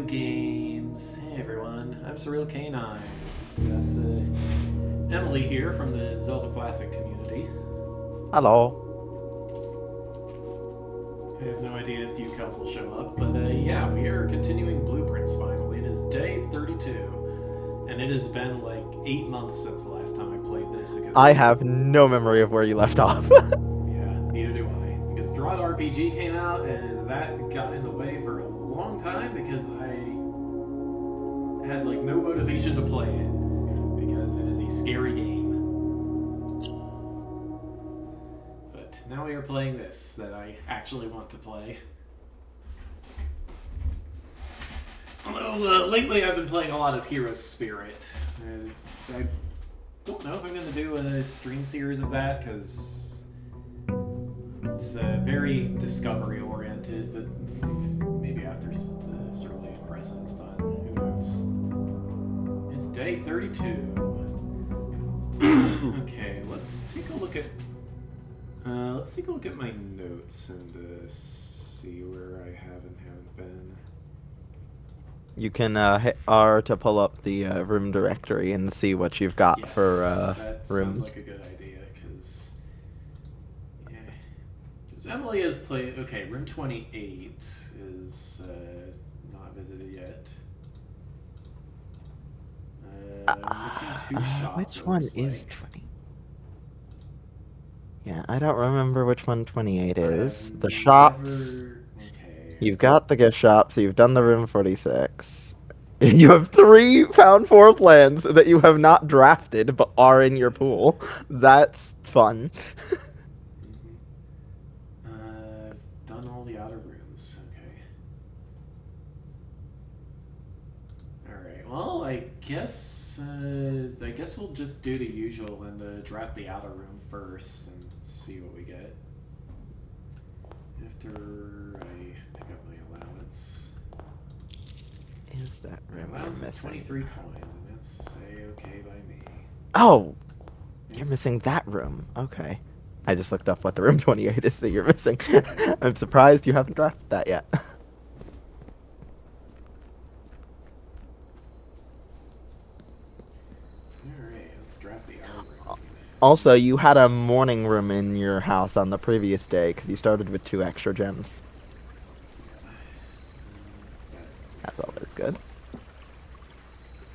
games. Hey everyone, I'm Surreal Canine. Got Emily here from the Zelda Classic community. Hello. I have no idea if you cuz will show up, but yeah, we are continuing Blueprints finally. It is day 32, and it has been like 8 months since the last time I played this. I have no memory of where you left off. Yeah, neither do I. Because Draw RPG came out, and that got in the way for a long time because I had like no motivation to play it because it is a scary game. But now we are playing this that I actually want to play. Although lately I've been playing a lot of Hero Spirit. I don't know if I'm going to do a stream series of that because it's very discovery oriented, but maybe after the Cerulean Crescent is done, who knows? It's day 32. Okay, let's take a look at my notes and see where I have and haven't been. You can hit R to pull up the room directory and see what you've got Yes, for that rooms. sounds like a good idea because Emily has played. Okay, room 28 is not visited yet. I'm missing two shops. Which one is 20? Yeah, I don't remember which one 28 is. The shops. Okay. You've got the gift shop, so you've done the room 46. You have 3 found 4 plans that you have not drafted but are in your pool. That's fun. I've done all the outer rooms. Okay. All right. Well, I guess we'll just do the usual and draft the outer room first and see what we get. After I pick up my allowance. Is that room My you're allowance is missing? 23 coins, and that's okay by me. Oh, you're missing that room. Okay. I just looked up what the room 28 is that you're missing. I'm surprised you haven't drafted that yet. Alright, let's draft the outer room. Also, you had a morning room in your house on the previous day because you started with 2 extra gems. That's always good.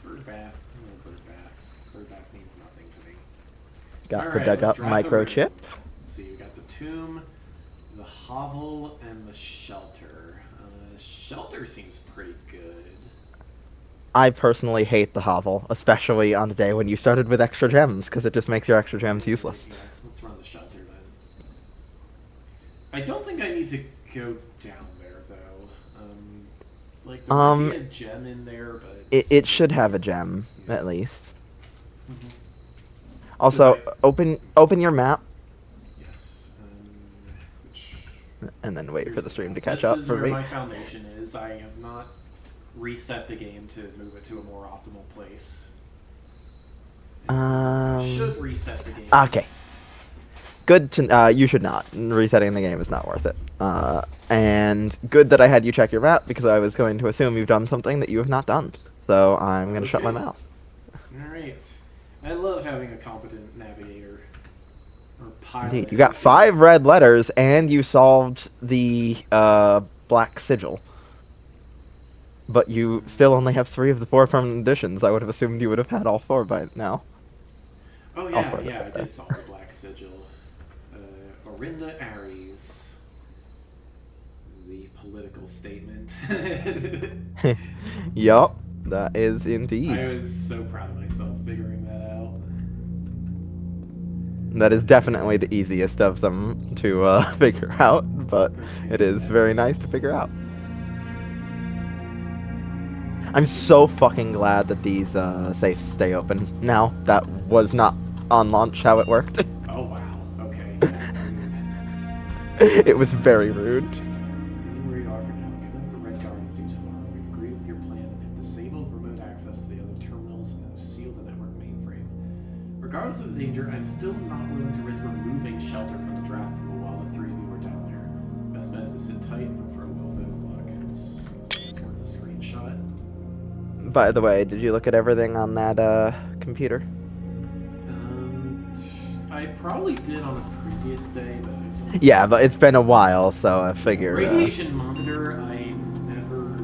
Bird bath. No bird bath. Bird bath means nothing to me. Got All the right, dug let's up draft the microchip. room. Let's see, we got the tomb, the hovel, and the shelter. The shelter seems pretty good. I personally hate the hovel, especially on the day when you started with extra gems because it just makes your extra gems useless. Yeah, let's run the shelter then. I don't think I need to go down there though. Like there might be a gem in there, but it should have a gem at least. Mm-hmm. Also, open your map. Yes. And then wait for the stream to catch this up is for where me. my foundation is. I have not reset the game to move it to a more optimal place. I should reset the game. Okay. Good to you should not. Resetting the game is not worth it. And good that I had you check your map because I was going to assume you've done something that you have not done. So I'm going to shut my mouth. All right. I love having a competent navigator. Or pilot. Indeed. You got 5 red letters and you solved the black sigil. But you still only have 3 of the 4 permanent additions. I would have assumed you would have had all 4 by now. Oh yeah, I did solve the black sigil. Orinda Aries. The political statement. Yup, that is indeed. I was so proud of myself figuring that out. That is definitely the easiest of them to figure out, but it is very nice to figure out. I'm so fucking glad that these safes stay open now. That was not on launch how it worked. Oh wow, okay. It was very rude. Where you are for now, given that the Red Guard is due tomorrow, we've agreed with your plan and have disabled remote access to the other terminals and have sealed the network mainframe. Regardless of the danger, I'm still not willing to risk removing shelter from the draft pool while the 3 of you are down there. Best bet is to sit tight and look for a little bit of luck. It seems like it's worth a screenshot. By the way, did you look at everything on that computer? I probably did on a previous day, but I don't. Yeah, but it's been a while, so I figured. Radiation monitor, I never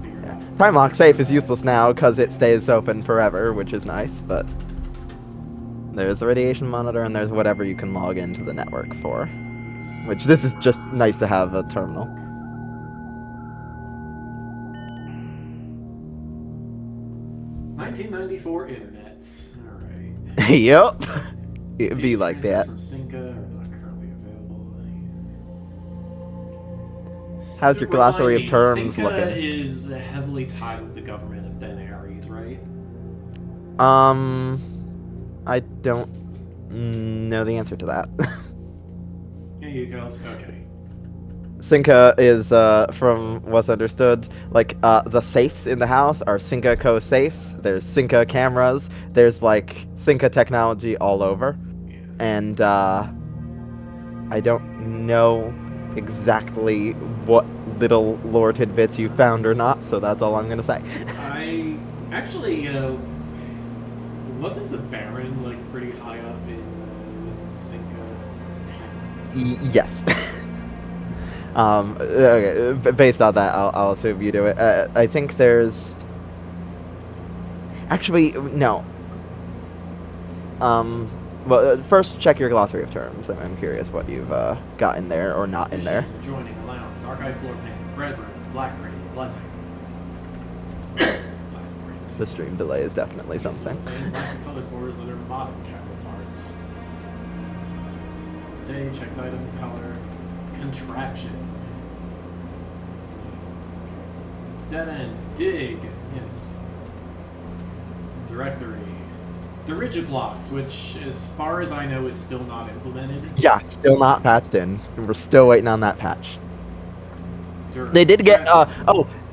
figured Yeah. out. Time lock safe is useless now because it stays open forever, which is nice, but there's the radiation monitor and there's whatever you can log into the network for. Which this is just nice to have a terminal. 1994 internets. Alright. Yep. It'd be Data like transfers that. From Cinca are not currently available. How's your glossary of Remind me, terms Cinca looking? is heavily tied with the government of Thin Aries, right? I don't know the answer to that. Yeah, you guys. Okay. Cinca is, from what's understood, like, the safes in the house are Cinca Co safes. There's Cinca cameras. There's, like, Cinca technology all over. Yeah. And, I don't know exactly what little lore tidbits you found or not, so that's all I'm gonna say. I actually wasn't the Baron like pretty high up in Cinca? Yes. Okay, based on that, I'll assume you do it. I think there's... Actually, no. Well, first check your glossary of terms. I'm curious what you've got in there or not in there. Adjoining allowance, archive floor plan, bread room, black print, blessing. Black print. The stream delay is definitely something. Plans lack the colored borders of their modern counterparts. Day, checked item, color, contraption. Dead end, dig, yes. Directory. Dirigiblocks, which, as far as I know, is still not implemented. Yeah, still not patched in. We're still waiting on that patch. They did get,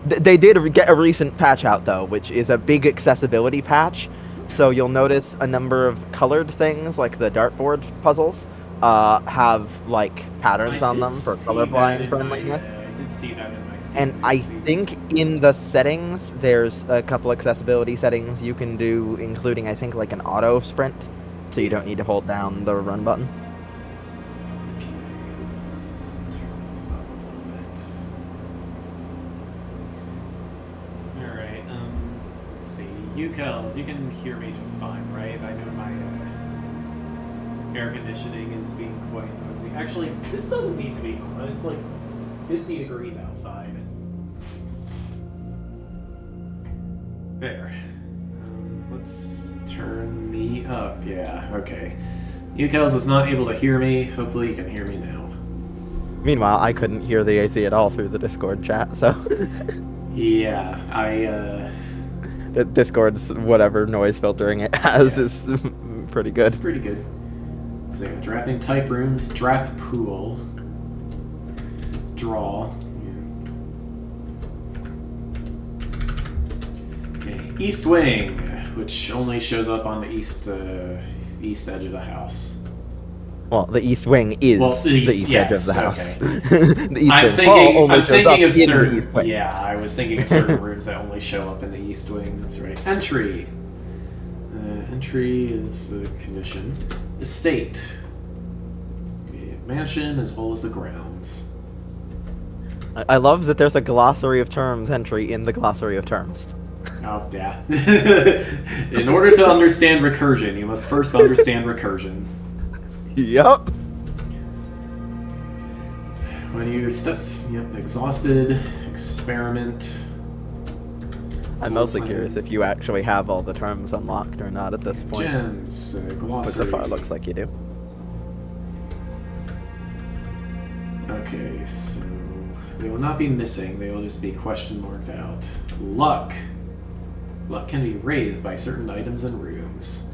they did get a recent patch out, though, which is a big accessibility patch. So you'll notice a number of colored things, like the dartboard puzzles, have, like, patterns on them for colorblind friendliness. I did see that in my Steam. And I think in the settings, there's a couple accessibility settings you can do, including, I think, like an auto sprint, so you don't need to hold down the run button. Okay, let's turn this up a little bit. Alright, let's see. Ukels, you can hear me just fine, right? I know my air conditioning is being quite noisy. Actually, this doesn't need to be on. It's like 50 degrees outside. There. Let's turn me up. Yeah, okay. Ukels was not able to hear me. Hopefully you can hear me now. Meanwhile, I couldn't hear the AC at all through the Discord chat, so... Yeah, The Discord's whatever noise filtering it has is pretty good. It's pretty good. So, yeah, drafting type rooms, draft pool, draw. Okay, east wing, which only shows up on the east edge of the house. Well, the east wing is the east edge of the house. Okay. The east I'm wing thinking, only I'm shows thinking up of in certain. the east wing. Yeah, I was thinking of certain rooms that only show up in the east wing. That's right. Entry. Entry is the condition. Estate. Mansion as well as the grounds. I love that there's a glossary of terms entry in the glossary of terms. Oh, yeah. In order to understand recursion, you must first understand recursion. Yep. When your steps, exhausted, experiment. I'm mostly curious if you actually have all the terms unlocked or not at this point. Gems, But glossary. so far, it looks like you do. Okay, so they will not be missing, they will just be question marked out. Luck. Luck can be raised by certain items and rooms.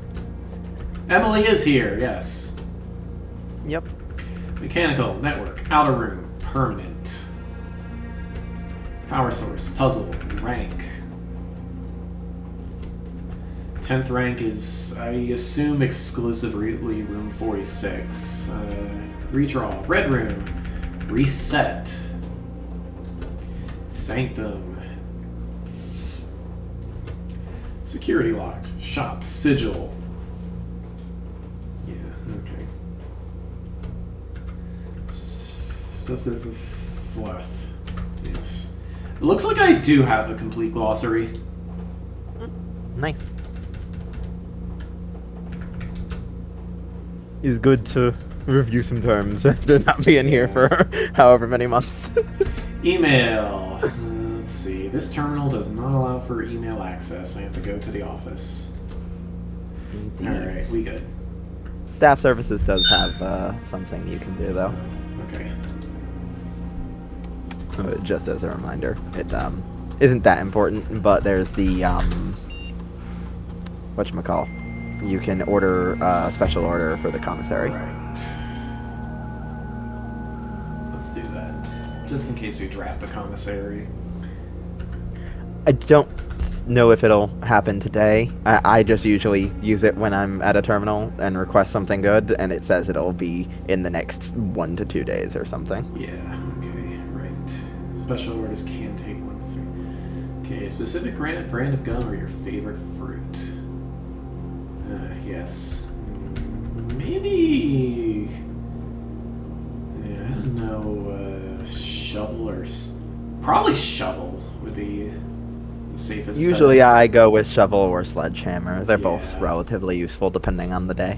Emily is here, yes. Yep. Mechanical, network, outer room, permanent. Power source, puzzle, rank. 10th rank is, I assume, exclusively room 46. Redraw, red room, reset. Sanctum, Security locked. Shop. Sigil. Yeah, okay. This is a fluff. Yes. It looks like I do have a complete glossary. Nice. It's good to review some terms after not being here for however many months. Email. Let's see. This terminal does not allow for email access. I have to go to the office. Alright, we good. Staff services does have something you can do, though. Okay. Just as a reminder. It isn't that important, but there's the, whatchamacall. You can order a special order for the commissary. Right. Let's do that. Just in case we draft the commissary. I don't know if it'll happen today. I just usually use it when I'm at a terminal and request something good, and it says it'll be in the next 1 to 2 days or something. Yeah, okay, right. Special orders can take 1 to 3. Okay, specific brand of gum or your favorite fruit? Yes. Maybe... Yeah, I don't know, shovel or... Probably shovel would be the safest Usually bet. I go with shovel or sledgehammer. They're both Yeah. relatively useful depending on the day.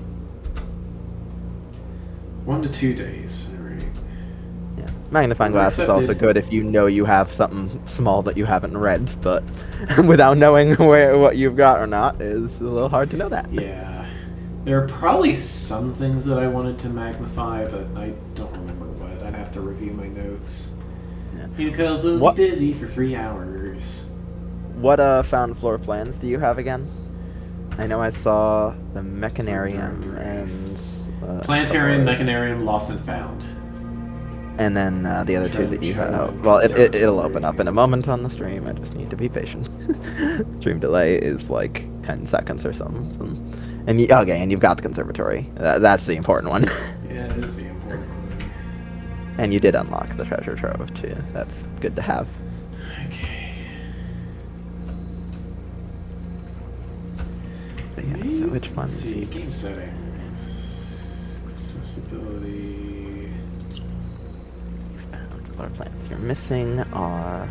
1 to 2 days, alright. Yeah. Magnifying glass is also good if you know you have something small that you haven't read, but without knowing what you've got or not is a little hard to know that. Yeah. There are probably some things that I wanted to magnify, but I don't remember what. I'd have to review my notes. Yeah. Because we'll be busy for 3 hours. What found floor plans do you have again? I know I saw the Mechanarium and... Planetarium, Mechanarium, Lost and Found. And then the other two that you have. Well, it'll open up in a moment on the stream. I just need to be patient. Stream delay is like 10 seconds or something. And and you've got the conservatory. That's the important one. Yeah, it is the important one. And you did unlock the treasure trove too. That's good to have. Okay. But yeah, so which one? Let's see, game settings. Accessibility. Floor plans you're missing are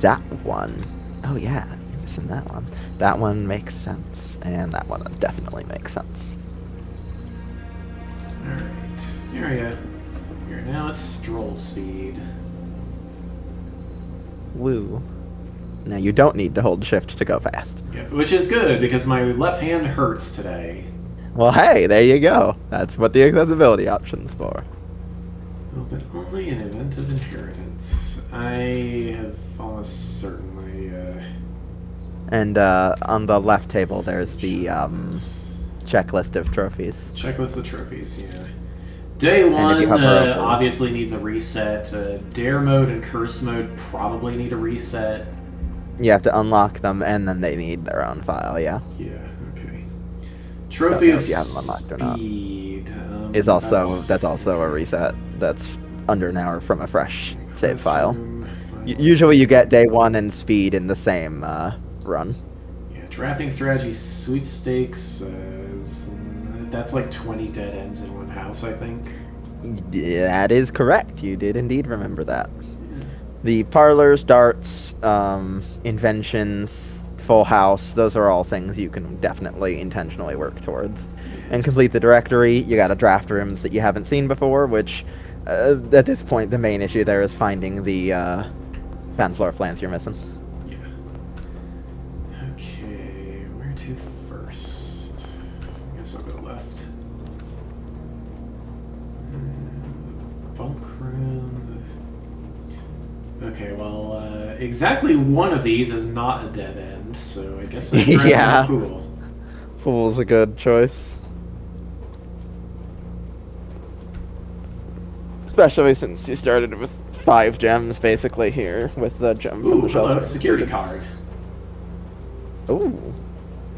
that one. Oh yeah, you're missing that one. That one makes sense, and that one definitely makes sense. Alright. Here we go. Here, now it's stroll speed. Woo. Now you don't need to hold shift to go fast. Yep, which is good because my left hand hurts today. Well, hey, there you go. That's what the accessibility option's for. Oh, but only in event of inheritance. I have almost certainly, And on the left table, there's the checklist of trophies. Checklist of trophies, yeah. Day if 1 you hover over- obviously needs a reset. Dare mode and curse mode probably need a reset. You have to unlock them, and then they need their own file, yeah. Yeah, okay. Trophy know of if you have them unlocked or not. speed. That's also a reset. That's under an hour from a fresh save file. Classroom, Usually you get day 1 and speed in the same run. Yeah, drafting strategy sweepstakes. That's like 20 dead ends in one house, I think. That is correct. You did indeed remember that. The parlors, darts, inventions, full house, those are all things you can definitely intentionally work towards. And complete the directory, you gotta draft rooms that you haven't seen before, which, at this point, the main issue there is finding the fan floor plans you're missing. Yeah. Okay, where to first? I guess I'll go left. Bunk room. Okay, well, exactly one of these is not a dead end, so I guess I'm driving Yeah. the pool. Pool's a good choice. Especially since you started with 5 gems, basically, here, with the gem from Ooh, the hello, shelter. security card. Ooh.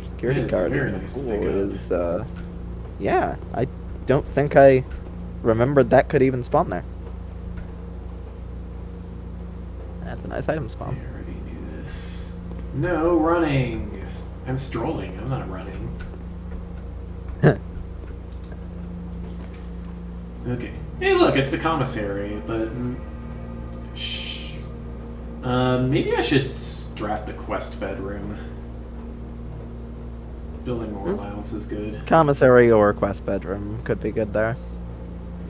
Security It is card. very nice to Ooh, pick up. is, yeah, I don't think I remembered that could even spawn there. That's a nice item spawn. I already knew this. No running. I'm strolling. I'm not running. Okay. Hey, look, it's the commissary, but... shh. Maybe I should draft the quest bedroom. Building more allowance is good. Commissary or quest bedroom could be good there.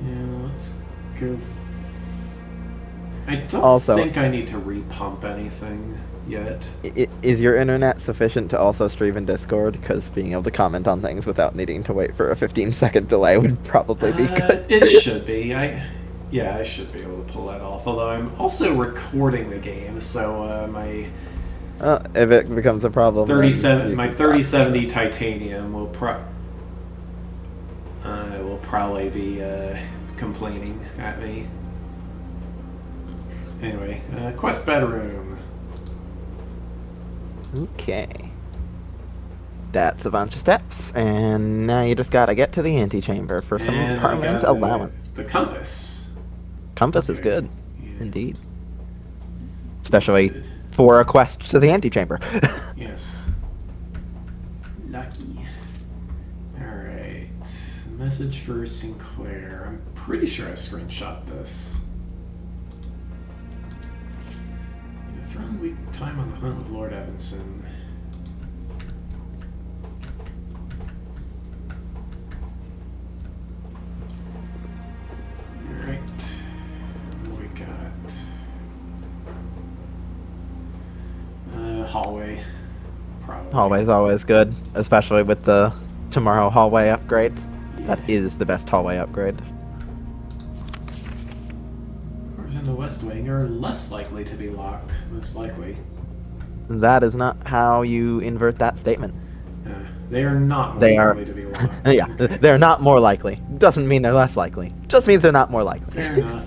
Yeah, let's go... I don't Also- think I need to repump anything yet. Is your internet sufficient to also stream in Discord? Because being able to comment on things without needing to wait for a 15-second delay would probably be good. It should be. Yeah, I should be able to pull that off. Although I'm also recording the game, so my If it becomes a problem, then 37, you my can 3070 titanium will probably be complaining at me. Anyway, quest bedroom. Okay. That's a bunch of steps, and now you just gotta get to the antechamber for some And I permanent got allowance. the compass. Compass is Okay. good, Yeah. indeed. Especially That's good. for a quest to the antechamber. Yes. Lucky. Alright. Message for Sinclair. I'm pretty sure I screenshot this. Thrown week time on the hunt with Lord Evanson. Alright. What we got? Hallway. Probably. Hallway's always good, especially with the tomorrow hallway upgrade. That Yeah. is the best hallway upgrade. Doors in the West Wing are less likely to be locked, most likely. That is not how you invert that statement. They are not more They are- likely to be locked. Yeah, Okay. they're not more likely. Doesn't mean they're less likely. Just means they're not more likely. Fair enough.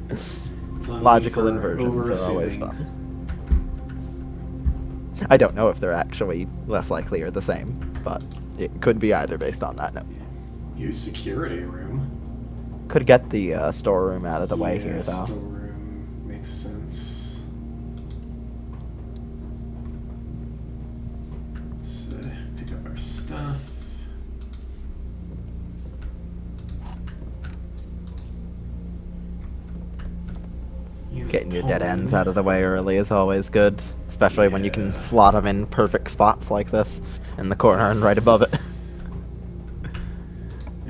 It's on me Logical for inversions are always overassuming. fun. I don't know if they're actually less likely or the same, but it could be either based on that note. Use security room. Could get the storeroom out of the way here, though. Storeroom makes sense. Let's pick up our stuff. Use Getting your dead pollen. ends out of the way early is always good, especially when you can Yeah. slot them in perfect spots like this, in the corner and right above it.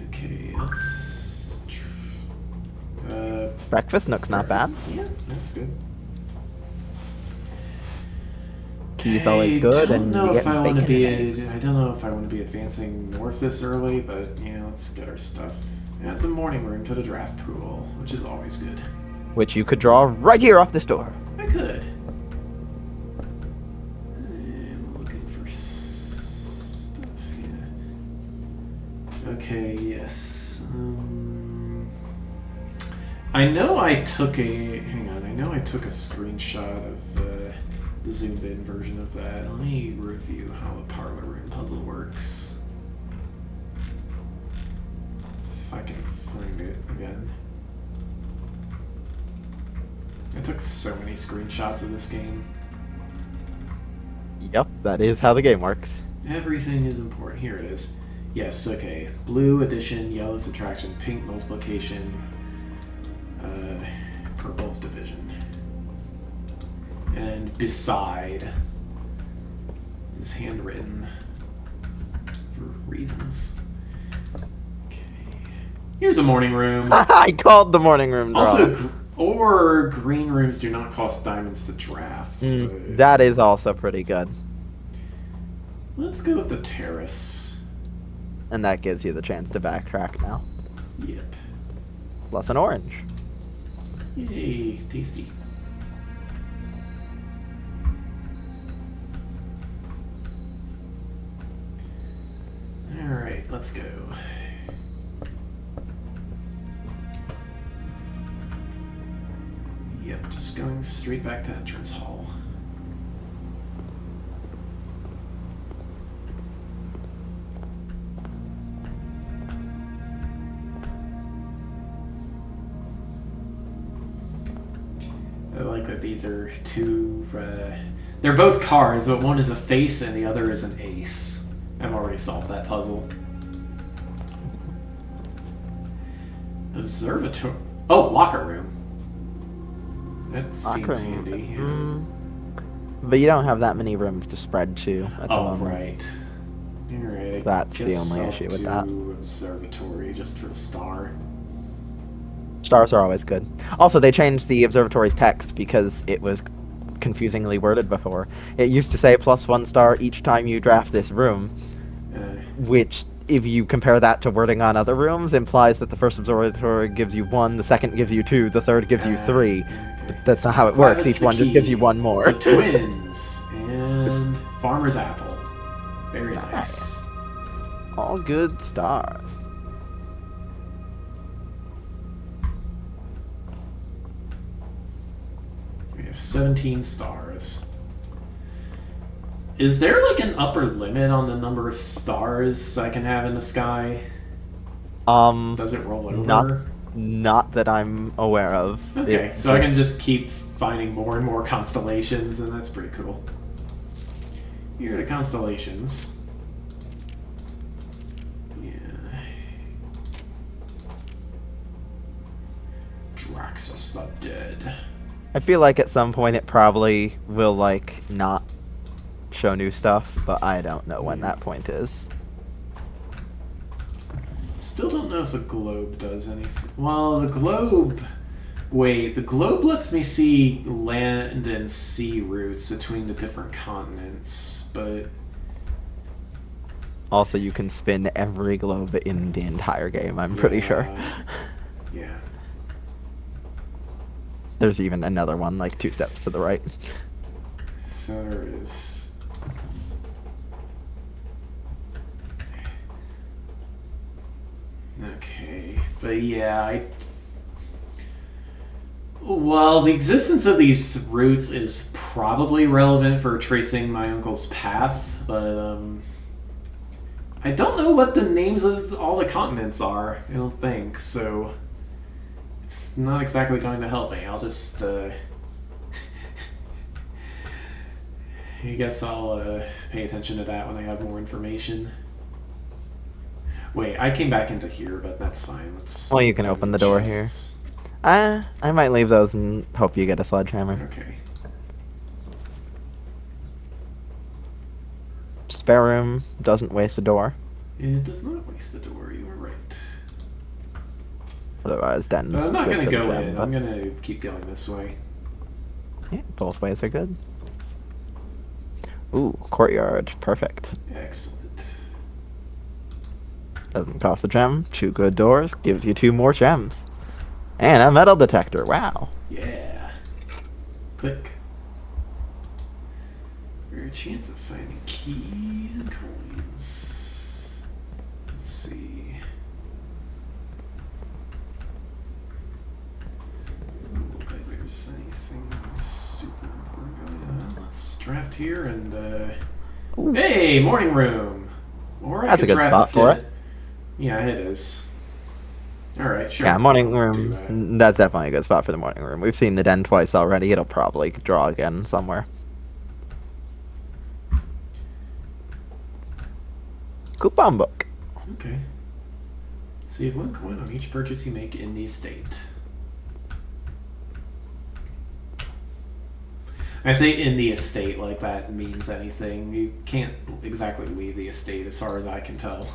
Okay, let's. Breakfast nook's not bad. Yeah, that's good. Key's always good, don't and know you if get I want to bacon be. and eggs. I don't know if I want to be advancing north this early, but yeah, let's get our stuff. Yeah, it's a morning room to the draft pool, which is always good. Which you could draw right here off this door. I could. I'm looking for stuff here. Okay, yes. I know I took a. Hang on, I know I took a screenshot of the zoomed in version of that. Let me review how the parlor room puzzle works. If I can find it again. I took so many screenshots of this game. Yep, that is how the game works. Everything is important. Here it is. Yes, okay. Blue addition, yellow subtraction, pink multiplication, purple division. And beside is handwritten for reasons. Okay. Here's a morning room. I called the morning room draw. Also, or green rooms do not cost diamonds to draft. but- That is also pretty good. Let's go with the terrace. And that gives you the chance to backtrack now. Yep. Plus an orange. Yay, tasty. Alright, let's go. Yep, just going straight back to entrance hall. I like that these are two They're both cards, but one is a face and the other is an ace. I've already solved that puzzle. Observatory. Oh, locker room. That seems handy. Yeah. But you don't have that many rooms to spread to at the moment. Right. Alright. That's the only issue with that. Observatory just for the star. Stars are always good. Also, they changed the observatory's text because it was confusingly worded before. It used to say +1 star each time you draft this room, which, if you compare that to wording on other rooms, implies that the first observatory gives you 1, the second gives you 2, the third gives you 3. Okay. But that's not how it works. Each one just gives you 1 more. The twins and Farmer's Apple. Very nice. All good stars. We have 17 stars. Is there like an upper limit on the number of stars I can have in the sky? Does it roll over? Not that I'm aware of. Okay, so I can just keep finding more and more constellations, and that's pretty cool. Here are the constellations. Yeah. Draxus the Dead. I feel like at some point it probably will, like, not show new stuff, but I don't know when that point is. Still don't know if the globe does anything. Well, the globe... Wait, the globe lets me see land and sea routes between the different continents, but... Also, you can spin every globe in the entire game, I'm pretty sure. Yeah. There's even another one, like 2 steps to the right. So there is... Okay, but yeah, well, the existence of these routes is probably relevant for tracing my uncle's path, but I don't know what the names of all the continents are, I don't think, so it's not exactly going to help me. I'll just, I guess I'll pay attention to that when I have more information. Wait, I came back into here, but that's fine. Well, you can open the door here. I might leave those and hope you get a sledgehammer. Okay. Spare room doesn't waste a door. It does not waste a door, you are right. Otherwise, Den's But I'm not good going to for the go gem, in. but- I'm going to keep going this way. Yeah, both ways are good. Ooh, courtyard. Perfect. Excellent. Doesn't cost a gem. 2 good doors. Gives you 2 more gems. And a metal detector. Wow. Yeah. Click. Rare chance of finding keys and coins. Let's see. Doesn't look like there's anything super important going on. Let's draft here and Ooh. hey, morning room. Or I That's a could good draft spot for dead. it. Yeah, it is. Alright, sure. Yeah, morning I'll do room. That's definitely a good spot for the morning room. We've seen the den twice already. It'll probably draw again somewhere. Coupon book. Okay. Save 1 coin on each purchase you make in the estate. I say in the estate like that means anything. You can't exactly leave the estate as far as I can tell.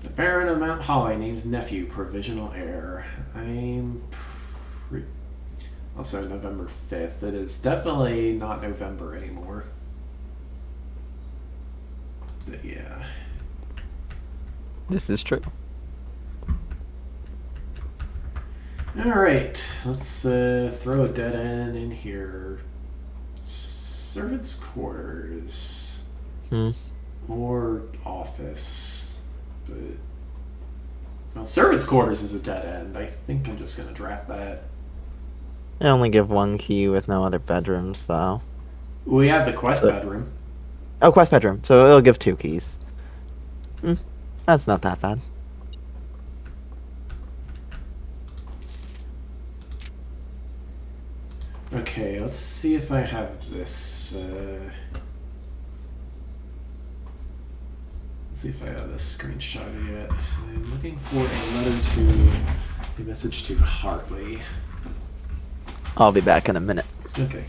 The Baron of Mount Holly names nephew provisional heir. Also November 5th. It is definitely not November anymore. But yeah. This is true. Alright, let's throw a dead end in here. Servants' quarters. Or office. But, well, servants' quarters is a dead end. I think I'm just going to draft that. I only give 1 key with no other bedrooms, though. We have the quest bedroom. Oh, quest bedroom. So it'll give 2 keys. That's not that bad. Okay, let's see if I have this. Let's see if I have this screenshot yet. I'm looking for a a message to Hartley. I'll be back in a minute. Okay.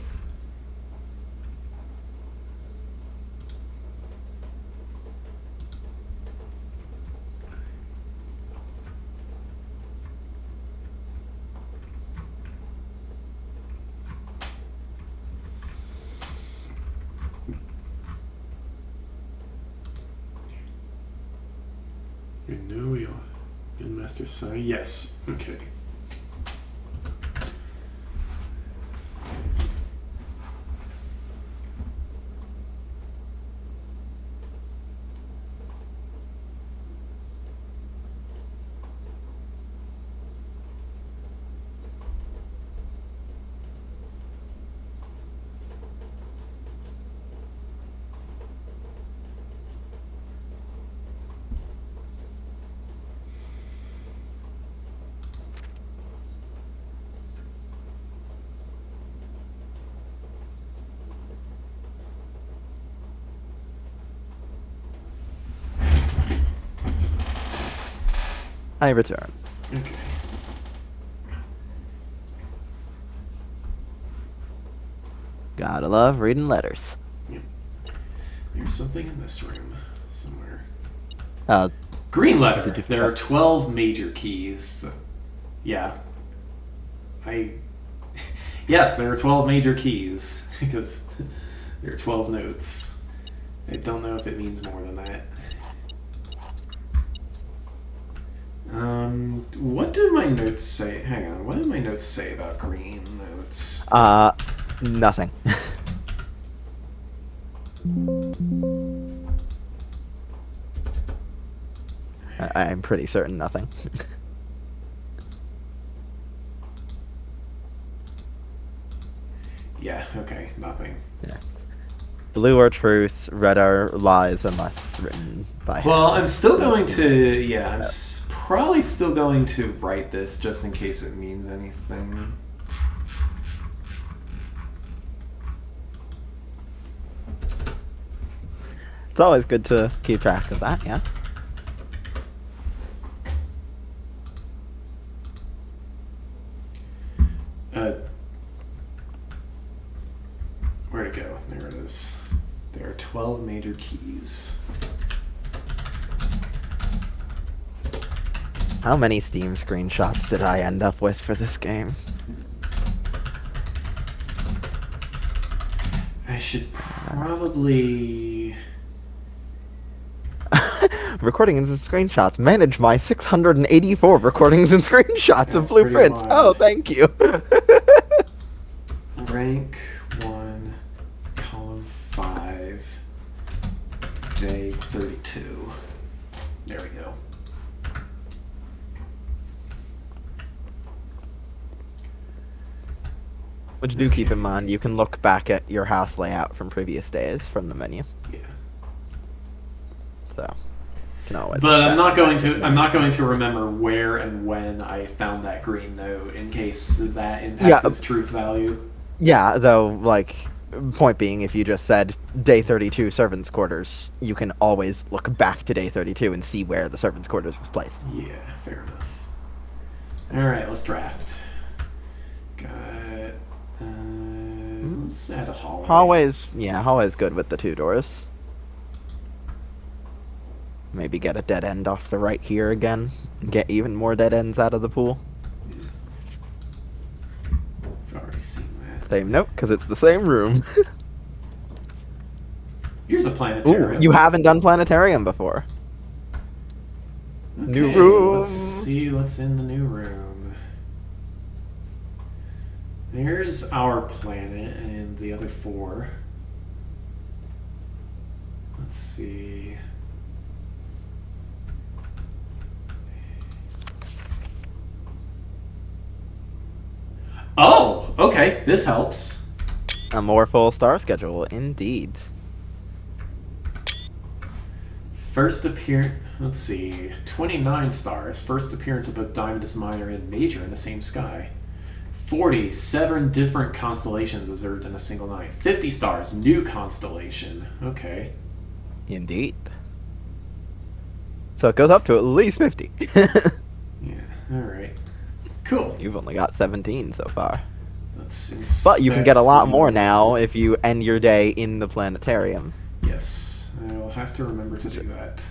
I know we are. Master sign. Yes. Okay. I return. Okay. Gotta love reading letters. Yep. There's something in this room somewhere. Uh, Green letter. Did you There are 12 major keys. Yeah. Yes, there are 12 major keys because there are 12 notes. I don't know if it means more than that. What do my notes say? Hang on. What do my notes say about green notes? Nothing. I'm pretty certain nothing. Yeah, okay, nothing. Yeah. Blue are truth, red are lies unless written by hand. Well, I'm still going to, I'm probably still going to write this just in case it means anything. It's always good to keep track of that, yeah. Where'd it go? There it is. There are 12 major keys. How many Steam screenshots did I end up with for this game? I should probably... Recordings and screenshots. Manage my 684 recordings and screenshots of blueprints. Oh, thank you. Rank 1, column 5, day 32. There we go. Which do keep in mind, you can look back at your house layout from previous days from the menu. Yeah. So, you can always. But I'm not going to remember where and when I found that green note in case that impacts its truth value. Yeah, though, like, point being, if you just said day 32 servants' quarters, you can always look back to day 32 and see where the servants' quarters was placed. Yeah, fair enough. All right, let's draft. Got. Let's add a hallway. Hallway's good with the 2 doors. Maybe get a dead end off the right here again. Get even more dead ends out of the pool. I've already seen that. Same note, because it's the same room. Here's a planetarium. Ooh, you haven't done planetarium before. Okay, New room. Let's see what's in the new room. There's our planet and the other 4. Let's see. Oh, okay. This helps. A more full star schedule, indeed. First appearance. Let's see. 29 stars. First appearance of both Diamondus Minor and Major in the same sky. 47 different constellations observed in a single night. 50 stars, new constellation. Okay. Indeed. So it goes up to at least 50. Yeah, alright. Cool. You've only got 17 so far. Let's But you can get a lot inspect more the- now if you end your day in the planetarium. Yes, I'll have to remember to do that.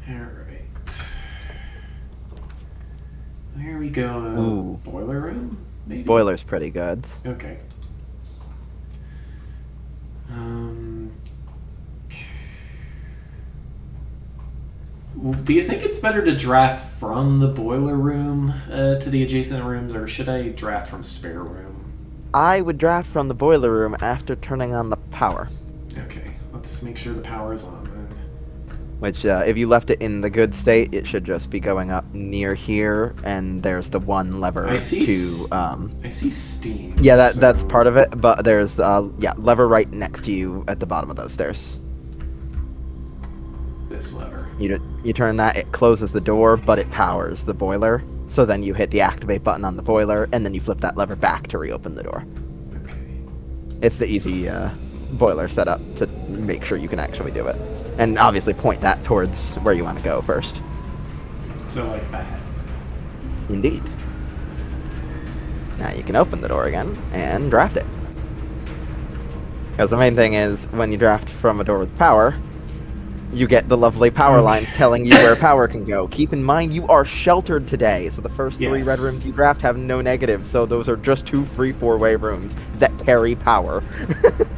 Alright. There we go. Ooh. Boiler room, maybe? Boiler's pretty good. Okay. Do you think it's better to draft from the boiler room to the adjacent rooms, or should I draft from spare room? I would draft from the boiler room after turning on the power. Okay, let's make sure the power is on then. Which, if you left it in the good state, it should just be going up near here, and there's the one lever I see to, I see steam. Yeah, that's so- part of it, but there's, lever right next to you at the bottom of those stairs. This lever. You turn that, it closes the door, but it powers the boiler. So then you hit the activate button on the boiler, and then you flip that lever back to reopen the door. Okay. It's the easy boiler setup to make sure you can actually do it. And obviously point that towards where you want to go first. So like that. Indeed. Now you can open the door again and draft it. Because the main thing is, when you draft from a door with power, you get the lovely power lines telling you where power can go. Keep in mind, you are sheltered today, so the first 3 Yes. red rooms you draft have no negatives, so those are just 2 free 4-way rooms that carry power.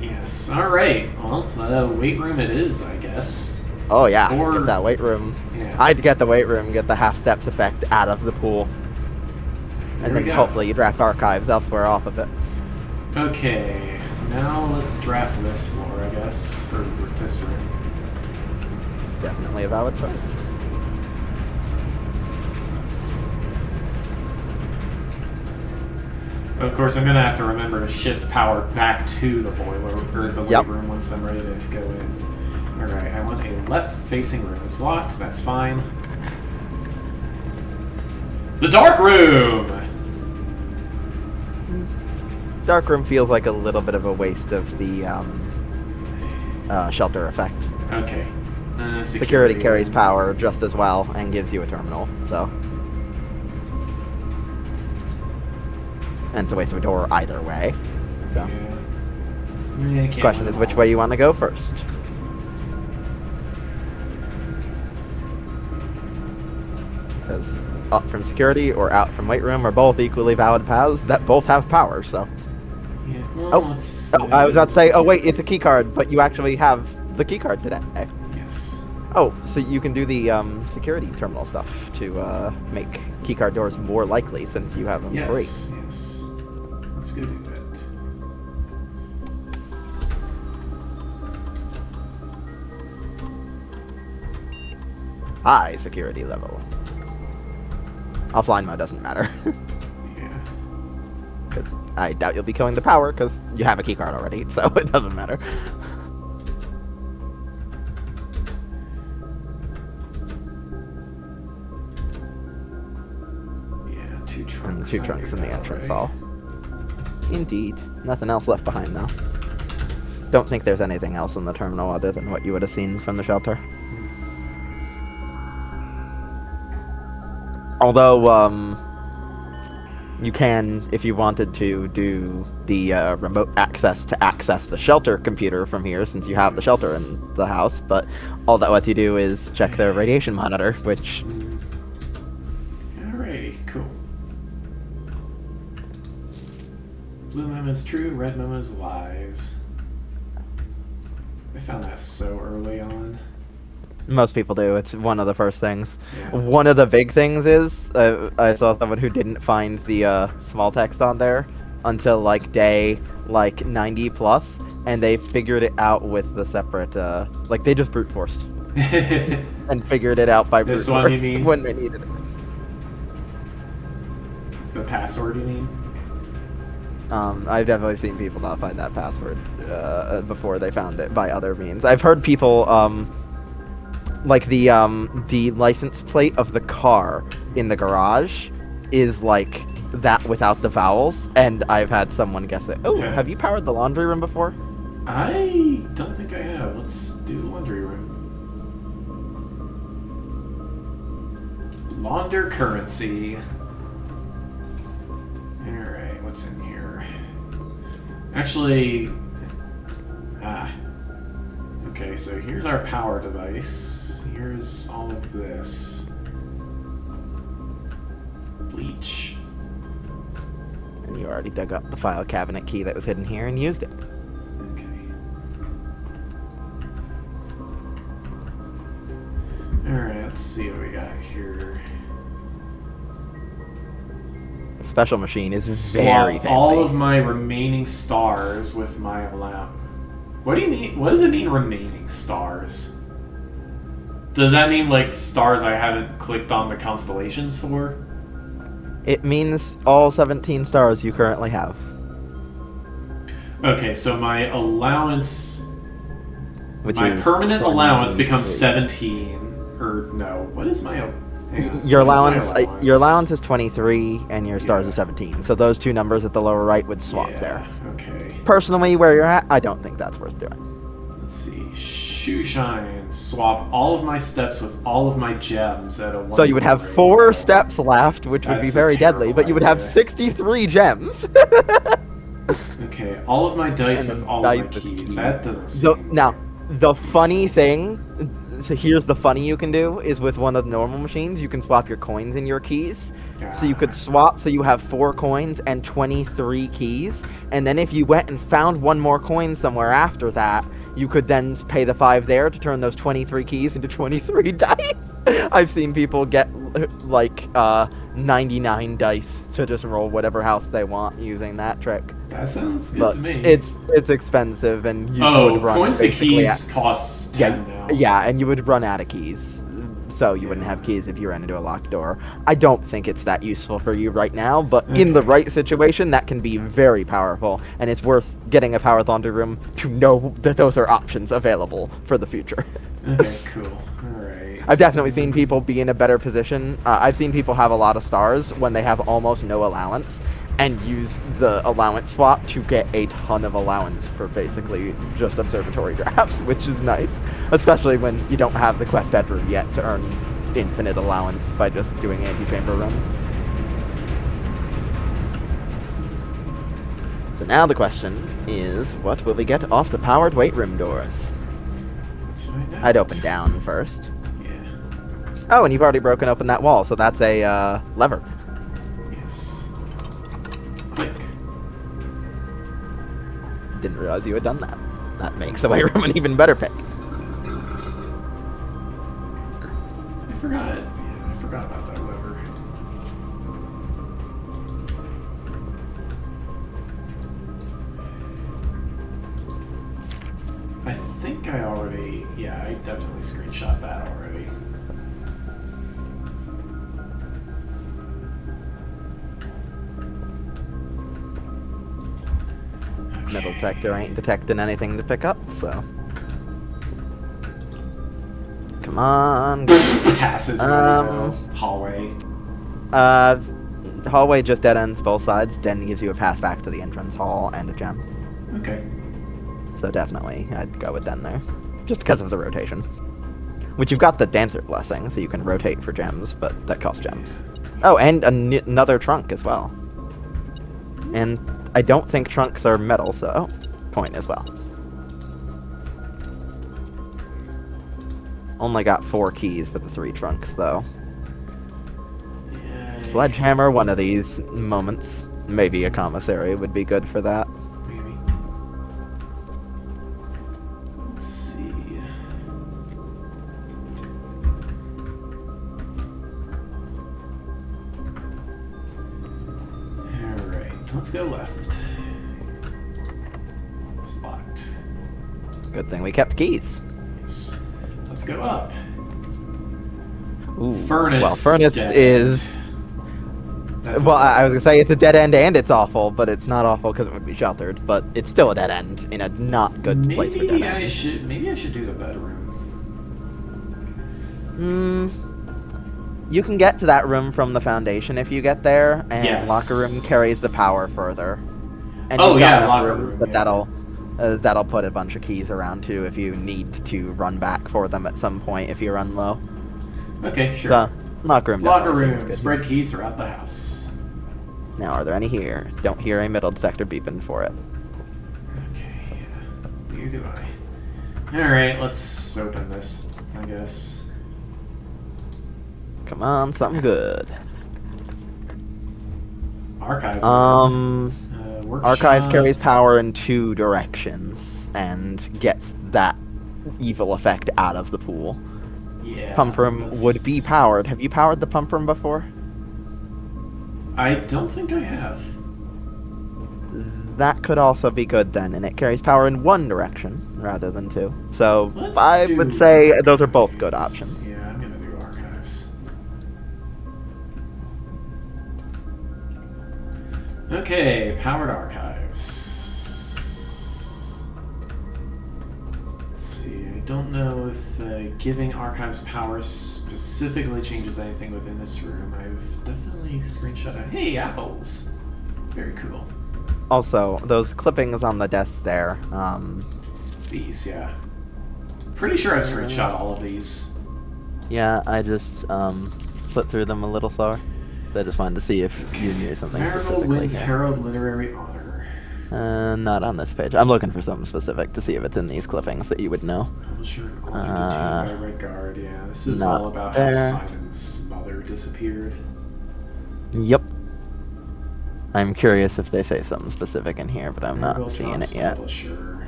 Yes. All right. Well, weight room it is, I guess. Oh yeah, Or- get that weight room. Yeah. I'd get the weight room, get the half steps effect out of the pool. There And we then go. hopefully you draft archives elsewhere off of it. Okay. Now let's draft this floor, I guess, or this room. Definitely a valid choice. Of course, I'm gonna have to remember to shift power back to the boiler or the Yep. weight room once I'm ready to go in. All right, I want a left-facing room. It's locked. That's fine. The dark room. Dark room feels like a little bit of a waste of the shelter effect. Okay. Security carries power just as well and gives you a terminal, so. And it's a waste of a door either way. So. Yeah, Question is which way you want to go first. Because up from security or out from weight room are both equally valid paths that both have power, so. Yeah. Well, Oh, let's, I was about to say, oh wait, it's a key card, but you actually have the key card today. Yes. Oh, so you can do the security terminal stuff to make keycard doors more likely since you have them free. Yes. Yes. Let's go do that. High security level. Offline mode doesn't matter. Yeah. Because I doubt you'll be killing the power because you have a keycard already, so it doesn't matter. Yeah. 2 trunks. And the 2 I trunks knew in the that entrance already. hall. Indeed. Nothing else left behind though. Don't think there's anything else in the terminal other than what you would have seen from the shelter. Although, you can, if you wanted to, do the remote access to access the shelter computer from here, since you have the shelter in the house, but all that lets you do is check their radiation monitor, which... Alrighty, cool. Blue mema's true, red mema's lies. I found that so early on. Most people do. It's one of the first things. Yeah. One of the big things is I saw someone who didn't find the small text on there until like day 90 plus, and they figured it out with the separate like they just brute forced and figured it out by brute This one, you force mean? when they needed it. The password, you mean? I've definitely seen people not find that password before they found it by other means. I've heard people like the license plate of the car in the garage is like that without the vowels, and I've had someone guess it. Oh, Okay. have you powered the laundry room before? I don't think I have. Let's do the laundry room. Launder currency. Alright, what's in here? Actually... Okay, so here's our power device. Here's all of this. Bleach. And you already dug up the file cabinet key that was hidden here and used it. Okay. Alright, let's see what we got here. The special machine is Swap very fancy. all of my remaining stars with my allowance. What do you mean? What does it mean, remaining stars? Does that mean like stars I haven't clicked on the constellations for? It means all 17 stars you currently have. Okay, so my allowance, Which my is permanent 20. allowance becomes 17. Or no, what is my? Hang on, Your what is allowance, my your allowance is 23, and your stars Yeah. are 17. So those two numbers at the lower right would swap Yeah, there. Okay. Personally, where you're at, I don't think that's worth doing. Let's see. Shoe shine. Swap all of my steps with all of my gems at a 1. So you would have 4 steps left, which would be That's a very deadly, terrible but you would have idea. 63 gems. Okay, all of my dice And with then all dice of my with keys. keys. That doesn't So seem now, the funny thing, so here's the funny you can do, is with one of the normal machines, you can swap your coins and your keys. So you could swap, so you have 4 coins and 23 keys, and then if you went and found one more coin somewhere after that, you could then pay the 5 there to turn those 23 keys into 23 dice. I've seen people get like 99 dice to just roll whatever house they want using that trick. That sounds good But to me. it's expensive, and you oh, would run coins to basically keys costs 10 now. yeah, and you would run out of keys. So you wouldn't have keys if you ran into a locked door. I don't think it's that useful for you right now, but in the Okay. right situation, that can be very powerful, and it's worth getting a powered laundry room to know that those are options available for the future. Okay, cool. Alright. I've definitely seen people be in a better position. I've seen people have a lot of stars when they have almost no allowance, and use the allowance swap to get a ton of allowance for basically just observatory drafts, which is nice, especially when you don't have the quest bedroom yet to earn infinite allowance by just doing anti-chamber runs. So now the question is, what will we get off the powered weight room doors? Let's find out. I'd open down first. Yeah. Oh, and you've already broken open that wall, so that's a lever. Yes. Click. Didn't realize you had done that. That makes the weight room an even better pick. I forgot. Yeah, I forgot about that lever. I think I already. Yeah, I definitely screenshot that already. Metal detector ain't detecting anything to pick up, so. Come on. Passage. Hallway. Hallway just dead ends both sides, then gives you a path back to the entrance hall and a gem. Okay. So definitely, I'd go with den there. Just because of the rotation. Which you've got the Dancer Blessing, so you can rotate for gems, but that costs gems. Oh, and another trunk as well. And I don't think trunks are metal, so point as well. Only got 4 keys for the 3 trunks, though. Yeah. Sledgehammer, one of these moments. Maybe a commissary would be good for that. Maybe. Let's see. Alright, let's go left. It's locked. Good thing we kept keys. Yes. Let's go up. Ooh. Furnace. Well, furnace dead. is. That's Well, a- I was gonna say it's a dead end and it's awful, but it's not awful because it would be sheltered. But it's still a dead end in a not good place for dead Maybe I end. should. Maybe I should do the bedroom. Hmm. You can get to that room from the foundation if you get there, and Yes. locker room carries the power further. And Oh, you've got yeah, enough locker rooms room, that yeah. that'll put a bunch of keys around too if you need to run back for them at some point if you run low. Okay, sure. So locker room Locker definitely seems room. good. Spread keys throughout the house. Now, are there any here? Don't hear a metal detector beeping for it. Okay, yeah. Neither do I. Alright, let's open this, I guess. Come on, something good. Archives. Workshop. Archives carries power in 2 directions and gets that evil effect out of the pool. Yeah. Pump room would be powered. Have you powered the pump room before? I don't think I have. That could also be good then, and it carries power in 1 direction rather than 2. So Let's I do would say archives. those are both good options. Yeah, I'm gonna do archives. Okay, powered archives. Let's see, I don't know if giving archives power specifically changes anything within this room. I've definitely screenshot. Hey, apples! Very cool. Also, those clippings on the desk there, These, yeah. Pretty sure I've screenshot all of these. yeah, I just flipped through them a little slower. I just wanted to see if you knew something Marigold specifically wins here. Herald Literary Honor. Not on this page. I'm looking for something specific to see if it's in these clippings that you would know. Publisher and author detained by Red Guard. Yeah, this is not all about there. how Simon's mother disappeared. Yep. I'm curious if they say something specific in here, but I'm not Marigold seeing Jobs it yet. Publisher.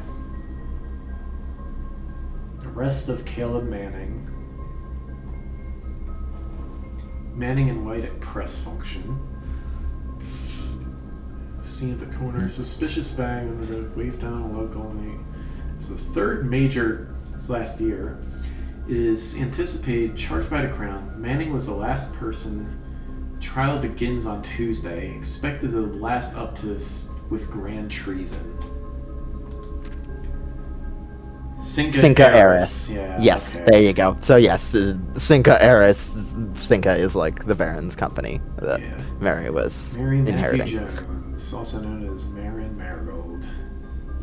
Arrest of Caleb Manning. Manning and White at press function. Seen at the corner. Suspicious bag under the wave down a local only. It's the 3rd major this last year. It is anticipated charged by the Crown. Manning was the last person. Trial begins on Tuesday. Expected to last up to with grand treason. Cinca Eris. Yeah, yes, okay. there you go. So yes, Cinca Eris. Cinca is like the Baron's company that Yeah. Mary was Mary Matthew inheriting. Jones, also known as Marion Marigold.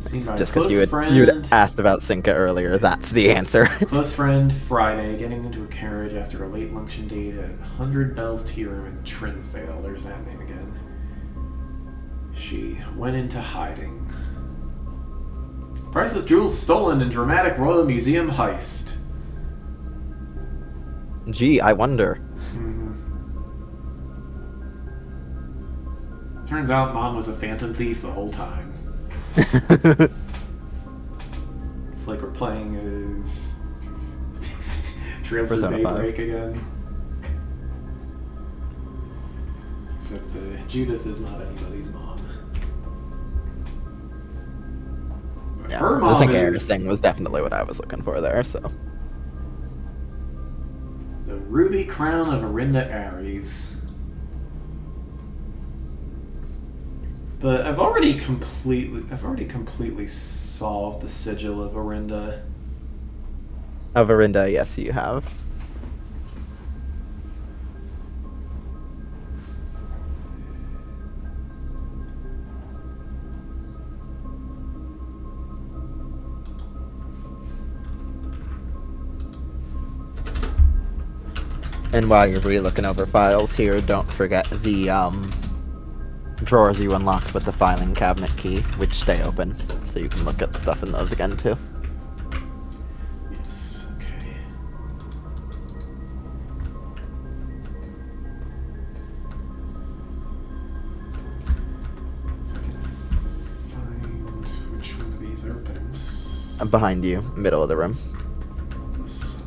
Seen by Just close because friend. you had asked about Cinca earlier, that's the answer. Close friend Friday getting into a carriage after a late luncheon date at 100 Bells Tea Room in Trinsdale. There's that name again. She went into hiding. Priceless jewels stolen in dramatic Royal Museum heist. Gee, I wonder. Turns out Mom was a phantom thief the whole time. It's like we're playing as Trails of Persona 5. Daybreak again. Except Judith is not anybody's mom. Yeah, Her the mom Cinca is Eris thing was definitely what I was looking for there, so. the Ruby Crown of Arinda Ares. But I've already completely solved the sigil of Arinda. Of Arinda, yes, you have. And while you're re-looking over files here, don't forget the drawers you unlocked with the filing cabinet key, which stay open, so you can look at stuff in those again too. Yes, okay. If I can find which one of these opens. Behind you, middle of the room. This,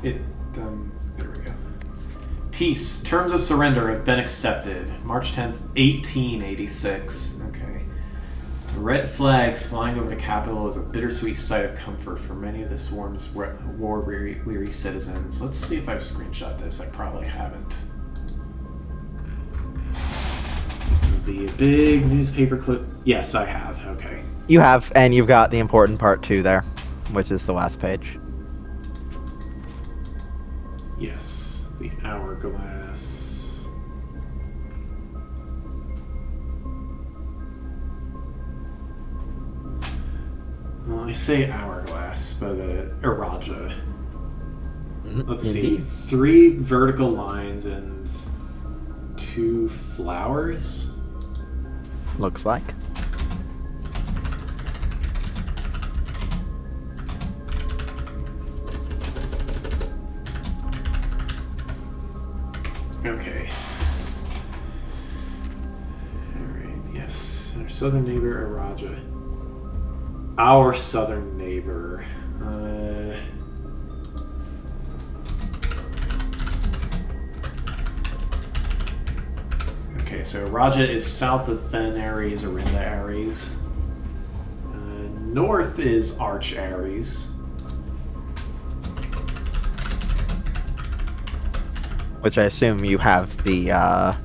okay. There we go. Peace. Terms of surrender have been accepted. March 10th, 1886. Okay. The red flags flying over the Capitol is a bittersweet sight of comfort for many of the swarm's war-weary citizens. Let's see if I've screenshot this. I probably haven't. It'll be a big newspaper clip. Yes, I have. Okay. You have, and you've got the important part too there, which is the last page. Yes, the hourglass. Well, I say hourglass, but Iraja. Let's see, 3 vertical lines and 2 flowers. Looks like. Okay. Alright, yes. Our southern neighbor, Iraja. Our southern neighbor. Okay, so Raja is south of Fen Ares, Arinda Ares. North is Arch Ares. Which I assume you have the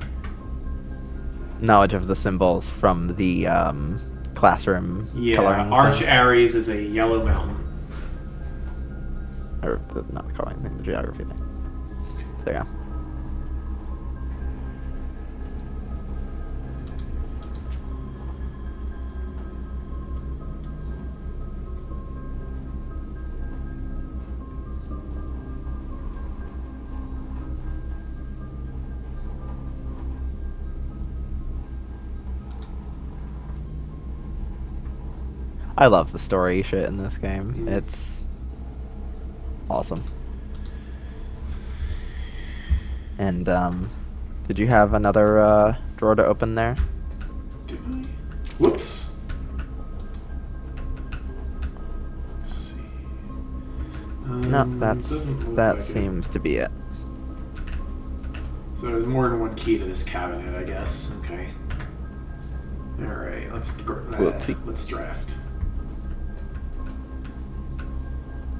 knowledge of the symbols from the classroom coloring Arch thing. Ares is a yellow mountain. Or not the coloring thing, the geography thing. There you go. I love the story shit in this game. It's awesome. And did you have another drawer to open there? Did I? Whoops. Let's see. No, that like seems to be it. So there's more than one key to this cabinet, I guess. Okay. All right, let's draft.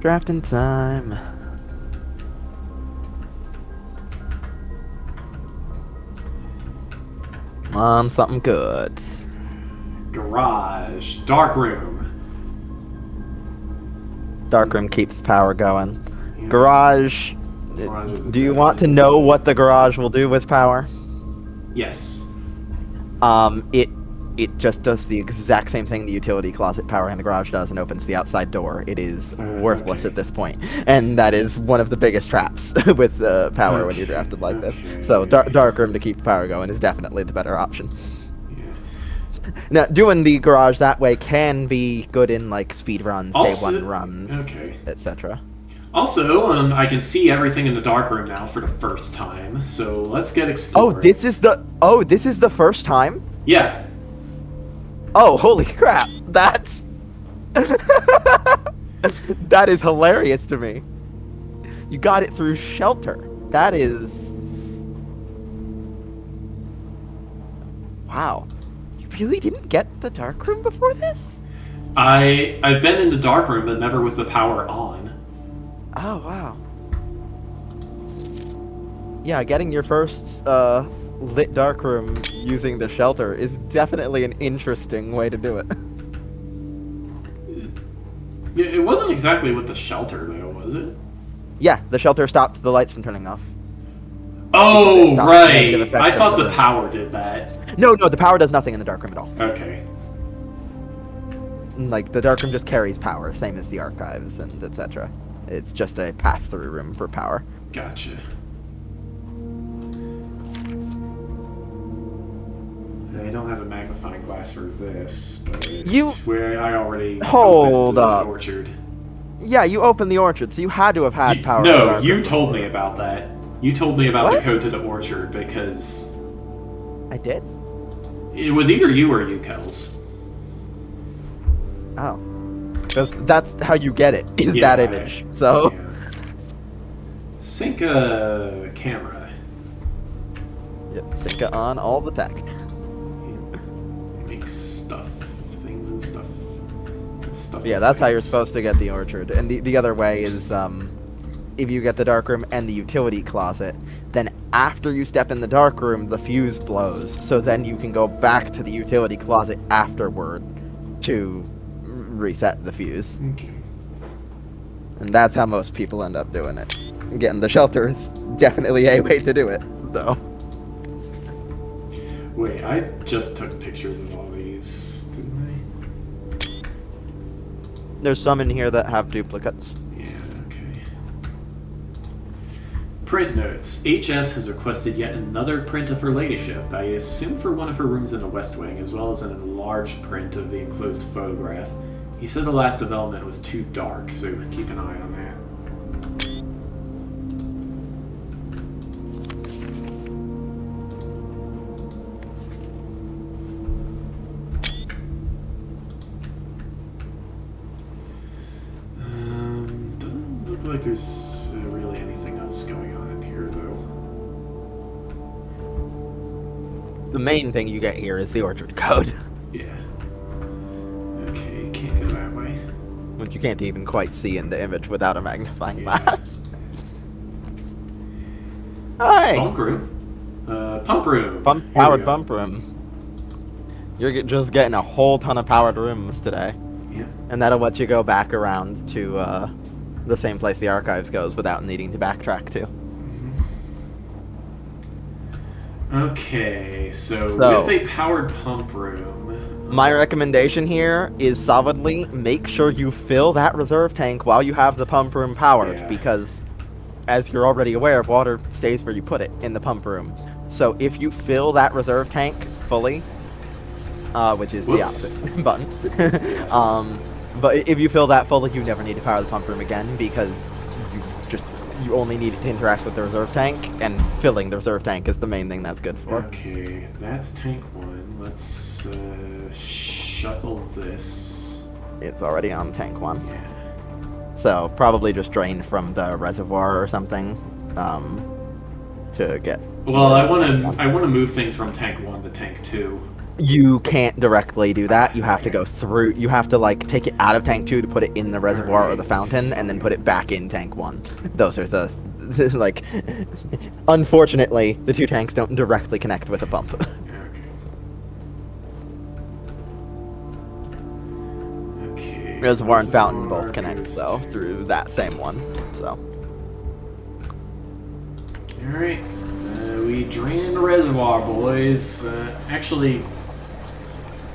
Drafting time. Come on, something good. Garage, dark room. Darkroom keeps the power going. Yeah. Garage. Do you want to know what the garage will do with power? Yes. It just does the exact same thing the utility closet power in the garage does and opens the outside door. It is worthless at this point, and that is one of the biggest traps with power when you're drafted like this. So darkroom to keep the power going is definitely the better option. Yeah. Now, doing the garage that way can be good in like speed runs, day one runs, etc. Also, I can see everything in the darkroom now for the first time. So let's get exploring. This is the first time? Yeah. Oh, holy crap. That's... that is hilarious to me. You got it through shelter. That is... Wow. You really didn't get the darkroom before this? I've been in the darkroom, but never with the power on. Oh, wow. Yeah, getting your first lit darkroom using the shelter is definitely an interesting way to do it. Yeah, it wasn't exactly with the shelter, though, was it? Yeah, the shelter stopped the lights from turning off. Oh, right. I thought the power did that. No, the power does nothing in the darkroom at all. Okay. Like, the darkroom just carries power, same as the archives and etc. It's just a pass-through room for power. Gotcha. I don't have a magnifying glass for this, but I already hold up. The orchard. Yeah, you opened the orchard, so you had to have had power. No, you told me about that. You told me about the code to the orchard because I did. It was either you or you, Kels. Oh, because that's how you get it. Is that image? So. Yeah. Sync a camera. Yep, sync on all the tech. Things and stuff. Yeah, that's how you're supposed to get the orchard. And the other way is, if you get the darkroom and the utility closet, then after you step in the darkroom, the fuse blows. So then you can go back to the utility closet afterward to reset the fuse. Okay. And that's how most people end up doing it. Again, the shelter is definitely a way to do it, though. Wait, I just took pictures of all these, didn't There's some in here that have duplicates. I? Yeah, okay. Print notes. HS has requested yet another print of her ladyship, I assume for one of her rooms in the West Wing, as well as an enlarged print of the enclosed photograph. He said the last development was too dark, so keep an eye on that. Doesn't look like there's really anything else going on in here, though. The main thing you get here is the orchard code, Yeah. Okay, can't go that way. which you can't even quite see in the image without a magnifying Yeah. glass. Hi! Pump room. Pump room. Pump, Here we powered go. pump room. You're just getting a whole ton of powered rooms today. Yeah. And that'll let you go back around to the same place the archives goes without needing to backtrack to. Okay, so So- with a powered pump room. My recommendation here is solidly make sure you fill that reserve tank while you have the pump room powered, Yeah. because as you're already aware, water stays where you put it in the pump room. So if you fill that reserve tank fully, which is the Whoops. opposite button, but if you fill that fully, you never need to power the pump room again, because you only need it to interact with the reserve tank, and filling the reserve tank is the main thing that's good for. Okay, that's tank one. Let's shuffle this. It's already on tank 1. Yeah. So probably just drain from the reservoir or something to get. Well, I want to move things from tank one to tank two. You can't directly do that. You have to go through. You have to like take it out of tank 2 to put it in the reservoir or the fountain, and then put it back in tank 1. Those are the like. Unfortunately, the two tanks don't directly connect with a pump. Okay. Reservoir and fountain both Reservoir connect goes though to- through that same one. So Alright, we drain the reservoir, boys. Actually,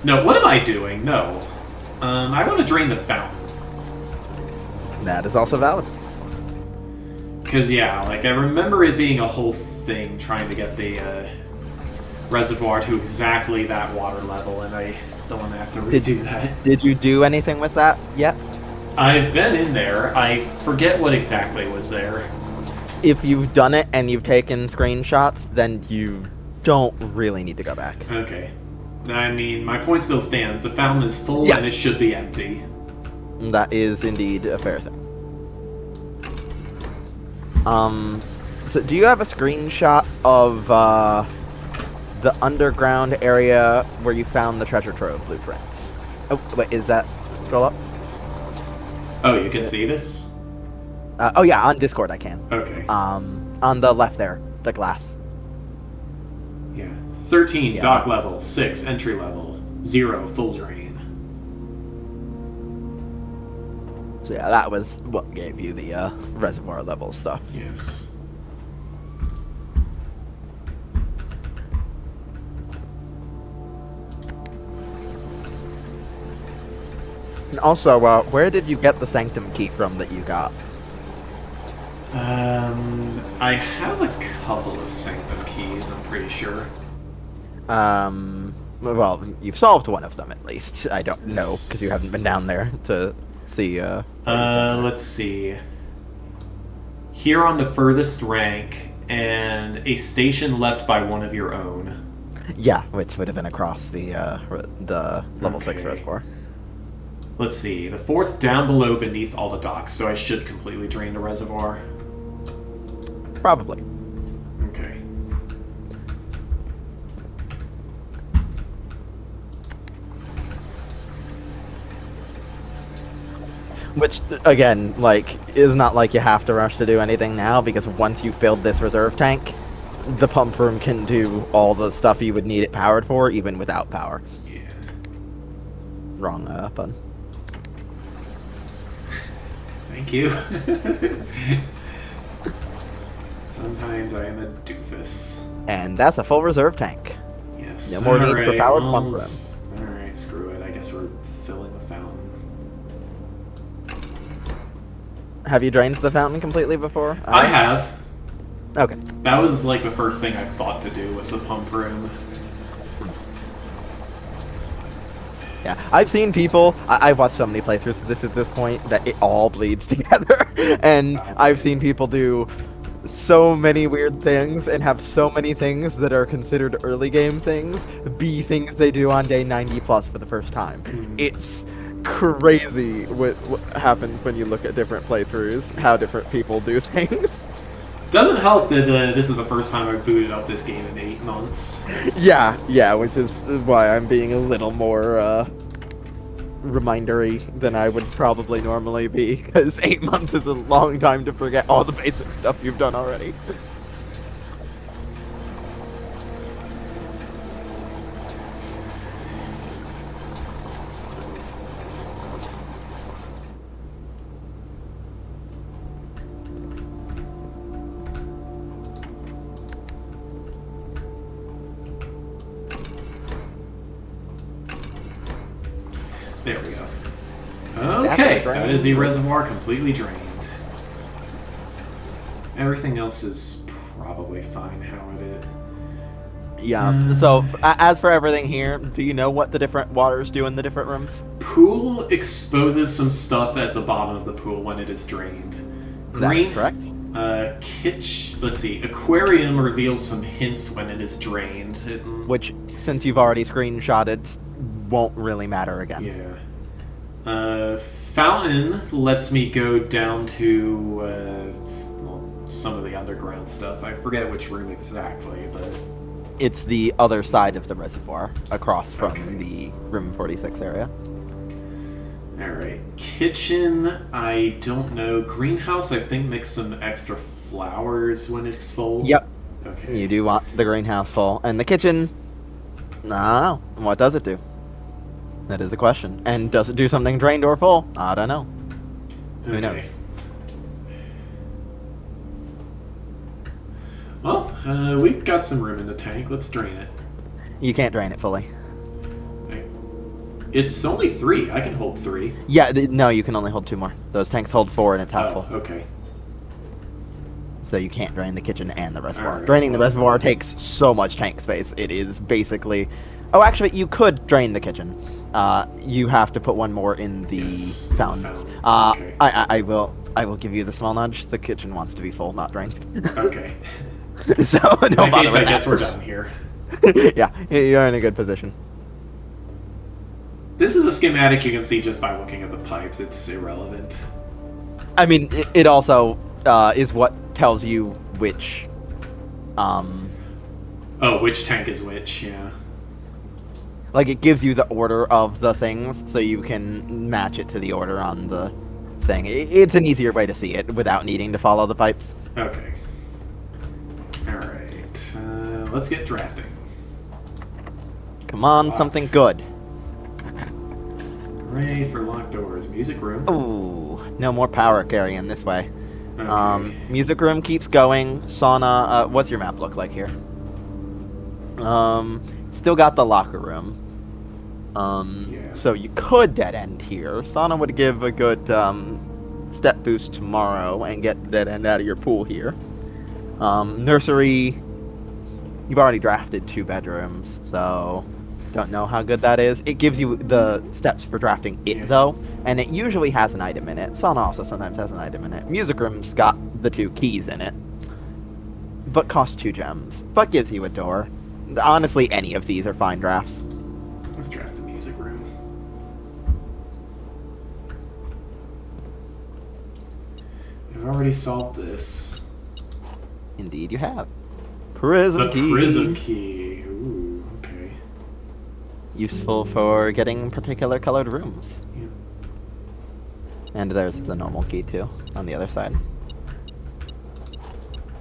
no, what am I doing? No. I want to drain the fountain. that is also valid. Because, yeah, like, I remember it being a whole thing trying to get the reservoir to exactly that water level, and I don't want to have to redo that. Did you do anything with that yet? I've been in there. I forget what exactly was there. If you've done it and you've taken screenshots, then you don't really need to go back. Okay. I mean, my point still stands. The fountain is full Yeah. and it should be empty. That is indeed a fair thing. So do you have a screenshot of the underground area where you found the treasure trove blueprint? Oh, wait, is that... Scroll up. Oh, you can see this? Oh yeah, on Discord I can. Okay. On the left there, the glass. Yeah. 13, Yeah. dock level. 6, entry level. 0, full drain. So yeah, that was what gave you the reservoir level stuff. Yes. And also, where did you get the sanctum key from that you got? I have a couple of sanctum keys, I'm pretty sure. Well, you've solved one of them at least. I don't know, because you haven't been down there to see, Let's see. Here on the furthest rank, and a station left by one of your own. Yeah, which would have been across the level 6 Okay. reservoir. Let's see. The fourth down below beneath all the docks, so I should completely drain the reservoir. Probably. Okay. Which, again, like, is not like you have to rush to do anything now, because once you filled this reserve tank, the pump room can do all the stuff you would need it powered for, even without power. Yeah. Wrong button. Thank you. Sometimes I am a doofus. And that's a full reserve tank. Yes. No more need for Alright, powered well, pump room. Alright, screw it. I guess we're filling the fountain. Have you drained the fountain completely before? I have. Okay. That was like the first thing I thought to do with the pump room. Yeah, I've seen people. I've watched so many playthroughs of this at this point that it all bleeds together, and I've seen people do so many weird things and have so many things that are considered early game things be things they do on day 90 plus for the first time. It's crazy what happens when you look at different playthroughs, how different people do things. Doesn't help that this is the first time I've booted up this game in 8 months. Yeah, which is why I'm being a little more remindery than I would probably normally be, because 8 months is a long time to forget all the basic stuff you've done already. There we go. Okay, that is the reservoir completely drained. Everything else is probably fine how it is. Yeah, so as for everything here, do you know what the different waters do in the different rooms? Pool exposes some stuff at the bottom of the pool when it is drained. That's correct. Let's see. Aquarium reveals some hints when it is drained. Which, since you've already screenshotted, won't really matter again. Yeah. Fountain lets me go down to some of the underground stuff. I forget which room exactly, but it's the other side of the reservoir, across from the room 46 area. Alright. Kitchen, I don't know. Greenhouse, I think, makes some extra flowers when it's full. Yep. Okay. You do want the greenhouse full. And the kitchen, no. What does it do? That is a question. And does it do something drained or full? I don't know. Who knows? Well, we've got some room in the tank. Let's drain it. You can't drain it fully. It's only 3. I can hold 3. Yeah, no, you can only hold 2 more. Those tanks hold 4 and it's half full. Okay. So you can't drain the kitchen and the reservoir. Right, Draining the reservoir takes so much tank space. It is basically... Oh, actually, you could drain the kitchen. You have to put one more in the fountain. Okay. I will give you the small nudge. The kitchen wants to be full, not drained. Okay. So in that case, I guess we're done here. Yeah, you're in a good position. This is a schematic you can see just by looking at the pipes. It's irrelevant. I mean, it also is what tells you which... Oh, which tank is which, yeah. Like, it gives you the order of the things, so you can match it to the order on the thing. It's an easier way to see it without needing to follow the pipes. Okay. Alright. Let's get drafting. Come on, something good. Hooray for locked doors. Music room. Ooh, no more power carrying this way. Okay. Music room keeps going. Sauna, what's your map look like here? Still got the locker room. Yeah. So you could dead end here. Sauna would give a good step boost tomorrow and get dead end out of your pool here. Nursery, you've already drafted 2 bedrooms, so don't know how good that is. It gives you the steps for drafting it though, and it usually has an item in it. Sauna also sometimes has an item in it. Music room's got the 2 keys in it, but costs 2 gems, but gives you a door. Honestly, any of these are fine drafts. Let's draft the music room. I've already solved this. Indeed you have. Prism key. The prism key. Ooh, okay. Useful for getting particular colored rooms. Yeah. And there's the normal key too, on the other side.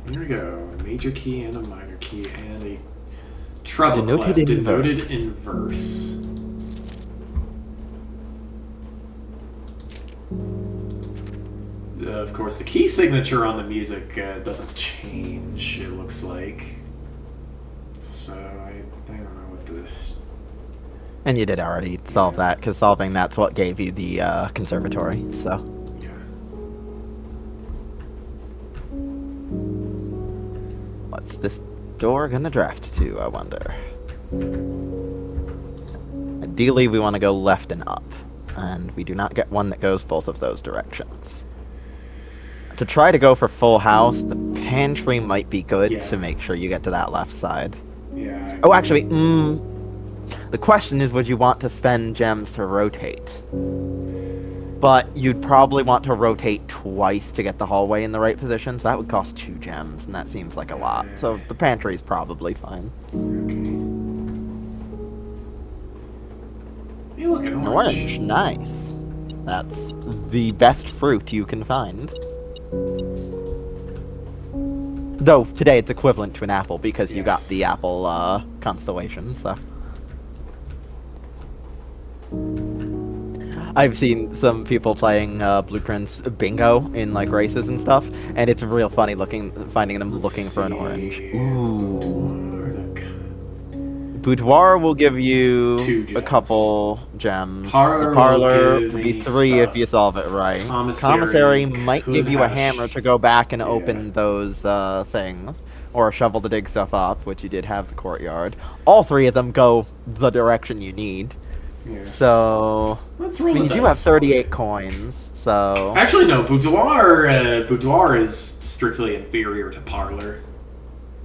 Here we go. A major key and a minor key and a treble Denoted clef. in Denoted verse. in verse. Of course, the key signature on the music doesn't change, it looks like. So, I don't know what the... And you did already solve that, because solving that's what gave you the conservatory, so... Yeah. What's this door gonna draft to, I wonder? Ideally, we want to go left and up, and we do not get one that goes both of those directions. To try to go for full house, the pantry might be good to make sure you get to that left side. Yeah. Oh, actually, the question is, would you want to spend gems to rotate? But you'd probably want to rotate twice to get the hallway in the right position, so that would cost 2 gems, and that seems like a lot. So the pantry's probably fine. Okay. You look An orange, nice. That's the best fruit you can find. Though, today it's equivalent to an apple, because you got the apple, constellation, so... I've seen some people playing Blueprints bingo in like races and stuff, and it's real funny finding them looking for an orange. Ooh. Boudoir will give you a couple gems. The parlor will be 3 if you solve it right. Commissary might give you a hammer to go back and open those things, or a shovel to dig stuff up, which you did have the courtyard. All 3 of them go the direction you need. Yes. So, let's roll you do have 38 coins, so... Actually, no, Boudoir is strictly inferior to Parlor.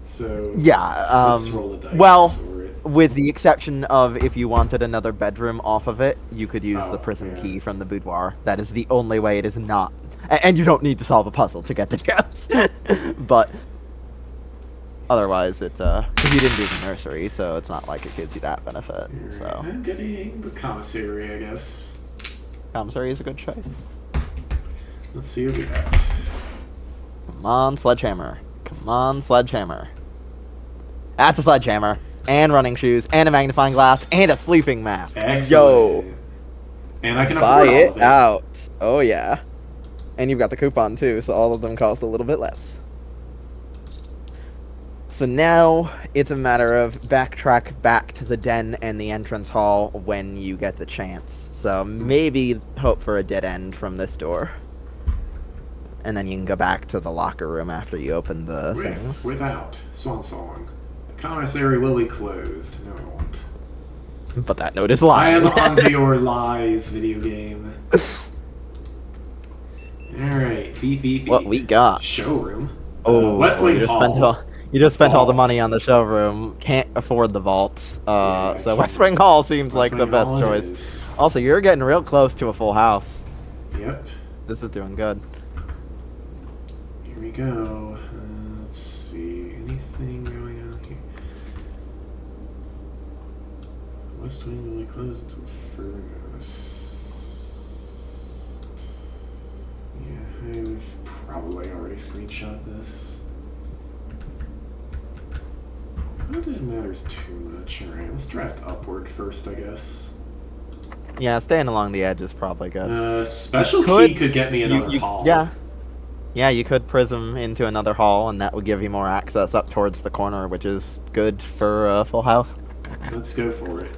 So, yeah, let's roll a dice. Well, with the exception of if you wanted another bedroom off of it, you could use the prism key from the Boudoir. That is the only way it is not... And you don't need to solve a puzzle to get the gems. But... Otherwise, because you didn't do the nursery, so it's not like it gives you that benefit. So I'm getting the commissary, I guess. Commissary is a good choice. Let's see what we got. Come on, sledgehammer. Come on, sledgehammer. That's a sledgehammer. And running shoes, and a magnifying glass, and a sleeping mask. Excellent. Yo! And I can buy afford all of it out. Oh, yeah. And you've got the coupon, too, so all of them cost a little bit less. So now, it's a matter of backtrack back to the den and the entrance hall when you get the chance. So maybe hope for a dead end from this door. And then you can go back to the locker room after you open the things. Without Swan Song. The commissary will be closed. No, it won't. But that note is lying. I am onto your lies, video game. Alright, beep, beep, beep. What we got? Showroom. Oh, West Wing Hall. You just spent all the money on the showroom. Can't afford the vault. So West Wing Hall seems like the best choice. Also, you're getting real close to a full house. Yep. This is doing good. Here we go. Let's see. Anything going on here? West Wing will be closed until further notice. Yeah, I've probably already screenshot this. Not that it matters too much. Alright, let's draft upward first, I guess. Yeah, staying along the edge is probably good. Special key could get me another hall. Yeah. Yeah, you could prism into another hall, and that would give you more access up towards the corner, which is good for a full house. Let's go for it.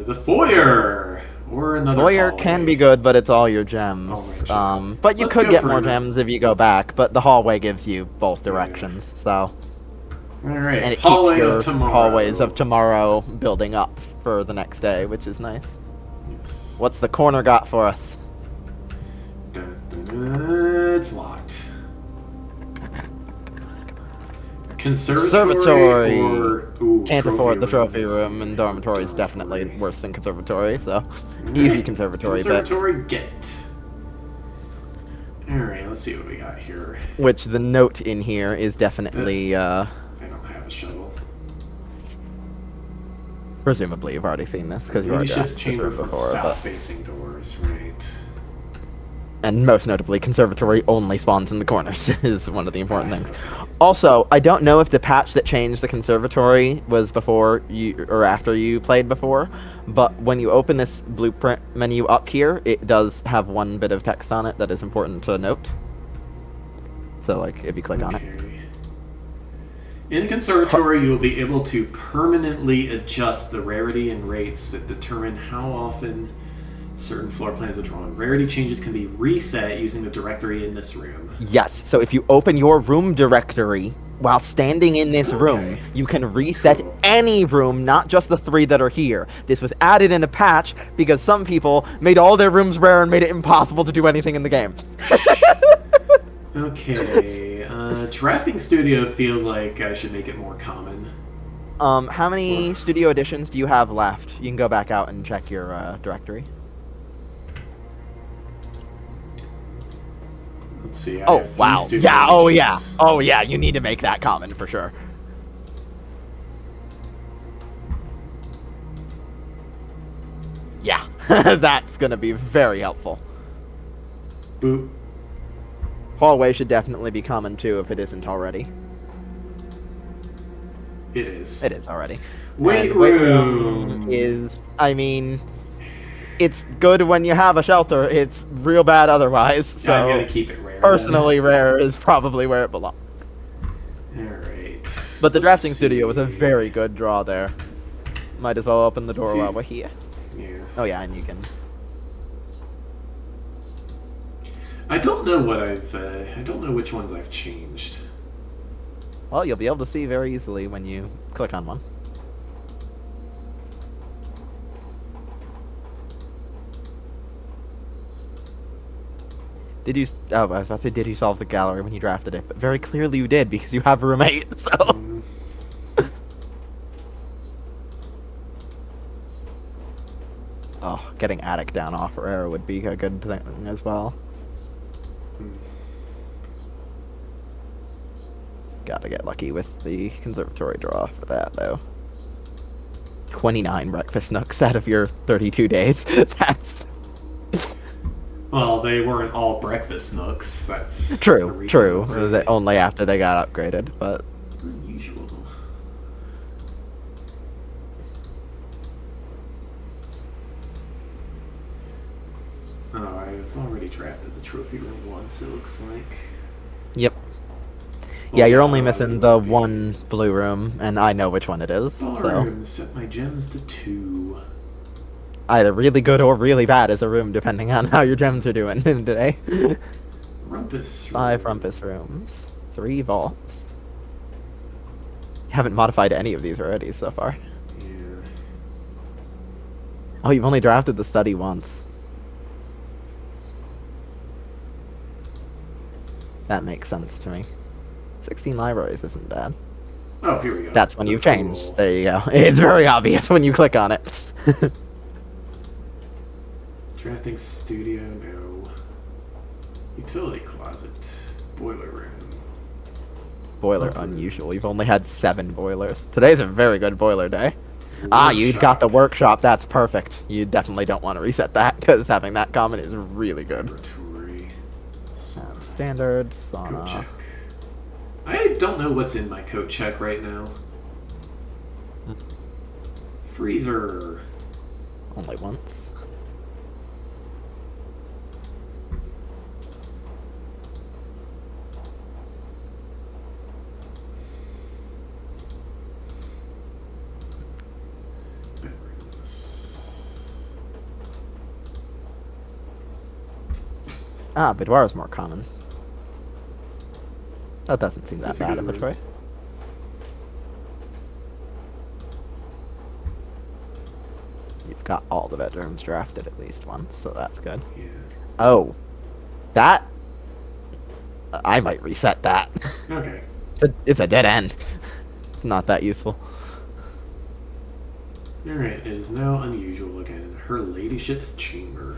The foyer! Or another foyer hallway. Can be good, but it's all your gems. But you could get more gems if you go back, but the hallway gives you both directions, so... Alright, and it keeps your hallways of tomorrow building up for the next day, which is nice. Yes. What's the corner got for us? It's locked. Conservatory. Can't afford the trophy room, and dormitory is definitely worse than conservatory, so easy conservatory. Conservatory, get it. Alright, let's see what we got here. Which the note in here is definitely I don't have a shovel. Presumably you've already seen this, because you've already asked this room before. South-facing doors, right. And most notably, conservatory only spawns in the corners, is one of the important things. Also, I don't know if the patch that changed the conservatory was before you or after you played before, but when you open this blueprint menu up here, it does have one bit of text on it that is important to note. So, like, if you click on it. In the conservatory, you'll be able to permanently adjust the rarity and rates that determine how often certain floor plans are drawn. Rarity changes can be reset using the directory in this room. Yes, so if you open your room directory while standing in this room, you can reset any room, not just the 3 that are here. This was added in the patch because some people made all their rooms rare and made it impossible to do anything in the game. Okay, Drafting Studio feels like I should make it more common. How many studio editions do you have left? You can go back out and check your directory. Let's see. Oh, wow. Yeah, oh, yeah. Oh, yeah, you need to make that common for sure. Yeah, that's going to be very helpful. Boop. Hallway should definitely be common too if it isn't already. It is. It is already. Weight room is, I mean, it's good when you have a shelter. It's real bad otherwise. So I'm gonna keep it rare. Personally, rare is probably where it belongs. All right. But the drafting studio was a very good draw there. Might as well open the door while we're here. Yeah. Oh yeah, and you can. I don't know what I don't know which ones I've changed. Well, you'll be able to see very easily when you click on one. Did you? Oh, I was about to say, did you solve the gallery when you drafted it? But very clearly you did because you have a roommate. So. Oh, getting attic down off rare would be a good thing as well. Gotta get lucky with the conservatory draw for that, though. 29 breakfast nooks out of your 32 days. That's... Well, they weren't all breakfast nooks. That's true, true. Only after they got upgraded, but... Unusual. Oh, I've already drafted the trophy room once, it looks like. Yep. Yeah, you're only missing the one blue room, and I know which one it is, so... Set my gems to 2. Either really good or really bad as a room, depending on how your gems are doing today. Rumpus room. 5 rumpus rooms. 3 vaults. You haven't modified any of these already so far. Yeah. Oh, you've only drafted the study once. That makes sense to me. 16 libraries isn't bad. Oh, here we go. That's when you've changed. There you go. It's very obvious when you click on it. Drafting studio, no. Utility closet. Boiler room. Boiler, unusual. You've only had 7 boilers. Today's a very good boiler day. Ah, you got the workshop. That's perfect. You definitely don't want to reset that, because having that common is really good. Laboratory. Standard, sauna. Code check. I don't know what's in my code check right now. Freezer. Only once. Ah, boudoir is more common. That doesn't seem that bad of a choice. You've got all the bedrooms drafted at least once, so that's good. Yeah. Oh. That... I might reset that. Okay. It's a dead end. It's not that useful. Alright, it is now unusual again. Her ladyship's chamber.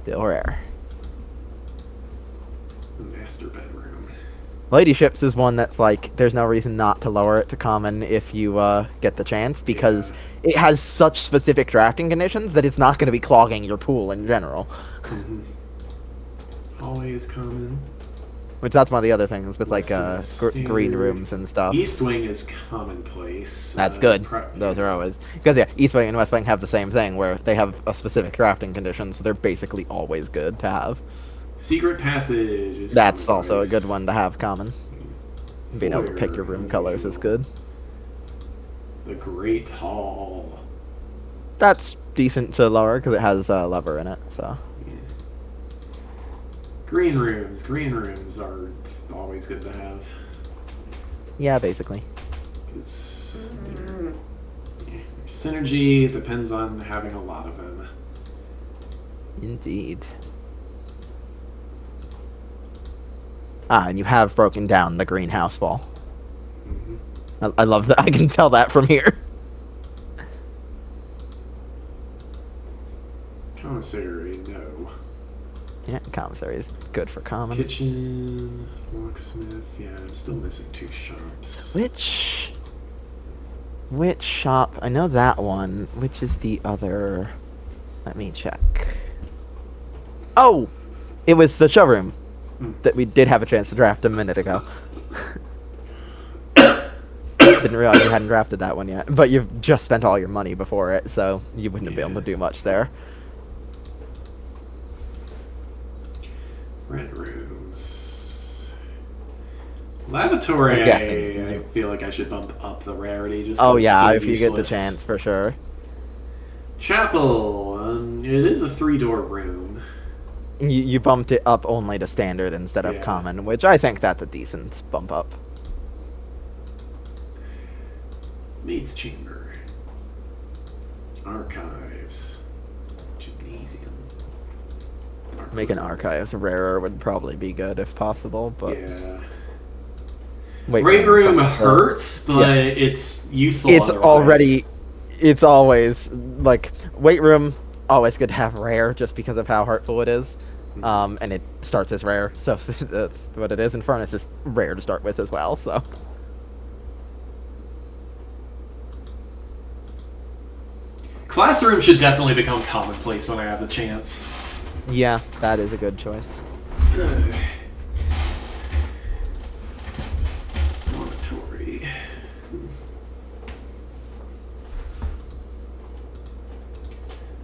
Still rare. The master bedroom. Ladyships is one that's like, there's no reason not to lower it to common if you get the chance, because it has such specific drafting conditions that it's not going to be clogging your pool in general. Mm-hmm. Hallway is common. Which that's one of the other things with like West Wing is green standard. rooms and stuff. East Wing is commonplace. That's good. Those are always because yeah, East Wing and West Wing have the same thing where they have a specific drafting condition, so they're basically always good to have. Secret passage is That's also a commonplace. good one to have common. Being able to pick your room colors is good. The Great Hall. That's decent to lower because it has a lever in it. So Yeah. Green rooms. Green rooms are always good to have. yeah, basically. 'Cause yeah, synergy depends on having a lot of them. Indeed. Ah, and you have broken down the greenhouse wall. Mm-hmm. I love that. I can tell that from here. Commissary, no. Yeah, commissary is good for common. Kitchen, locksmith. Yeah, I'm still missing 2 shops. Which shop? I know that one. Which is the other? Let me check. Oh! It was the showroom that we did have a chance to draft a minute ago. Didn't realize you hadn't drafted that one yet. But you've just spent all your money before it, so you wouldn't have been able to do much there. Red rooms. Lavatory, I'm guessing. I feel like I should bump up the rarity. Just Oh 'cause yeah, so if you get the useless. chance, for sure. Chapel. It is a 3-door room. You bumped it up only to standard instead of Yeah. common, which I think that's a decent bump up. Maid's chamber. Archives. Gymnasium. Making archives rarer would probably be good if possible, but Yeah. wait, Break room so- hurts, but Yeah. it's useful. It's otherwise. already, it's always like weight room. Always good to have rare, just because of how hurtful it is. And it starts as rare, so that's what it is. And furnace is rare to start with as well. So Classroom should definitely become commonplace when I have the chance. yeah, that is a good choice. Dormitory.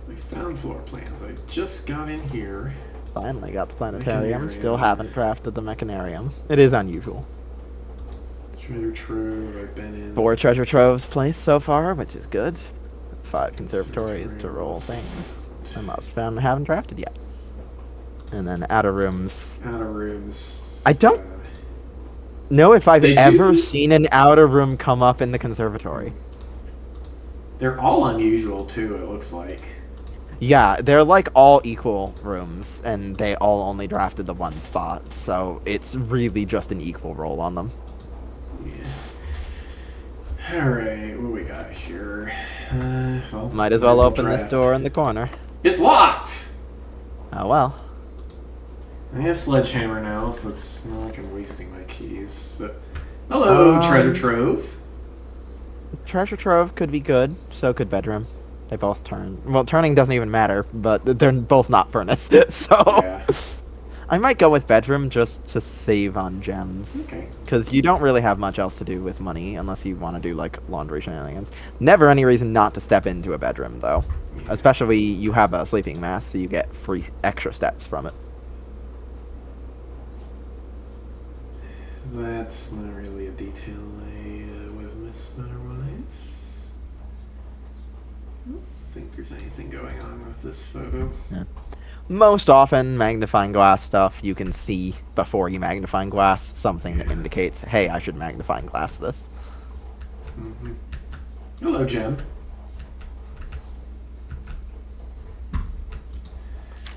We found floor plans. I just got in here. Finally got the planetarium. Mechanarium. Still haven't drafted the mechanarium. It is unusual. Treasure trove. I've been in. 4 treasure troves placed so far, which is good. 5 conservatories to roll things. I must found haven't drafted yet. And then outer rooms. Outer rooms. I don't know if I've They ever do- seen an outer room come up in the conservatory. They're all unusual too. It looks like. Yeah, they're like all equal rooms, and they all only drafted the 1 spot, so it's really just an equal roll on them. Yeah. All right. What we got here? Well, Might as well open this door in the corner. It's locked. Oh well. I have sledgehammer now, so it's not like I'm wasting my keys. So, hello, treasure trove. Treasure trove could be good, so could bedroom. They both turn. Well, turning doesn't even matter, but they're both not furnace, so Yeah. I might go with bedroom just to save on gems. Okay. Because you don't really have much else to do with money unless you want to do like laundry shenanigans. Never any reason not to step into a bedroom though. Especially you have a sleeping mask, so you get free extra steps from it. That's not really a detail I would have missed otherwise. I don't think there's anything going on with this photo. Most often, magnifying glass stuff you can see before you magnifying glass something that indicates, hey, I should magnifying glass this. Mm-hmm. Hello, Jem.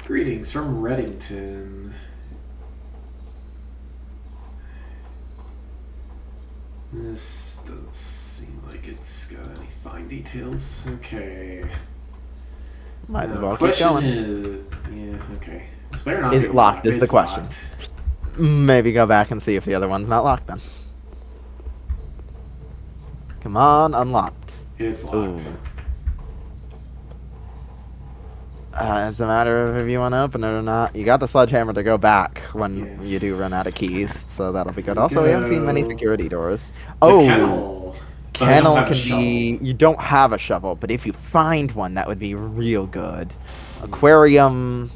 Greetings from Reddington. This doesn't seem like it's got any fine details. Okay. Might as Now, well keep question going. is, yeah, okay. This better not Is be it locked, is the It's question. locked. Maybe go back and see if the other one's not locked then. Come on, unlocked. It's Ooh. locked. It's a matter of if you want to open it or not. You got the sledgehammer to go back when Yes. you do run out of keys, so that'll be good. Here we Also, we haven't seen many go. security doors. The Oh, kennel. But I don't kennel have a can shovel. be. You don't have a shovel, but if you find one, that would be real good. Aquarium.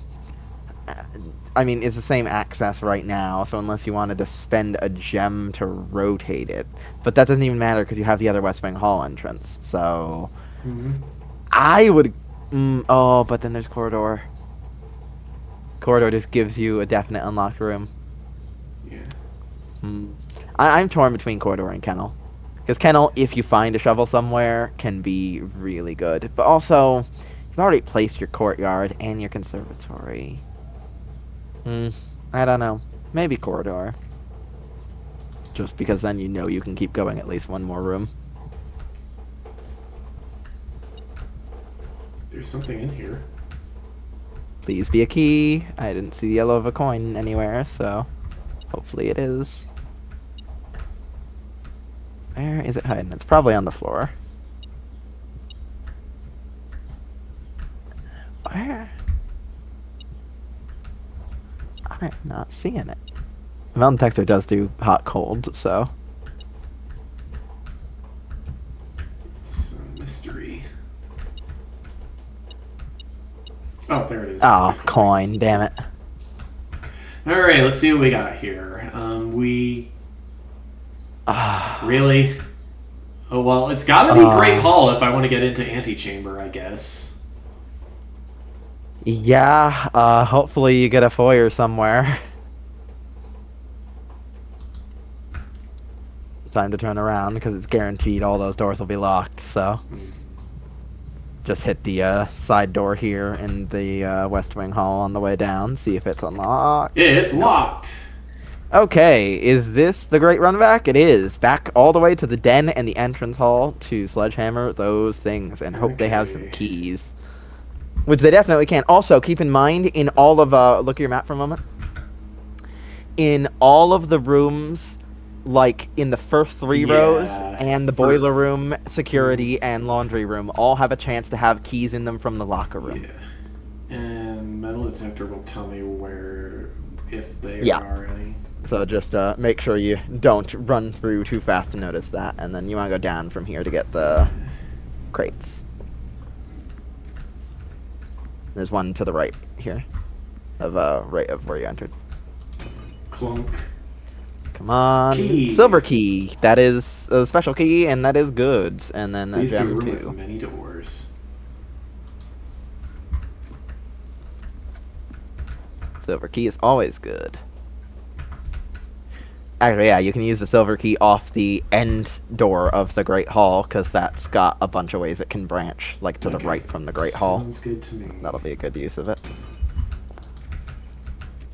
I mean, it's the same access right now, so unless you wanted to spend a gem to rotate it, but that doesn't even matter because you have the other West Wing Hall entrance. So Mm-hmm. I would. Oh, but then there's corridor. Corridor just gives you a definite unlocked room. Yeah. I'm torn between corridor and kennel. Because kennel, if you find a shovel somewhere, can be really good. But also, you've already placed your courtyard and your conservatory. I don't know. Maybe corridor. Just because then you know you can keep going at least one more room. There's something in here. Please be a key. I didn't see the yellow of a coin anywhere, so hopefully it is. Where is it hiding? It's probably on the floor. Where? I'm not seeing it. Mountain Texture does do hot cold, so. It's a mystery. Oh, there it is. Oh, It's a coin, damn it. Alright, let's see what we got here. Ah, Really? Oh, well, it's gotta be Great Hall if I want to get into Antechamber, I guess. yeah, hopefully you get a foyer somewhere. Time to turn around, because it's guaranteed all those doors will be locked, so. Just hit the side door here in the West Wing Hall on the way down, see if it's unlocked. Yeah, it's locked. Okay, is this the Great Run Back? It is. Back all the way to the den and the entrance hall to sledgehammer those things and hope they have some Okay. keys. Which they definitely can. Also, keep in mind, in all of, look at your map for a moment. In all of the rooms, like in the first 3 rows, Yeah, and the first- boiler room, security, and laundry room, all have a chance to have keys in them from the locker room. Yeah. And metal detector will tell me where, if there Yeah. are any. So just make sure you don't run through too fast to notice that, and then you want to go down from here to get the crates. There's one to the right here, of right of where you entered. Clunk. Come on, Key. silver key. That is a special key, and that is good. And then that Please do gem room with too. many doors. Silver key is always good. Actually, yeah, you can use the silver key off the end door of the Great Hall, because that's got a bunch of ways it can branch, like to the Okay. right from the Great Hall. Sounds good to me. That'll be a good use of it.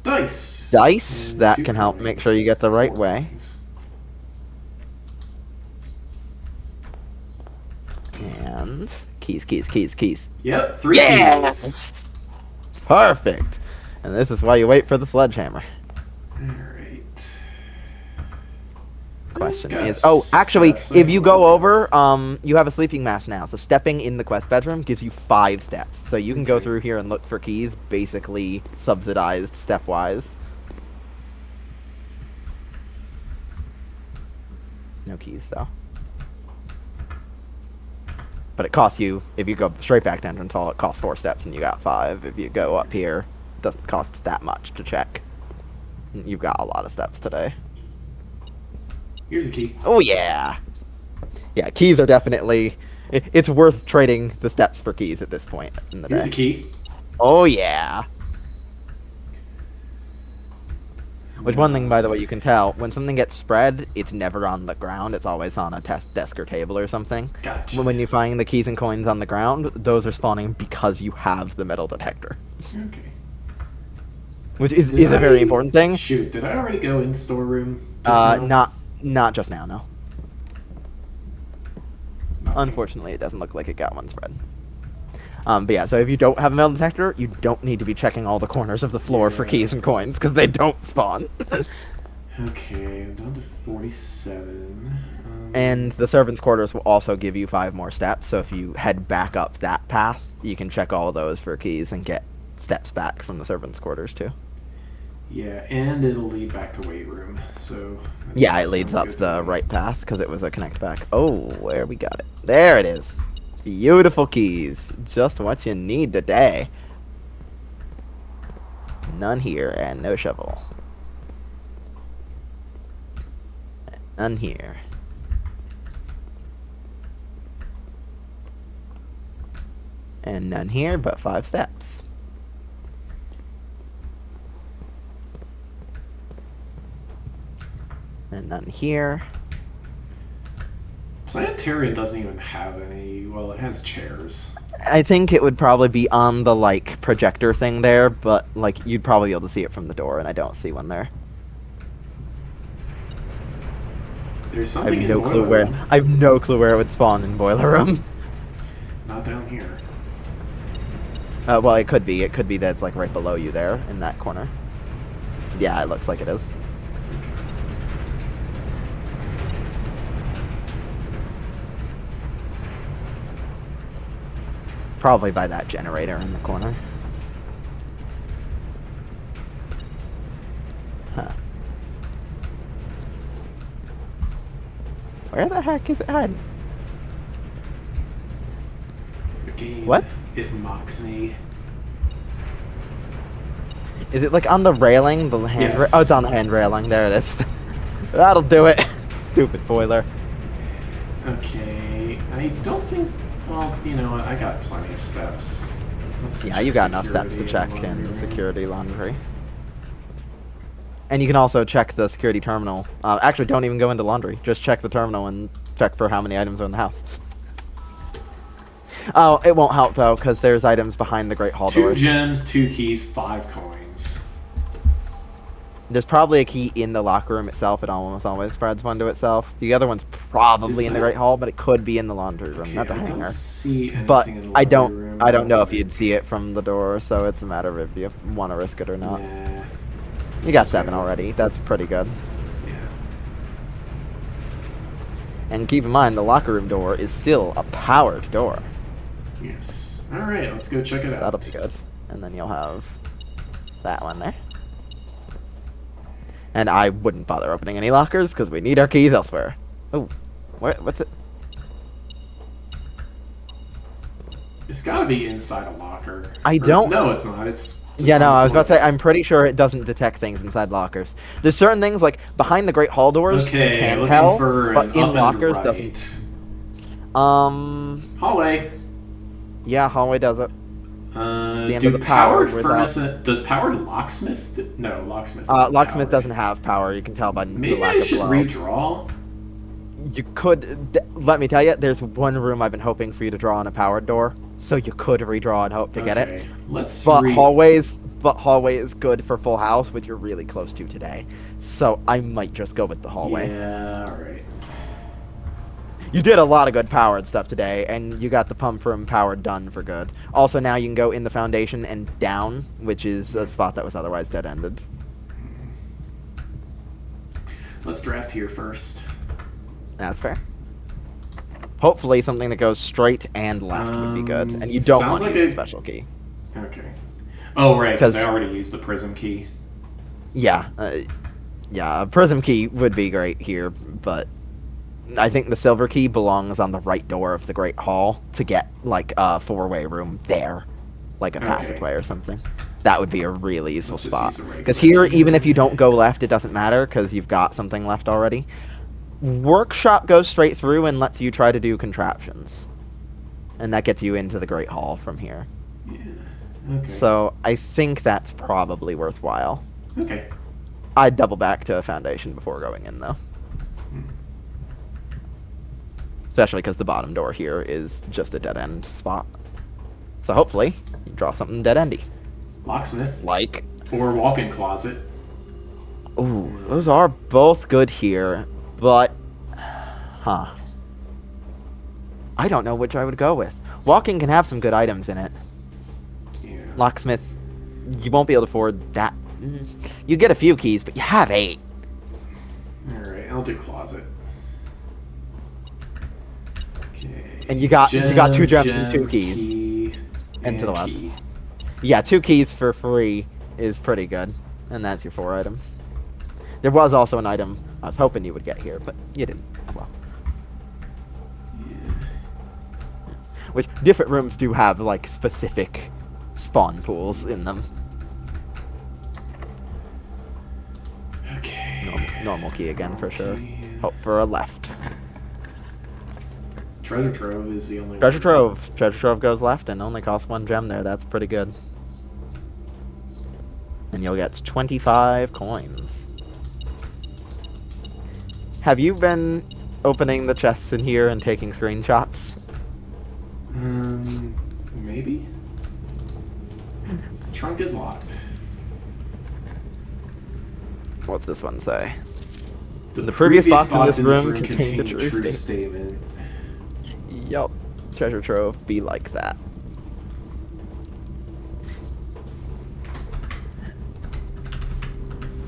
Dice. Dice, And that 2 can help make sure coins. you get the right 4 way. coins. And keys. Yep, 3 keys. Yes! Perfect. And this is why you wait for the sledgehammer. Alright. Question Got is, actually, steps. if you go over, you have a sleeping mask now. So stepping in the quest bedroom gives you 5 steps. So you can go Okay. through here and look for keys, basically subsidized stepwise. No keys though. But it costs you, if you go straight back to entrance hall, it costs 4 steps and you got 5. If you go up here, it doesn't cost that much to check. You've got a lot of steps today. Here's a key. Oh yeah. Yeah, keys are definitely, it's worth trading the steps for keys at this point in the Here's day. a key. Oh yeah. Which one thing, by the way, you can tell, when something gets spread, it's never on the ground, it's always on a desk or table or something. Gotcha. When you find the keys and coins on the ground, those are spawning because you have the metal detector. Okay. Which is Did a very I- important thing. Shoot, did I already go in storeroom? just now? Not just now, no. Okay. Unfortunately, it doesn't look like it got one spread. But yeah, so if you don't have a metal detector, you don't need to be checking all the corners of the floor for Yeah. keys and coins, because they don't spawn. Okay, I'm down to 47. And the servants' quarters will also give you 5 more steps, so if you head back up that path, you can check all of those for keys and get steps back from the servants' quarters too. Yeah, and it'll lead back to weight room. So that Yeah, it leads sounds up good the to me. right path because it was a connect back. Oh, where we got it. There it is. Beautiful keys. Just what you need today. None here and no shovel. None here. And none here, but 5 steps. And none here. Planetarium doesn't even have any. Well, it has chairs. I think it would probably be on the, like, projector thing there, but, like, you'd probably be able to see it from the door, and I don't see one there. There's I something have in no clue boiler where. room. I have no clue where it would spawn in boiler room. Not down here. Well, it could be. It could be that it's, like, right below you there, in that corner. Yeah, it looks like it is. Probably by that generator in the corner. Huh. Where the heck is it hiding? The game. What? It mocks me. Is it, like, on the railing? The hand Yes. Oh, it's on the hand railing. There it is. That'll do it. Stupid boiler. Okay. I don't think. Well, you know what? I got plenty of steps. Let's Yeah, check you got enough steps to security check laundry in room. security laundry. And you can also check the security terminal. Actually, don't even go into laundry. Just check the terminal and check for how many items are in the house. Oh, it won't help, though, because there's items behind the Great Hall 2 doors. gems, 2 keys, 5 coins. There's probably a key in the locker room itself. It almost always spreads one to itself. The other one's probably Is in the that- Great Hall, but it could be in the laundry room. Okay, That's a I don't hanger. see anything But in the I laundry room. don't know if you'd see it from the door, so it's a matter of if you want to risk it or not. Nah. You got 7 already. That's pretty good. Yeah. And keep in mind, the locker room door is still a powered door. Yes. All right, let's go check it out. That'll be good. And then you'll have that one there. And I wouldn't bother opening any lockers because we need our keys elsewhere. Oh, what's it? It's got to be inside a locker. I don't- No, it's not. It's. just Yeah, on no, the I was about to floor. say, I'm pretty sure it doesn't detect things inside lockers. There's certain things, like, behind the Great Hall doors, Okay, you can looking tell, for but an in up and lockers right. doesn't. Hallway. Yeah, hallway does it. The end of the power powered without- furnace. Does powered locksmith? No, locksmith. isn't Locksmith powered. doesn't have power, you can tell by the Maybe lack I of should glow. redraw. You could, let me tell you, there's one room I've been hoping for you to draw on a powered door, so you could redraw and hope to get it. Okay, let's. But hallway is good for full house, which you're really close to today. So I might just go with the hallway. Yeah. All right. You did a lot of good powered stuff today, and you got the pump room powered done for good. Also, now you can go in the foundation and down, which is a spot that was otherwise dead-ended. Let's draft here first. That's fair. Hopefully something that goes straight and left would be good, and you don't sounds want to like use a- the special key. Okay. Oh right, because I 'Cause- already used the prism key. Yeah, a prism key would be great here, but I think the silver key belongs on the right door of the Great Hall to get, like, a 4-way room there, like a Okay. passageway or something. That would be a really useful Let's just spot. use a regular Because here, key. even if you don't go left, it doesn't matter, because you've got something left already. Workshop goes straight through and lets you try to do contraptions. And that gets you into the Great Hall from here. Yeah. Okay. So, I think that's probably worthwhile. Okay. I'd double back to a foundation before going in, though. Especially because the bottom door here is just a dead-end spot. So hopefully, you draw something dead-endy. Locksmith Like? or walk-in closet. Ooh, those are both good here, but... Huh. I don't know which I would go with. Walking can have some good items in it. Yeah. Locksmith, you won't be able to afford that. You get a few keys, but you have 8. All right, I'll do closet. And you got two gems and gem, 2 keys. key, And to the left. key. Yeah, 2 keys for free is pretty good. And that's your 4 items. There was also an item I was hoping you would get here, but you didn't. Well. Yeah. Which, different rooms do have, like, specific spawn pools in them. Okay. Normal key again, for sure. Okay. Hope for a left. Treasure trove is the only Treasure one. trove. Treasure trove goes left and only costs 1 gem there. That's pretty good. And you'll get 25 coins. Have you been opening the chests in here and taking screenshots? Maybe? Trunk is locked. What's this one say? The previous box in this room room contained a true statement. Yup. Treasure trove be like that.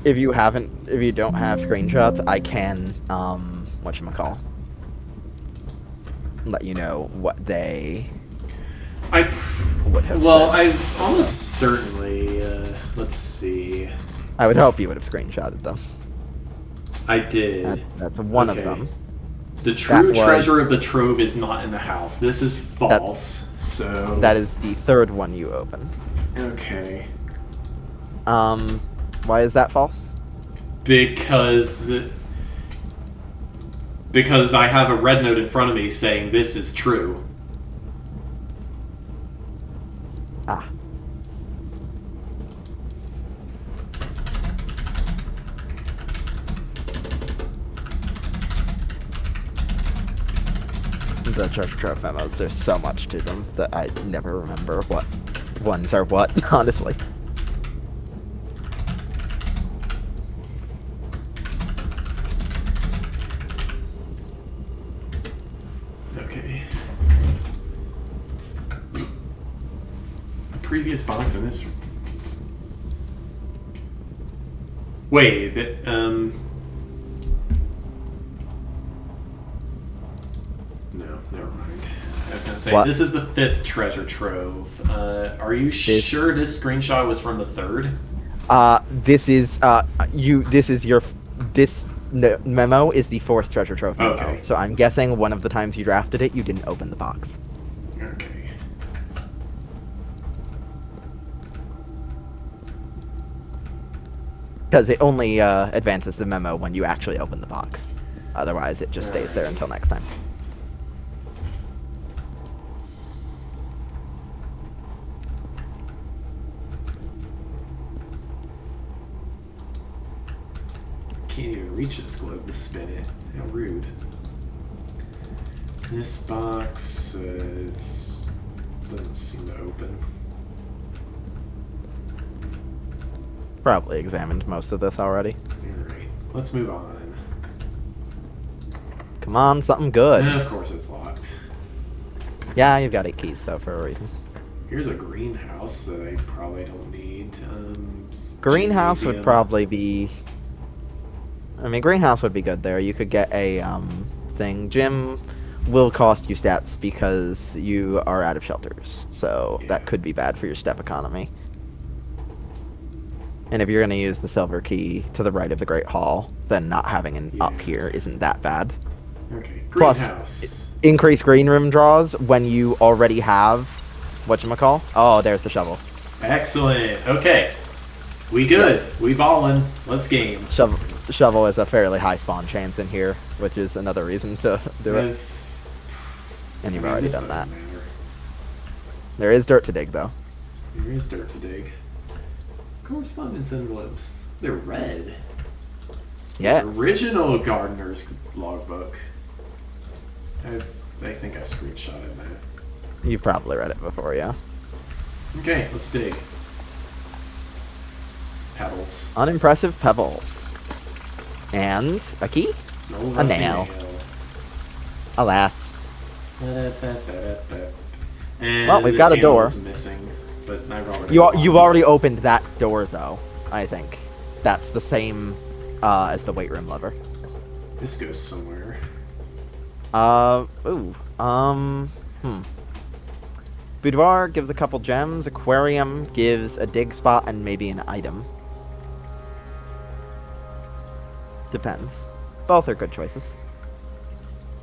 If you don't have screenshots, I can, whatchamacall, let you know what they would have Well, said. I almost certainly, let's see. I would hope you would have screenshotted them. I did. That's one of Okay. them. The true was- treasure of the trove is not in the house. This is false, so... That is the 3rd one you opened. Okay. Why is that false? Because I have a red note in front of me saying this is true. Ah. The treasure trove memos, there's so much to them that I never remember what ones are what, honestly. Okay. A previous box in this... Wait, no, never mind. I was gonna say, What? this is the 5th treasure trove. Are you sure this screenshot was from the 3rd? This memo is the 4th treasure trove memo. Okay. So I'm guessing one of the times you drafted it, you didn't open the box. Okay. Because it only advances the memo when you actually open the box. Otherwise, it just stays there until next time. Can't even reach this globe to spin it. How rude. This box doesn't seem to open. Probably examined most of this already. Alright, let's move on. Come on, something good. And of course it's locked. Yeah, you've got 8 keys, though, for a reason. Here's a greenhouse that I probably don't need. Greenhouse would gymnasium. probably be... I mean, greenhouse would be good there. You could get a thing. Gym will cost you stats because you are out of shelters. So that could be bad for your step economy. And if you're going to use the silver key to the right of the Great Hall, then not having an up here isn't that bad. Okay, Plus, greenhouse. increase green room draws when you already have... Whatchamacall? Oh, there's the shovel. Excellent. Okay. We good. We ballin'. Let's game. Shovel is a fairly high spawn chance in here, which is another reason to do it. And you've already done that. There is dirt to dig, though. There is dirt to dig. Correspondence envelopes. They're red. Yeah. Original gardener's logbook. I think I screenshotted that. You've probably read it before, yeah. Okay, let's dig. Pebbles. Unimpressive pebbles. And a key? No A rusty nail. Alas. And Well, we've this got a nail door. is missing, but I've already You've already opened that door, though, I think. That's the same as the weight room lever. This goes somewhere. Ooh. Hmm. Boudoir gives a couple gems. Aquarium gives a dig spot and maybe an item. Depends. Both are good choices.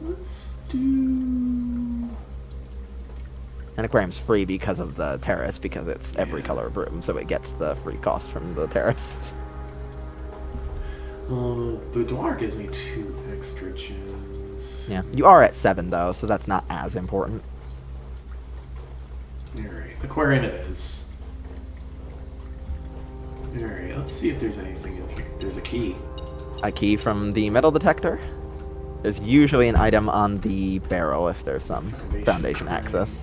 Let's do... And aquarium's free because of the terrace, because it's every color of room, so it gets the free cost from the terrace. Boudoir gives me 2 extra gems. Yeah, you are at 7 though, so that's not as important. Alright, aquarium it is. Alright, let's see if there's anything in here. There's a key. A key from the metal detector. There's usually an item on the barrel if there's some foundation access.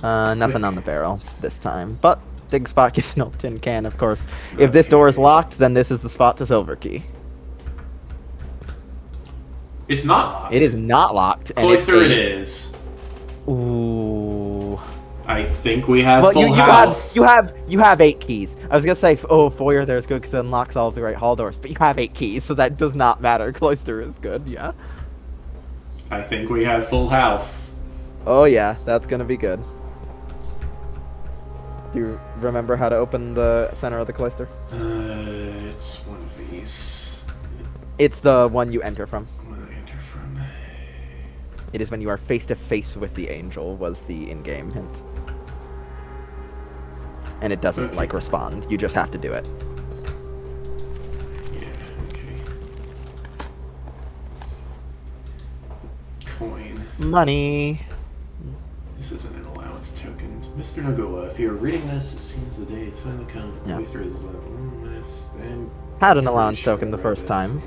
Nothing on the barrel this time, but dig spot gives an old tin can, of course. If this door is locked, then this is the spot to silver key. It's not locked. It is not locked. Cloister it is. Ooh. I think we have Well, full house. you have 8 keys. I was gonna say, oh, foyer there is good because it unlocks all of the great hall doors, but you have 8 keys, so that does not matter. Cloister is good, yeah. I think we have full house. Oh yeah, that's gonna be good. Do you remember how to open the center of the cloister? It's one of these. It's the one you enter from. Where do I enter from? It is when you are face to face with the angel, was the in-game hint. And it doesn't, Okay. like, respond. You just have to do it. Yeah, okay. Coin. Money. This isn't an allowance token. Mr. Nogoa, if you're reading this, it seems the day is finally come. Yeah. Oyster is nice and... Had an allowance token the first time.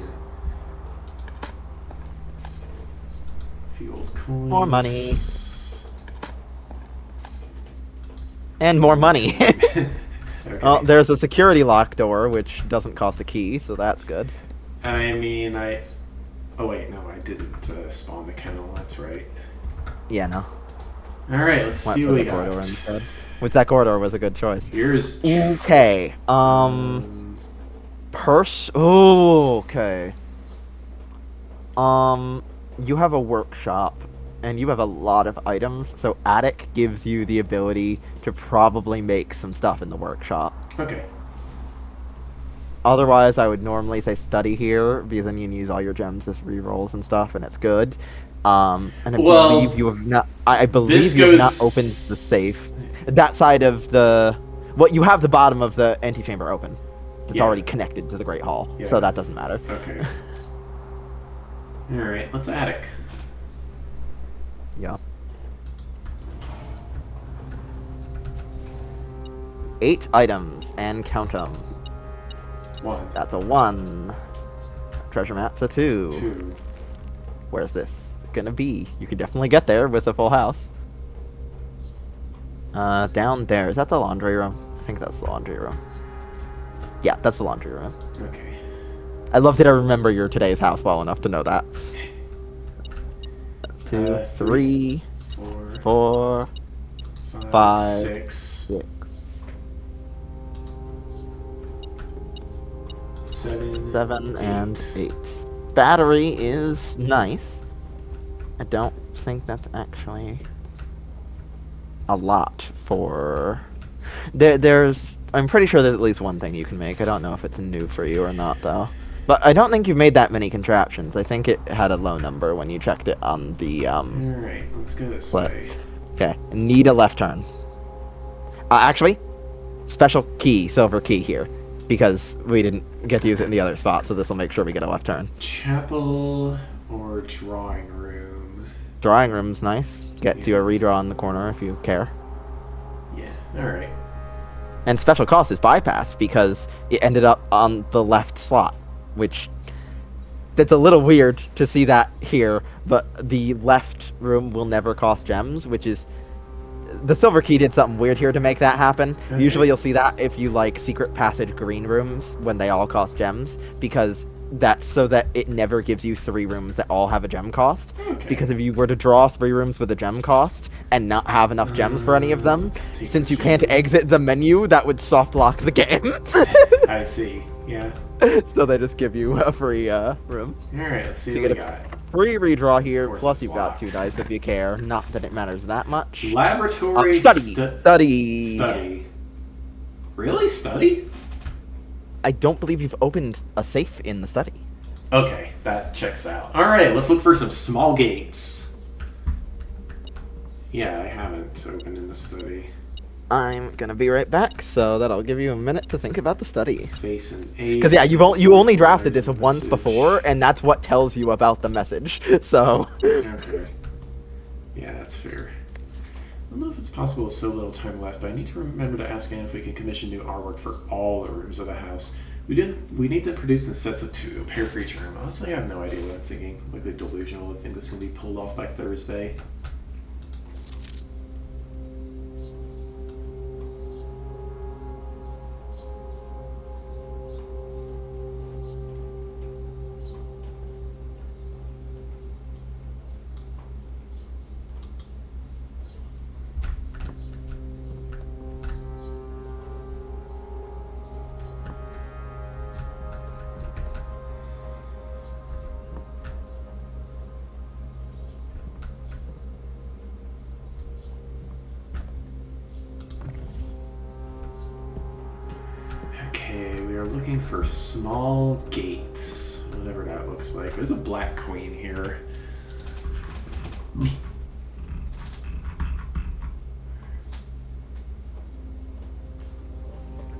Few old coins. More money. And more money. Okay. Well, there's a security lock door, which doesn't cost a key, so that's good. I mean, oh wait, no, I didn't spawn the kennel, that's right. Yeah, no. Alright, let's Went see for what we the corridor got. instead. Which that corridor was a good choice. Here's... Okay, purse? Oh, okay. You have a workshop, and you have a lot of items, so attic gives you the ability to probably make some stuff in the workshop. Okay. Otherwise, I would normally say study here, because then you can use all your gems as rerolls and stuff, and it's good. And I believe you have not. I believe you have not opened the safe. That side of the. Well, you have the bottom of the antechamber open. It's already connected to the Great Hall, so that doesn't matter. Okay. Alright, let's attic. Yeah. 8 items, and count them. 1. That's a 1. Treasure map's a 2. 2. Where's this gonna be? You could definitely get there with a full house. Down there. Is that the laundry room? I think that's the laundry room. Yeah, that's the laundry room. Okay. I love that I remember your today's house well enough to know that. That's 2, 3, 4, 5, 6, 6. 7 and 8. Battery is nice. I don't think that's actually a lot for... There's... I'm pretty sure there's at least one thing you can make. I don't know if it's new for you or not, though. But I don't think you've made that many contraptions. I think it had a low number when you checked it on the, Alright, let's go this way. Okay, need a left turn. Actually, special key, silver key here. Because we didn't get to use it in the other spot, so this will make sure we get a left turn. Chapel or drawing room? Drawing room's nice. Gets you a redraw in the corner if you care. Yeah, alright. And special cost is bypassed because it ended up on the left slot, which... It's a little weird to see that here, but the left room will never cost gems, which is... The silver key did something weird here to make that happen. Okay. Usually you'll see that if you like secret passage green rooms when they all cost gems, because that's so that it never gives you 3 rooms that all have a gem cost. Okay. Because if you were to draw 3 rooms with a gem cost and not have enough gems for any of them, let's take since the you can't gem. exit the menu, that would soft lock the game. I see, yeah. So they just give you a free room. Alright, let's see So you what we get got. free redraw here, course plus it's you've got 2 locked. dice if you care. Not that it matters that much. Laboratory Study. Study. Really? Study? I don't believe you've opened a safe in the study. Okay, that checks out. Alright, let's look for some small gates. Yeah, I haven't opened in the study. I'm gonna be right back, so that'll give you a minute to think about the study. Face and age. Because yeah, you only drafted this once message. before, and that's what tells you about the message. So. Okay. Yeah, that's fair. I don't know if it's possible with so little time left, but I need to remember to ask Anne if we can commission new artwork for all the rooms of the house. We need to produce in sets of 2, a pair for each room. Honestly, I have no idea what I'm thinking. Like the delusional to think this can be pulled off by Thursday. Okay, we are looking for small gates. Whatever that looks like. There's a black queen here.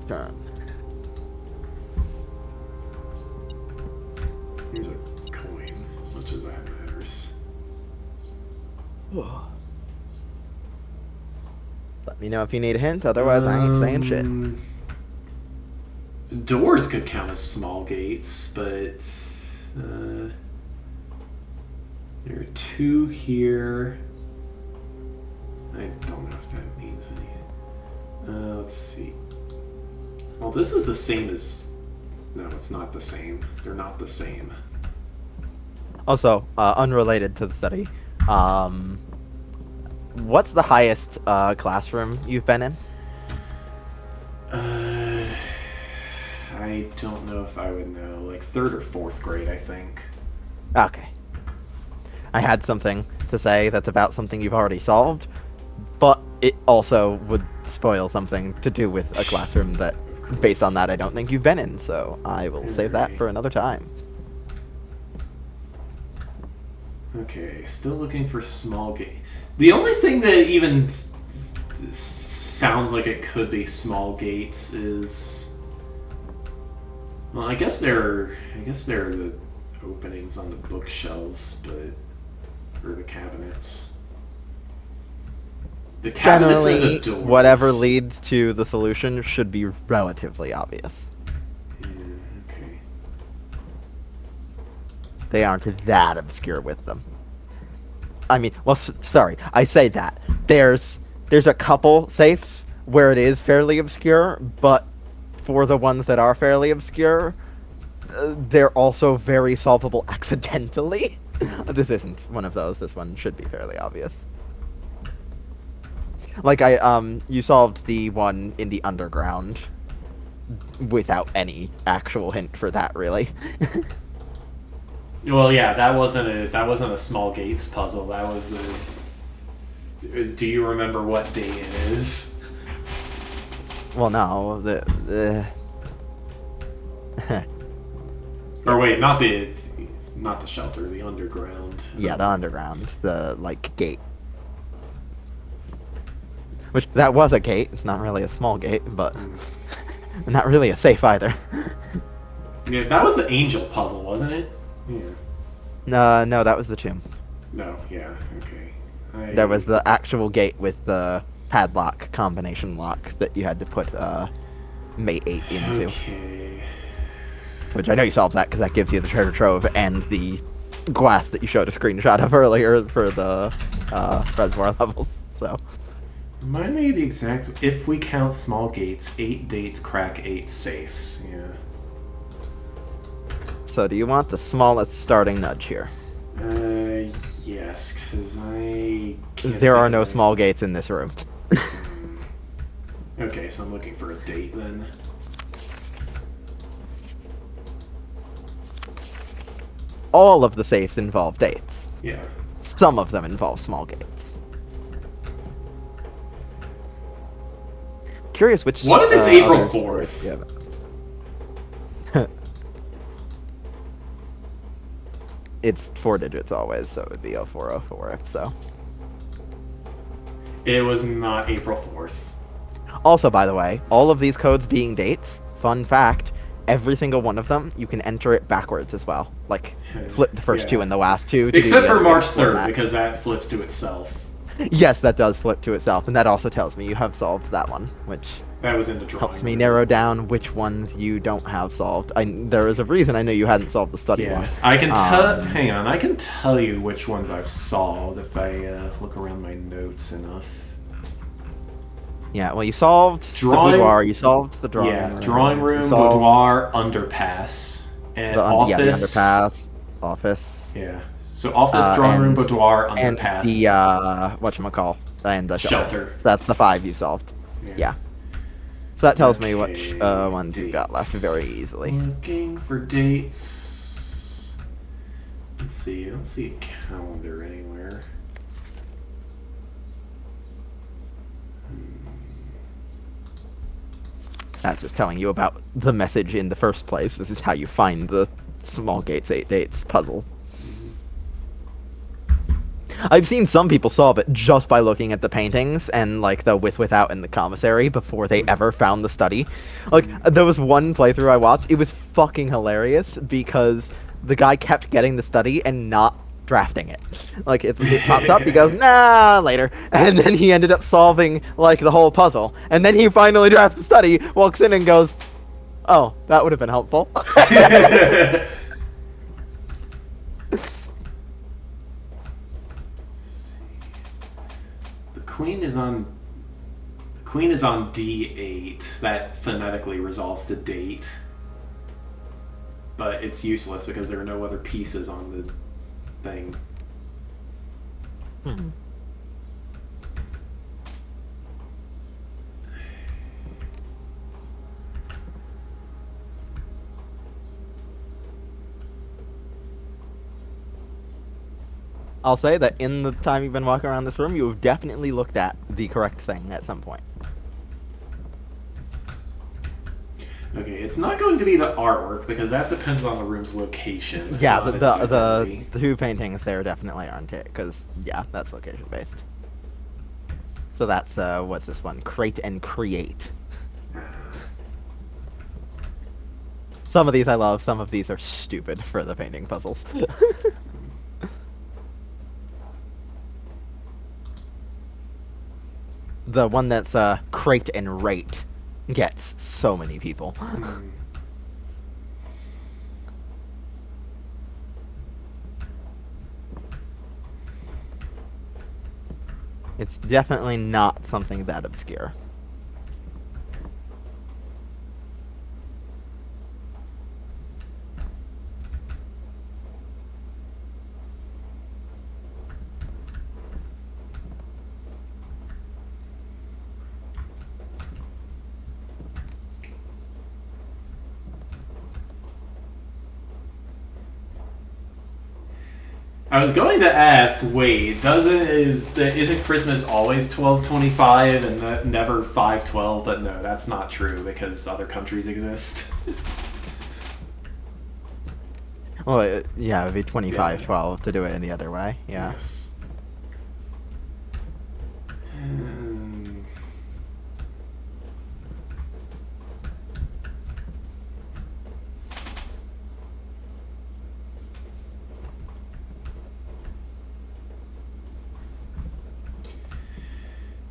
Turn. Here's a coin, as much as that matters. Let me know if you need a hint, otherwise I ain't saying shit. Doors could count as small gates, but there are 2 here. I don't know if that means anything. Let's see. Well, this is the same as... No, it's not the same. They're not the same. Also, unrelated to the study, what's the highest classroom you've been in? I don't know if I would know. Like 3rd or 4th grade, I think. Okay. I had something to say that's about something you've already solved, but it also would spoil something to do with a classroom that, based on that, I don't think you've been in, so I will save that for another time. Okay, still looking for small gate. The only thing that even sounds like it could be small gates is... Well, I guess there are the openings on the bookshelves, but... Or the cabinets. The cabinets and the doors. Whatever leads to the solution should be relatively obvious. Yeah, okay. They aren't that obscure with them. I mean, well, sorry, I say that. There's a couple safes where it is fairly obscure, but for the ones that are fairly obscure, they're also very solvable accidentally. This isn't one of those. This one should be fairly obvious. Like you solved the one in the underground without any actual hint for that, really. Well, yeah, that wasn't a small gates puzzle. That was a... Do you remember what day it is? Well, no, Or wait, not the shelter, the underground. Yeah, the underground, the gate. Which that was a gate. It's not really a small gate, but not really a safe either. Yeah, that was the angel puzzle, wasn't it? Yeah. No, that was the tomb. No, yeah, okay. There was the actual gate with the padlock combination lock that you had to put mate 8 into. Okay. Which I know you solved that because that gives you the treasure trove and the glass that you showed a screenshot of earlier for the reservoir levels. So. Remind me the exact... If we count small gates, 8 dates crack 8 safes. Yeah. So do you want the smallest starting nudge here? Yes, because I can't There think are of no anything. small gates in this room. Okay, so I'm looking for a date then. all of the safes involve dates. Yeah. Some of them involve small gates. Curious which. What if it's April other 4th? safes you have. It's 4 digits always, so it would be 0404 if so. It was not April 4th. Also, by the way, all of these codes being dates, fun fact, every single one of them, you can enter it backwards as well. Like, flip the first two and the last two. Except for March 3rd, because that flips to itself. Yes, that does flip to itself, and that also tells me you have solved that one, which that was in the drawing helps me room. narrow down which ones you don't have solved. There is a reason I know you hadn't solved the study one. I can tell. Hang on, I can tell you which ones I've solved if I look around my notes enough. Yeah, well, you solved the boudoir, you solved the drawing room. Yeah, drawing room, boudoir, underpass, and office. Yeah, the underpass, office. Yeah. So office, drawing room, boudoir, underpass. And the whatchamacall, and the shelter. So that's the 5 you solved. Yeah. So that tells me which ones you've got left very easily. Looking for dates. Let's see. I don't see a calendar anywhere. That's just telling you about the message in the first place. This is how you find the small gates 8 dates puzzle. I've seen some people solve it just by looking at the paintings and like the with, without, and the commissary before they ever found the study. Like there was one playthrough I watched. It was fucking hilarious because the guy kept getting the study and not drafting it. Like it pops up, he goes, nah, later. And then he ended up solving like the whole puzzle. And then he finally drafts the study, walks in and goes, oh, that would have been helpful. Queen is on D8. That phonetically resolves to date. But it's useless because there are no other pieces on the thing. I'll say that in the time you've been walking around this room, you have definitely looked at the correct thing at some point. Okay, it's not going to be the artwork because that depends on the room's location. Yeah, the 2 paintings there definitely aren't it, because, yeah, that's location based. So that's, what's this one? Crate and Create. Some of these I love, some of these are stupid for the painting puzzles. The one that's crate and rate gets so many people. It's definitely not something that obscure. I was going to ask, wait, isn't Christmas always 12/25 and never 5/12? But no, that's not true because other countries exist. Well, yeah, it would be 25/12 to do it in the other way, yeah. Yes.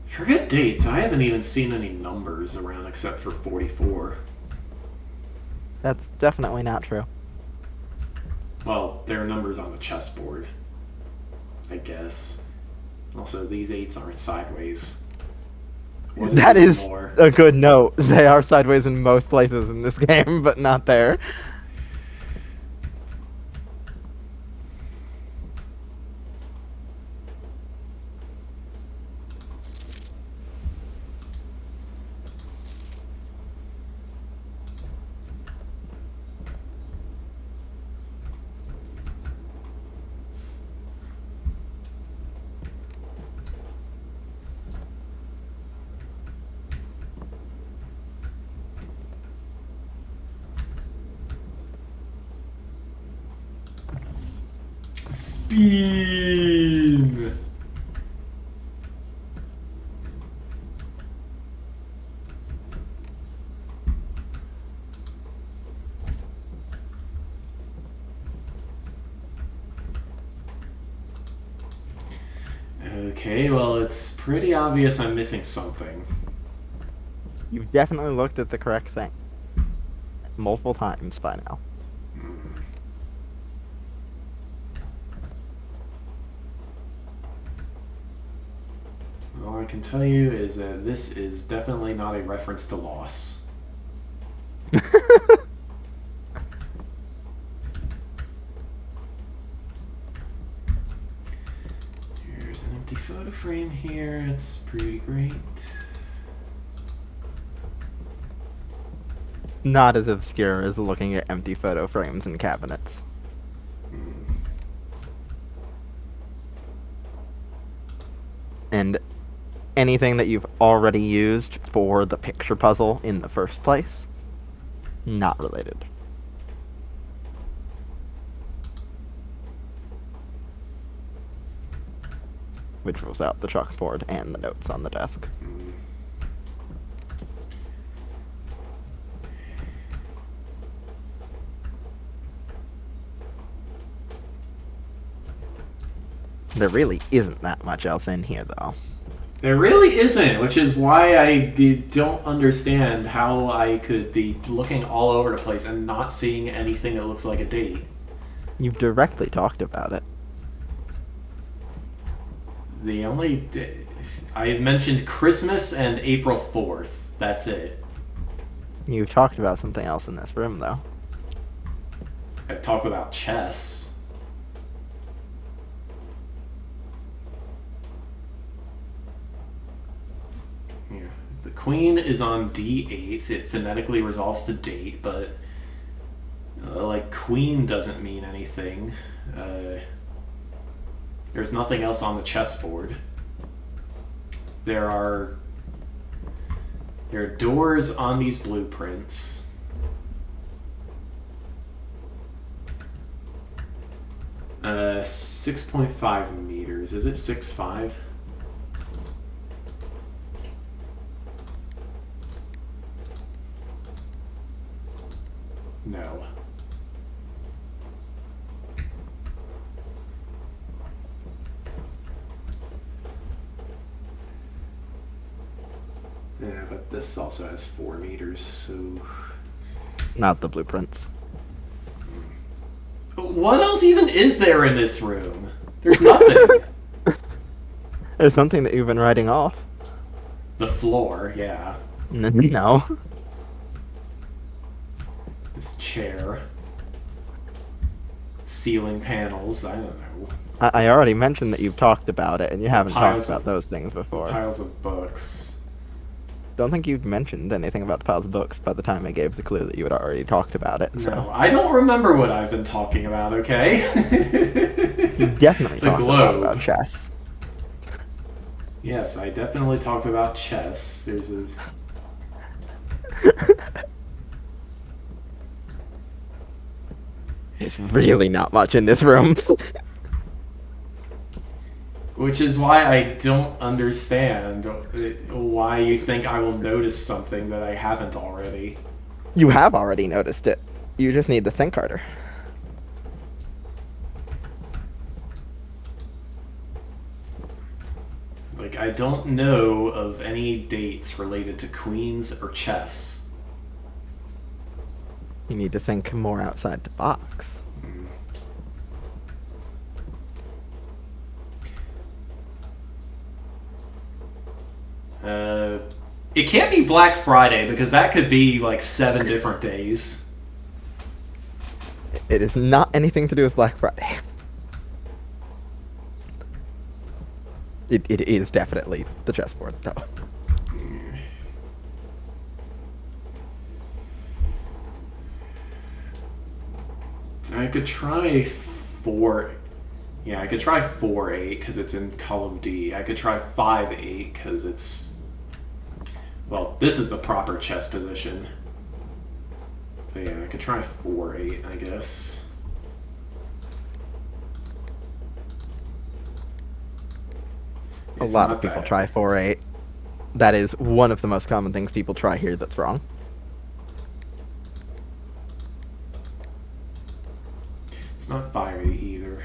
Forget dates. I haven't even seen any numbers around except for 44. That's definitely not true. Well, there are numbers on the chessboard, I guess. Also, these 8s aren't sideways. That is a good note. They are sideways in most places in this game, but not there. Bean. Okay, well, it's pretty obvious I'm missing something. You've definitely looked at the correct thing. Multiple times by now. All I can tell you is that this is definitely not a reference to loss. Here's an empty photo frame here. It's pretty great. Not as obscure as looking at empty photo frames and cabinets. And anything that you've already used for the picture puzzle in the first place, not related. Which rules out the chalkboard and the notes on the desk. There really isn't that much else in here, though. There really isn't, which is why I don't understand how I could be looking all over the place and not seeing anything that looks like a date. You've directly talked about it. The only... I had mentioned Christmas and April 4th. That's it. You've talked about something else in this room, though. I've talked about chess. Yeah. The queen is on D8. It phonetically resolves to date, but like queen doesn't mean anything. There's nothing else on the chessboard. There are doors on these blueprints. 6.5 meters. Is it 6.5? No. Yeah, but this also has 4 meters, so... Not the blueprints. What else even is there in this room? There's nothing. There's something that you've been writing off. The floor, yeah. No. This chair. Ceiling panels, I don't know. I already mentioned that you've talked about it, and you haven't talked Piles about of- those things before. Piles of books. Don't think you've mentioned anything about the piles of books by the time I gave the clue that you had already talked about it. So. No, I don't remember what I've been talking about, okay? You definitely The talked a lot globe. about chess. Yes, I definitely talked about chess. There's a... There's really not much in this room. Which is why I don't understand why you think I will notice something that I haven't already. You have already noticed it. You just need to think harder. Like, I don't know of any dates related to queens or chess. You need to think more outside the box. It can't be Black Friday because that could be like 7 different days. It is not anything to do with Black Friday. It is definitely the chessboard, though. I could try 4. Yeah, I could try 4-8 because it's in column D. I could try 5-8 because it's... Well, this is the proper chess position. But yeah, I could try 4-8, I guess. A It's lot not of people that. try 4-8. That is one of the most common things people try here that's wrong. It's not 5-8 either.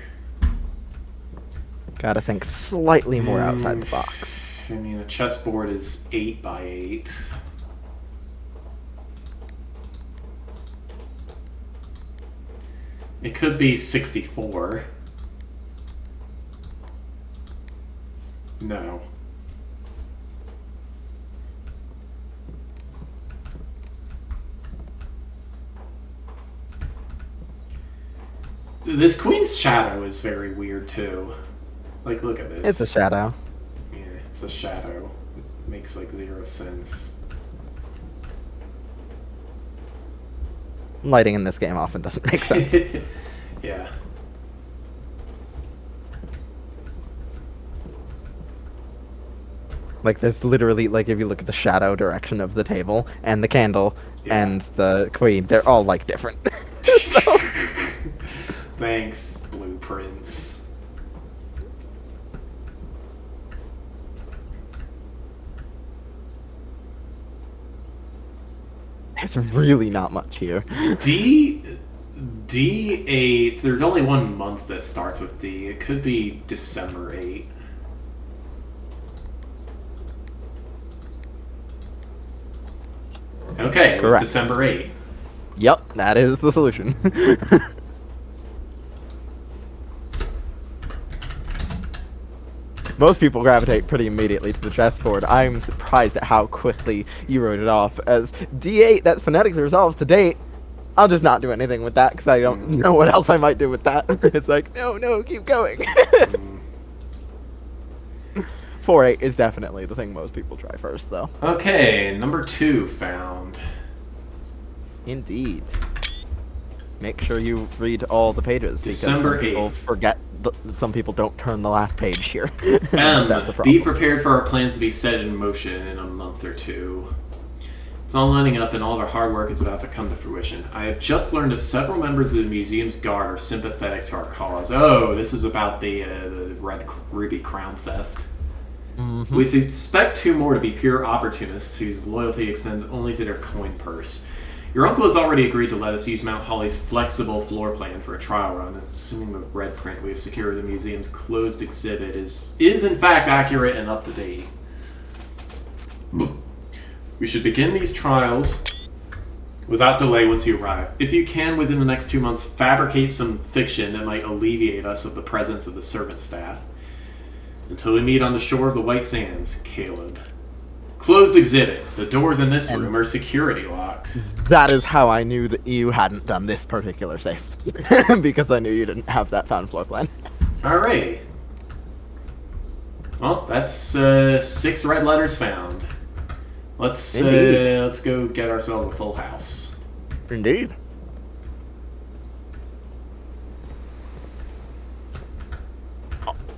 Gotta think slightly more outside the box. I mean, a chessboard is 8 by 8. It could be 64. No. This queen's shadow is very weird too. Like, look at this. It's a shadow. Yeah, it's a shadow. It makes like 0 sense. Lighting in this game often doesn't make sense. Yeah. Like, there's literally, like, if you look at the shadow direction of the table, and the candle, Yeah. and the queen, they're all, like, different. So, Thanks, blueprints. there's really not much here. D8. There's only 1 month that starts with D. It could be December 8. Okay, it was Correct. December 8. Yep, that is the solution. Most people gravitate pretty immediately to the chessboard. I'm surprised at how quickly you wrote it off. As D8, that phonetically resolves to date. I'll just not do anything with that because I don't know what else I might do with that. It's like, no, keep going. 4-8 is definitely the thing most people try first, though. Okay, number 2 found. Indeed. Make sure you read all the pages because December some people 8th. forget. Some people don't turn the last page here. M. That's a problem. Be prepared for our plans to be set in motion in a month or 2. It's all lining up and all of our hard work is about to come to fruition. I have just learned that several members of the museum's guard are sympathetic to our cause. Oh, this is about the red ruby crown theft. Mm-hmm. We suspect 2 more to be pure opportunists whose loyalty extends only to their coin purse. Your uncle has already agreed to let us use Mount Holly's flexible floor plan for a trial run, assuming the red print we have secured at the museum's closed exhibit is in fact accurate and up to date. We should begin these trials without delay once you arrive. If you can, within the next 2 months, fabricate some fiction that might alleviate us of the presence of the servant staff. Until we meet on the shore of the White Sands, Caleb. Closed exhibit. The doors in this room are security locked. That is how I knew that you hadn't done this particular safe. Because I knew you didn't have that found floor plan. Alrighty. Well, that's 6 red letters found. Let's go get ourselves a full house. Indeed.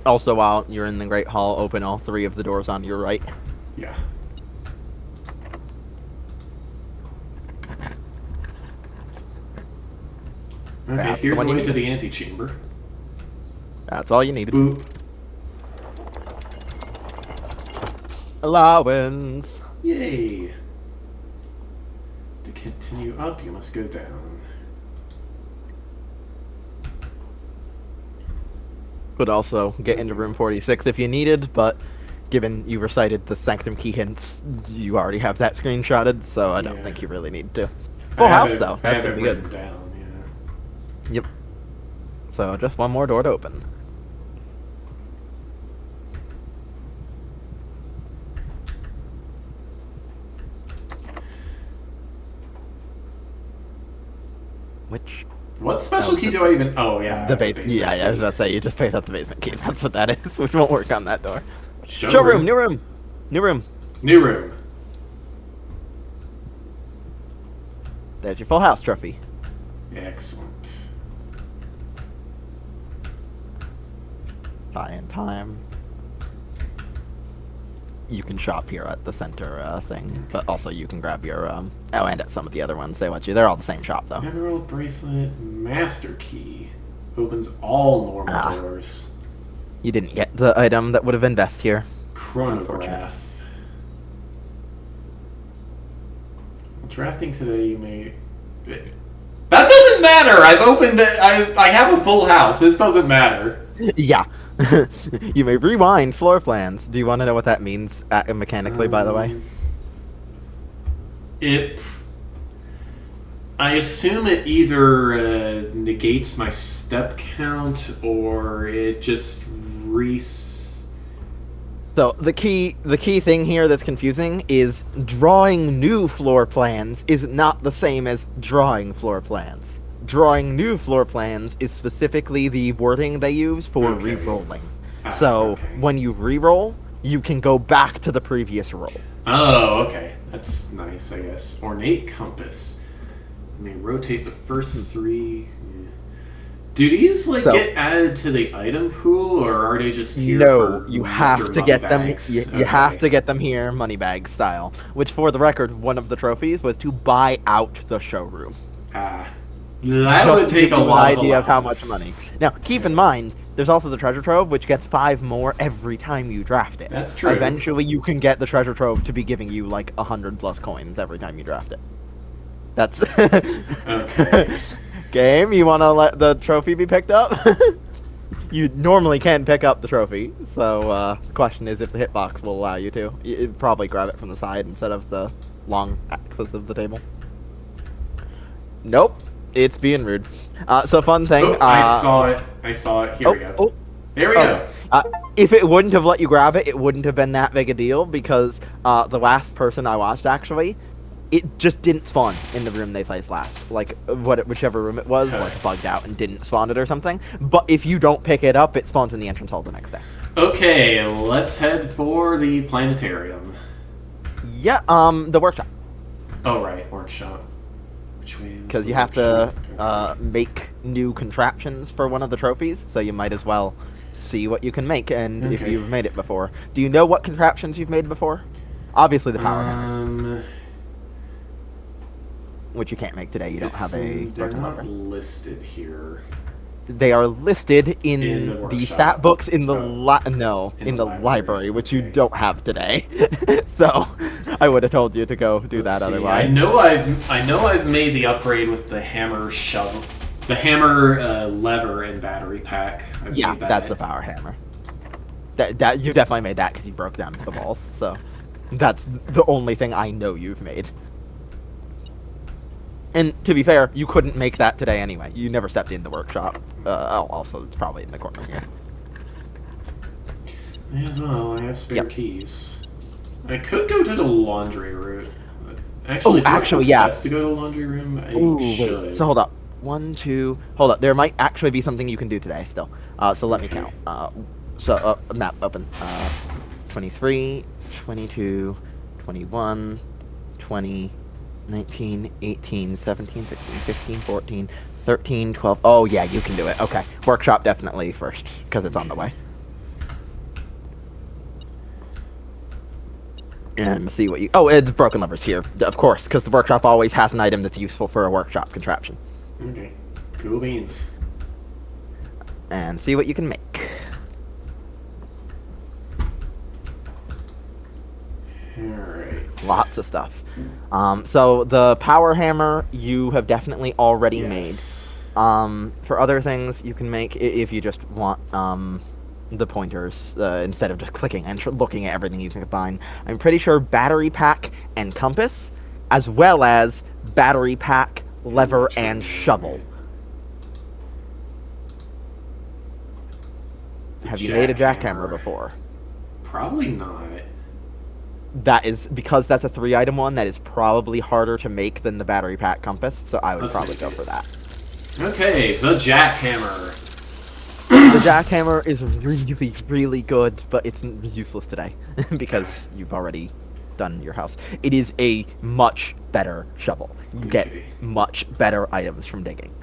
Also, while you're in the Great Hall, open all 3 of the doors on your right. Yeah. Okay, That's here's the the one you way to need. the antechamber. That's all you needed. Boop. Allowance. Yay. To continue up, you must go down. Could also get into room 46 if you needed, but given you recited the Sanctum key hints, you already have that screenshotted, so I don't Yeah. think you really need to. Full house, though. That's going gonna be good. down, yeah. Yep. So just one more door to open. Which What special key do I even... Oh, yeah. the basement basement? Yeah, I was key. about to say you just paste out the basement key. That's what that is, which won't work on that door. Showroom. New room. New room. There's your full house trophy. Excellent. In time. You can shop here at the center thing, but also you can grab your oh, and at some of the other ones they want you. They're all the same shop though. Emerald bracelet, master key. Opens all normal Ah. doors. You didn't get the item that would have been best here. chronograph. Drafting today, you may. That doesn't matter. I've opened it. I have a full house. This doesn't matter. Yeah. You may rewind floor plans. Do you want to know what that means mechanically, by the way? I assume it either negates my step count or it just So the key thing here that's confusing is drawing new floor plans is not the same as drawing floor plans. Drawing new floor plans is specifically the wording they use for re-rolling. So when you re-roll, you can go back to the previous roll. Oh, okay. That's nice, I guess. Ornate compass. I may rotate the first three. Do these get added to the item pool, or are they just here? No, you have to get them. You have to get them here, Moneybag style. Which, for the record, one of the trophies was to buy out the showroom. That would take a lot of idea of how much money. Now, keep in mind, there's also the treasure trove, which gets 5 more every time you draft it. That's true. Eventually, you can get the treasure trove to be giving you 100+ coins every time you draft it. That's okay. Game, you want to let the trophy be picked up? You normally can pick up the trophy, so the question is if the hitbox will allow you to. You'd probably grab it from the side instead of the long axis of the table. Nope, it's being rude. So fun thing. Oh, I saw it. Here we go. Here we go. If it wouldn't have let you grab it, it wouldn't have been that big a deal because the last person I watched actually, it just didn't spawn in the room they placed last. Whichever room it was, bugged out and didn't spawn it or something. But if you don't pick it up, it spawns in the entrance hall the next day. Okay, let's head for the planetarium. Yeah, the workshop. Oh, right, workshop. Which way? Because you have to make new contraptions for one of the trophies, so you might as well see what you can make, and if you've made it before. Do you know what contraptions you've made before? Obviously the power hammer. Which you can't make today. You don't have a They're broken not lever. listed here. They are listed in the stat books in the in the library, which you don't have today. So I would have told you to go do that otherwise. I know I've made the upgrade with the hammer shovel, the hammer lever and battery pack. That's the power hammer. That you definitely made that because you broke down the walls. So that's the only thing I know you've made. And to be fair, you couldn't make that today anyway. You never stepped in the workshop. Also, it's probably in the corner here. May as well. I have spare keys. I could go to the laundry room. Actually, steps to go to the laundry room. I should. Wait. So hold up. 1, 2. Hold up. There might actually be something you can do today still. So let me count. Map open. 23, 22, 21, 20. 19, 18, 17, 16, 15, 14, 13, 12. Oh, yeah, you can do it. Okay. Workshop definitely first, because it's on the way. And see what you... Oh, it's broken levers here, of course, because the workshop always has an item that's useful for a workshop contraption. Okay. Cool beans. And see what you can make. Alright. Lots of stuff. So the power hammer you have definitely already made. For other things you can make if you just want the pointers instead of just clicking and looking at everything you can find. I'm pretty sure battery pack and compass, as well as battery pack, lever, and shovel. Have you made a jackhammer before? Probably not. That is, because that's a 3-item one, that is probably harder to make than the battery pack compass, so I would probably go for that. Okay, the jackhammer. The jackhammer is really, really good, but it's useless today, because you've already done your house. It is a much better shovel. You get much better items from digging.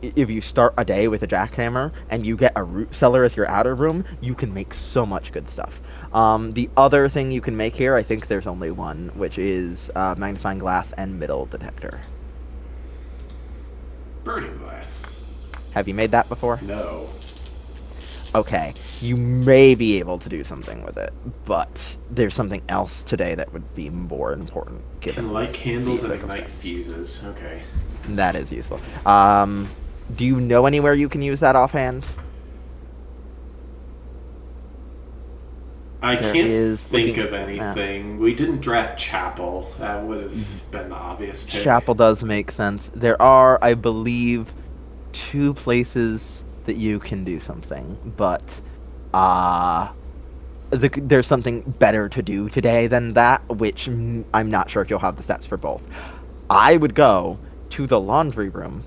If you start a day with a jackhammer, and you get a root cellar as your outer room, you can make so much good stuff. The other thing you can make here, I think there's only one, which is magnifying glass and middle detector. Burning glass. Have you made that before? No. okay, you may be able to do something with it, but there's something else today that would be more important. Given Can light candles these and ignite circumstances. fuses. Okay. That is useful. Do you know anywhere you can use that offhand? I There can't is think looking of at the map. anything. We didn't draft Chapel. That would have been the obvious pick. Chapel does make sense. There are, I believe, 2 places that you can do something, but there's something better to do today than that, which I'm not sure if you'll have the steps for both. I would go to the laundry room.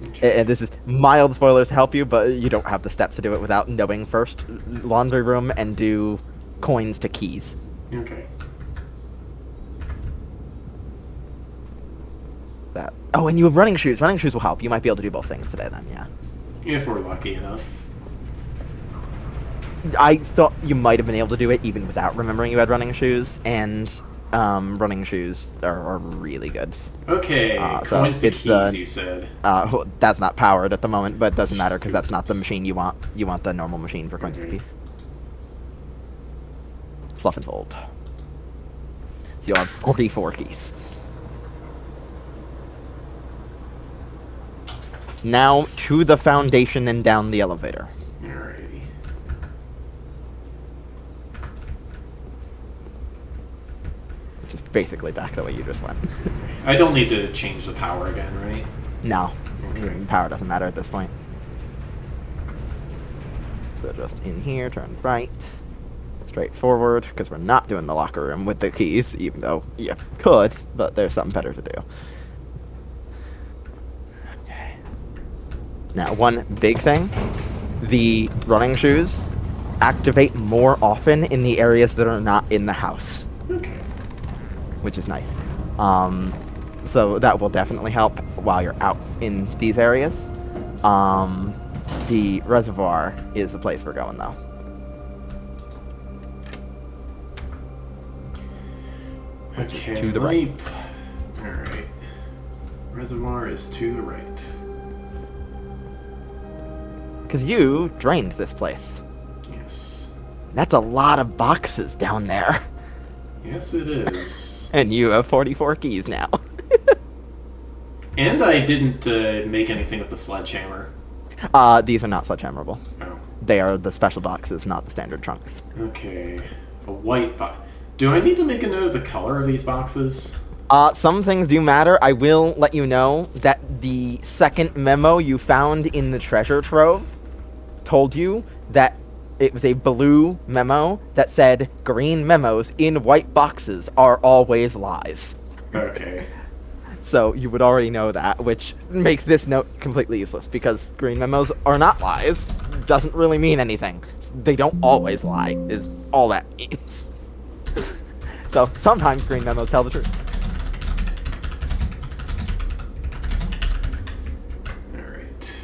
Okay. And this is mild spoilers to help you, but you don't have the steps to do it without knowing first. Laundry room and do coins to keys. Okay. That. Oh, and you have running shoes. Running shoes will help. You might be able to do both things today then, yeah. If we're lucky enough. I thought you might have been able to do it even without remembering you had running shoes, and running shoes are really good. Okay, so coins to it's keys, you said. That's not powered at the moment, but it doesn't matter because that's not the machine you want. You want the normal machine for coins to keys. Fluff and fold. So you'll have 44 keys. Now to the foundation and down the elevator. Alrighty. Which is basically back the way you just went. I don't need to change the power again, right? No. Okay. Power doesn't matter at this point. So just in here, turn right. Straight forward, because we're not doing the locker room with the keys, even though you could, but there's something better to do. Okay. Now, one big thing, the running shoes activate more often in the areas that are not in the house. Okay. Which is nice. So that will definitely help while you're out in these areas. The reservoir is the place we're going, though. Okay, to the right. Alright. Reservoir is to the right. Because you drained this place. Yes. That's a lot of boxes down there. Yes, it is. And you have 44 keys now. And I didn't make anything with the sledgehammer. These are not sledgehammerable. Oh. They are the special boxes, not the standard trunks. Okay. A white box. Do I need to make a note of the color of these boxes? Some things do matter. I will let you know that the second memo you found in the treasure trove told you that it was a blue memo that said green memos in white boxes are always lies. Okay. So you would already know that, which makes this note completely useless because green memos are not lies. Doesn't really mean anything. They don't always lie, is all that means. So sometimes green memos tell the truth. Alright.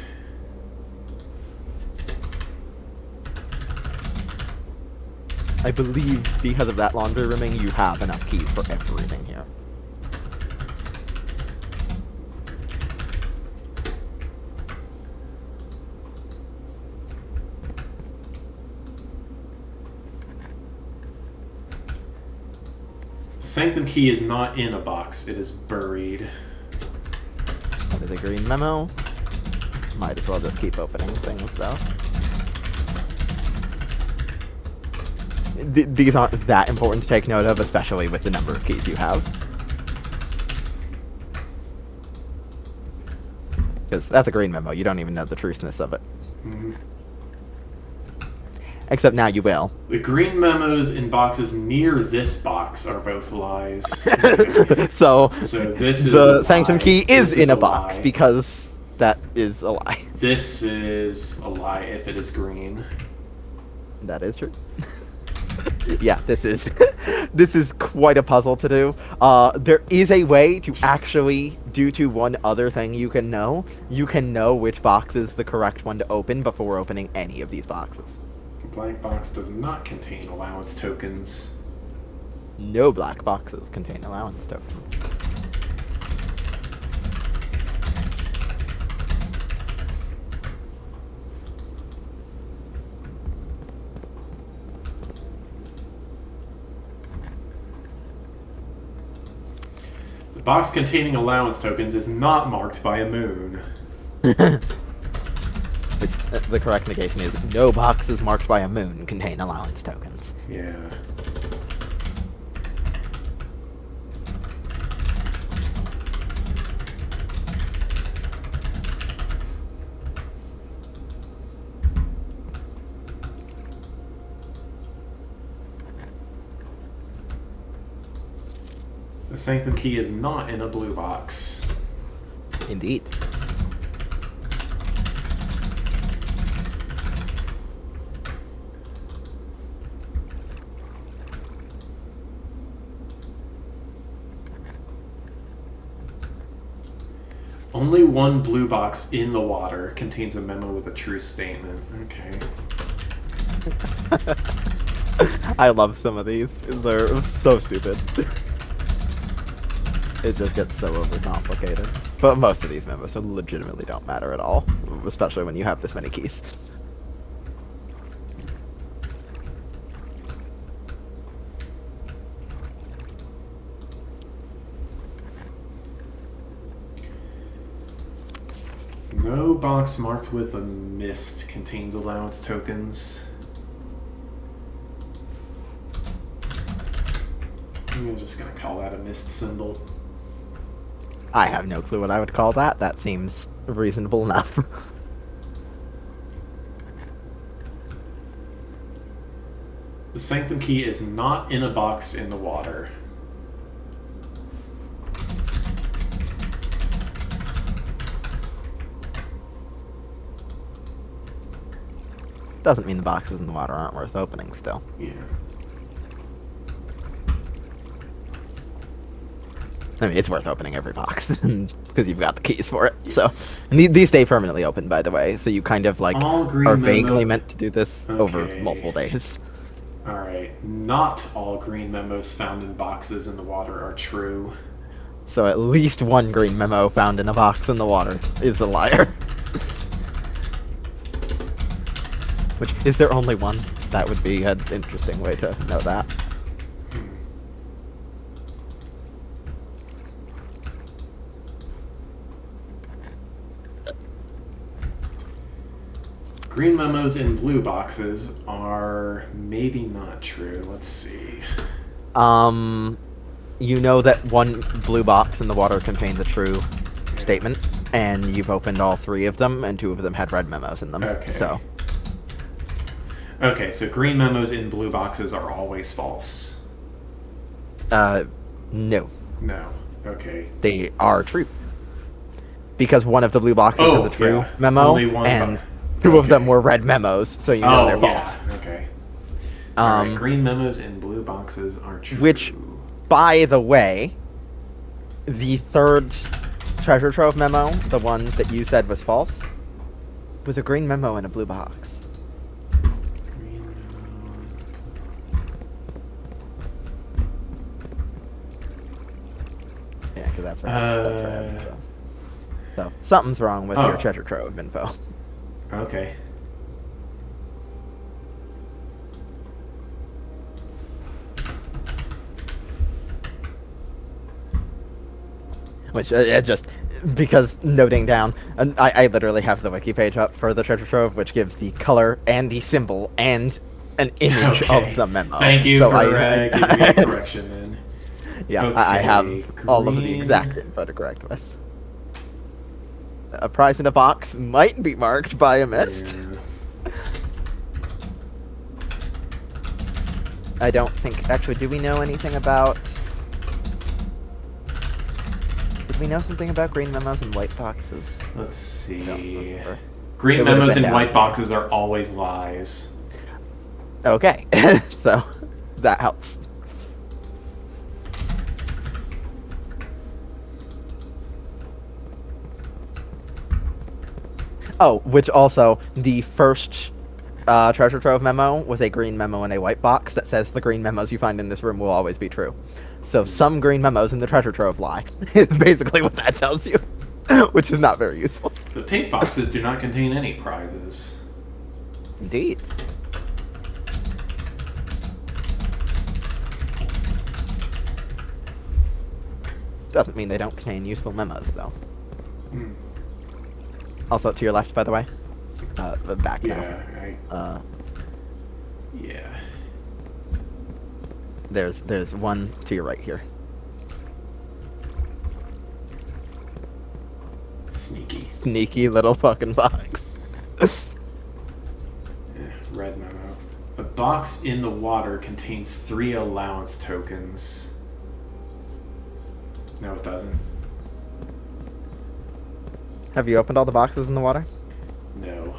I believe because of that laundry rooming, you have enough keys for everything here. Sanctum key is not in a box, it is buried. That is a green memo. Might as well just keep opening things, though. These aren't that important to take note of, especially with the number of keys you have. Because that's a green memo, you don't even know the truthness of it. Mm-hmm. Except now you will. The green memos in boxes near this box are both lies. So this is the a Sanctum lie. key is This in a a box, lie. because that is a lie. This is a lie if it is green. That is true. Yeah, this is this is quite a puzzle to do. There is a way to actually, due to one other thing you can know which box is the correct one to open before opening any of these boxes. Black box does not contain allowance tokens. No black boxes contain allowance tokens. box containing allowance tokens is not marked by a moon. Which, the correct negation is, no boxes marked by a moon contain allowance tokens. Yeah. The Sanctum key is not in a blue box. Indeed. Only one blue box in the water contains a memo with a true statement. Okay. I love some of these. They're so stupid. It just gets so overcomplicated. But most of these memos legitimately don't matter at all, especially when you have this many keys. No box marked with a mist contains allowance tokens. I'm just gonna call that a mist symbol. I have no clue what I would call that. That seems reasonable enough. The Sanctum key is not in a box in the water. Doesn't mean the boxes in the water aren't worth opening still. Yeah. I mean, it's worth opening every box because you've got the keys for it. So, and these stay permanently open, by the way. So you kind of like All green are vaguely memo- meant to do this over Okay. multiple days. Alright. Not all green memos found in boxes in the water are true. So at least one green memo found in a box in the water is a liar. Which, is there only one? That would be an interesting way to know that. Green memos in blue boxes are maybe not true. Let's see. You know that one blue box in the water contains a true statement, and you've opened all three of them, and two of them had red memos in them. Okay. So, Okay, so green memos in blue boxes are always false. no, No. Okay. they are true. Because one of the blue boxes Oh, has a true yeah. memo, Only one and bo- two of them okay. were red memos, so you know they're yeah. false. Okay. Alright, Um, green memos in blue boxes are true. Which, by the way, the third treasure trove memo, the one that you said was false, was a green memo in a blue box. Green memo. Yeah, because that's red. That's red. So something's wrong with your Oh. treasure trove info. Okay. Which just because noting down, and I literally have the wiki page up for the treasure trove, which gives the color and the symbol and an image Okay. of the memo. Thank you So for I, giving me a correction then. Yeah, I have Okay, all of the green. exact info to correct with. A prize in a box might be marked by a mist. Yeah. I don't think. Actually, do we know anything about? Did we know something about green memos and white boxes? Let's see. I don't remember. Green It would've memos been in down. white boxes are always lies. Okay, so that helps. Oh, which also, the first treasure trove memo was a green memo in a white box that says the green memos you find in this room will always be true. So some green memos in the treasure trove lie. It's basically what that tells you, which is not very useful. The pink boxes do not contain any prizes. Indeed. Doesn't mean they don't contain useful memos, though. Hmm. Also, to your left, by the way. Back now. Yeah, yeah. There's one to your right here. Sneaky. Sneaky little fucking box. Red memo. A box in the water contains 3 allowance tokens. No, it doesn't. Have you opened all the boxes in the water? No.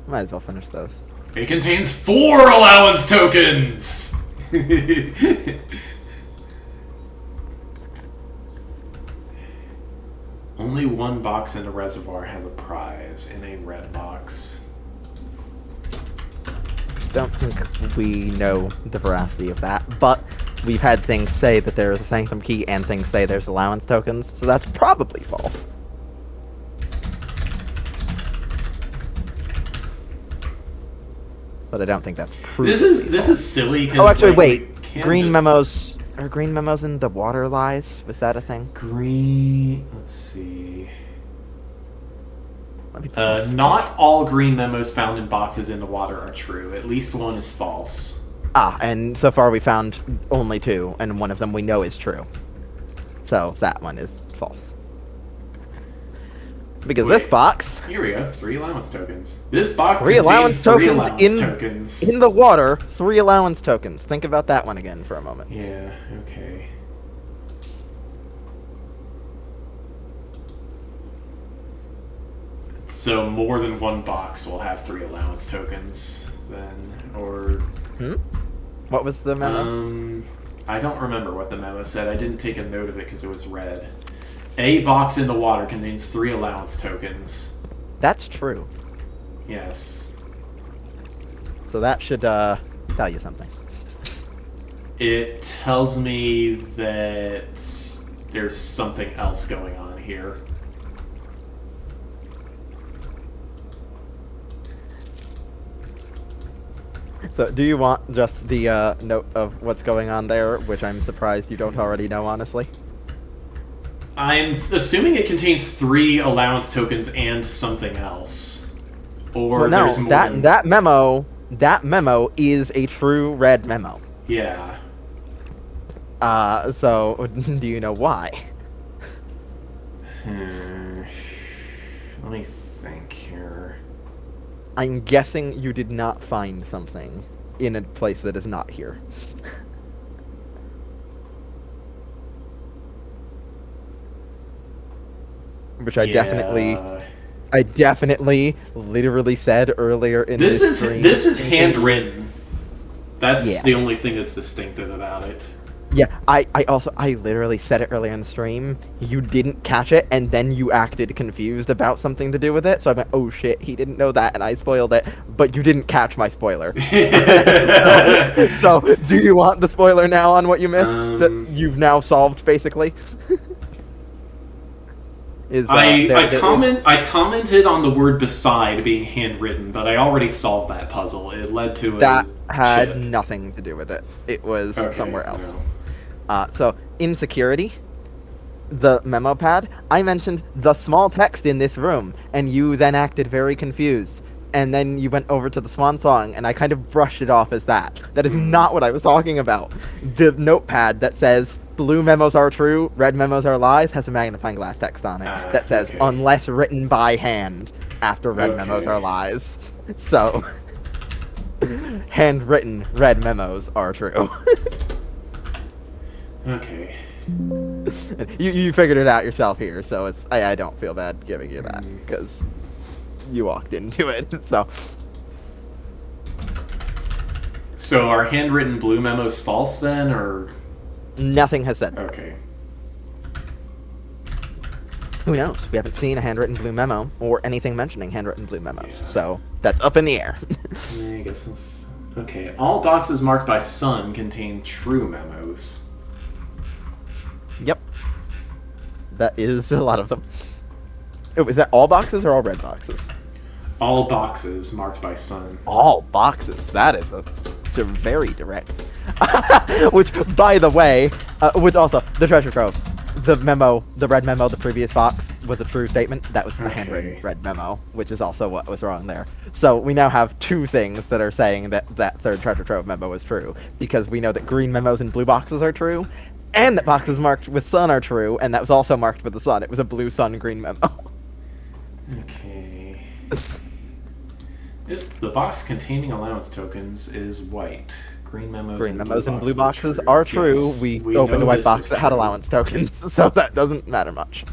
Might as well finish those. It contains 4 allowance tokens! Only one box in the reservoir has a prize in a red box. Don't think we know the veracity of that, but we've had things say that there is a sanctum key and things say there's allowance tokens, so that's probably false. But I don't think that's proof. This is silly. Oh, actually, like, wait. Green memos. Are green memos in the water lies? Was that a thing? Green. Let's see. Let me Not all green memos found in boxes in the water are true. At least one is false. and so far we found only 2, and one of them we know is true. So that one is false. Because Wait. this box... Here we go. 3 allowance tokens. This box 3 allowance contains 3 tokens allowance tokens. in the water. 3 allowance tokens. Think about that one again for a moment. Yeah, okay. So more than one box will have 3 allowance tokens then, or... What was the memo? I don't remember what the memo said. I didn't take a note of it because it was red. A box in the water contains 3 allowance tokens. That's true. Yes. So that should tell you something. It tells me that there's something else going on here. So do you want just the note of what's going on there, which I'm surprised you don't already know, honestly? I'm assuming it contains 3 allowance tokens and something else. Or Well, no, there's more than... that memo is a true red memo. Yeah. So do you know why? Let me think here. I'm guessing you did not find something in a place that is not here. Which I definitely literally said earlier in this stream. This is handwritten. That's Yeah. the only thing that's distinctive about it. Yeah, I literally said it earlier in the stream. You didn't catch it, and then you acted confused about something to do with it. So I went, oh shit, he didn't know that, and I spoiled it. But you didn't catch my spoiler. so, do you want the spoiler now on what you missed that you've now solved, basically? I commented on the word beside being handwritten, but I already solved that puzzle. It led to that a had chip. nothing to do with it. It was somewhere else. No. So, in security, the memo pad, I mentioned the small text in this room, and you then acted very confused. And then you went over to the swan song, and I kind of brushed it off as that. That is not what I was talking about. The notepad that says, blue memos are true, red memos are lies, has a magnifying glass text on it that says, unless written by hand, after red memos are lies. So, handwritten red memos are true. Okay. You figured it out yourself here, so it's I don't feel bad giving you that because you walked into it. So are handwritten blue memos false then, or nothing has said. okay? Who knows? We haven't seen a handwritten blue memo or anything mentioning handwritten blue memos, Yeah. so that's up in the air. I guess. Okay. All boxes marked by sun contain true memos. Yep, that is a lot of them. Oh, is that all boxes or all red boxes? All boxes marked by sun. All boxes. That is very direct. Which, by the way, which also the treasure trove. the red memo, the previous box was a true statement. That was the Okay. handwritten red memo, which is also what was wrong there. So we now have two things that are saying that that third treasure trove memo is true, because we know that green memos and blue boxes are true, and that boxes marked with sun are true, and that was also marked with the sun. It was a blue sun green memo. Okay. The box containing allowance tokens is white. Green memos, Green and, memos blue and blue boxes boxes are true. Yes, We know opened a white this box is that had true. allowance tokens, so that doesn't matter much.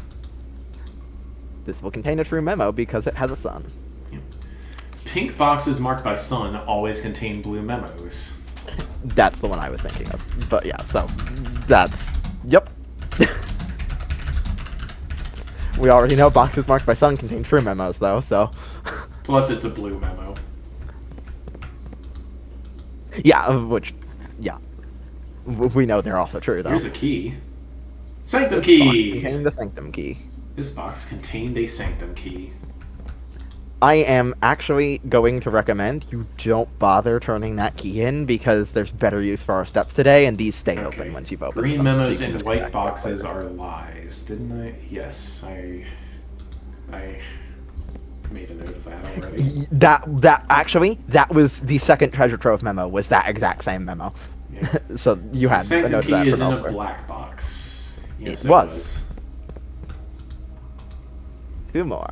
This will contain a true memo because it has a sun. Pink boxes marked by sun always contain blue memos. That's the one I was thinking of. But yeah, so that's yep. We already know boxes marked by sun contain true memos, though. So Plus, it's a blue memo. yeah, we know they're also true though. Here's a key. Sanctum This box key! contained the sanctum key. This box contained a sanctum key. I am actually going to recommend you don't bother turning that key in because there's better use for our steps today, and these stay open once you've opened Green them. so memos you can and just come back white and boxes later. are lies, didn't I? Yes, I made a note of that already. That actually, that was the second treasure trove memo. Was that exact same memo? Yeah. So you had a Sanctum note of key that is from in a elsewhere. black box. Yes, It it was. was. Two more.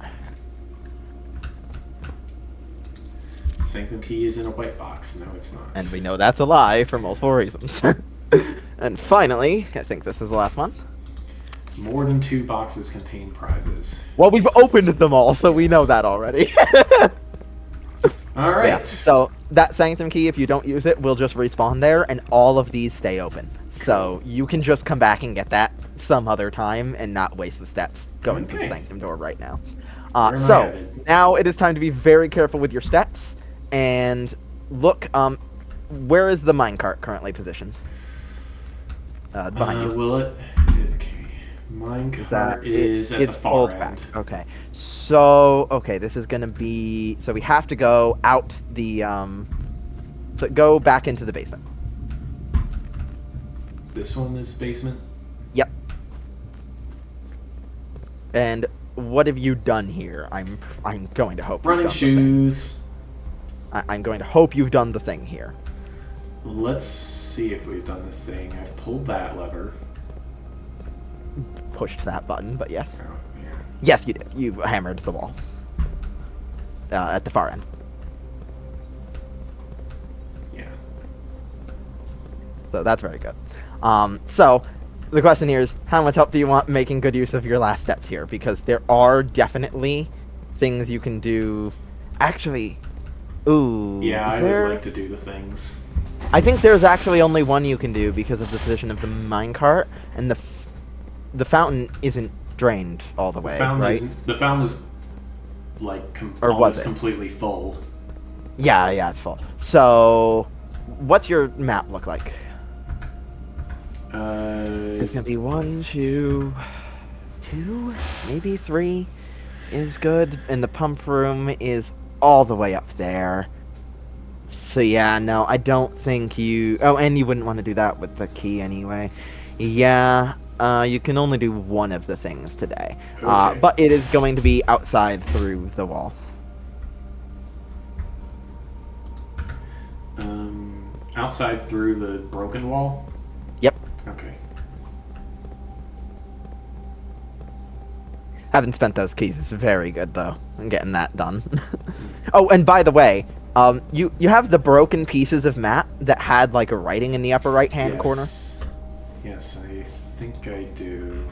Sanctum key is in a white box. No, it's not. And we know that's a lie for multiple reasons. And finally, I think this is the last one. More than 2 boxes contain prizes. Well, we've opened them all, so we know that already. All right. Yeah, so that sanctum key, if you don't use it, will just respawn there, and all of these stay open. So you can just come back and get that some other time and not waste the steps going through the Okay. sanctum door right now. Where am I So headed? now it is time to be very careful with your steps and look. Where is the minecart currently positioned? Behind you. Will it? Okay. Minecart is at the far pulled end. back. Okay. So this is gonna be. So we have to go out the. So go back into the basement. This one is basement. Yep. And what have you done here? I'm going to hope. Running you've done the thing. shoes. I'm going to hope you've done the thing here. Let's see if we've done the thing. I've pulled that lever. Pushed that button, but yes. Oh, yeah. Yes, you did. You hammered the wall. At the far end. Yeah. So that's very good. So the question here is, how much help do you want making good use of your last steps here? Because there are definitely things you can do. Actually, ooh. Yeah, is I there... would like to do the things. I think there's actually only one you can do because of the position of the minecart, and the fountain isn't drained all the way, right? The fountain is like Or was almost it? completely full. Yeah, it's full. So, what's your map look like? It's gonna be 1, 2, maybe 3 is good, and the pump room is all the way up there. So yeah, no, I don't think you... Oh, and you wouldn't want to do that with the key anyway. Yeah, you can only do one of the things today. Okay. But it is going to be outside through the wall. Outside through the broken wall? Yep. Okay. Having spent those keys is very good, though, in getting that done. Oh, and by the way, you have the broken pieces of map that had, like, a writing in the upper right-hand corner? Yes, I think I do.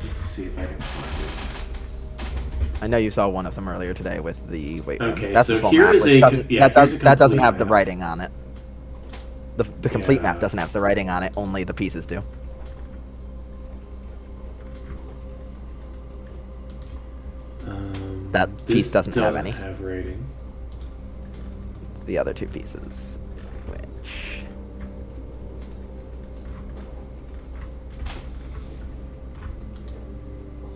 Let's see if I can find it. I know you saw one of them earlier today with the wait room. Okay, That's so the full here map, is which a doesn't, yeah, that, here's a that doesn't complete have the map. writing on it. The complete Yeah. map doesn't have the writing on it, only the pieces do. That piece This doesn't have any. have rating. The other two pieces, which...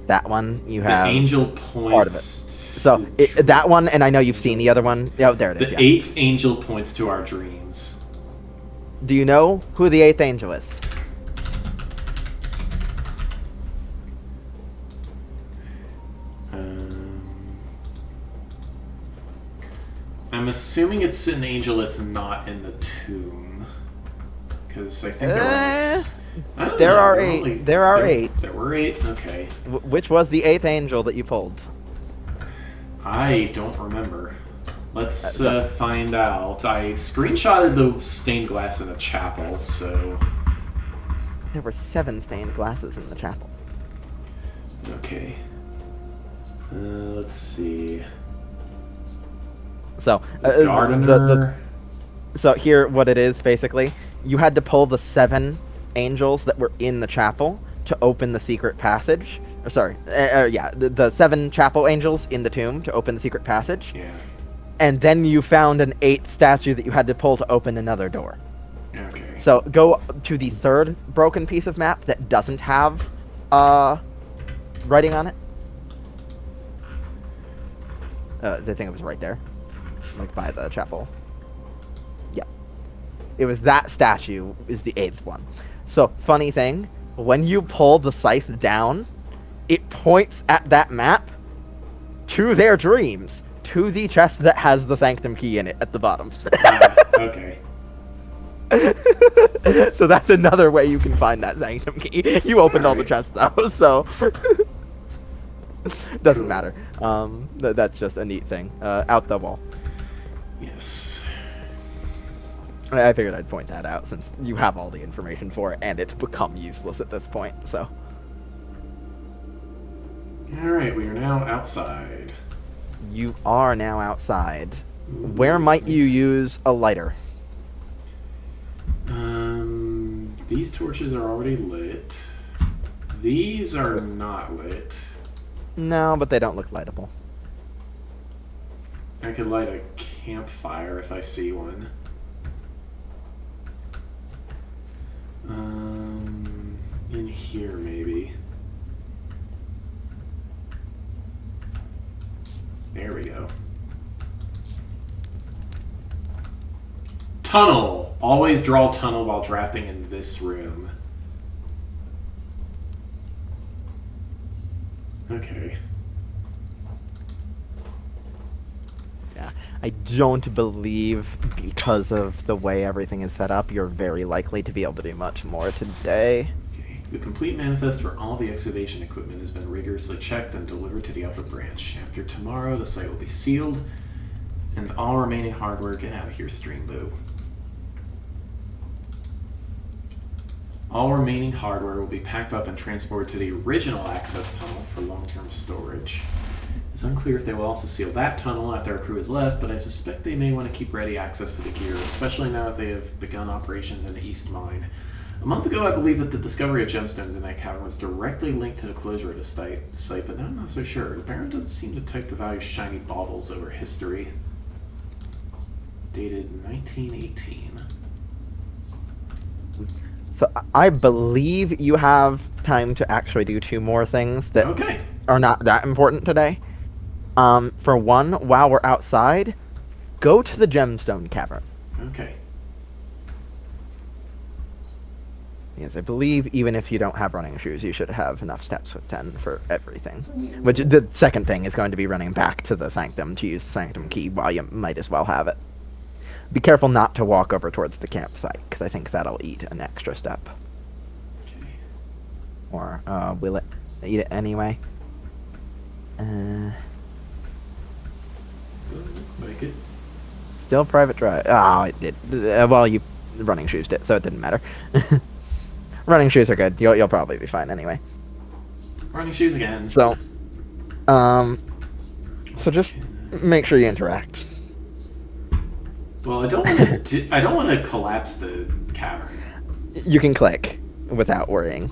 That one, you The have... angel points. part of it. So, that one, and I know you've seen the other one. Oh, there it is, The yeah. 8th angel points to our dreams. Do you know who the 8th angel is? I'm assuming it's an angel that's not in the tomb. Because I think there was... I don't There know, are there eight. only- There are eight. There were 8? Okay. Which was the 8th angel that you pulled? I don't remember. Let's So- find out. I screenshotted the stained glass in a chapel, so... There were 7 stained glasses in the chapel. Okay. Let's see. So, Gardener... so here, what it is basically, you had to pull the 7 angels that were in the chapel to open the secret passage. Or sorry, the 7 chapel angels in the tomb to open the secret passage. Yeah. And then you found an 8th statue that you had to pull to open another door. Okay. So go to the 3rd broken piece of map that doesn't have writing on it. I think it was right there, like by the chapel. Yeah, it was that statue is the 8th one. So funny thing, when you pull the scythe down, it points at that map to their dreams, to the chest that has the sanctum key in it at the bottom. Okay. So that's another way you can find that sanctum key. You opened all the chests though, so doesn't matter. That's just a neat thing. Out the wall. Yes. I figured I'd point that out since you have all the information for it, and it's become useless at this point. So. All right, we are now outside. You are now outside. Where might you use a lighter? These torches are already lit. These are not lit. No, but they don't look lightable. I could light a campfire if I see one. In here maybe. There we go. Tunnel. Always draw tunnel while drafting in this room. Okay. Yeah, I don't believe, because of the way everything is set up, you're very likely to be able to do much more today. Okay. The complete manifest for all the excavation equipment has been rigorously checked and delivered to the upper branch. After tomorrow, the site will be sealed, and all remaining hardware get out of here, Streambo. All remaining hardware will be packed up and transported to the original access tunnel for long-term storage. It's unclear if they will also seal that tunnel after our crew has left, but I suspect they may want to keep ready access to the gear, especially now that they have begun operations in the East Mine. A month ago, I believe that the discovery of gemstones in that cavern was directly linked to the closure of the site, but now I'm not so sure. The Baron doesn't seem to type the value shiny baubles over history. Dated 1918. So I believe you have time to actually do 2 more things that are not that important today. For one, while we're outside, go to the gemstone cavern. Okay. Yes, I believe even if you don't have running shoes, you should have enough steps with 10 for everything. Which, the second thing is going to be running back to the sanctum to use the sanctum key while you might as well have it. Be careful not to walk over towards the campsite, because I think that'll eat an extra step. Okay. Or, will it eat it anyway? Doesn't look like it. Still private drive. Oh, it did. Well, you running shoes did, so it didn't matter. Running shoes are good. You'll probably be fine anyway. Running shoes again. So, so just make sure you interact. Well, I don't want to. I don't want to collapse the cavern. You can click without worrying.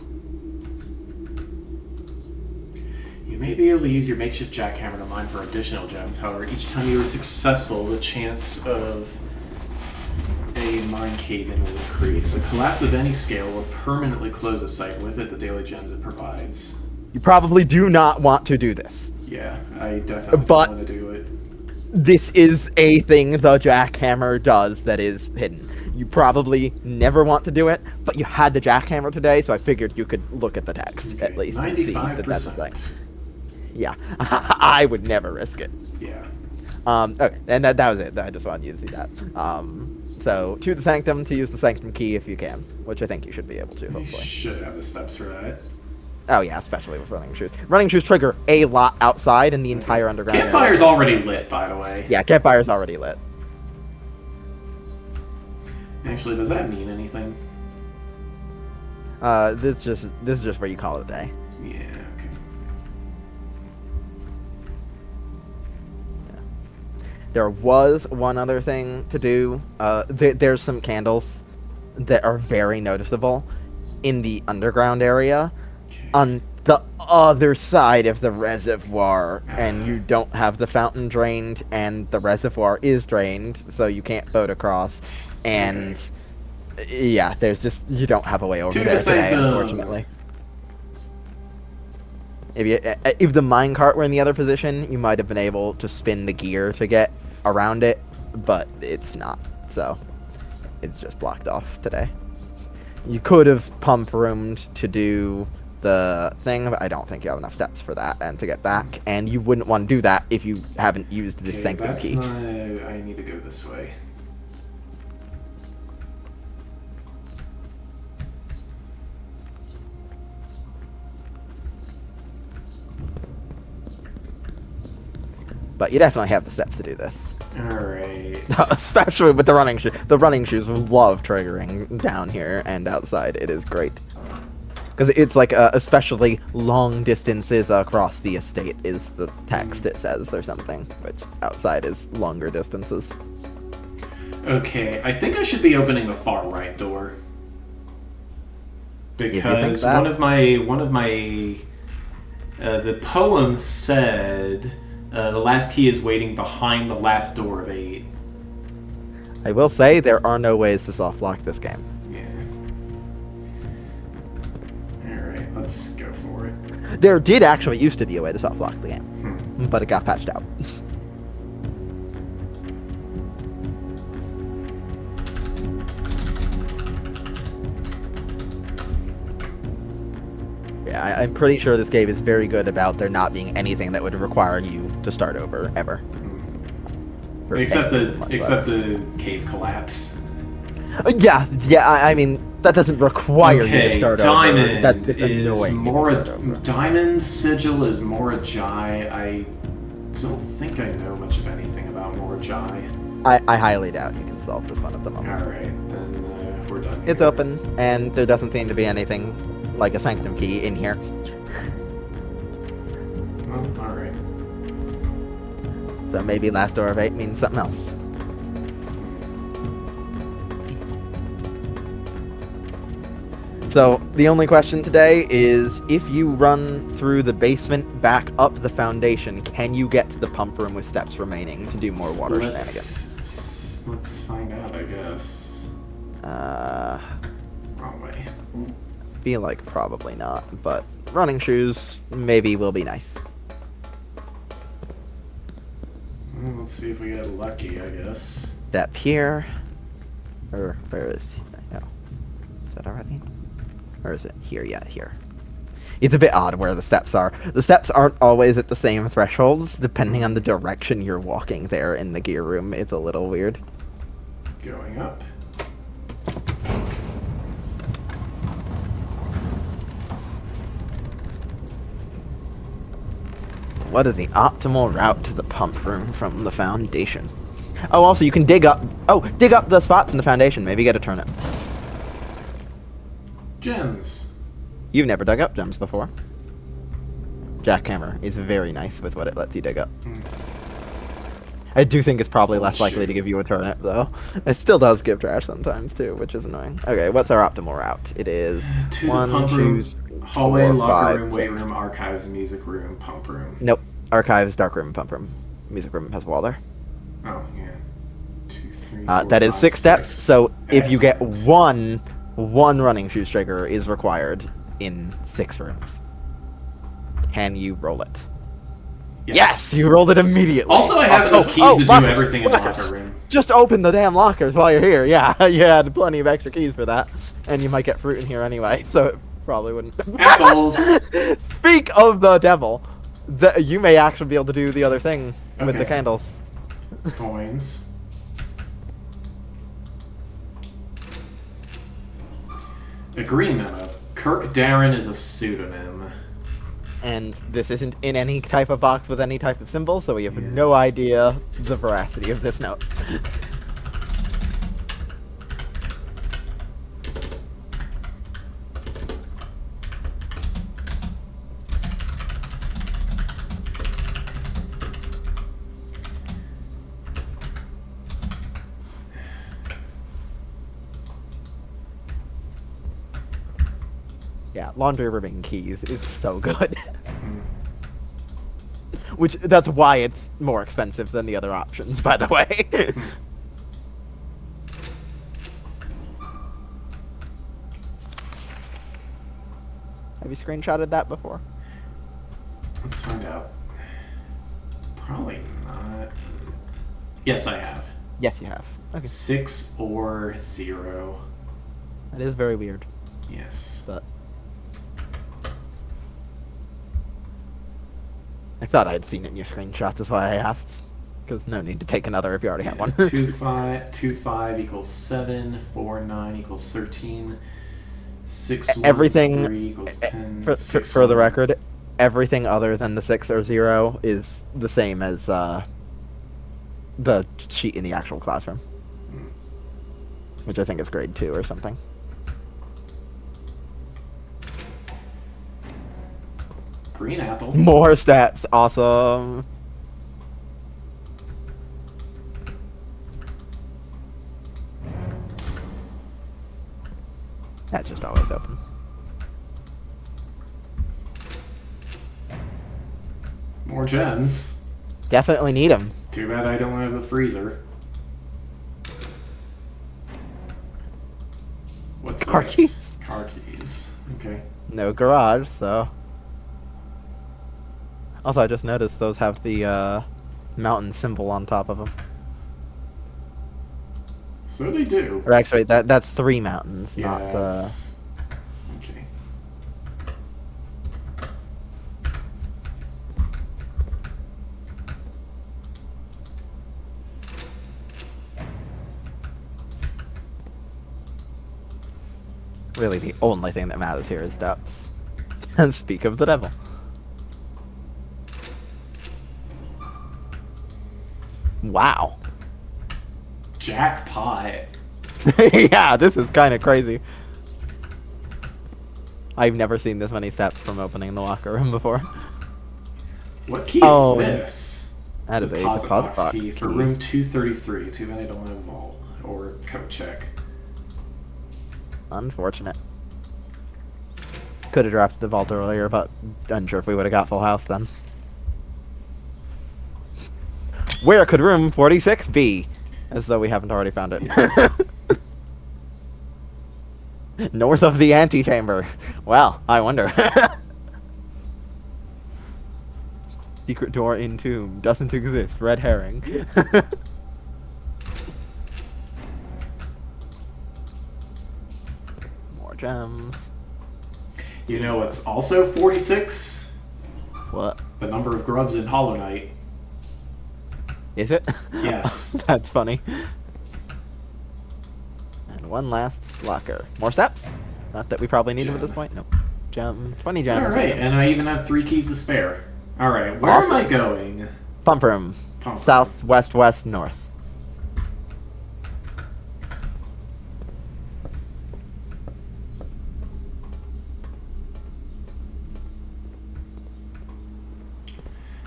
You may be able to use your makeshift jackhammer to mine for additional gems. However, each time you are successful, the chance of a mine cave-in will increase. A collapse of any scale will permanently close the site. With it, the daily gems it provides. You probably do not want to do this. Yeah, I definitely But- don't want to do it. This is a thing the jackhammer does that is hidden. You probably never want to do it, but you had the jackhammer today, so I figured you could look at the text at least and see that that's a thing. 95%. Yeah, I would never risk it. Yeah. Okay, and that was it. I just wanted you to see that. So to the sanctum to use the sanctum key if you can, which I think you should be able to, You hopefully. should have the steps for that. Oh yeah, especially with running shoes. Running shoes trigger a lot outside in the entire underground area. Campfire's already lit, by the way. Yeah, campfire's already lit. Actually, does that mean anything? This is just where you call it a day. Yeah, okay. There was one other thing to do. There's some candles that are very noticeable in the underground area Okay. on the other side of the reservoir, and you don't have the fountain drained, and the reservoir is drained, so you can't boat across. And yeah, there's just you don't have a way over there today, unfortunately. If the minecart were in the other position, you might have been able to spin the gear to get around it, but it's not, so it's just blocked off today. You could have pump roomed to do the thing, but I don't think you have enough steps for that and to get back, and you wouldn't want to do that if you haven't used the sanctum key. I need to go this way. But you definitely have the steps to do this. Alright. Especially with the running shoes. The running shoes love triggering down here and outside. It is great. Because it's like especially long distances across the estate is the text it says or something. Which outside is longer distances. Okay, I think I should be opening the far right door. Because one of my the poem said the last key is waiting behind the last door of 8. I will say there are no ways to soft lock this game. Yeah. Alright, let's go for it. There did actually used to be a way to soft lock the game, but it got patched out. Yeah, I'm pretty sure this game is very good about there not being anything that would require you to start over, ever. Except the cave collapse. Yeah, I mean, that doesn't require you to start Diamond over. That's just annoying. Diamond Sigil is Morajai. I don't think I know much of anything about Morajai. I highly doubt you can solve this one at the moment. Alright, then we're done. It's open, and there doesn't seem to be anything like a sanctum key in here. Well, alright. So maybe last door of 8 means something else. So the only question today is if you run through the basement back up the foundation, can you get to the pump room with steps remaining to do more water shenanigans? Let's find out, I guess. Wrong way. Feel like probably not, but running shoes maybe will be nice. Well, let's see if we get lucky, I guess. Step here. Or where is no. Is that already? Or is it here? Yeah, here. It's a bit odd where the steps are. The steps aren't always at the same thresholds, depending on the direction you're walking there in the gear room. It's a little weird. Going up. What is the optimal route to the pump room from the foundation? Oh, also you can dig up. Oh, dig up the spots in the foundation. Maybe get a turnip. Gems. You've never dug up gems before. Jackhammer is very nice with what it lets you dig up. I do think it's probably less likely to give you a turnip, though. It still does give trash sometimes, too, which is annoying. Okay, what's our optimal route? It is to one, the pump two, room, hallway, four, locker five, room, weight six. room, archives, music room, pump room. Nope. Archives, dark room, pump room. Music room has a wall there. Oh, yeah. 2, 3, 4, That is 5, 6 steps, so if you get Excellent. one running shoes trigger is required in 6 rooms. Can you roll it? Yes, you rolled it immediately. Also, I have enough keys to do everything in the locker room. Just open the damn lockers while you're here. Yeah, you had plenty of extra keys for that. And you might get fruit in here anyway, so it probably wouldn't. Apples! Speak of the devil, you may actually be able to do the other thing with the candles. Coins. A green memo. Kirk Darren is a pseudonym. And this isn't in any type of box with any type of symbol, so we have Yeah. no idea the veracity of this note. Yeah, laundry ribbon keys is so good. Which, that's why it's more expensive than the other options, by the way. Have you screenshotted that before? Let's find out. Probably not. Yes, I have. Yes, you have. Okay. 6 or 0. That is very weird, Yes. but... I thought I had seen it in your screenshots, that's why I asked. Because no need to take another if you already have one. 2 5 equals 7. 4 9 equals 13. 6 1 Everything, 3 equals 10. for 6, the 1. record, everything other than the 6 or 0 is the same as the sheet in the actual classroom. Which I think is grade 2 or something. Green apple. More stats, awesome. That's just always open. More gems. Definitely need them. Too bad I don't have a freezer. What's Car this? keys. Car keys. Okay. No garage, so. Also, I just noticed those have the mountain symbol on top of them. So they do. Or actually, that's 3 mountains, Yeah. not it's- Okay. really the only thing that matters here is depths. And speak of the devil. Wow. Jackpot. Yeah, this is kind of crazy. I've never seen this many steps from opening the locker room before. What key Oh, is this? That is a Deposit deposit box key for room 233. Too bad I don't have vault or coat check. Unfortunate. Could have drafted the vault earlier, but unsure if we would have got full house then. Where could room 46 be? As though we haven't already found it. North of the antechamber. Well, I wonder. Secret door in tomb. Doesn't exist. Red herring. More gems. You know what's also 46? What? The number of grubs in Hollow Knight. Is it? Yes. That's funny. And one last locker. More steps? Not that we probably need them at this point. Nope. Gem. 20 gems. Alright, and I even have 3 keys to spare. Alright, where am I going? Pump room. Pump room. South, west, west, north.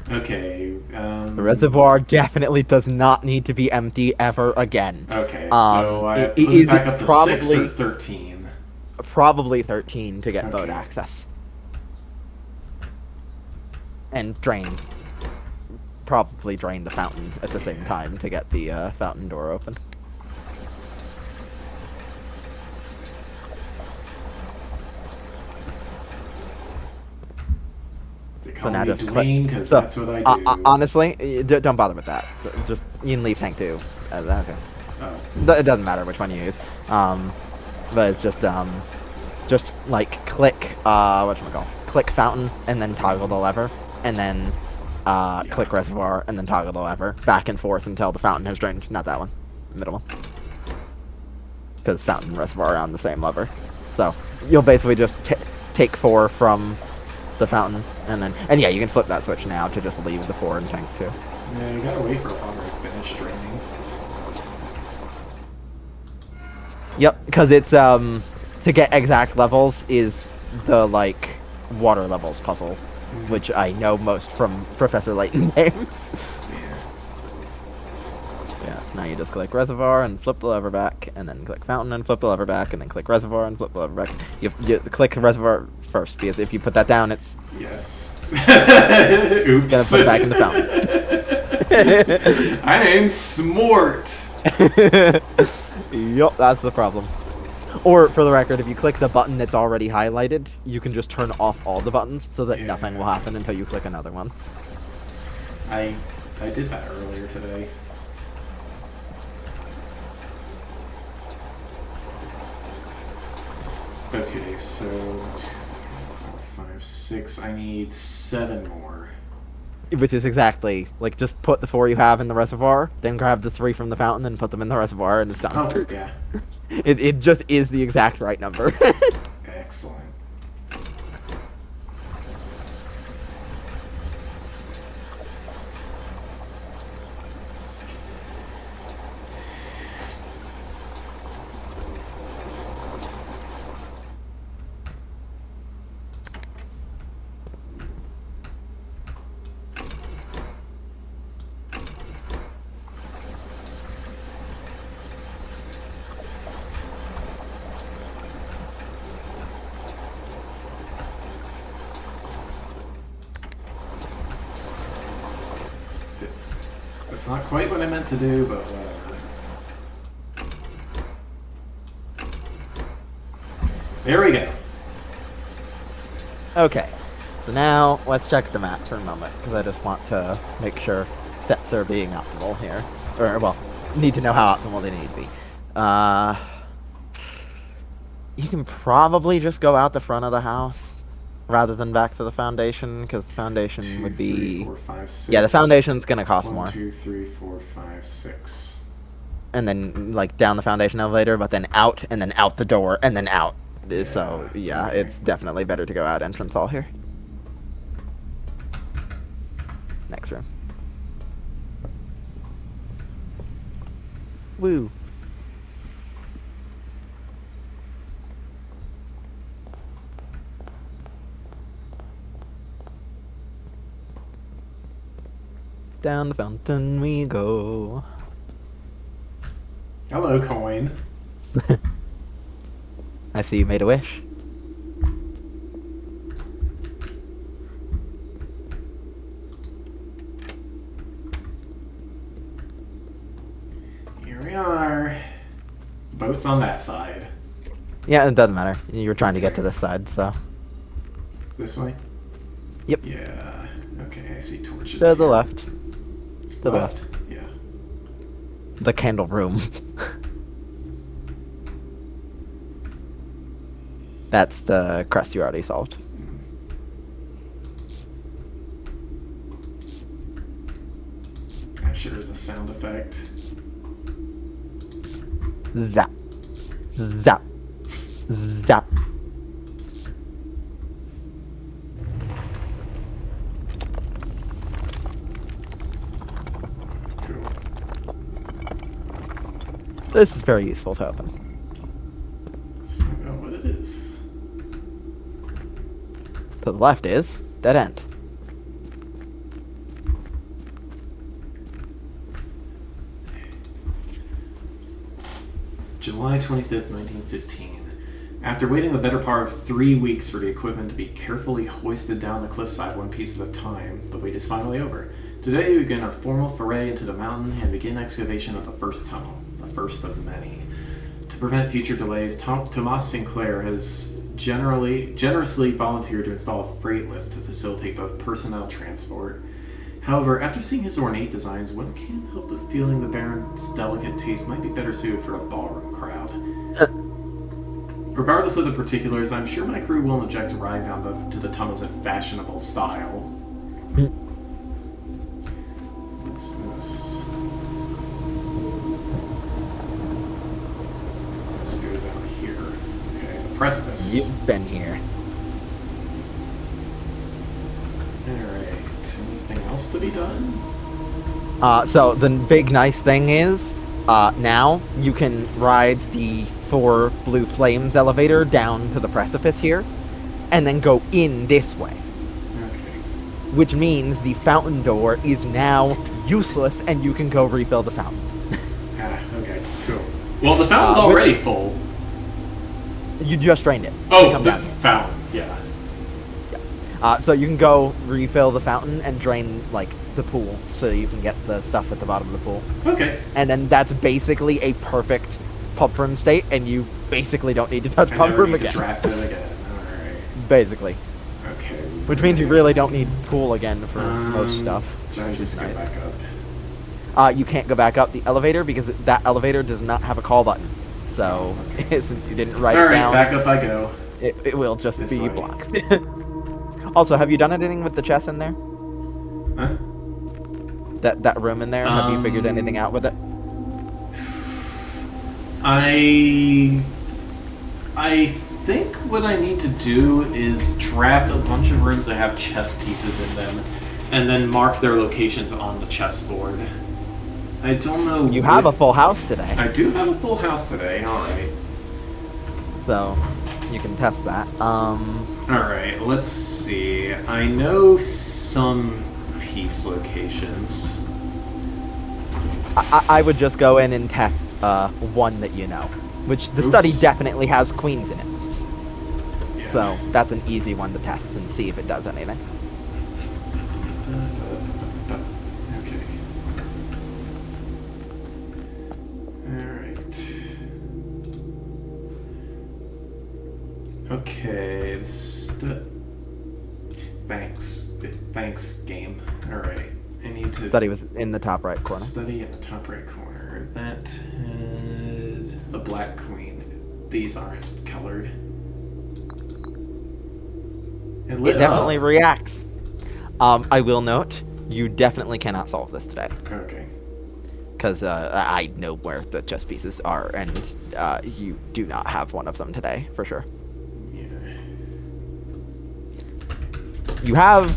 Okay, The reservoir definitely does not need to be empty ever again. Okay, so I put it is back it up to 6 probably- or 13. Probably 13 to get boat Okay. access. And drain. Probably drain the fountain at the same time to get the fountain door open. They So call now me just click. Dwayne because So, that's what I do. honestly, don't bother with that. Just you can leave tank 2. Okay. Oh. It doesn't matter which one you use. But it's just like click whatchamacallit, click fountain and then toggle the lever and then click reservoir, and then toggle the lever back and forth until the fountain has drained. Not that one, the middle one, because fountain and reservoir are on the same lever. So you'll basically just take 4 from the fountain, and yeah, you can flip that switch now to just leave the 4 in tank too. Yeah, you gotta wait for a water to finish draining. Yep, because it's to get exact levels is the like water levels puzzle, which I know most from Professor Layton games. Yeah, so now you just click reservoir and flip the lever back, and then click fountain and flip the lever back, and then click reservoir and flip the lever back. You click reservoir first, because if you put that down, it's... Yes. Oops. Gonna put it back in the fountain. I'm smart. Yup, that's the problem. Or, for the record, if you click the button that's already highlighted, you can just turn off all the buttons so that nothing will happen until you click another one. I did that earlier today. Okay, so 1, 2, 3, 4, 5, 6. I need 7 more. Which is exactly, like, just put the 4 you have in the reservoir, then grab the 3 from the fountain and put them in the reservoir, and it's done. Oh, yeah. It just is the exact right number. Excellent. That's not quite what I meant to do, but whatever. There we go. Okay, so now let's check the map for a moment, because I just want to make sure steps are being optimal here. Or, well, need to know how optimal they need to be. You can probably just go out the front of the house rather than back to the foundation, because the foundation 2, would be... 3, 4, 5, 6. Yeah, the foundation's going to cost 1, more. 2, 3, 4, 5, 6. And then, like, down the foundation elevator, but then out, and then out the door, and then out. Yeah, So, yeah, okay. it's definitely better to go out entrance hall here. Next room. Woo. Down the fountain we go. Hello, coin. I see you made a wish. Here we are. Boat's on that side. Yeah, it doesn't matter. You were trying to get to this side, so. This way? Yep. Yeah. Okay, I see torches. To the here. left. To the left. Yeah. The candle room. That's the crest you already solved. That sure is a sound effect. Zap. Zap. Zap. Cool. This is very useful to open. Let's find out what it is. To the left is dead end. July 25th, 1915. After waiting the better part of 3 weeks for the equipment to be carefully hoisted down the cliffside one piece at a time, the wait is finally over. Today we begin our formal foray into the mountain and begin excavation of the first tunnel, the first of many. To prevent future delays, Tomas Sinclair has generously volunteered to install a freight lift to facilitate both personnel transport. However, after seeing his ornate designs, one can't help but feeling the Baron's delicate taste might be better suited for a ballroom crowd. Regardless of the particulars, I'm sure my crew won't object to riding down to the tunnels in fashionable style. precipice. You've been here. Alright. Anything else to be done? So the big nice thing is, now you can ride the 4 blue flames elevator down to the precipice here, and then go in this way. Okay. Which means the fountain door is now useless, and you can go refill the fountain. Okay, cool. Well, the fountain's already full. You just drained it. Oh, Come the down. fountain, yeah. So you can go refill the fountain and drain, like, the pool, so you can get the stuff at the bottom of the pool. Okay. And then that's basically a perfect pump room state, and you basically don't need to touch I pump never room need to again. draft it again. Alright. Basically. Okay. Which means you really don't need pool again for most stuff. Should I just go Nice. back up? You can't go back up the elevator because that elevator does not have a call button. So, since you didn't write it Alright, down, back up I go. it will just This be way. blocked. Also, have you done anything with the chest in there? Huh? That room in there? Have you figured anything out with it? I think what I need to do is draft a bunch of rooms that have chess pieces in them, and then mark their locations on the chessboard. I don't know. You have a full house today, I do have a full house today. All right. so you can test that. All right. Let's see. I know some piece locations. I would just go in and test one that you know, which the study Oops. definitely has queens in it. Yeah. So that's an easy one to test and see if it does anything. Okay. Alright. Okay. Thanks, game. Alright. I need to Study was in the top right corner. study in the top right corner. That is a black queen. These aren't colored. It lit It definitely up. reacts. I will note, you definitely cannot solve this today. Okay. Because I know where the chess pieces are, and you do not have one of them today, for sure. Yeah. You have...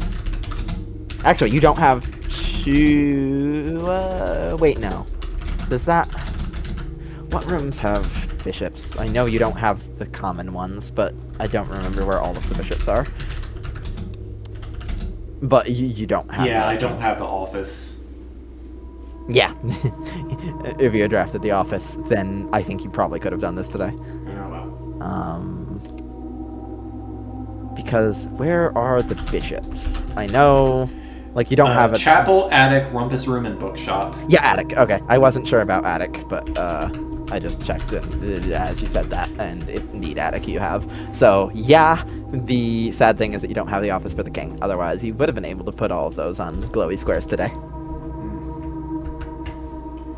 Actually, you don't have two... wait, no. Does that... What rooms have bishops? I know you don't have the common ones, but I don't remember where all of the bishops are. But you don't have Yeah, that. I don't have the office. Yeah. If you had drafted the office, then I think you probably could have done this today. Oh well. Because where are the bishops? I know, like, you don't have a... chapel, attic, rumpus room, and bookshop. Yeah, attic. Okay, I wasn't sure about attic, but I just checked it as you said that, and indeed attic you have. So yeah, the sad thing is that you don't have the office for the king. Otherwise, you would have been able to put all of those on glowy squares today.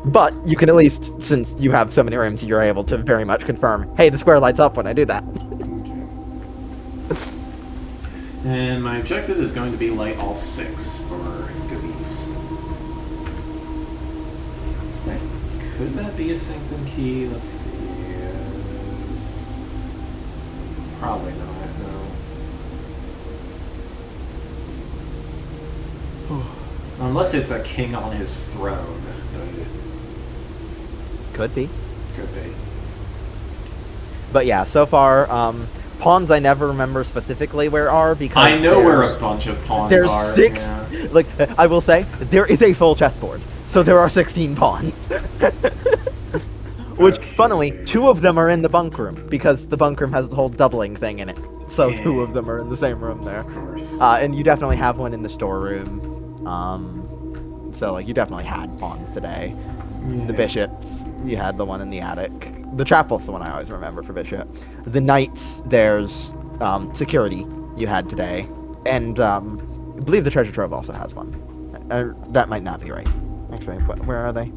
But you can at least, since you have so many rooms, you're able to very much confirm, hey, the square lights up when I do that. And my objective is going to be light all 6 for goodies. So, could that be a sanctum key? Let's see. Probably not, no. Unless it's a king on his throne. Could be. Could be. But yeah, so far, pawns I never remember specifically where are because I know where there's- a bunch of pawns There's are. 6. Yeah. Like I will say, there is a full chessboard, so there are 16 pawns. Which, funnily, 2 of them are in the bunk room because the bunk room has the whole doubling thing in it. So Yeah. 2 of them are in the same room there. Of course. And you definitely have one in the storeroom. So like you definitely had pawns today. The bishops, you had the one in the attic. The chapel's the one I always remember for bishop. The knights, there's security you had today, and I believe the treasure trove also has one. That might not be right. Actually, where are they?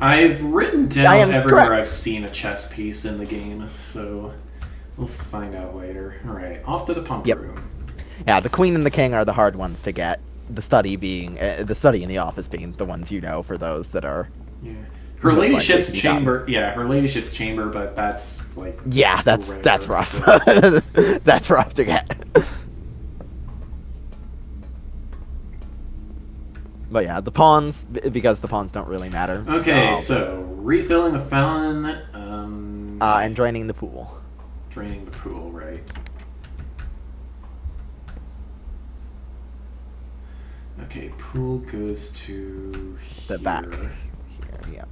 I've written I down am everywhere correct. I've seen a chess piece in the game, so we'll find out later. Alright, off to the pump Yep. room. Yeah, the queen and the king are the hard ones to get. The study being the study and the office being the ones you know for those that are. Yeah. Her most likely ladyship's to be done. chamber. Yeah, her ladyship's chamber, but that's like. Yeah, that's rare, rough. so- That's rough to get. But yeah, the pawns, because the pawns don't really matter. Okay, so refilling the fountain, and draining the pool. draining the pool, right? Okay, pool goes to The here. back. Here, yeah.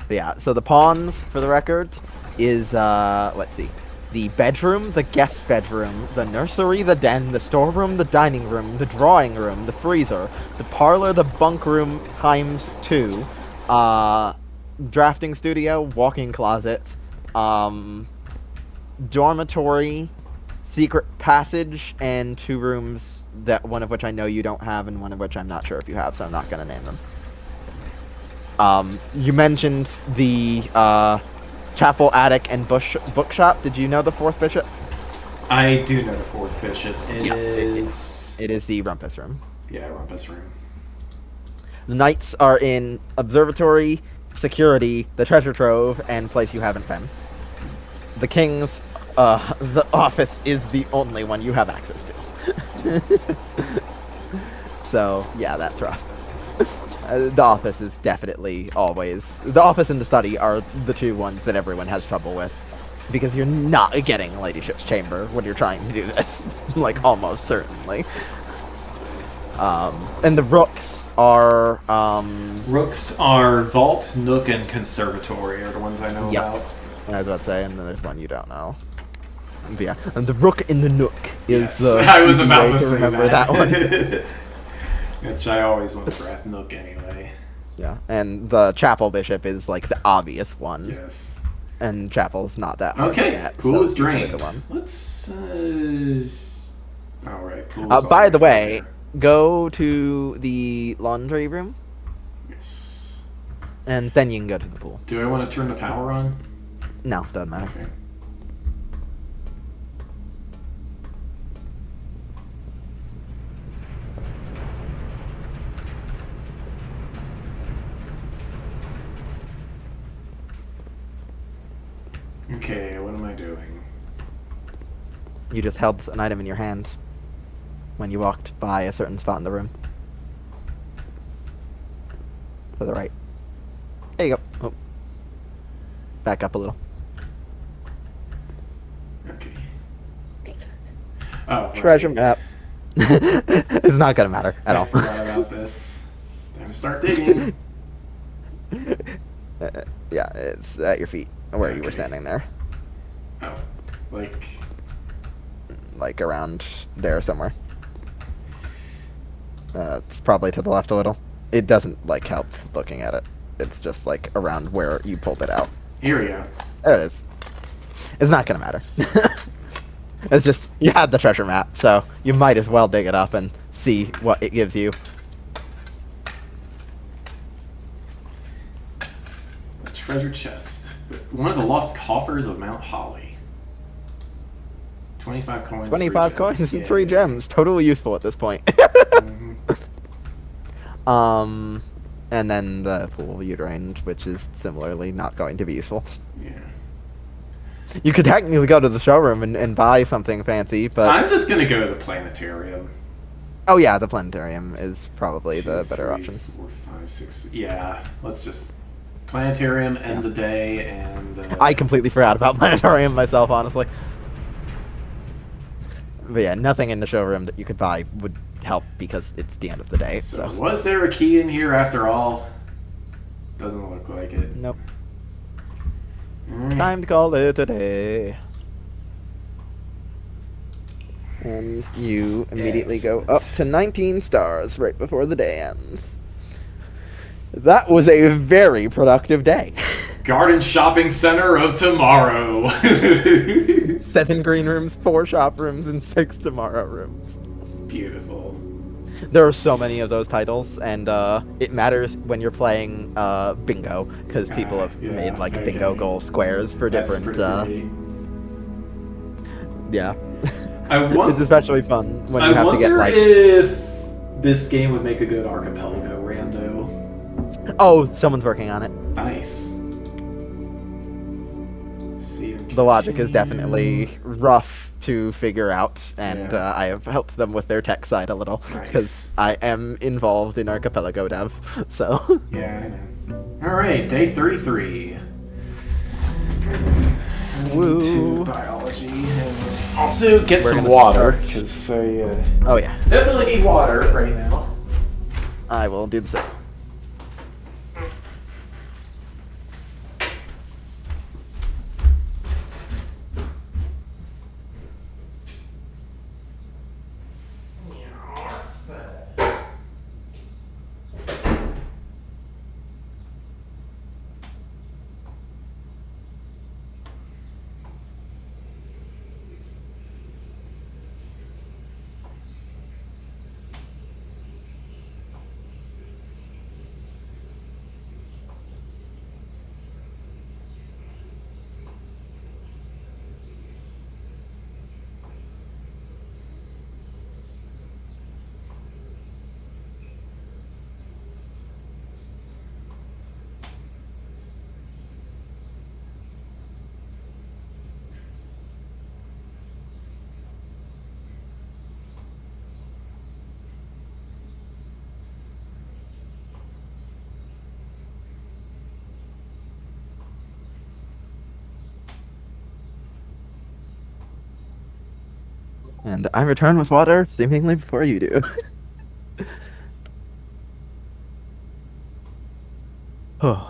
But yeah, so the pawns, for the record, is, let's see. The bedroom, the guest bedroom, the nursery, the den, the storeroom, the dining room, the drawing room, the freezer, the parlor, the bunk room times 2, drafting studio, walk-in closet, dormitory, secret passage, and 2 rooms, that one of which I know you don't have, and one of which I'm not sure if you have, so I'm not going to name them. You mentioned the, chapel, attic, and bookshop. Did you know the 4th bishop? I do know the 4th bishop. It is the rumpus room. Yeah, rumpus room. The knights are in observatory, security, the treasure trove, and place you haven't been. The king's, the office is the only one you have access to. So, yeah, that's rough. The office is definitely always... The office and the study are the 2 ones that everyone has trouble with. Because you're not getting Ladyship's Chamber when you're trying to do this. Like, almost certainly. And the rooks are... Rooks are Vault, Nook, and Conservatory are the ones I know about. I was about to say, and then there's one you don't know. But yeah, and the rook in the nook is Yes, the I was easy about way to say remember that one. Which I always went for at Nook anyway. Yeah, and the chapel bishop is like the obvious one. Yes. And chapel's not that hard to Okay, get, pool so is usually drained. the one. Let's, alright, pool is By the already way, there. go to the laundry room, Yes. and then you can go to the pool. Do I want to turn the power on? No, doesn't matter. Okay. Okay, what am I doing? You just held an item in your hand when you walked by a certain spot in the room. To the right. There you go. Oh. Back up a little. Okay. Oh, right. Treasure map. It's not gonna matter at I all. forgot about this. Time to start digging. Yeah, it's at your feet, where you were Okay. standing there. Oh, like... Like around there somewhere. It's probably to the left a little. It doesn't, like, help looking at it. It's just, like, around where you pulled it out. Here we go. There it is. It's not gonna matter. It's just, you had the treasure map, so you might as well dig it up and see what it gives you. A treasure chest. One of the lost coffers of Mount Holly. 25 coins. 25 3 coins gems. and 3 gems. Totally useful at this point. Mhm. And then the pool you drained, which is similarly not going to be useful. Yeah. You could technically go to the showroom and buy something fancy, but... I'm just gonna go to the planetarium. Oh yeah, the planetarium is probably the 2, better 3, option. 4, 5, 6. Yeah, let's just planetarium, end the day, and I completely forgot about planetarium myself, honestly. But yeah, nothing in the showroom that you could buy would help because it's the end of the day. So, So was there a key in here after all? Doesn't look like it. nope. Alright. Time to call it a day. And you immediately go up to 19 stars right before the day ends. That was a very productive day. Garden shopping center of tomorrow. 7 green rooms, 4 shop rooms, and 6 tomorrow rooms. Beautiful. There are so many of those titles, and it matters when you're playing bingo, because people have Yeah, made like okay. bingo goal squares for That's different. pretty great. Yeah, I it's especially fun when you have to get wonder like. if this game would make a good archipelago rando. Oh, someone's working on it. Nice. See, The logic is continue. definitely rough to figure out, and Yeah. I have helped them with their tech side a little because Nice. I am involved in Archipelago dev. So, Yeah, I know. Alright, day 33. Heading to woo. biology and also get We're some gonna water, start. because I Oh yeah, definitely need water right now. I will do the same. And I return with water seemingly before you do. Oh.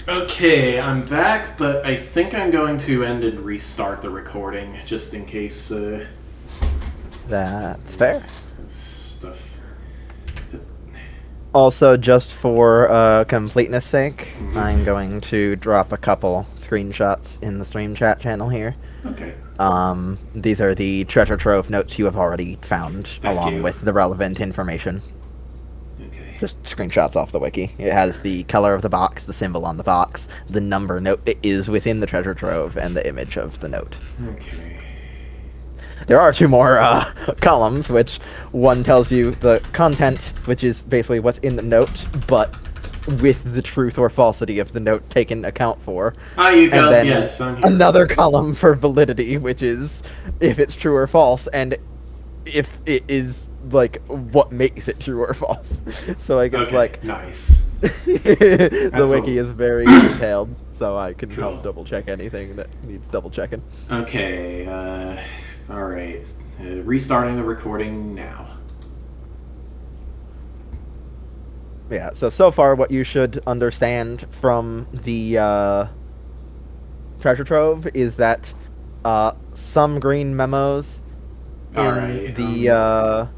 Okay, I'm back, but I think I'm going to end and restart the recording, just in case That's fair. stuff. Also, just for completeness sake, Mhm. I'm going to drop a couple screenshots in the stream chat channel here. Okay, These are the treasure trove notes you have already found, thank along you. with the relevant information. Okay. Just screenshots off the wiki. It has the color of the box, the symbol on the box, the number note it is within the treasure trove, and the image of the note. Okay. There are two more columns, which one tells you the content, which is basically what's in the note, but with the truth or falsity of the note taken account for. Hi, you And guys. then Yes, I'm here. another column for validity, which is if it's true or false, and if it is, like, what makes it true or false. So, like, it's Okay, like, nice. the That's wiki a is very detailed, so I can cool. help double check anything that needs double checking. Okay. All right. Restarting the recording now. Yeah, so far what you should understand from the treasure trove is that some green memos All in right. the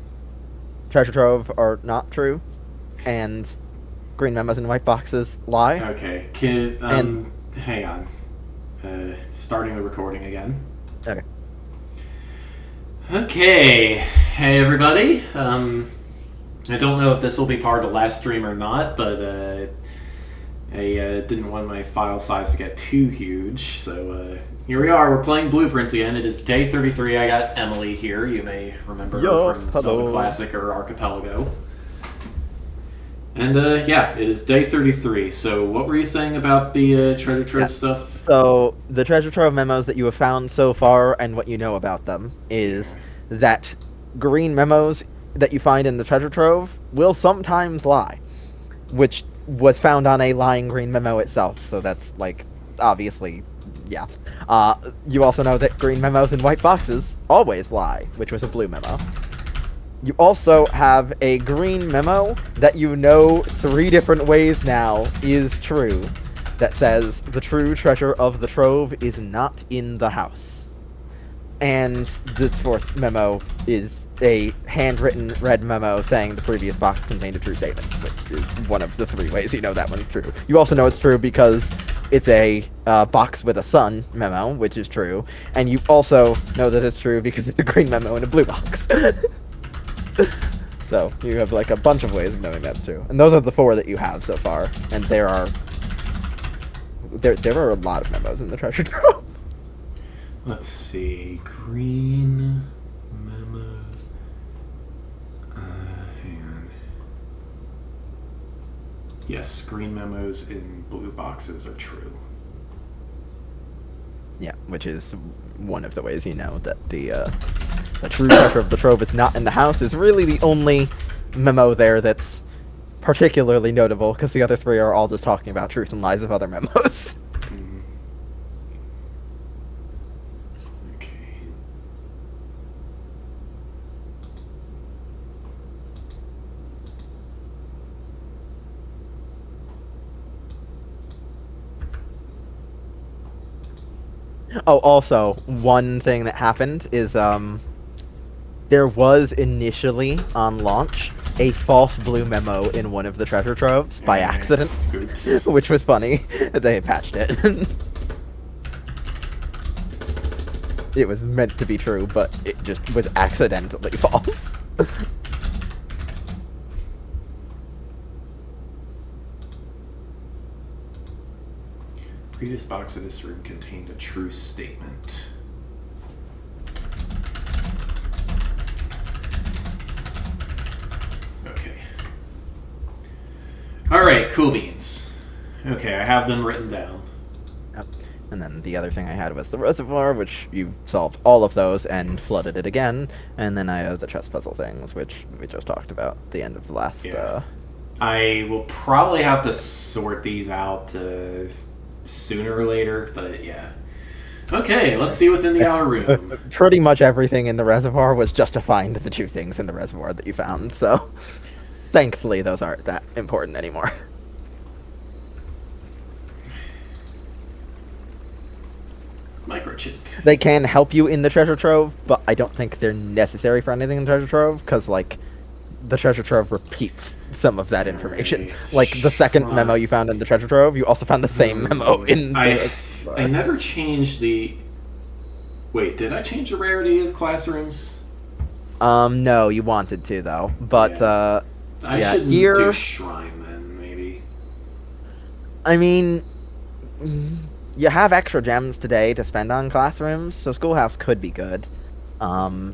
treasure trove are not true, and green memos in white boxes lie. Okay. Kid. And Hang on. Starting the recording again. okay, Okay. Hey, everybody. I don't know if this will be part of the last stream or not, but I didn't want my file size to get too huge, so here we are. We're playing Blueprints again. It is day 33. I got Emily here. You may remember her from hello. Zelda Classic or Archipelago. And yeah, it is day 33. So what were you saying about the treasure trove Yeah. stuff? So the treasure trove memos that you have found so far, and what you know about them, is that green memos that you find in the treasure trove will sometimes lie, which was found on a lying green memo itself. So that's like obviously, yeah. You also know that green memos in white boxes always lie, which was a blue memo. You also have a green memo that you know 3 different ways now is true, that says the true treasure of the trove is not in the house. And the 4th memo is a handwritten red memo saying the previous box contained a true statement, which is one of the 3 ways you know that one's true. You also know it's true because it's a box with a sun memo, which is true, and you also know that it's true because it's a green memo in a blue box. So you have like a bunch of ways of knowing that's true, and those are the 4 that you have so far. And there are a lot of memos in the treasure trove. Let's see, green memos. Hang on. Yes, green memos in blue boxes are true. Yeah, which is one of the ways you know that the true treasure of the trove is not in the house. Is really the only memo there that's particularly notable, because the other 3 are all just talking about truth and lies of other memos. Okay. Oh, also, one thing that happened is there was initially, on launch, a false blue memo in one of the treasure troves by accident. Oops. Which was funny. They patched it. It was meant to be true, but it just was accidentally false. Previous box of this room contained a true statement. Okay. Alright, cool beans. Okay, I have them written down. Yep. And then the other thing I had was the reservoir, which you solved all of those and flooded it again. And then I have the chess puzzle things, which we just talked about at the end of the last... Yeah. I will probably have to sort these out sooner or later, but yeah. Okay, let's see what's in the outer room. Pretty much everything in the reservoir was just to find the 2 things in the reservoir that you found, so... Thankfully, those aren't that important anymore. Microchip. They can help you in the treasure trove, but I don't think they're necessary for anything in the treasure trove, because, like, the treasure trove repeats some of that information. Right. Like, the second memo you found in the treasure trove, you also found the same memo in the... I never changed the... Wait, did I change the rarity of classrooms? No, you wanted to, though. But, I yeah, should here... do Shrine, then, maybe. I mean... You have extra gems today to spend on classrooms, so Schoolhouse could be good.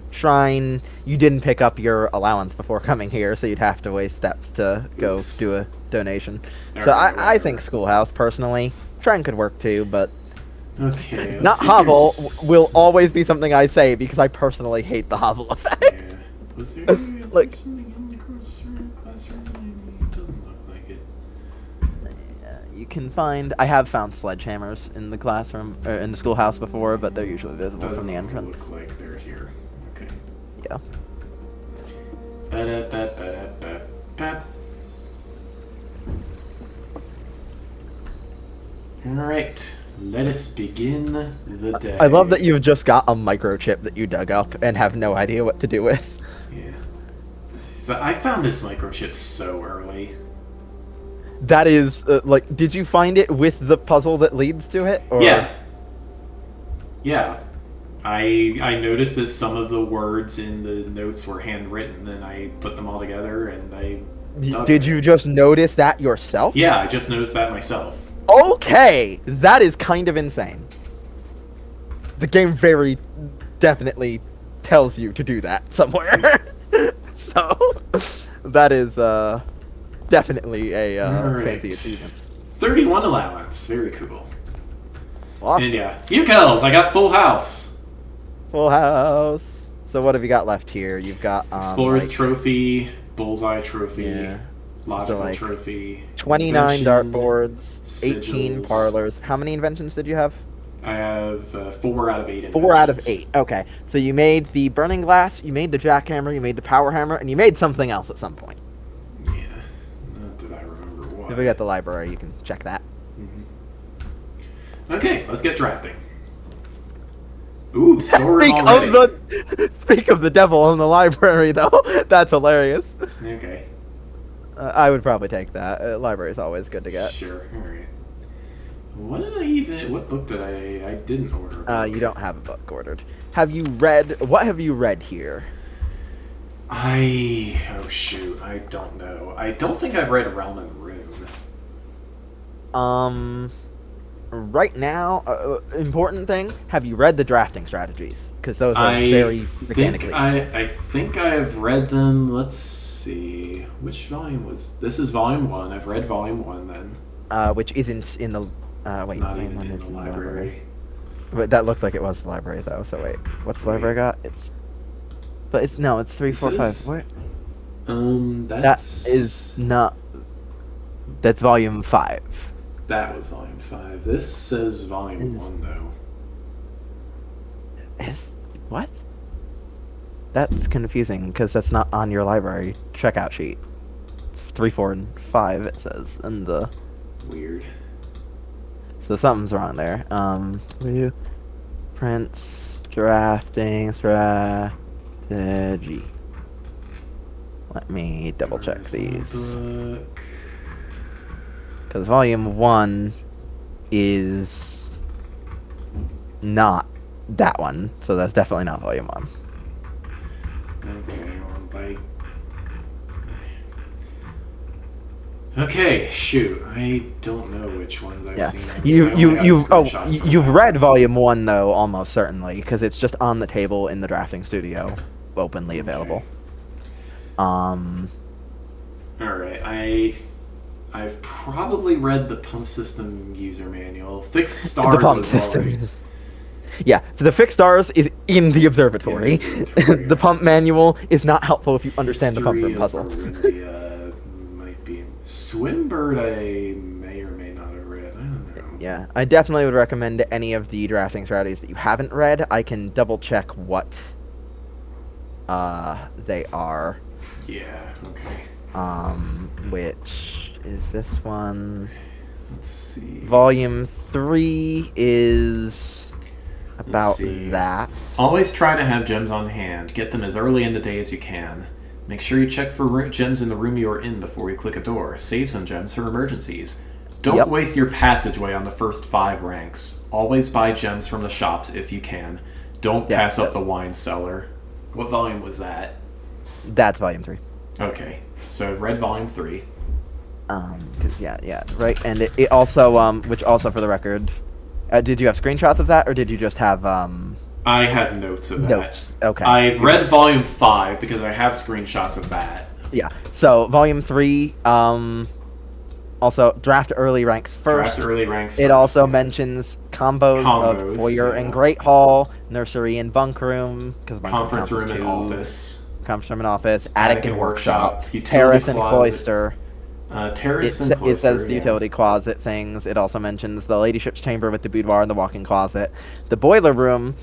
Shrine, you didn't pick up your allowance before coming here, so you'd have to waste steps to go do a donation. So I think Schoolhouse, personally. Shrine could work too, but... Okay, not Hovel will always be something I say, because I personally hate the Hovel effect. Yeah. Was there like, something in the classroom? It doesn't look like it. You can find... I have found sledgehammers in the classroom, or in the schoolhouse before, but they're usually visible from the entrance. Looks like they're here. Okay. Yeah. Alright, let us begin the day. I love that you've just got a microchip that you dug up and have no idea what to do with. Yeah. So I found this microchip so early. That is, like, did you find it with the puzzle that leads to it? Or? Yeah. Yeah. I noticed that some of the words in the notes were handwritten, and I put them all together, and I... Did you just notice that yourself? Yeah, I just noticed that myself. Okay! That is kind of insane. The game very definitely tells you to do that somewhere. So, that is, definitely a fancy achievement. 31 allowance. Very cool. Awesome. And yeah. Ukels, I got full house. Full house. So what have you got left here? You've got Explorer's like, Trophy, Bullseye Trophy, yeah. Logical like, Trophy, 29 Invention, dartboards, 18 Sigils. parlors. How many inventions did you have? I have 4 out of 8 inventions. 4 out of 8. Okay. So you made the burning glass, you made the jackhammer, you made the power hammer, and you made something else at some point. Yeah. Not that I remember what. If we got the library, you can check that. Okay, let's get drafting. Ooh, story already. Speak of the devil in the library, though. That's hilarious. Okay. I would probably take that. Library is always good to get. Sure. All right. What book did I didn't order? You don't have a book ordered. What have you read here? Oh shoot, I don't know. I don't think I've read Realm and Rune. Right now, important thing, have you read the drafting strategies? Because those are very mechanically. I think I have read them. Let's see. Which volume was... This is volume 1. I've read volume 1 then. Which isn't in the... wait, Not volume even 1 in is the library. But that looked like it was the library, though. So wait, what's the library got? But it's... No, it's 3, 4, 5. What? That is not... That's volume 5. That was volume 5. This says volume 1, though. What? That's confusing, because that's not on your library checkout sheet. It's 3, 4, and 5, it says, in the... Weird. So something's wrong there. Prints, drafting, strategy. Let me double check these. Because volume 1 is not that one, so that's definitely not volume 1. Okay, shoot. I don't know which ones I've seen. You've read volume 1 though, almost certainly, because it's just on the table in the drafting studio, openly available. Alright, I've probably read the pump system user manual. Fixed stars. The pump system. Yeah, the fixed stars is in the observatory. The pump manual is not helpful if you understand the pump room puzzle. Might be Swimbird. I may or may not have read. I don't know. Yeah, I definitely would recommend any of the drafting strategies that you haven't read. I can double check what they are. Yeah. Okay. Which is this one? Let's see. Volume 3 is about that. Always try to have gems on hand. Get them as early in the day as you can. Make sure you check for gems in the room you are in before you click a door. Save some gems for emergencies. Don't waste your passageway on the first 5 ranks. Always buy gems from the shops if you can. Don't pass up the wine cellar. What volume was that? That's volume 3. Okay, so I've read volume 3. Right, and it also, which also for the record, did you have screenshots of that, or did you just have, I have notes of that. Notes, okay. I've read volume 5 because I have screenshots of that. Yeah, so volume 3, also draft early ranks first. Draft early ranks It also mentions combos of foyer and great hall, nursery and bunk room, because conference room and office. Conference room and office, attic and workshop, utility terrace and closet. cloister. Terrace and cloister, it says the utility closet things. It also mentions the ladyship's chamber with the boudoir and the walk-in closet. The boiler room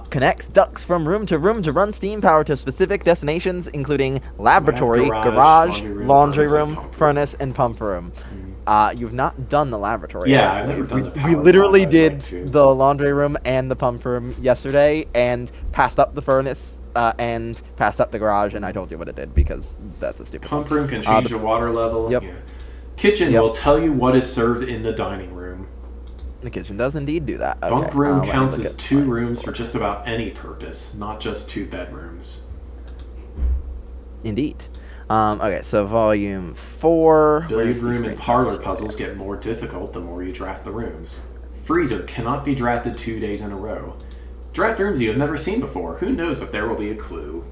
connects ducts from room to run steam power to specific destinations, including laboratory, garage, laundry room, furnace, and pump room. You've not done the laboratory. Yeah, I've never done the power We literally plant. did the laundry room and the pump room yesterday, and passed up the furnace and passed up the garage, and I told you what it did because that's a stupid pump room can change the water level. Yep. Yeah. Kitchen will tell you what is served in the dining room. The kitchen does indeed do that. Okay. Bunk room counts as 2 rooms for just about any purpose, not just 2 bedrooms. Indeed. Okay, so volume 4. Billiard room and parlor puzzles get more difficult the more you draft the rooms. Freezer cannot be drafted 2 days in a row. Draft rooms you have never seen before. Who knows if there will be a clue?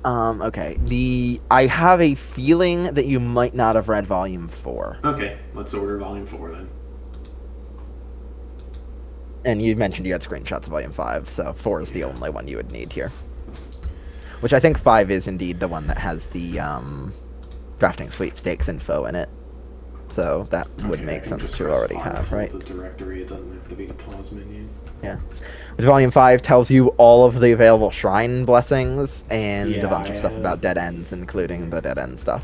Okay. I have a feeling that you might not have read volume 4. Okay, let's order volume 4 then. And you mentioned you had screenshots of volume 5, so 4 is the only one you would need here. Which I think 5 is indeed the one that has the drafting sweepstakes info in it. So that would Okay, make I can sense just to press already R to have, pull right? the directory. It doesn't have to be the pause menu. Yeah. Which Volume 5 tells you all of the available shrine blessings and a Yeah, bunch I of stuff have. about dead ends, including the dead end stuff.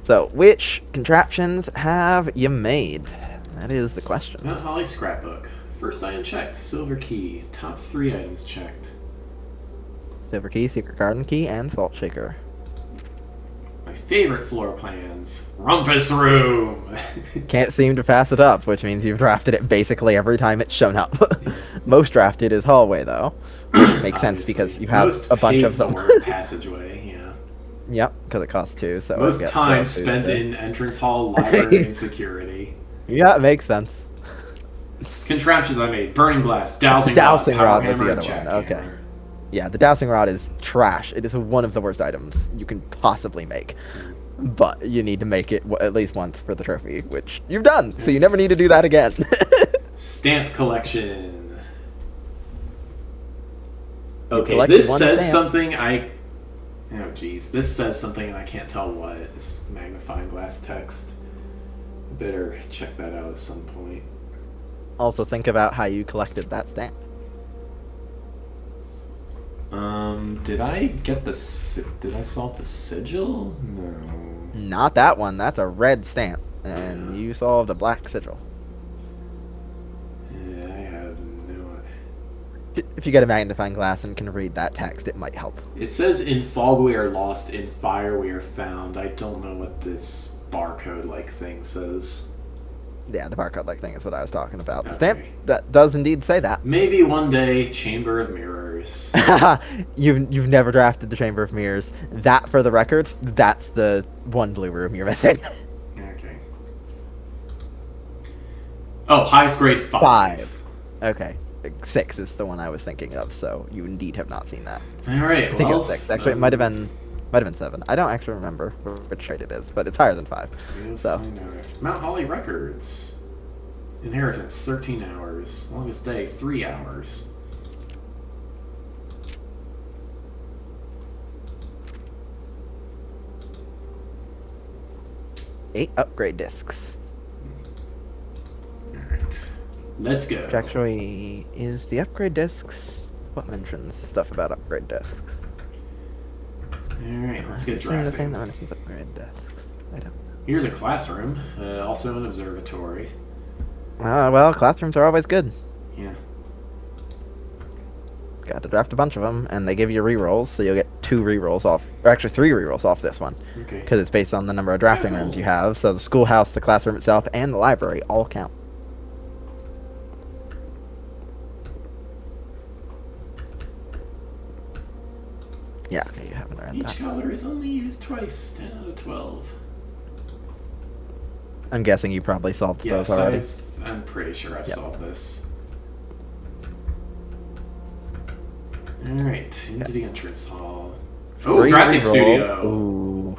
So, which contraptions have you made? That is the question. Mount Holly scrapbook. First item checked. Silver key. Top 3 items checked. Silver key, secret garden key, and salt shaker. My favorite floor plans. Rumpus room. Can't seem to pass it up, which means you've drafted it basically every time it's shown up. Most drafted is hallway, though. Which makes sense because you have Most a bunch paid of them. for passageway. Yeah. Yep, because it costs 2, so Most it gets time boosted. spent in entrance hall, library, and security. Yeah, it makes sense. Contraptions I made: burning glass, dowsing, Dowsing rod, rod power was the hammer, other and one. Okay. jackhammer. Yeah, the dowsing rod is trash. It is one of the worst items you can possibly make. But you need to make it at least once for the trophy, which you've done, so you never need to do that again. Stamp collection. You Okay, collected this one says stamp. something I... Oh, geez. This says something and I can't tell what. It's magnifying glass text. Better check that out at some point. Also, think about how you collected that stamp. Did I get the... Did I solve the sigil? No. Not that one. That's a red stamp, and you solved a black sigil. Yeah, I have no idea. If you get a magnifying glass and can read that text, it might help. It says in fog we are lost, in fire we are found. I don't know what this barcode-like thing says. Yeah, the barcode-like thing is what I was talking about. The Okay. stamp that does indeed say that. Maybe one day, Chamber of Mirrors. You've never drafted the Chamber of Mirrors. That, for the record, that's the one blue room you're missing. Okay. Oh, highest grade 5. 5. Okay. 6 is the one I was thinking of, so you indeed have not seen that. Alright, I think well... it's 6. Actually, it might have been 7. I don't actually remember which trade it is, but it's higher than 5. we'll So. find out. Mount Holly Records. Inheritance, 13 hours. Longest day, 3 hours. Eight upgrade discs. Alright. Let's go. Which actually is the upgrade discs. What mentions stuff about upgrade discs? Alright, let's get I've seen the thing drafting. that mentions upgrade discs. I don't. Here's a classroom, also an observatory. Well, classrooms are always good. Yeah. Got to draft a bunch of them, and they give you rerolls, so you'll get 2 rerolls off, or actually 3 rerolls off this one, Okay. because it's based on the number of drafting rooms you have. So the schoolhouse, the classroom itself, and the library all count. Yeah, okay, you haven't read Each that. color is only used twice, 10 out of 12. I'm guessing you probably solved Yes, those already. I'm pretty sure I've Yep. solved this. Alright, into the entrance hall. Oh, 3 drafting rerolls. studio! Ooh.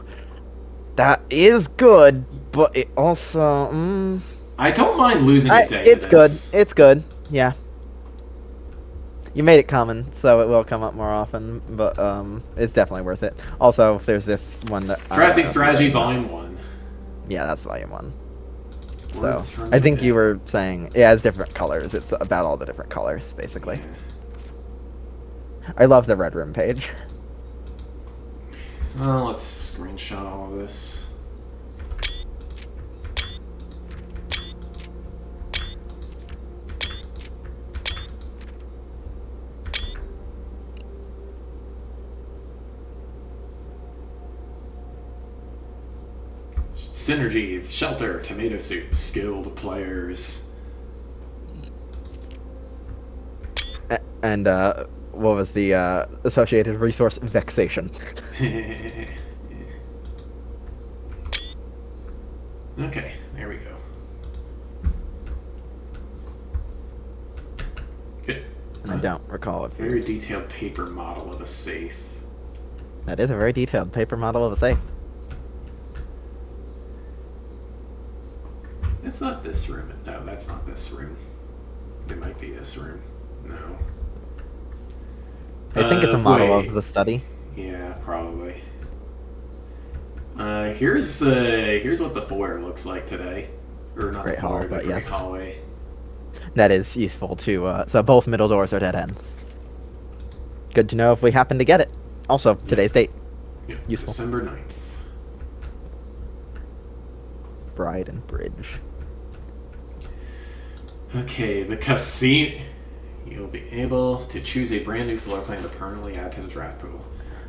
That is good, but it also... I don't mind losing a day it's to good. this. It's good. Yeah. You made it common, so it will come up more often, but it's definitely worth it. Also, there's this one that... Drafting strategy, volume 1. Yeah, that's volume 1. So, Words from I the think day. you were saying... Yeah, it's different colors. It's about all the different colors, basically. Yeah. I love the red room page. Well, let's screenshot all of this. Synergies, shelter, tomato soup, skilled players. And, what was the associated resource? Vexation. Okay, there we go. Good. And I don't recall if Very detailed paper model of a safe. That is a very detailed paper model of a safe. It's not this room. No, that's not this room. It might be this room. No. I think it's a model Wait. of the study. Yeah, probably. Here's what the foyer looks like today, or not Great the hall, foyer, the but great yes. hallway. That is useful to, so both middle doors are dead ends. Good to know if we happen to get it. Also, today's date. Yep, Useful. December 9th. Bride and Bridge. Okay, the casino. You'll be able to choose a brand new floor plan to permanently add to the draft pool.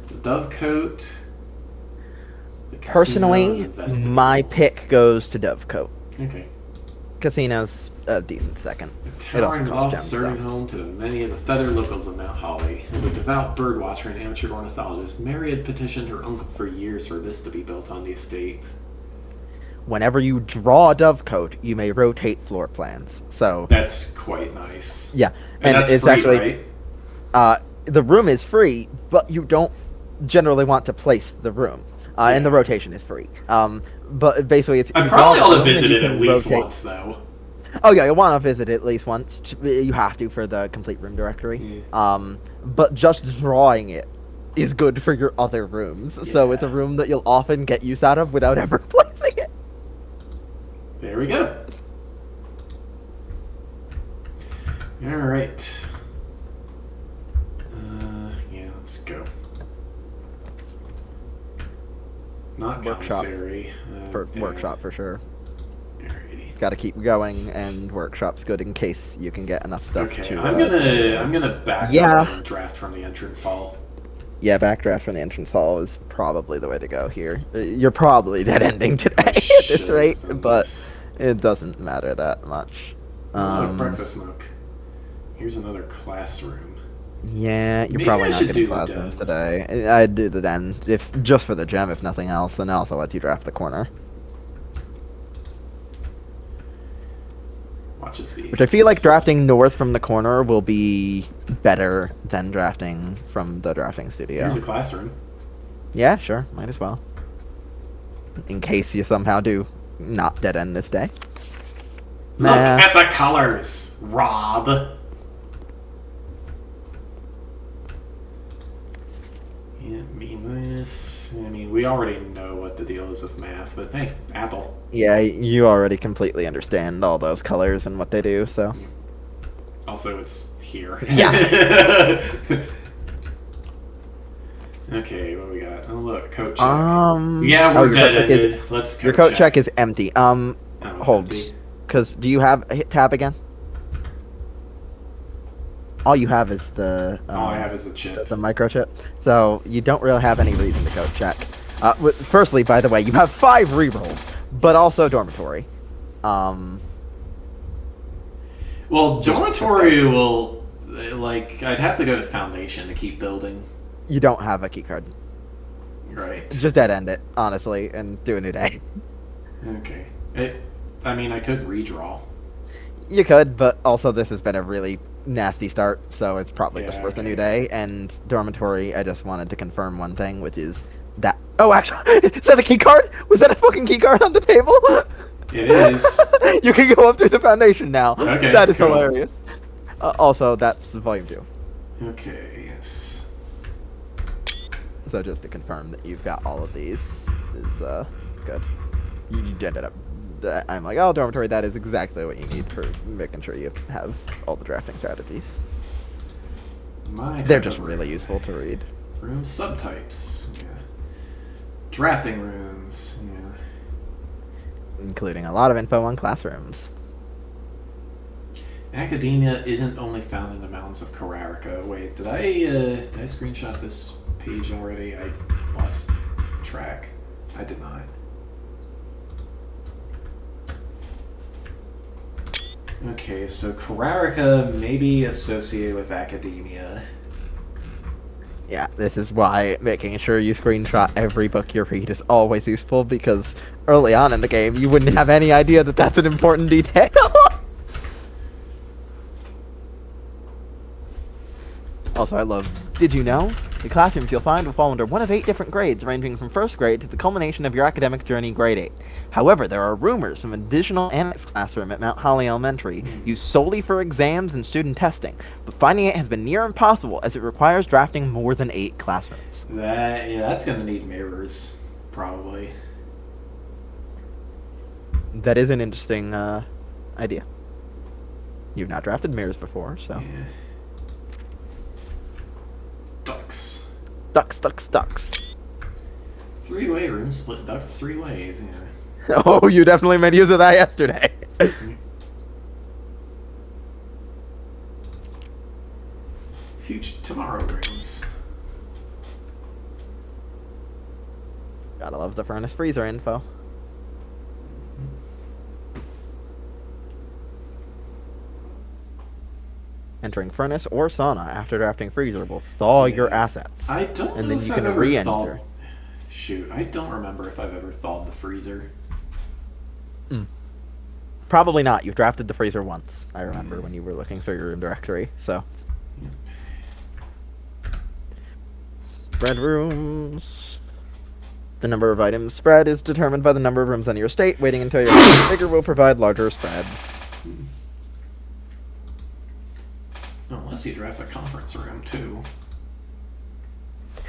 The Dovecote. The casino, Personally, the vestibule. my pick goes to Dovecote. Okay. Casino's a decent second. A It also towering costs loft gems, serving though. home to many of the feathered locals of Mount Holly. As a devout birdwatcher and amateur ornithologist, Mary had petitioned her uncle for years for this to be built on the estate. Whenever you draw a Dovecote, you may rotate floor plans. So That's quite nice. yeah, And that's it's free, actually right? the room is free, but you don't generally want to place the room, and the rotation is free. But basically, it's I you probably draw the ought to room and visit you it can at least rotate. once, though. Oh yeah, you'll want to visit it at least once. You have to for the complete room directory. Yeah. But just drawing it is good for your other rooms. So it's a Yeah. room that you'll often get use out of without ever placing it. There we go. All right. Yeah, let's go. Not Workshop. commissary. For damn. workshop for sure. Alrighty. Got to keep going, and workshop's good in case you can get enough stuff Okay, to. I'm gonna back Yeah. up and draft from the entrance hall. Yeah, backdraft from the entrance hall is probably the way to go here. You're probably dead ending today I at this should've rate, done but this. it doesn't matter that much. Breakfast nook. Here's another classroom. Yeah, you're Maybe probably I not should getting do the classrooms den. today. I'd do the den, if just for the gem, if nothing else, and it also lets you draft the corner. Watch its feet. Which I feel like drafting north from the corner will be better than drafting from the drafting studio. Here's a classroom. Yeah, sure, might as well. In case you somehow do not dead end this day. Look Nah. at the colors, Rob. Yeah, B minus. I mean, we already know what the deal is with math, but hey, Apple. Yeah, you already completely understand all those colors and what they do, so. Also, it's here. Yeah. Okay, what we got? Oh, look, coat check. Yeah, oh, we're your dead coat check is- ended. Let's coat Your coat check is empty. Oh, it's Hold. empty. Because do you have hit tab again? All you have is the. All I have is a chip. The microchip. So you don't really have any reason to coat check. Firstly, by the way, you have 5 rerolls, but also dormitory. Well, Just dormitory will, like, I'd have to go to foundation to keep building. You don't have a keycard. Right. Just dead end it, honestly, and do a new day. Okay. I mean, I could redraw. You could, but also this has been a really nasty start, so it's probably just Yeah, worth a new okay. day. And dormitory, I just wanted to confirm one thing, which is that. Oh, actually, is that a key card? Was that a fucking key card on the table? It is. You can go up through the foundation now. Okay, That is cool. hilarious. Also, that's the volume 2. Okay, yes. So just to confirm that you've got all of these is good. You ended up. I'm like, oh, dormitory. That is exactly what you need for making sure you have all the drafting strategies. They're just really useful to read. Room subtypes. Yeah. Drafting rooms. Yeah. Including a lot of info on classrooms. Academia isn't only found in the mountains of Carrarica. Wait, did I screenshot this page already? I lost track. I did not. Okay, so Carrarica may be associated with academia. Yeah, this is why making sure you screenshot every book you read is always useful, because early on in the game you wouldn't have any idea that that's an important detail. Also, I love, did you know? The classrooms you'll find will fall under one of 8 different grades, ranging from first grade to the culmination of your academic journey, grade 8. However, there are rumors of an additional annex classroom at Mount Holly Elementary, used solely for exams and student testing, but finding it has been near impossible as it requires drafting more than 8 classrooms. That's gonna need mirrors, probably. That is an interesting idea. You've not drafted mirrors before, so... Yeah. Ducks. Ducks. 3-way room, split ducts 3 ways, yeah. Oh, you definitely made use of that yesterday. Future tomorrow rooms. Gotta love the furnace freezer info. Entering furnace or sauna after drafting freezer will thaw your assets. I don't and know then if you I've can ever re-enter. thawed... Shoot, I don't remember if I've ever thawed the freezer. Probably not. You've drafted the freezer once. I remember when you were looking through your room directory. So. Spread rooms. The number of items spread is determined by the number of rooms on your estate. Waiting until your house is bigger will provide larger spreads. Unless you draft a conference room, too.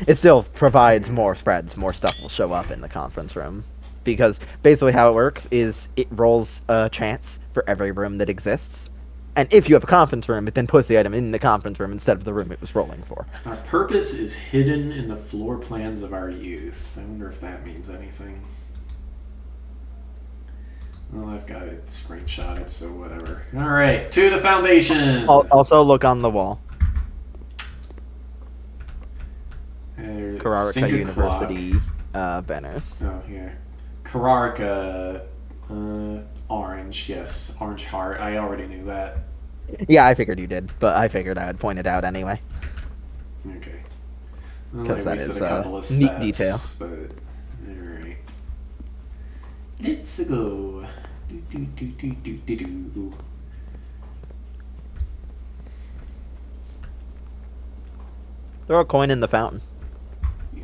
It still provides more spreads. More stuff will show up in the conference room. Because basically how it works is it rolls a chance for every room that exists. And if you have a conference room, it then puts the item in the conference room instead of the room it was rolling for. Our purpose is hidden in the floor plans of our youth. I wonder if that means anything. Well, I've got it screenshotted, so whatever. Alright, to the foundation! Also, look on the wall. Kararika University banners. Oh, here. Kararika, orange, yes. Orange heart. I already knew that. Yeah, I figured you did, but I figured I would point it out anyway. Okay. Because that is a neat detail. But, alright. Let's go. Do. Throw a coin in the fountain. Yeah.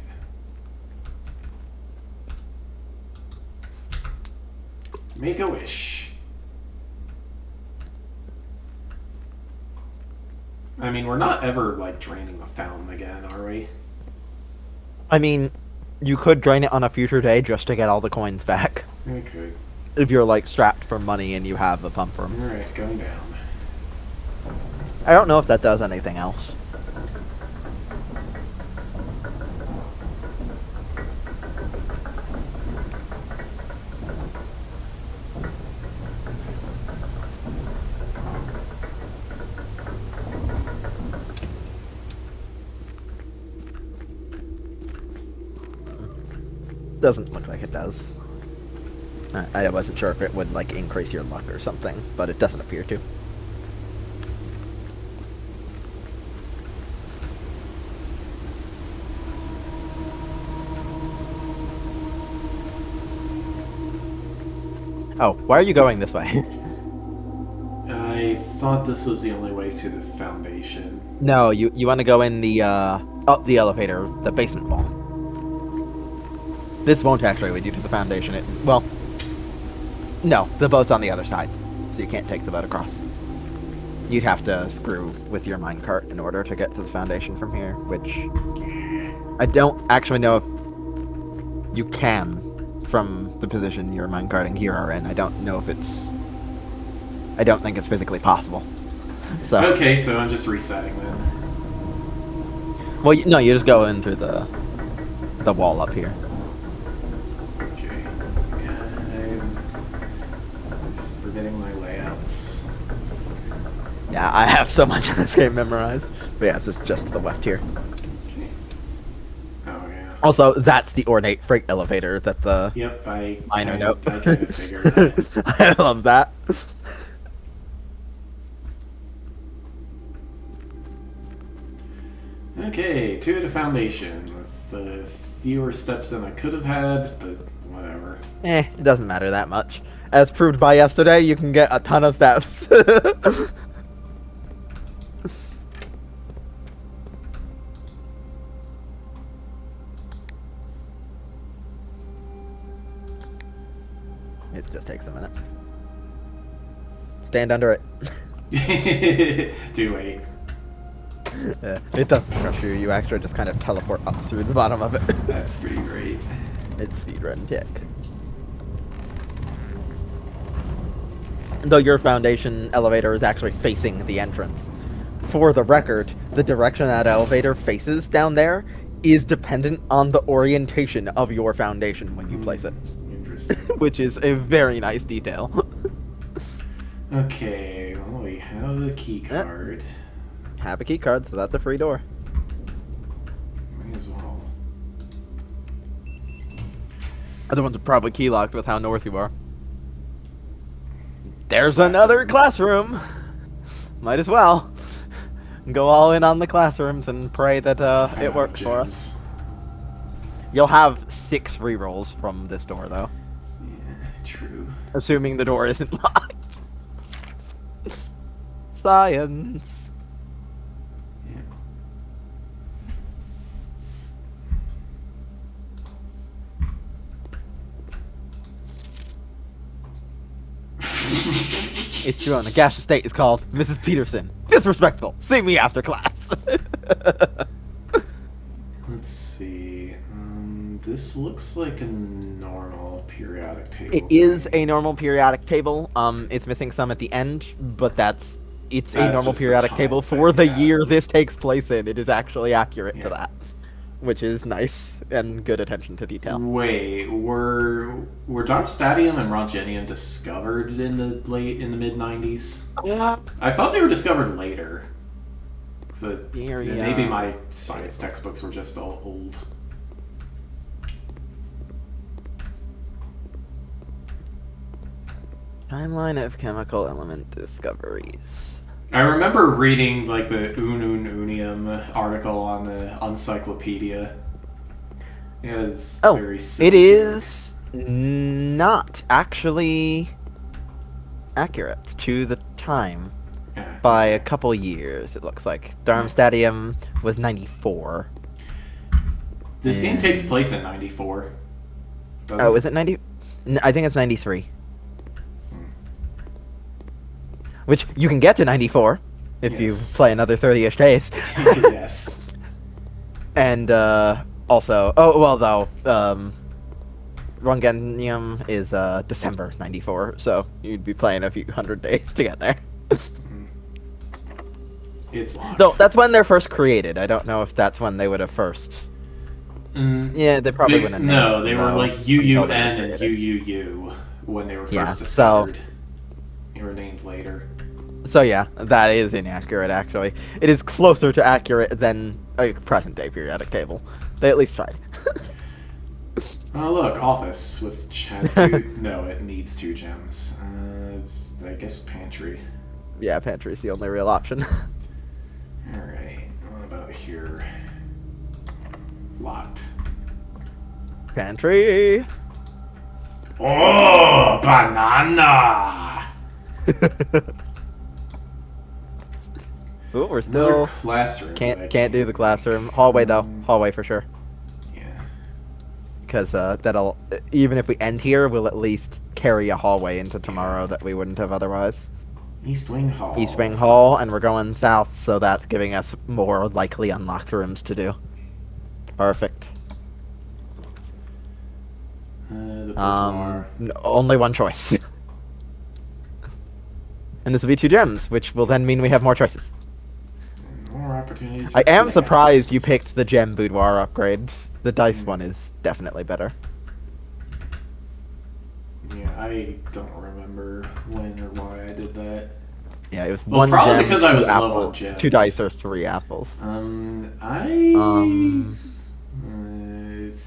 Make a wish. I mean, we're not ever, like, draining the fountain again, are we? I mean, you could drain it on a future day just to get all the coins back. We could. If you're, like, strapped for money and you have a pump room. Alright, going down. I don't know if that does anything else. Doesn't look like it does. I wasn't sure if it would, like, increase your luck or something, but it doesn't appear to. Oh, why are you going this way? I thought this was the only way to the foundation. No, you want to go in the, up the elevator, the basement wall. This won't actually lead you to the foundation. Well, no, the boat's on the other side, so you can't take the boat across. You'd have to screw with your minecart in order to get to the foundation from here, which I don't actually know if you can from the position your minecarting here are in. I don't know if it's... I don't think it's physically possible. So. Okay, so I'm just resetting then. Well, no, you just go in through the wall up here. Okay. I'm forgetting my layouts. Yeah, I have so much of this game memorized. But yeah, it's just to the left here. Okay. Oh, yeah. Also, that's the ornate freight elevator that the Yep, I miner kind note. of figured that. I love that. Okay, to the foundation with fewer steps than I could have had, but whatever. It doesn't matter that much. As proved by yesterday, you can get a ton of steps. takes a minute. Stand under it. Too late. It doesn't crush you. You actually just kind of teleport up through the bottom of it. That's pretty great. It's speedrun tech. Though your foundation elevator is actually facing the entrance. For the record, the direction that elevator faces down there is dependent on the orientation of your foundation when you place it. Interesting. Which is a very nice detail. Okay, well, we have the key card. Have a key card, so that's a free door. May as well. Other ones are probably key locked with how north you are. There's another classroom. Might as well go all in on the classrooms and pray that it works for us. You'll have 6 rerolls from this door, though. Yeah, true. Assuming the door isn't locked. Science. Yeah. It's true, and the gaseous state is called Mrs. Peterson. Disrespectful. See me after class. Let's see. This looks like a normal periodic table. It is a normal periodic table. It's missing some at the end, but it's a normal just the periodic time table thing, for the yeah. year this takes place in. It is actually accurate to Yeah. that, which is nice and good attention to detail. Wait, were Dark Stadium and Rogenium discovered in the mid '90s? I thought they were discovered later. But maybe my science textbooks were just all old. Timeline of chemical element discoveries. I remember reading like the Ununium article on the encyclopedia. Yeah, it's very It silly. is not actually accurate to the time Yeah. by a couple years, it looks like. Darmstadium was 94. This game takes place in '94. Oh, is it 90? I think it's 93. Which, you can get to 94 if you Yes. play another 30-ish days. Yes. And, also... Oh, well, though, Rongenium is, December 94, so you'd be playing a few hundred days to get there. It's locked. No, that's when they're first created. I don't know if that's when they would have first... Yeah, they probably wouldn't have No, named they them, were though, like until they were UUN and created. UUU when they were first Yeah, so- discovered. They were named later. So yeah, that is inaccurate, actually. It is closer to accurate than a present-day periodic table. They at least tried. Oh, look, office, which has two... No, it needs 2 gems. I guess pantry. Yeah, pantry is the only real option. Alright, what about here? Locked. Pantry! Oh, banana! Ooh, we're Another still... classroom. Can't do the classroom. Hallway, though. Hallway for sure. Yeah. Because that'll... Even if we end here, we'll at least carry a hallway into tomorrow that we wouldn't have otherwise. East Wing Hall. East Wing Hall, and we're going south, so that's giving us more likely unlocked rooms to do. Perfect. The boudoir. Only one choice. And this will be 2 gems, which will then mean we have more choices. More opportunities. I for am finesse. surprised you picked the gem boudoir upgrade. The dice one is definitely better. Yeah, I don't remember when or why I did that. Yeah, it was Well, 1 probably gem, because I 2 was low on apples, gems. 2 dice or 3 apples.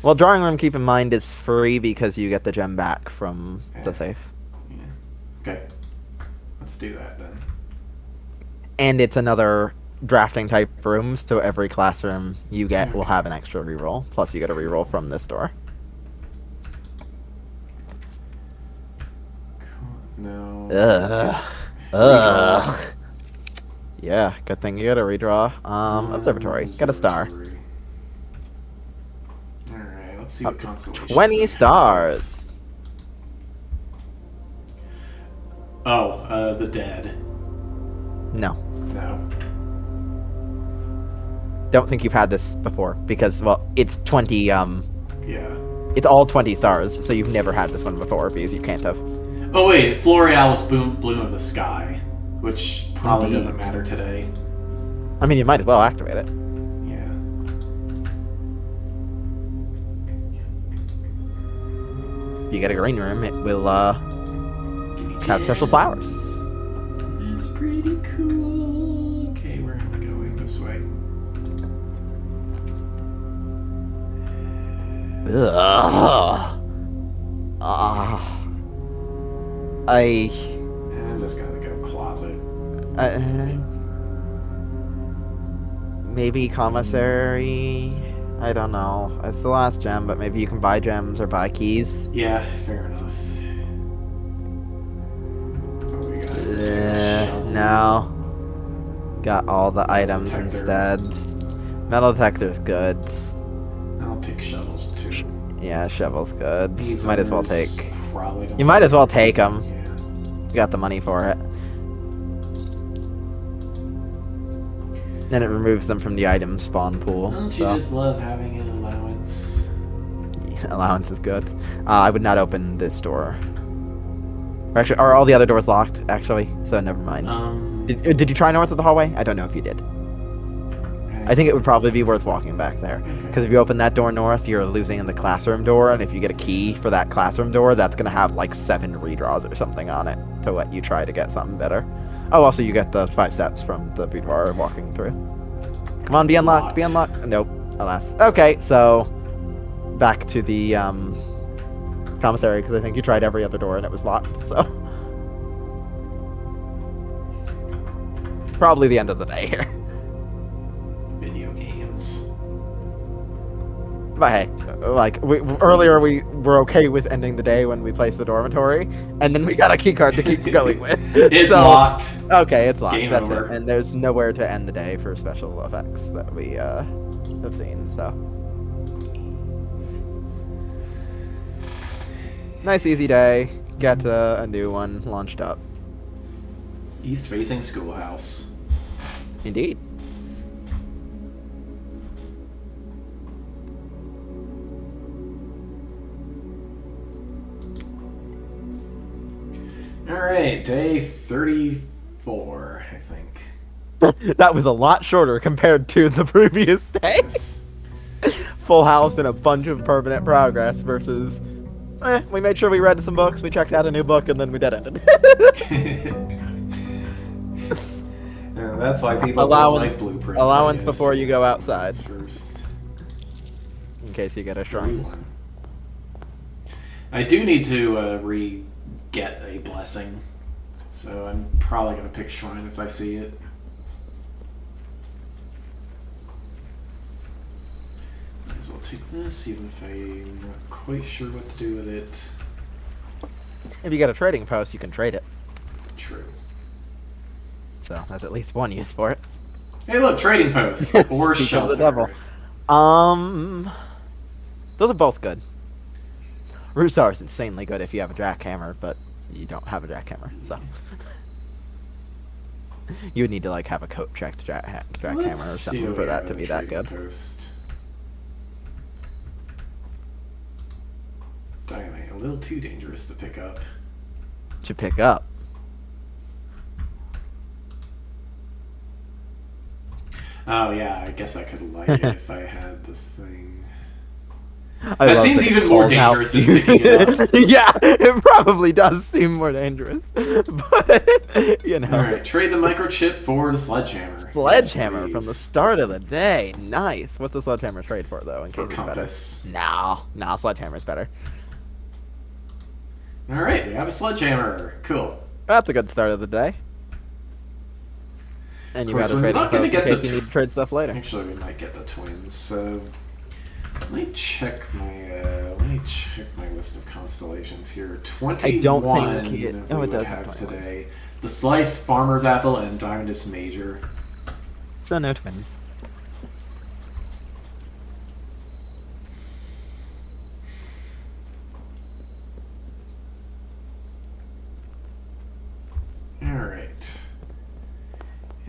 Well, drawing room, keep in mind, is free because you get the gem back from the safe. Yeah. Okay. Let's do that then. And it's another drafting type room, so every classroom you get will have an extra reroll. Plus, you get a reroll from this door. No. Ugh. Yeah, good thing you got a redraw. Observatory. Got a star. Alright, let's see what constellation. 20 stars. Oh, the dead. No. No. Don't think you've had this before because, well, it's 20, Yeah. it's all 20 stars, so you've never had this one before because you can't have. Oh wait, Florealis Bloom of the Sky, which probably Indeed. doesn't matter today. I mean, you might as well activate it. Yeah. If you get a green room, it will, have special flowers. That's pretty cool. Okay, where am I going? This way. Ugh. I'm just gonna go closet. Maybe commissary. I don't know. It's the last gem, but maybe you can buy gems or buy keys. Yeah, fair enough. Oh, we got shovel. No. Got all the items detector. instead. Metal detector's good. I'll take shovels too. Yeah, shovel's good. These Might as well others take. probably don't You might as well take them. Yeah. You got the money for it. Then it removes them from the item spawn pool. Don't you So just love having an allowance? allowance is good. I would not open this door. Or actually, are all the other doors locked? Actually, so never mind. Did you try north of the hallway? I don't know if you did. I think it would probably be worth walking back there. Because if you open that door north, you're losing the classroom door, and if you get a key for that classroom door, that's going to have like 7 redraws or something on it to let you try to get something better. Oh, also you get the 5 steps from the boudoir walking through. Come on, be unlocked, be unlocked. Nope, alas. Okay, so back to the commissary, because I think you tried every other door and it was locked, so. Probably the end of the day here. Video games. But hey, like, earlier we were okay with ending the day when we placed the dormitory, and then we got a keycard to keep going with. It's locked. Okay, it's locked. Game That's over. it. And there's nowhere to end the day for special effects that we have seen, so. Nice easy day. Get a new one launched up. East-facing schoolhouse. Indeed. Alright, day 34, I think. That was a lot shorter compared to the previous day. Yes. Full house and a bunch of permanent progress versus, we made sure we read some books, we checked out a new book, and then we dead ended. That's why people don't like blueprints. Allowance before you go outside. First. In case you get a shrine. I do need to get a blessing, so I'm probably gonna pick shrine if I see it. Might as well take this, even if I'm not quite sure what to do with it. If you get a trading post, you can trade it. True. So that's at least one use for it. Hey, look, trading post or Speak of shelter. the devil. Those are both good. Rusar is insanely good if you have a jackhammer, but you don't have a jackhammer, so. You would need to like have a coat checked jackhammer or something for that to be that good. Post. Dynamite, a little too dangerous to pick up. To pick up. Oh yeah, I guess I could light it if I had the thing. I That love seems it even more calls out dangerous than you. picking it up. Yeah, it probably does seem more dangerous, but you know. All right, trade the microchip for the sledgehammer. Sledgehammer Yes, from the please. start of the day. Nice. What's the sledgehammer trade for though? In For case it's better. compass. No, sledgehammer's better. All right, we have a sledgehammer. Cool. That's a good start of the day. And you Of got course, a we're trading not gonna post in get case the you need to trade stuff later. Actually, we might get the twins. So let me check my list of constellations here. 21. I don't think it- we oh, it would does have have 21. today. The Slice, Farmer's Apple, and Diamondus Major. So no twins.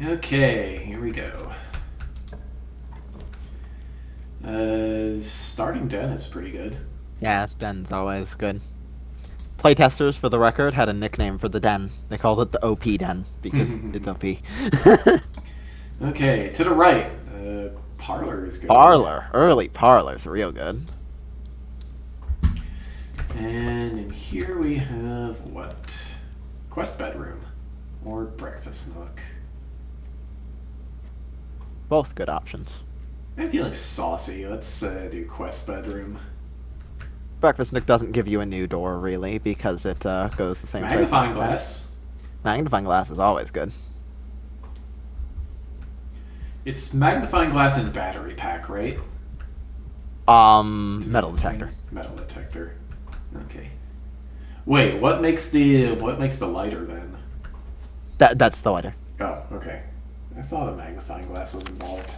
Okay, here we go. Starting den is pretty good. Yeah, den's always good. Playtesters, for the record, had a nickname for the den. They called it the OP den because it's OP. Okay, to the right, parlor is good. Parlor. Early parlor's real good. And in here we have what? Quest bedroom or breakfast nook. Both good options. I'm feeling saucy. Let's do quest bedroom. Breakfast nook doesn't give you a new door, really, because it goes the same place. Magnifying glass. Magnifying glass is always good. It's magnifying glass and battery pack, right? Metal detector. Metal detector. Okay. Wait, what makes the lighter then? That's the lighter. Oh, okay. I thought a magnifying glass was involved.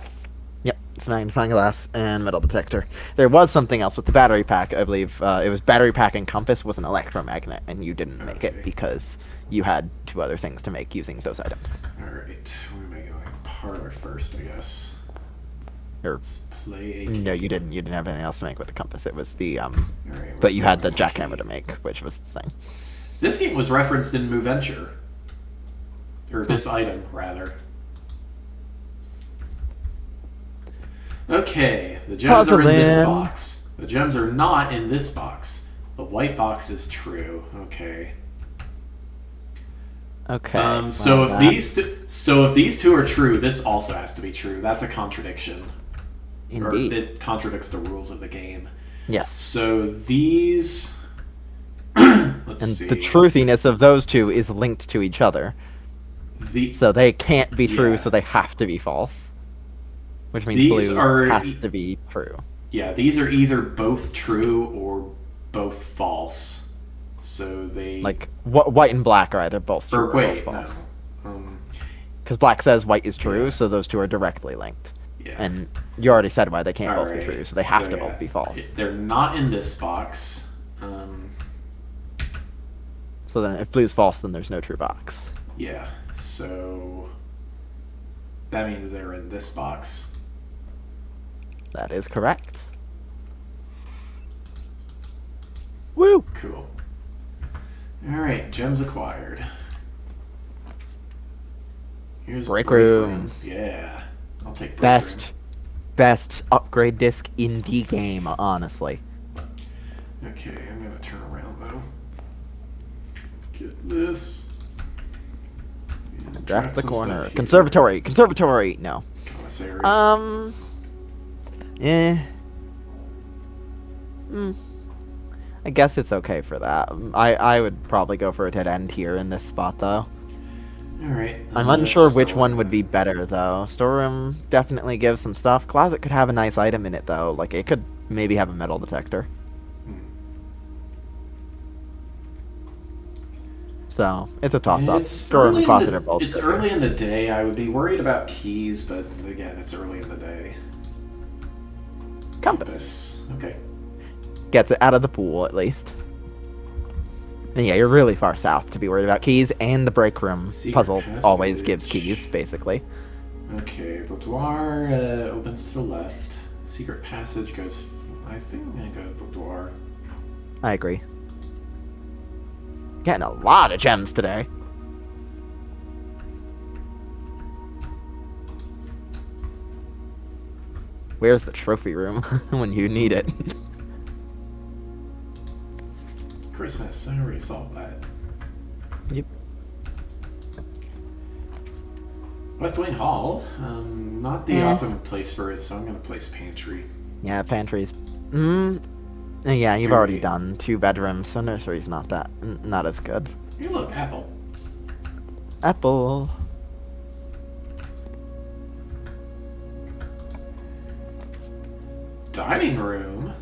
Yep, it's magnifying glass and metal detector. There was something else with the battery pack, I believe. It was battery pack and compass with an electromagnet, and you didn't make it because you had 2 other things to make using those items. Alright, where am I going? Parlor first, I guess. Or, Let's play a no, you didn't. You didn't have anything else to make with the compass. It was the Alright, but you had the where's jackhammer to make, which was the thing. This game was referenced in Move Venture. Or this item, rather. Okay, the gems are in this box. The gems are not in this box. The white box is true. Okay. Okay. So if these two are true, this also has to be true. That's a contradiction. Indeed. Or it contradicts the rules of the game. Yes. So these let's see. The truthiness of those two is linked to each other. So they can't be true, so they have to be false. Which means blue has to be true. Yeah, these are either both true or both false. So they... Like, white and black are either both true or both false. Because black says white is true, so those two are directly linked. Yeah. And you already said why they can't both be true, so they have to both be false. They're not in this box. So then if blue's false, then there's no true box. Yeah, so... that means they're in this box. That is correct. Woo! Cool. Alright, gems acquired. Here's break room. Yeah. I'll take break room. Best upgrade disc in the game, honestly. Okay, I'm gonna turn around though. Get this. Draft the corner. Conservatory! No. Commissary. I guess it's okay for that. I would probably go for a dead end here in this spot, though. Alright. I'm unsure which one would be better, though. Storeroom definitely gives some stuff. Closet could have a nice item in it, though. Like, it could maybe have a metal detector. So, it's a toss-up. Storeroom and closet are both It's early in the day. I would be worried about keys, but again, it's early in the day. Compass. Okay. Gets it out of the pool, at least. And yeah, you're really far south to be worried about keys, and the break room puzzle always gives keys, basically. Okay, boudoir opens to the left. Secret passage goes... I think I'm gonna go boudoir. I agree. Getting a lot of gems today. Where's the trophy room when you need it? Christmas. I already solved that. Yep. West Wing Hall. Not the optimum place for it, so I'm gonna place pantry. Yeah, pantries. Yeah, you've already done 2 bedrooms, so nursery's not as good. Hey, look, apple. Apple. Dining room.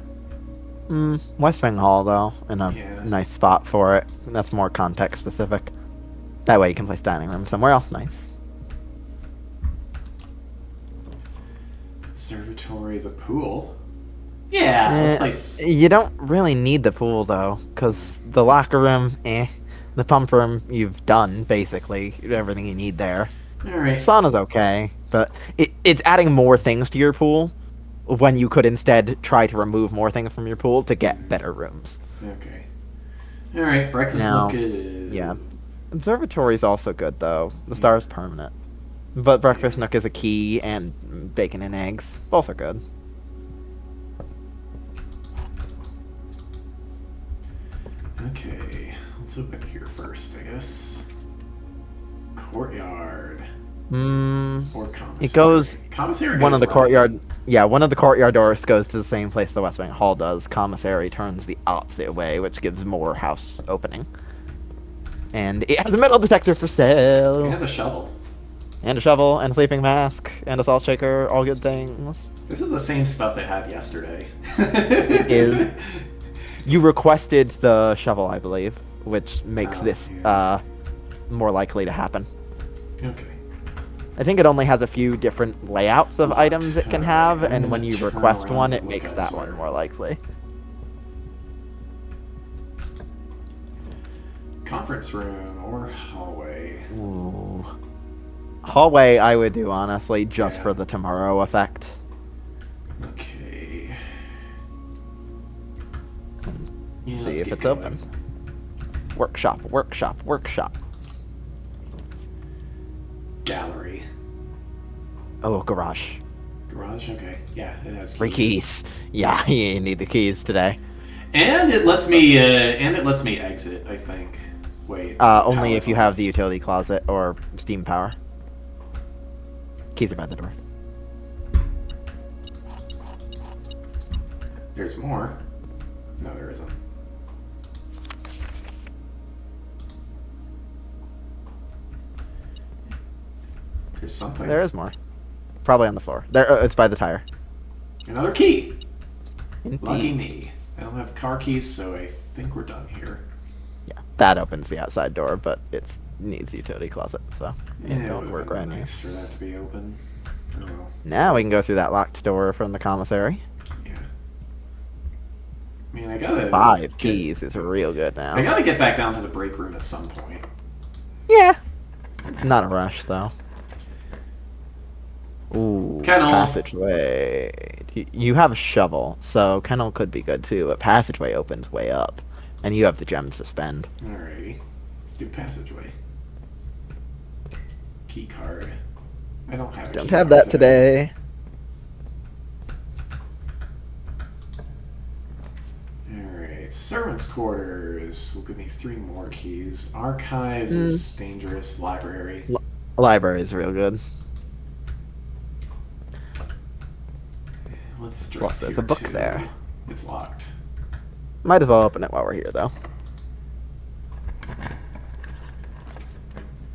West Wing Hall, though, in a nice spot for it. That's more context specific. That way you can place dining room somewhere else nice. Observatory, the pool. Yeah, let's place... You don't really need the pool, though, because the locker room, The pump room, you've done, basically, everything you need there. All right. Sauna's okay, but it's adding more things to your pool when you could instead try to remove more things from your pool to get better rooms. Okay. All right. Breakfast Now, look is. yeah. Observatory's also good, though. The star's permanent. But Breakfast Nook is a key, and bacon and eggs. Both are good. Okay. Let's open here first, I guess. Courtyard. Or commissary. It goes. Commissary One goes of the right. courtyard. Yeah, one of the courtyard doors goes to the same place the West Wing Hall does. Commissary turns the opposite way, which gives more house opening. And it has a metal detector for sale. And a shovel. And a shovel, and a sleeping mask, and a salt shaker, all good things. This is the same stuff it had yesterday. It is. You requested the shovel, I believe, which makes this more likely to happen. Okay. I think it only has a few different layouts of items it can have, I'm and gonna when you turn request around one, and it look makes that one elsewhere. more likely. Conference room or hallway. Ooh. Hallway, I would do, honestly, just Yeah. for the tomorrow effect. Okay. Yeah, See let's if get it's going. open. Workshop, workshop, workshop. Gallery. Oh, garage. Garage. Okay. Yeah, it has keys. 3 keys. Yeah, you need the keys today. And it lets me. Exit. I think. Wait. Only power's if you off. have the utility closet or steam power. Keys are by the door. There's more. No, there isn't. There's something. There is more. Probably on the floor. There, it's by the tire. Another key. Lucky Indeed. me. I don't have car keys, so I think we're done here. Yeah, that opens the outside door, but it needs the utility closet, so it it don't would've work been right now. nice for that to be open. Oh well. Now we can go through that locked door from the commissary. Yeah. I mean, I gotta 5 keys is real good now. I gotta get back down to the break room at some point. Yeah. It's not a rush, though. Ooh, Kennel. passageway. You have a shovel, so kennel could be good too, but passageway opens way up. And you have the gems to spend. Alrighty. Let's do passageway. Key card. I don't have a Don't key have card that today. Alright. Servants' quarters. Will give me 3 more keys. Archives is dangerous. Library. Library is real good. Let's Plus, drift there's here a book too. there. It's locked. Might as well open it while we're here, though.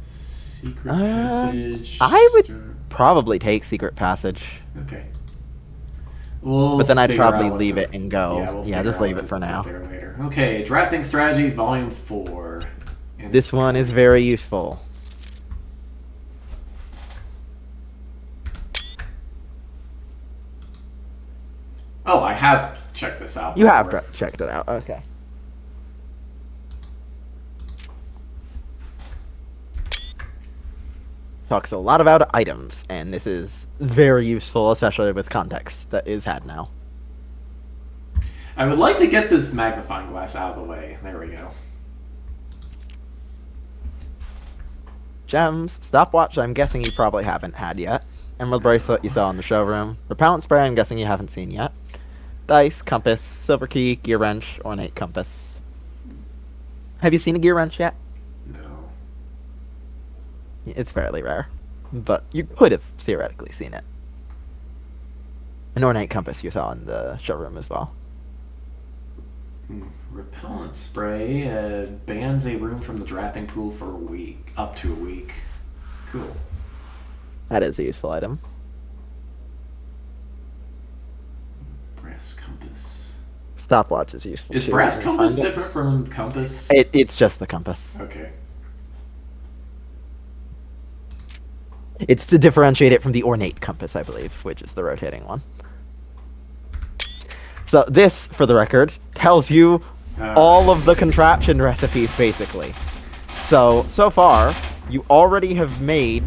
Secret passage. I would probably take secret passage, Okay. We'll but then I'd figure out probably what leave the- it and go. Yeah, we'll Yeah, figure just out leave what it for to now. put there later. Okay, drafting strategy, volume 4. And This one is very useful. Oh, I have checked this out. You have before. checked it out. Okay. Talks a lot about items, and this is very useful, especially with context that is had now. I would like to get this magnifying glass out of the way. There we go. Gems, stopwatch, I'm guessing you probably haven't had yet. Emerald bracelet you saw in the showroom. Repellent spray, I'm guessing you haven't seen yet. Dice, compass, silver key, gear wrench, ornate compass. Have you seen a gear wrench yet? No. It's fairly rare, but you could have theoretically seen it. An ornate compass you saw in the showroom as well. Repellent spray bans a room from the drafting pool for a week. Up to a week. Cool. That is a useful item. Brass compass. Stopwatch is useful Is too. brass when you compass find it. different from compass? It's just the compass. Okay. It's to differentiate it from the ornate compass, I believe, which is the rotating one. So this, for the record, tells you all of the contraption recipes, basically. So far, you already have made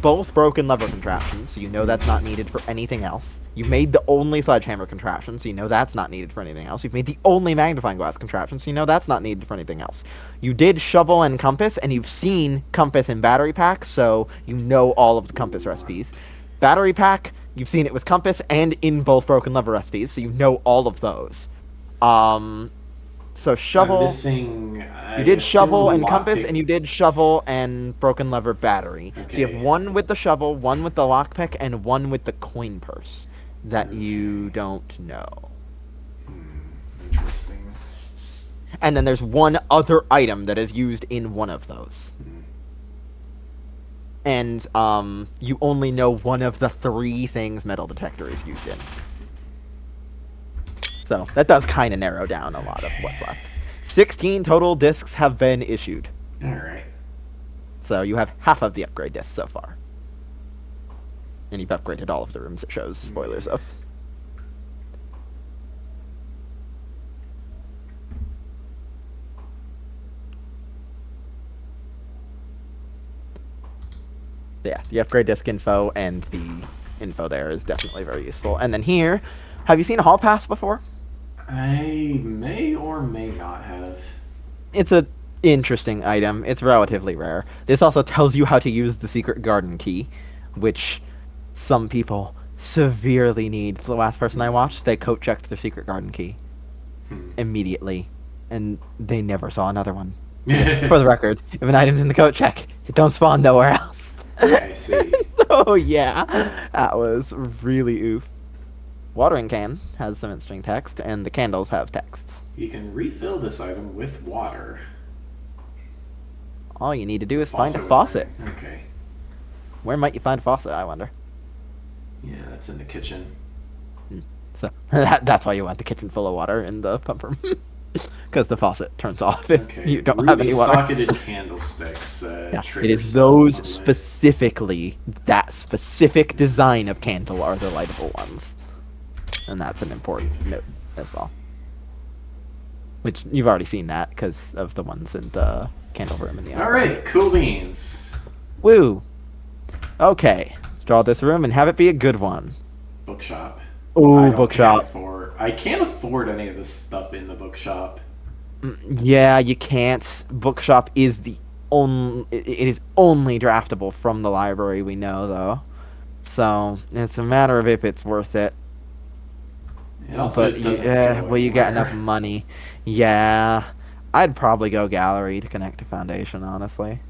both broken lever contraptions, so you know that's not needed for anything else. You made the only sledgehammer contraption, so you know that's not needed for anything else. You've made the only magnifying glass contraption, so you know that's not needed for anything else. You did shovel and compass, and you've seen compass and battery pack, so you know all of the compass recipes. Battery pack, you've seen it with compass and in both broken lever recipes, so you know all of those. So shovel. I'm missing. You did shovel and compass, lockpick. and you did shovel and broken lever battery. So you have Okay. one with the shovel, one with the lockpick, and one with the coin purse that you don't know. Interesting. And then there's one other item that is used in one of those. And you only know one of the 3 things metal detector is used in. So that does kind of narrow down a lot of what's left. 16 total discs have been issued. All right. So you have half of the upgrade discs so far. And you've upgraded all of the rooms it shows spoilers of. Yeah, the upgrade disc info and the info there is definitely very useful. And then here, have you seen a hall pass before? I may or may not have. It's a interesting item. It's relatively rare. This also tells you how to use the secret garden key, which some people severely need. The last person I watched, they coat checked their secret garden key immediately, and they never saw another one. For the record, if an item's in the coat check, it don't spawn nowhere else. I see. So yeah, that was really oof. Watering can has some interesting text, and the candles have text. You can refill this item with water. All you need to do is find a with faucet. water. Okay. Where might you find a faucet, I wonder? Yeah, that's in the kitchen. So that's why you want the kitchen full of water in the pump room. Because the faucet turns off if Okay. you don't have any water. Socketed candlesticks. Yeah, trigger it is stuff those on the way. specifically, that specific design of candle are the lightable ones. And that's an important note as well. Which, you've already seen that because of the ones in the candle room in the All right, cool beans. Woo! Okay, let's draw this room and have it be a good one. Bookshop. Ooh, bookshop. I can't afford any of this stuff in the bookshop. Yeah, you can't. Bookshop is the only. It is only draftable from the library, we know, though. So it's a matter of if it's worth it. Also, But will you get enough money? Yeah, I'd probably go gallery to connect to foundation, honestly.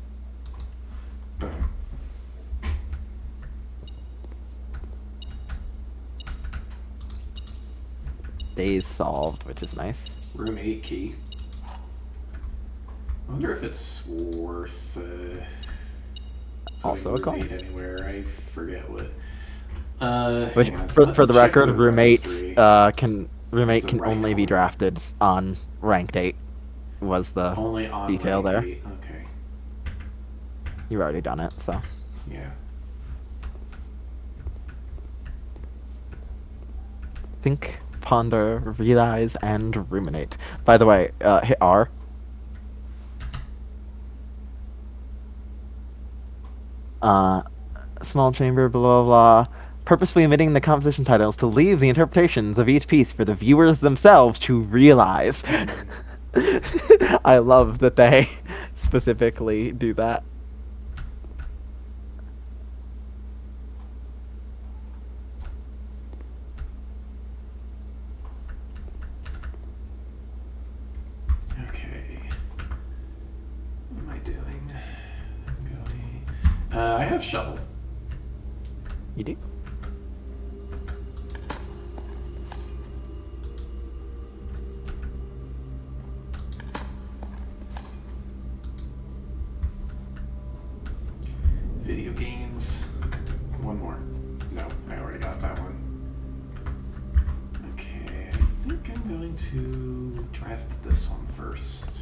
Days solved, which is nice. Room 8 key. I wonder if it's worth Also a room coin. 8 anywhere. I forget what. Which, hang on, for let's the check record, the roommate registry. can It's a can rank only be one. drafted on ranked 8. Was the Only on detail rank there? 8. Okay. You've already done it, so. Yeah. Think, ponder, realize, and ruminate. By the way, hit R. Small chamber, blah, blah, blah. Purposefully omitting the composition titles to leave the interpretations of each piece for the viewers themselves to realize. I love that they specifically do that. Okay. What am I doing? I have shovel. You do? Video games. One more. No, I already got that one. Okay, I think I'm going to draft this one first.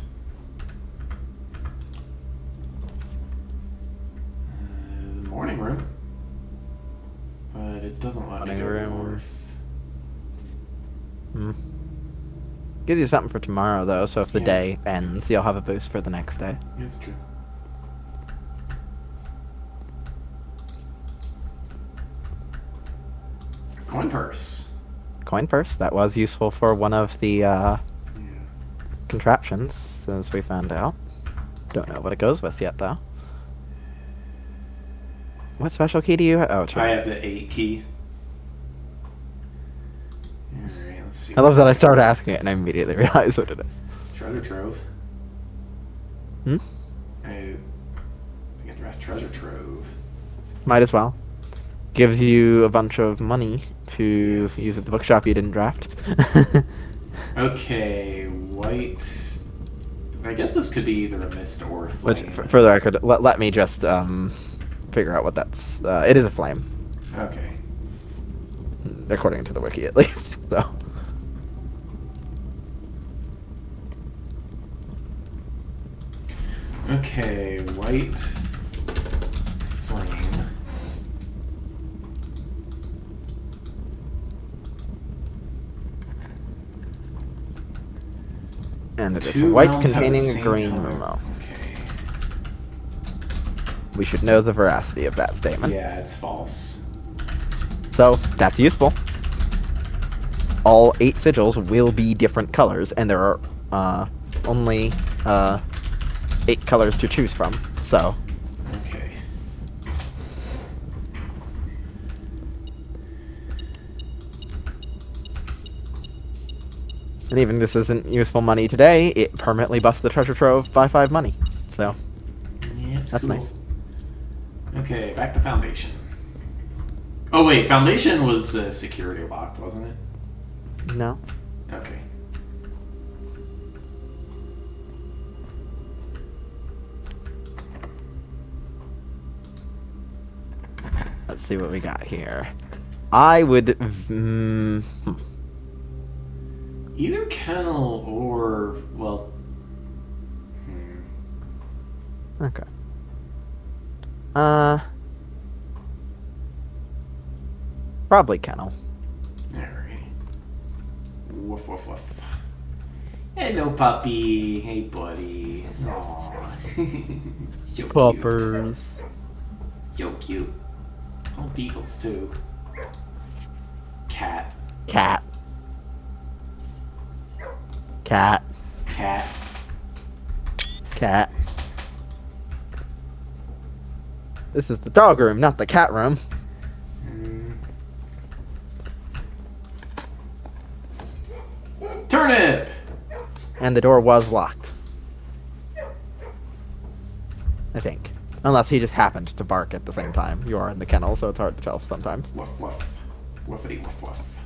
Morning room. But it doesn't let me Morning go room. north. Gives you something for tomorrow, though, so if the Yeah. day ends, you'll have a boost for the next day. It's true. Coin purse. Coin purse. That was useful for one of the Yeah. contraptions, as we found out. Don't know what it goes with yet, though. What special key do you have? Oh, it's I right. have the 8 key. Alright, let's see. I love that I started asking it and I immediately realized what it is. Treasure trove. Hmm? I think I draft treasure trove. Might as well. Gives you a bunch of money to Yes. use at the bookshop you didn't draft. Okay, white. I guess this could be either a mist or a Which, flame. for the record, let me just figure out what that's. It is a flame, Okay. according to the wiki at least. So. Okay, white flame. And it is Two white rounds have the containing a same green color. Momo. Okay. We should know the veracity of that statement. Yeah, it's false. So, that's useful. All 8 sigils will be different colors, and there are only 8 colors to choose from. So, Okay. and even if this isn't useful money today, it permanently buffs the treasure trove by 5 money. So, Yeah, it's that's cool. nice. Okay, back to foundation. Oh wait, foundation was security locked, wasn't it? No. Okay. Let's see what we got here. I would. Either kennel or well. Okay. Probably kennel. Alright. Woof woof woof. Hello, puppy. Hey, buddy. Aww. So cute. Puppers. So cute. Oh, beagles too. Cat. Cat. Cat. Cat. Cat. This is the dog room, not the cat room. Turnip! And the door was locked. I think. Unless he just happened to bark at the same time. You are in the kennel, so it's hard to tell sometimes. Woof woof. Woofity woof woof.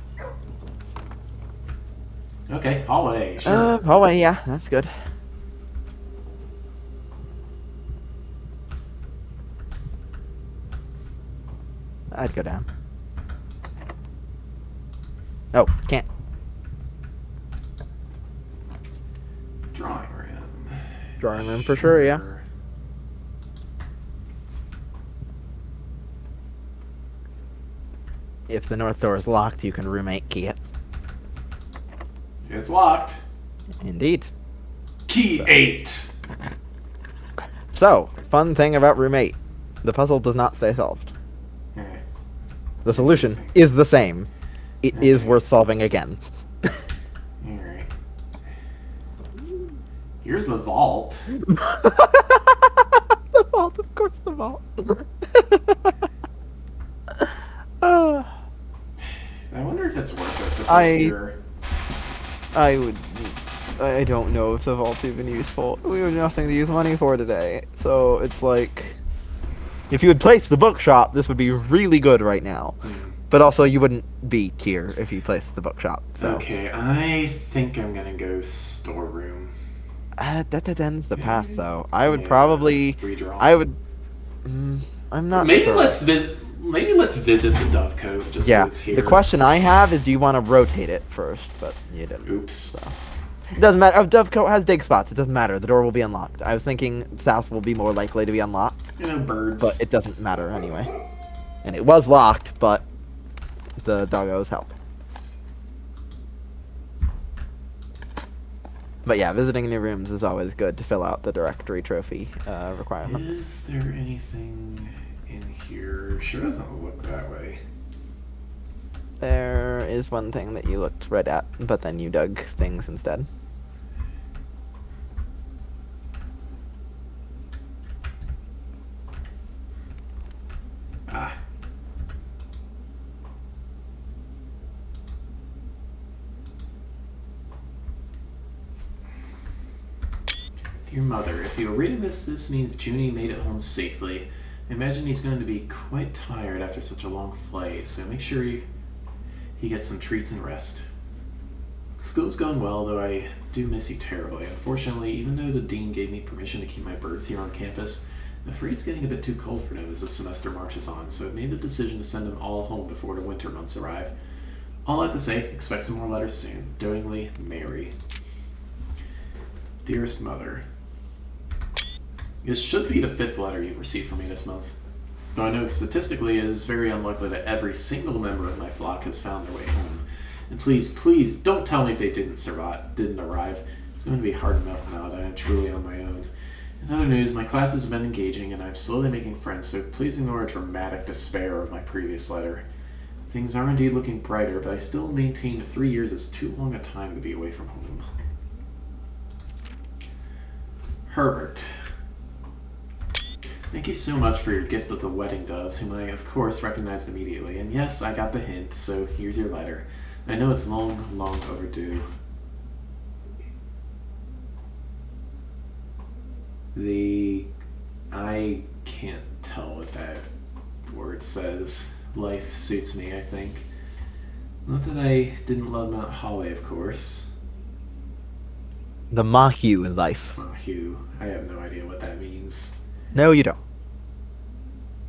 Okay, hallway, sure. Hallway, yeah, that's good. I'd go down. Oh, can't. Drawing room. Drawing room for sure, yeah. If the north door is locked, you can roommate key it. It's locked. Indeed. Key 8. So, fun thing about roommate. The puzzle does not stay solved. The solution is the same. It is worth solving again. Alright. Here's the vault. The vault, of course, the vault. I wonder if it's worth it to put I here. I don't know if the vault's even useful. We have nothing to use money for today. So it's like, if you had placed the bookshop, this would be really good right now. But also, you wouldn't be here if you placed the bookshop. So. Okay, I think I'm gonna go storeroom. That ends the path, though. I would probably. Redraw. I would. I'm not Maybe sure. let's visit. Maybe let's visit the Dovecote. Just Yeah. so it's here. The question I have is, do you want to rotate it first? But you didn't. Oops. So. It doesn't matter. Dovecote has dig spots. It doesn't matter. The door will be unlocked. I was thinking south will be more likely to be unlocked, You know, birds. but it doesn't matter anyway. And it was locked, but the doggos help. But yeah, visiting new rooms is always good to fill out the directory trophy requirements. Is there anything in here? Sure doesn't look that way. There is one thing that you looked right at, but then you dug things instead. Ah. Dear Mother, if you are reading this means Junie made it home safely. I imagine he's going to be quite tired after such a long flight, so make sure he gets some treats and rest. School's going well, though I do miss you terribly. Unfortunately, even though the dean gave me permission to keep my birds here on campus, I'm afraid it's getting a bit too cold for them as the semester marches on, so I've made the decision to send them all home before the winter months arrive. All I have to say, expect some more letters soon. Dotingly, Mary. Dearest Mother, this should be the 5th letter you've received from me this month. Though I know statistically it is very unlikely that every single member of my flock has found their way home. And please, please, don't tell me if they didn't arrive. It's going to be hard enough now that I am truly on my own. In other news, my classes have been engaging and I'm slowly making friends, so please ignore a dramatic despair of my previous letter. Things are indeed looking brighter, but I still maintain 3 years is too long a time to be away from home. Herbert. Thank you so much for your gift of the wedding doves, whom I, of course, recognized immediately. And yes, I got the hint, so here's your letter. I know it's long, long overdue. I can't tell what that word says. Life suits me, I think. Not that I didn't love Mount Holly, of course. The Mahu life. Mahu. I have no idea what that means. No, you don't.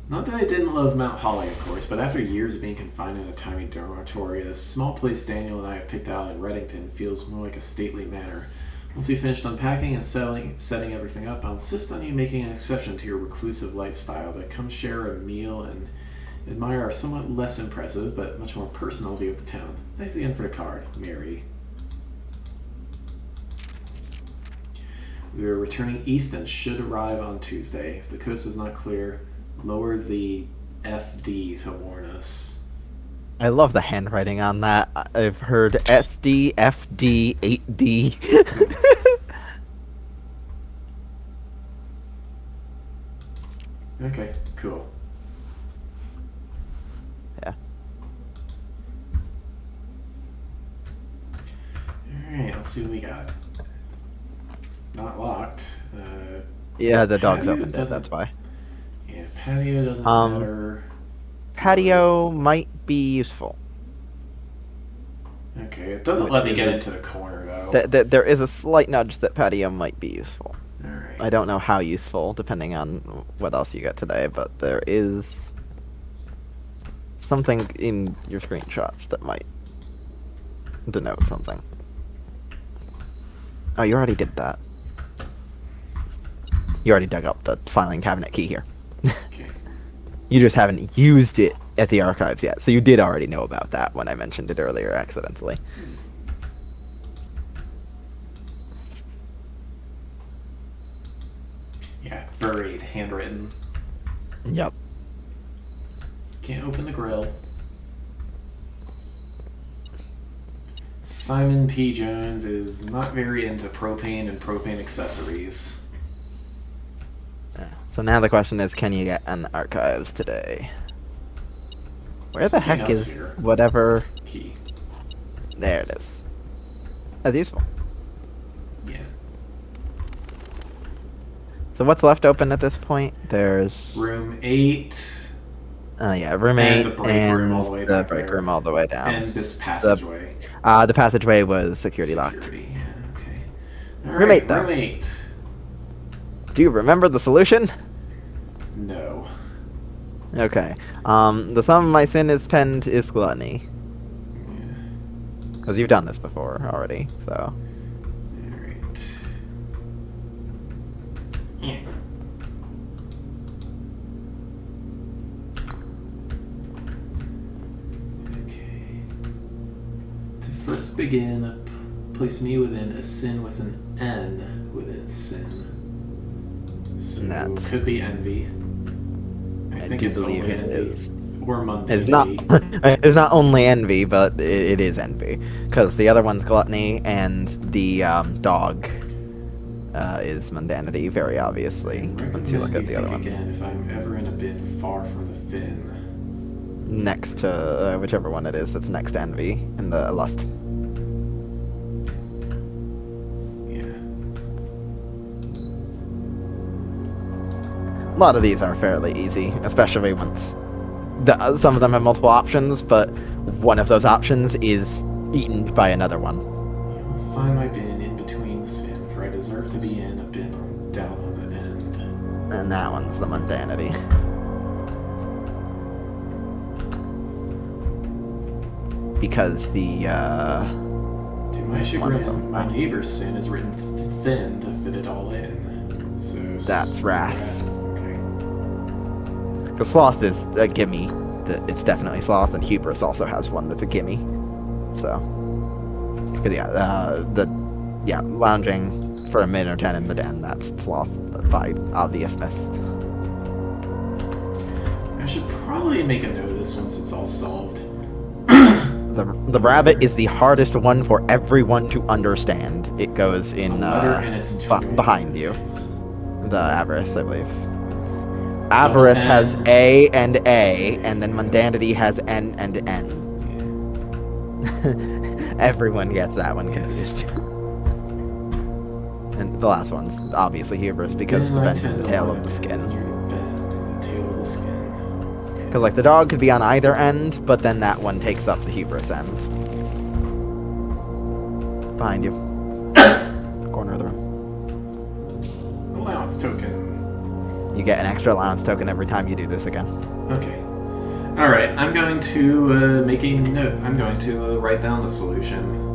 Not that I didn't love Mount Holly, of course, but after years of being confined in a tiny dormitory, the small place Daniel and I have picked out in Reddington feels more like a stately manor. Once we finished unpacking and setting everything up, I'll insist on you making an exception to your reclusive lifestyle to come share a meal and admire our somewhat less impressive but much more personal view of the town. Thanks again for the card, Mary. We are returning east and should arrive on Tuesday. If the coast is not clear, lower the FD to warn us. I love the handwriting on that. I've heard SD, FD, 8D. Okay, cool. Yeah. Alright, let's see what we got. Not locked. Yeah, the dog's patio opened it, doesn't- that's why. Yeah, patio doesn't matter. Patio might be useful. Okay, it doesn't Which let me is get it? into the corner though. There is a slight nudge that patio might be useful. Alright. I don't know how useful, depending on what else you get today, but there is something in your screenshots that might denote something. Oh, you already did that. You already dug up the filing cabinet key here. Okay. You just haven't used it at the archives yet, so you did already know about that when I mentioned it earlier accidentally. Yeah, buried, handwritten. Yep. Can't open the grill. Simon P. Jones is not very into propane and propane accessories. So now the question is, can you get an archives today? Where the Something heck else is here. whatever? Key. There it is. That's useful. Yeah. So what's left open at this point? There's Room 8 yeah, room And 8 the break and room all the way the back break there. room all the way down. and this passageway. The passageway was security locked. Security, yeah, okay. All Room right, 8, though. Room 8. Do you remember the solution? No. Okay. The sum of my sin is penned is gluttony. Yeah. Because you've done this before already, so. Alright. Yeah. Okay. To first begin, place me within a sin with an N within sin. So That's- could be envy. I think do it's believe only it envy. is. or It's not. mundanity. It's not only envy, but it is envy, because the other one's gluttony, and the dog is mundanity, very obviously. Once you look at the other ones, Again if I'm ever in a bin far from the fin. next to whichever one it is that's next to envy in the lust. Yeah. A lot of these are fairly easy, especially once some of them have multiple options, but one of those options is eaten by another one. I'll find my bin in between the sin, for I deserve to be in a bin down on the end. And that one's the mundanity. Because the, To my chagrin, my neighbor's sin is written thin to fit it all in. So That's wrath. Okay. the sloth is a gimme. It's definitely sloth, and hubris also has one that's a gimme. So, 'cause lounging for a minute or 10 in the den, that's sloth by obviousness. I should probably make a note of this once it's all solved. The rabbit is the hardest one for everyone to understand. It goes in behind you. The avarice, I believe. Avarice has A, and then mundanity has N and N. Everyone gets that one confused. And the last one's obviously hubris, because the bend in the tail of the skin. Because, like, the dog could be on either end, but then that one takes up the hubris end. Behind you. Corner of the room. Allowance token. You get an extra allowance token every time you do this again. Okay. Alright, I'm going to make a note. I'm going to write down the solution.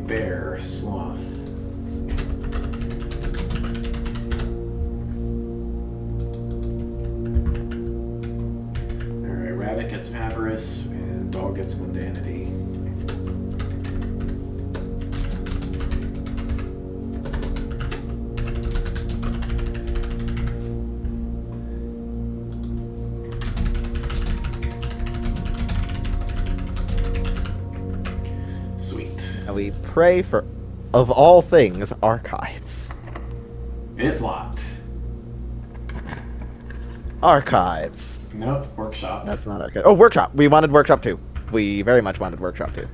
Bear, sloth. Alright, rabbit gets avarice, and dog gets mundanity. We pray for, of all things, archives. It's locked. Archives. Nope, workshop. That's not okay. Oh, workshop. We wanted workshop too. We very much wanted workshop too.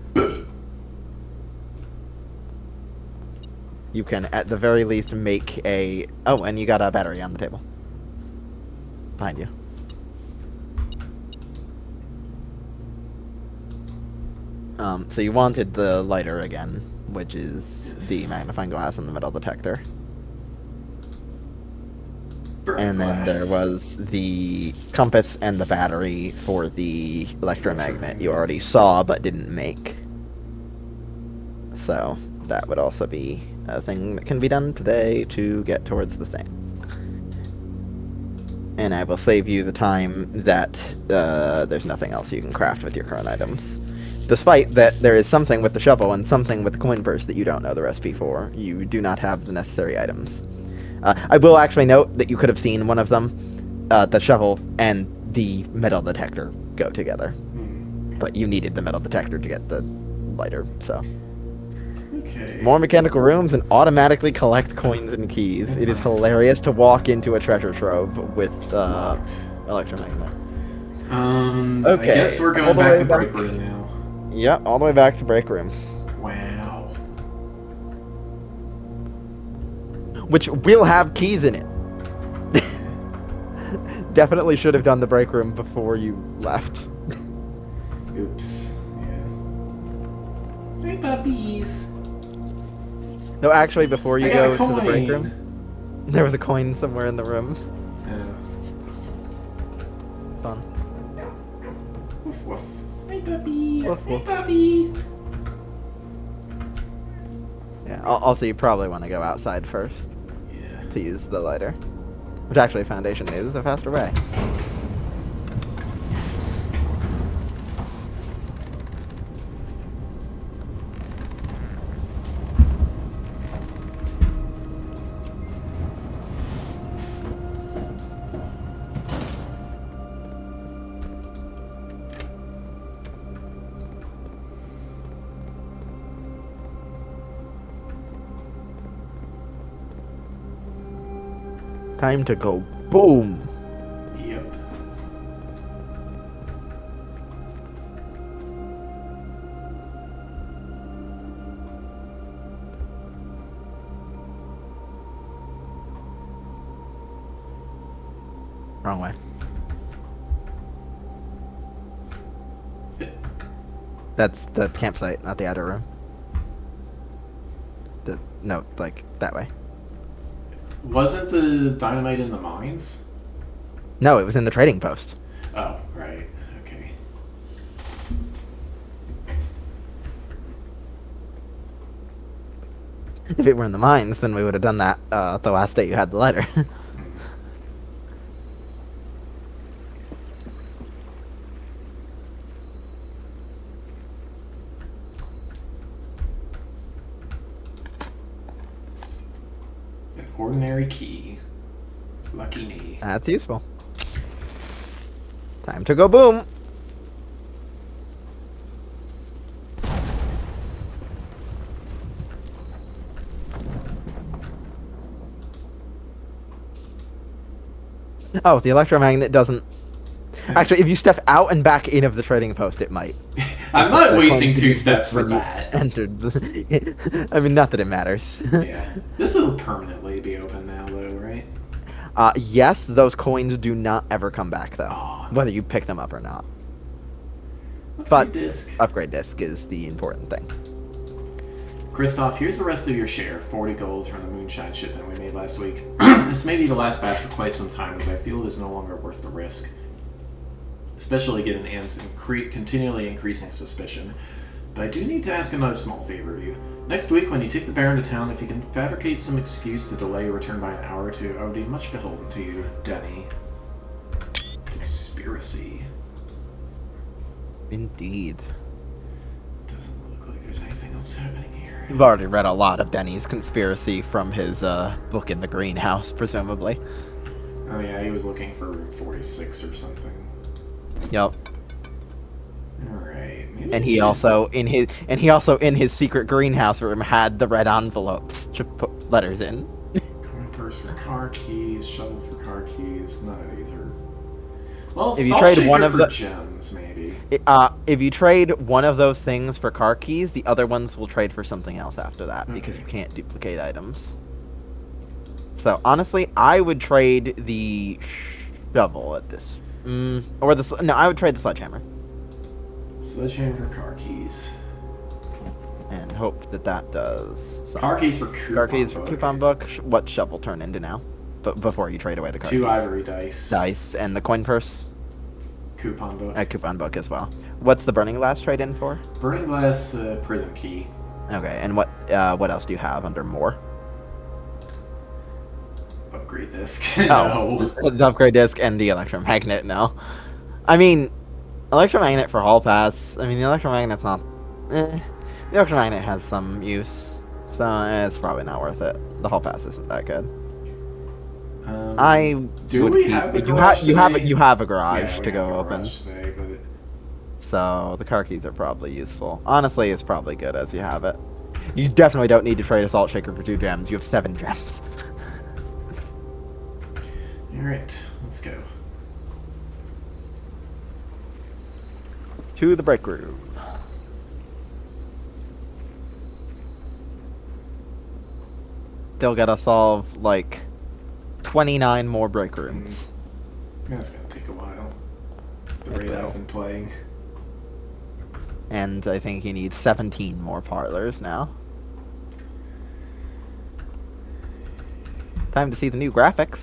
You can, at the very least, make a... Oh, and you got a battery on the table. Behind you. So you wanted the lighter again, which is the magnifying glass in the metal detector. And then there was the compass and the battery for the electromagnet you already saw but didn't make. So that would also be a thing that can be done today to get towards the thing. And I will save you the time that there's nothing else you can craft with your current items. Despite that there is something with the shovel and something with the coin purse that you don't know the recipe for. You do not have the necessary items. I will actually note that you could have seen one of them, the shovel and the metal detector go together. But you needed the metal detector to get the lighter, so. Okay. More mechanical rooms and automatically collect coins and keys. It is hilarious to walk into a treasure trove with electromagnet. Okay. I guess we're going back to break room now. Yeah, all the way back to break room. Wow. Which will have keys in it. Definitely should have done the break room before you left. Oops. Yeah. Hey, puppies. No, actually, before you I got go a to the break coin. room, there was a coin somewhere in the room. Yeah. Fun. Woof woof. Hey puppy. Woof, Hey woof. puppy. Yeah. Also, you probably want to go outside first Yeah. to use the lighter, which actually Foundation is a faster way. Time to go boom. Yep. Wrong way. That's the campsite, not the outer room. No, like that way. Wasn't the dynamite in the mines? No, it was in the trading post. Oh, right. Okay. If it were in the mines, then we would have done that the last day you had the lighter. An ordinary key. Lucky me. That's useful. Time to go boom. Oh, the electromagnet doesn't... Actually, if you step out and back in of the trading post, it might. I'm not The wasting coins 2 you steps used for when you that. entered the... I mean, not that it matters. Yeah. This will permanently be open now, though, right? Yes, those coins do not ever come back, though. Aw. Whether you pick them up or not. Upgrade But disc. upgrade disc is the important thing. Christoph, here's the rest of your share. 40 golds from the moonshine shipment we made last week. This may be the last batch for quite some time, as I feel it is no longer worth the risk. Especially given Anne's continually increasing suspicion. But I do need to ask another small favor of you. Next week, when you take the Baron to town, if you can fabricate some excuse to delay your return by an hour or two, I would be much beholden to you, Denny. Conspiracy. Indeed. Doesn't look like there's anything else happening here. You've already read a lot of Denny's conspiracy from his book in the greenhouse, presumably. Oh yeah, he was looking for Route 46 or something. Yep. Alright. And he also in his secret greenhouse room had the red envelopes to put letters in. Coin purse for car keys, shovel for car keys. None of these are. Well, If you salt trade shaker one of for the- gems, maybe. If you trade one of those things for car keys, the other ones will trade for something else after that, because you Okay. can't duplicate items. So honestly, I would trade the shovel at this, or the no, I would trade the sledgehammer Sledgehammer for car keys. and hope that that does something. Car keys for coupon Car keys for book. coupon book. What shovel turn into now? But before you trade away the car 2 keys. ivory dice. Dice and the coin purse. Coupon book. Coupon book as well. What's the burning glass trade in for? Burning glass prism key. Okay, and what else do you have under more? Upgrade disc. Oh, No. the upgrade disc and the electromagnet. No, I mean electromagnet for hall pass. I mean the electromagnet's not. The electromagnet has some use, so it's probably not worth it. The hall pass isn't that good. I do would we keep, have the you garage have today? you have a garage Yeah, we to have go the open. garage today, but So the car keys are probably useful. Honestly, it's probably good as you have it. You definitely don't need to trade a salt shaker for 2 gems. You have 7 gems. Alright, let's go. To the break room. Still gotta solve like 29 more break rooms. That's gonna take a while. The It rate will. I've been playing. And I think you need 17 more parlors now. Time to see the new graphics.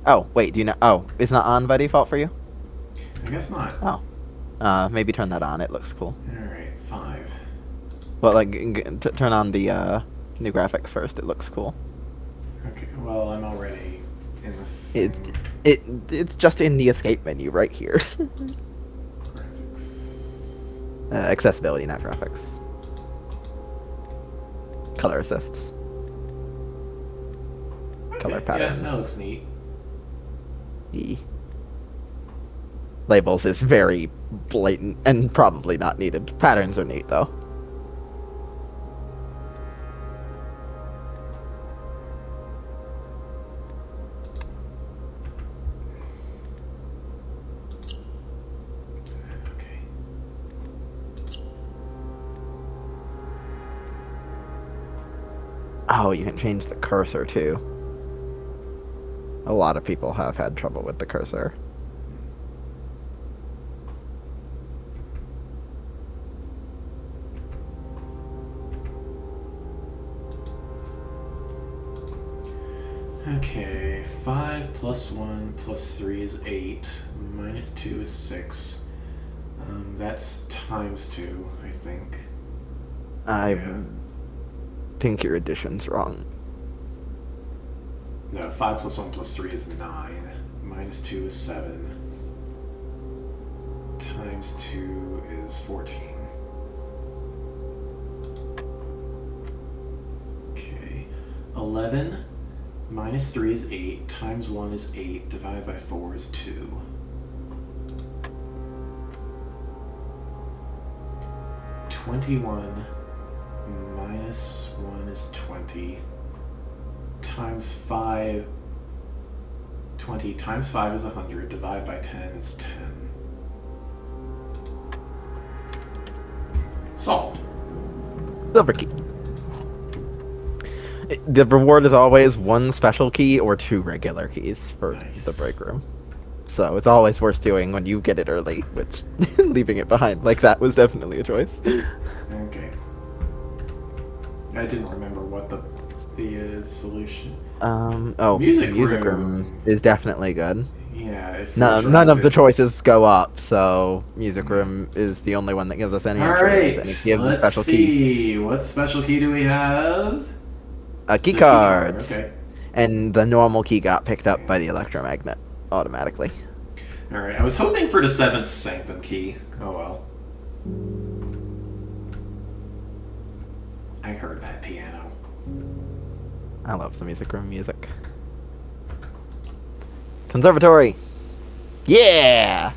Oh, wait, do you know? Oh, it's not on by default for you? I guess not. Oh. Maybe turn that on. It looks cool. Alright, 5. Well, like, turn on the new graphics first. It looks cool. Okay, well, I'm already in the It, thing. it's just in the escape menu right here. Graphics. Accessibility, not graphics. Color assists. Okay, Color patterns. Yeah, that looks neat. E. Labels is very blatant and probably not needed. Patterns are neat, though. Okay. Oh, you can change the cursor, too. A lot of people have had trouble with the cursor. Okay, 5 plus 1 plus 3 is 8. Minus 2 is 6. That's times 2, I think. I Yeah. think your addition's wrong. No, 5 plus 1 plus 3 is 9. Minus 2 is 7. Times 2 is 14. Okay. 11 minus 3 is 8. Times 1 is 8. Divided by 4 is 2. 21 minus 1 is 20. Times 5. 20 times 5 is 100. Divided by 10 is 10. Solved. Silver key. The reward is always 1 special key or 2 regular keys for Nice. the break room. So it's always worth doing when you get it early, which leaving it behind like that was definitely a choice. Okay. I didn't remember what the solution. Music Music room room. is definitely good. Yeah. If No, we none of the drafted- choices go up, so music room is the only one that gives us any All options, right. and it gives a Let's special key. see. What special key do we have? A key The card. Okay. And the normal key got picked up by the electromagnet automatically. All right. I was hoping for the 7th Sanctum key. Oh well. I heard that piano. I love the music room music. Conservatory. Yeah.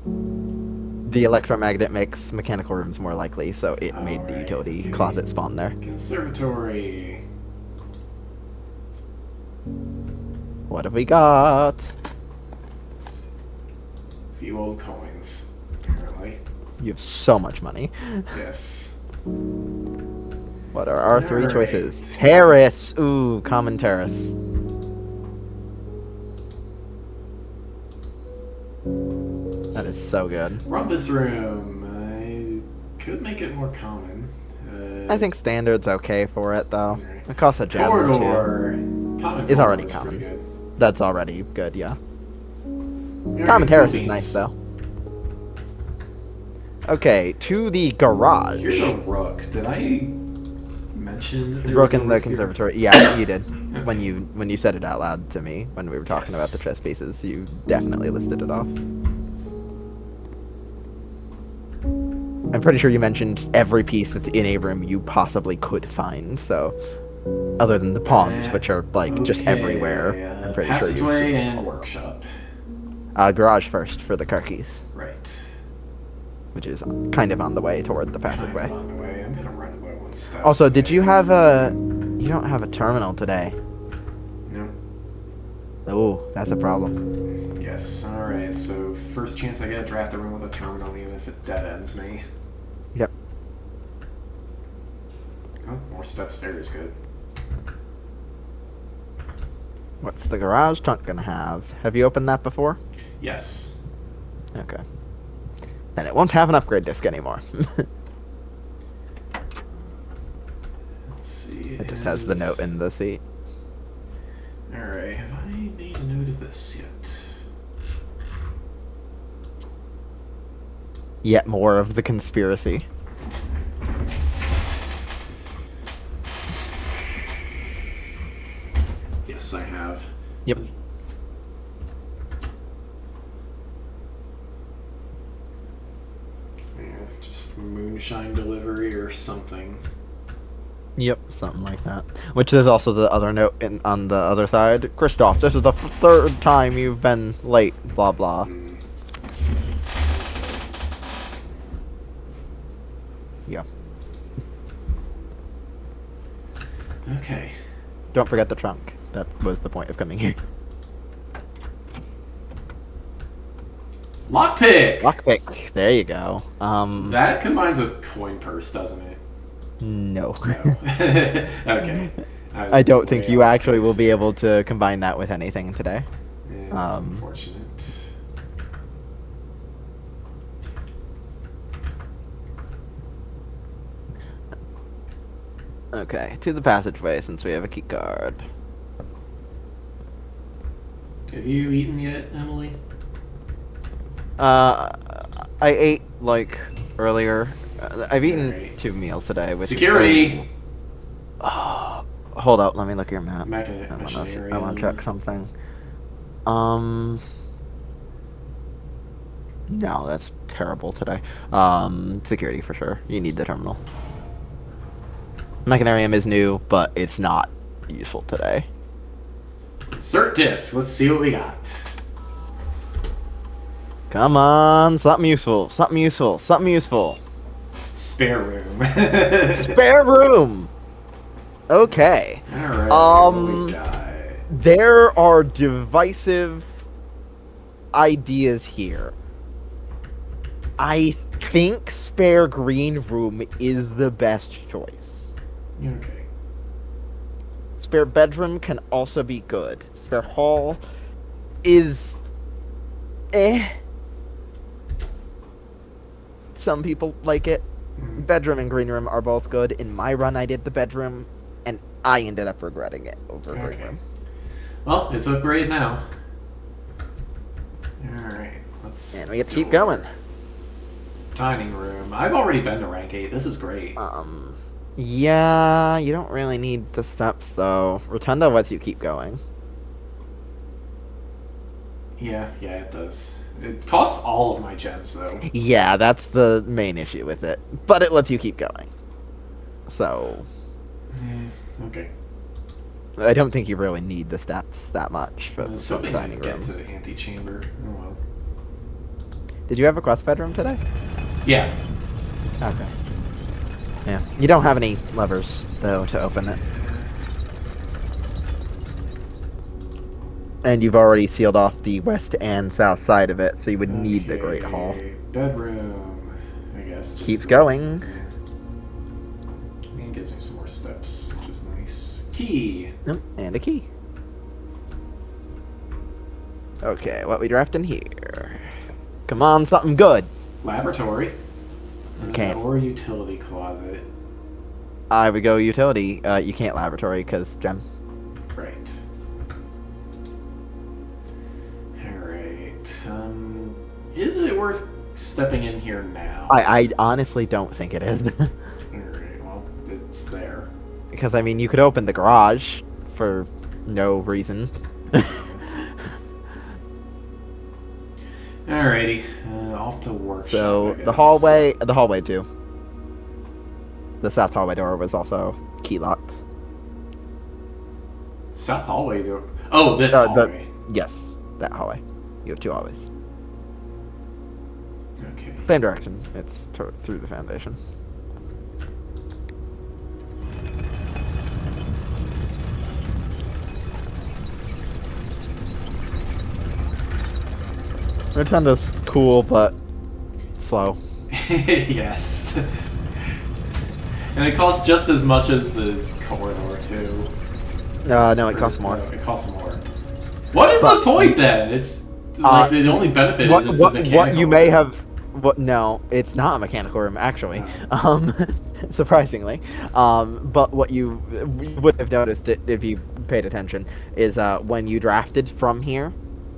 The electromagnet makes mechanical rooms more likely, so it made the Alright, utility okay. closet spawn there. Conservatory. What have we got? Few old coins. Apparently. You have so much money. Yes. What are our 3 Alright. choices? Terrace. Ooh, common terrace. That is so good. Rumpus room. I could make it more common. I think standard's okay for it, though. Alright. It costs a gem or 2. Corridor. Common Is already corridor's common. pretty good. That's already good, yeah. Alright, Common terrace cool is beans. nice, though. Okay, to the garage. Here's a rook. Did I mention that there Broke was a in the rook here? conservatory. Yeah, you did. Okay. When you said it out loud to me when we were talking about the Yes. chess pieces, you definitely listed it off. I'm pretty sure you mentioned every piece that's in a room you possibly could find. So, other than the pawns, which are like just Okay, everywhere, I'm pretty sure you've passageway seen them and all. workshop. Garage first for the car keys, Right. which is kind of on the way toward the Kind passageway. of on the way. I'm gonna run away 1 step. Also, did you have a? You don't have a terminal today. No. Oh, that's a problem. Yes. All right. So first chance I get a draft the room with a terminal, even if it dead ends me. Yep. Oh, more steps there is good. What's the garage trunk gonna have? Have you opened that before? Yes. Okay. Then it won't have an upgrade disc anymore. It just has the note in the seat. Alright, have I made a note of this yet? Yet more of the conspiracy. Yes, I have. Yep. Yeah, just moonshine delivery or something. Yep, something like that. Which there's also the other note on the other side. Christoph, this is the third time you've been late, blah blah. Yeah. Okay. Don't forget the trunk. That was the point of coming here. Lockpick! Lockpick. There you go. That combines with coin purse, doesn't it? No. No. Okay. I don't think you actually will be able to combine that with anything today. Yeah, that's unfortunate. Okay, to the passageway since we have a key card. Have you eaten yet, Emily? I ate like earlier. I've eaten Alright. 2 meals today. Which Security! Hold up, let me look at your map. I want to Machinarium. check something. No, that's terrible today. Security for sure. You need the terminal. Machinarium is new, but it's not useful today. Insert disc. Let's see what we got. Come on, something useful, something useful, something useful. Spare room. Spare room. Okay. Alright, what we got? There are divisive ideas here. I think spare green room is the best choice. Okay. Spare bedroom can also be good. Spare hall is Some people like it. Bedroom and green room are both good. In my run, I did the bedroom, and I ended up regretting it over green room. Well, it's upgrade now. Alright, let's... And we get to keep going. Dining room. I've already been to rank 8. This is great. Yeah, you don't really need the steps, though. Rotunda lets you keep going. Yeah, it does. It costs all of my gems, though. Yeah, that's the main issue with it. But it lets you keep going. So... Okay. I don't think you really need the steps that much for the Something I dining can room. get to the antechamber. Oh well. Did you have a quest bedroom today? Yeah. Okay. Yeah. You don't have any levers, though, to open it. And you've already sealed off the west and south side of it, so you would need the Great Hall. Bedroom, I guess. Keeps going. And gives me some more steps, which is nice. Key. Yep, and a key. Okay, what we drafting here? Come on, something good. Laboratory. Okay. Or utility closet. I would go utility. You can't laboratory because gem. Right. Alright. Is it worth stepping in here now? I honestly don't think it is. Alright, well, it's there. Because, I mean, you could open the garage for no reason. Alrighty, off to workshop. So, I guess. the hallway too. The south hallway door was also key locked. South hallway door. Oh, this hallway. Yes, that hallway. You have 2 hallways. Okay. Same direction. It's through the foundation. Rotunda's cool, but slow. Yes. And it costs just as much as the corridor, too. No, it costs more. No, it costs more. What is the point, then? It's like the only benefit is it's a mechanical what you may room. have... no, it's not a mechanical room, actually. Oh. surprisingly. But what you would have noticed if you paid attention is when you drafted from here,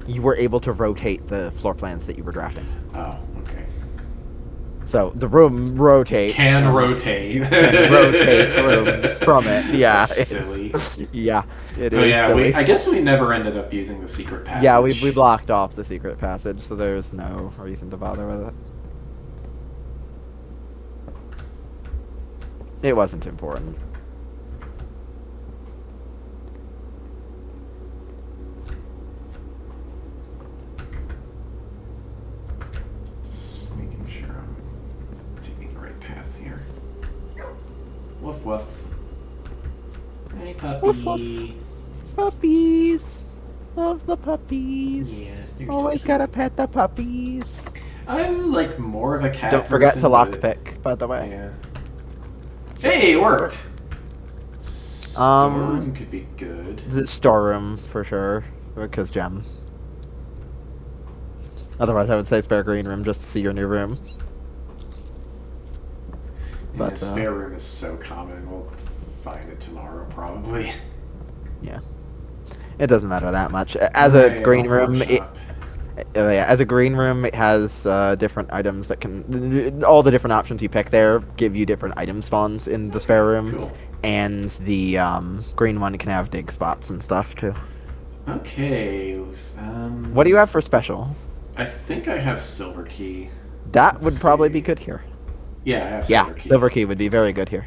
you were able to rotate the floor plans that you were drafting. Oh, okay. So the room rotates. Can rotate. You can rotate rooms from it. Yeah, That's silly. Yeah, it Oh is. yeah, silly. I guess we never ended up using the secret passage. Yeah, we blocked off the secret passage, so there's no reason to bother with it. It wasn't important. Just making sure I'm taking the right path here. Woof woof. Hey puppy. Woof, woof. Puppies. Love the puppies. Yes, they're Always so gotta pet the puppies. I'm like more of a cat Don't forget person, to but- lockpick, by the way. Yeah. Hey, it worked. Storeroom could be good. The storeroom for sure, because gems. Otherwise, I would say spare green room just to see your new room. Yeah, But, spare room is so common. We'll find it tomorrow, probably. Yeah, it doesn't matter that much. As a Right, green off room, workshop. yeah, as a green room, it has different items that can. All the different options you pick there give you different item spawns in the spare room, Cool. and the green one can have dig spots and stuff too. Okay. What do you have for special? I think I have silver key. That Let's would probably see. be good here. Yeah, I have Yeah, silver key. silver key would be very good here.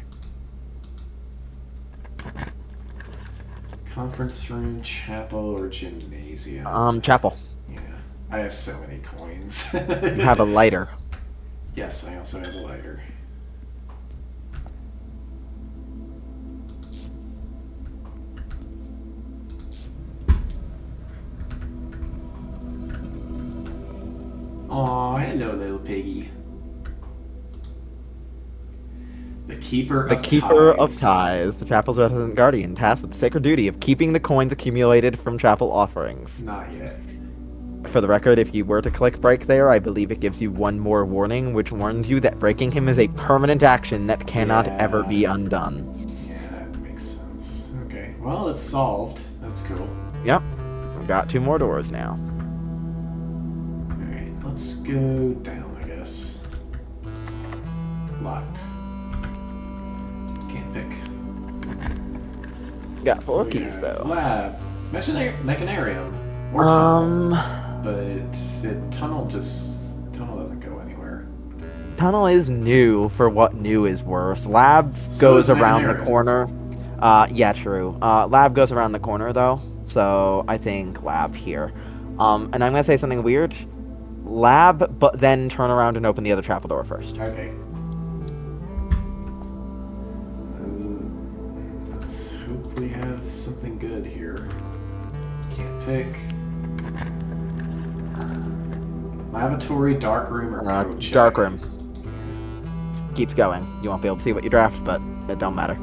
Conference room, chapel, or gymnasium. Chapel. Yeah, I have so many coins. You have a lighter. Yes, I also have a lighter. Aw, hello, little piggy. The Keeper The of Keeper Ties. of Ties, the chapel's resident guardian, tasked with the sacred duty of keeping the coins accumulated from chapel offerings. Not yet. For the record, if you were to click break there, I believe it gives you one more warning, which warns you that breaking him is a permanent action that cannot ever be undone. Yeah, that makes sense. Okay, well, it's solved. That's cool. Yep, we've got 2 more doors now. Alright, let's go down, I guess. Locked. Can't pick. Got 4 We keys have though. Lab. Mechanarium. Or tunnel. But the tunnel doesn't go anywhere. Tunnel is new for what new is worth. Lab So goes is around the Mechanarium. corner. Yeah, true. Lab goes around the corner though, so I think lab here. And I'm gonna say something weird. Lab, but then turn around and open the other chapel door first. Okay. Let's hope we have something good here. Can't pick. Lavatory, dark room, or code check? Dark room. Keeps going. You won't be able to see what you draft, but it don't matter.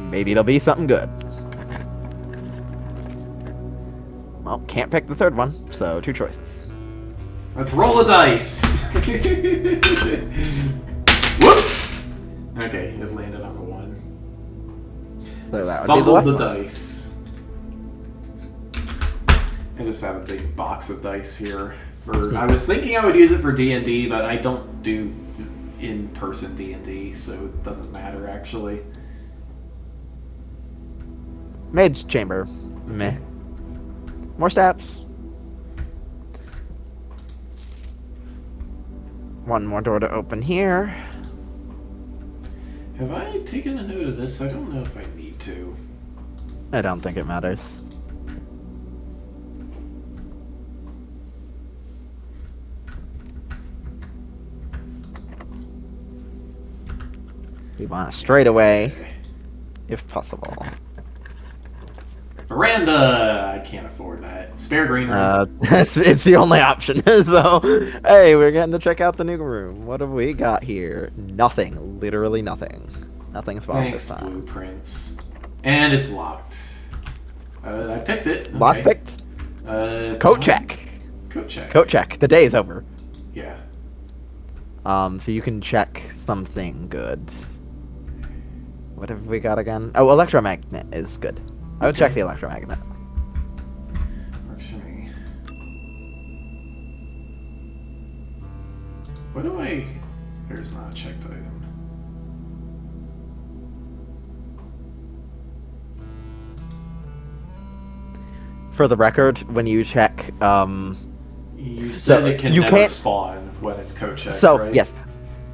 Maybe it'll be something good. Well, can't pick the third one, so 2 choices. Let's roll a dice. Whoops. Okay, it landed on a 1. So that would be the Fumbled left the one. dice. I just have a big box of dice here. I was thinking I would use it for D&D, but I don't do in-person D&D, so it doesn't matter actually. Maid's chamber. Meh. More steps. 1 more door to open here. Have I taken a note of this? I don't know if I need to. I don't think it matters. We want to straight away, if possible. Veranda! I can't afford that. Spare green room. It's the only option. So, hey, we're getting to check out the new room. What have we got here? Nothing. Literally nothing. Nothing's spawned this Thanks, time. blueprints. And it's locked. I picked it. Lock Okay. picked. Coat check. Coat check. Coat check. The day is over. Yeah. So you can check something good. What have we got again? Oh, electromagnet is good. I would check the electromagnet. Works for me. What do I... There's not a checked item. For the record, when you check, You said it can you never can't- spawn when it's code checked, so right? yes,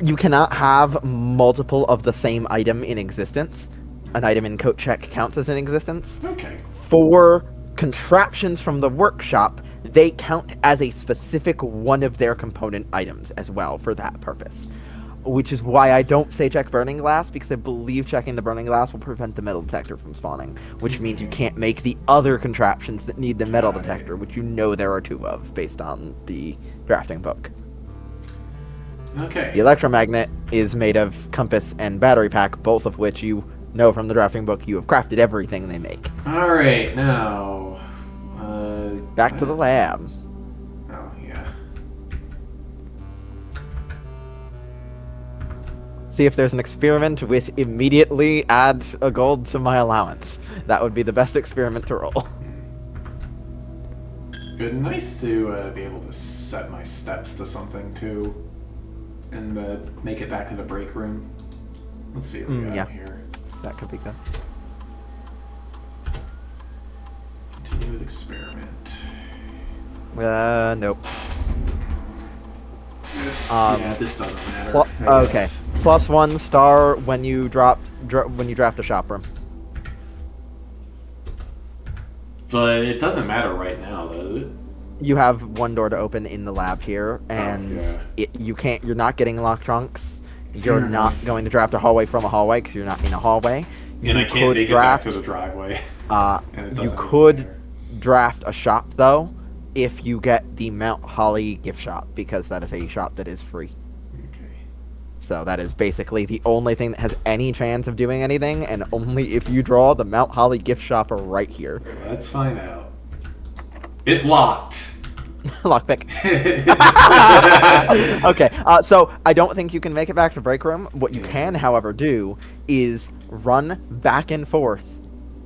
you cannot have multiple of the same item in existence. An item in code check counts as in existence. Okay. For contraptions from the workshop, they count as a specific one of their component items as well for that purpose. Which is why I don't say check burning glass, because I believe checking the burning glass will prevent the metal detector from spawning, which means you can't make the other contraptions that need the metal detector, which you know there are 2 of based on the drafting book. Okay. The electromagnet is made of compass and battery pack, both of which you know from the drafting book you have crafted everything they make. Alright, now... Back to the lab. Oh, yeah. See if there's an experiment with immediately add a gold to my allowance. That would be the best experiment to roll. Good, nice to be able to set my steps to something, too. And make it back to the break room. Let's see what we got yeah. here. That could be good. Continue with experiment. Nope. This, yeah, this doesn't matter. Okay. +1 star when you when you draft a shop room. But it doesn't matter right now, does it? You have 1 door to open in the lab here, and you're not getting lock trunks. You're not going to draft a hallway from a hallway because you're not in a hallway. And I can't make it back to the driveway. You could draft a shop though, if you get the Mount Holly gift shop, because that is a shop that is free. Okay. So that is basically the only thing that has any chance of doing anything, and only if you draw the Mount Holly gift shop right here. Let's find out. It's locked. Lockpick. Okay, so I don't think you can make it back to break room. What you can, however, do is run back and forth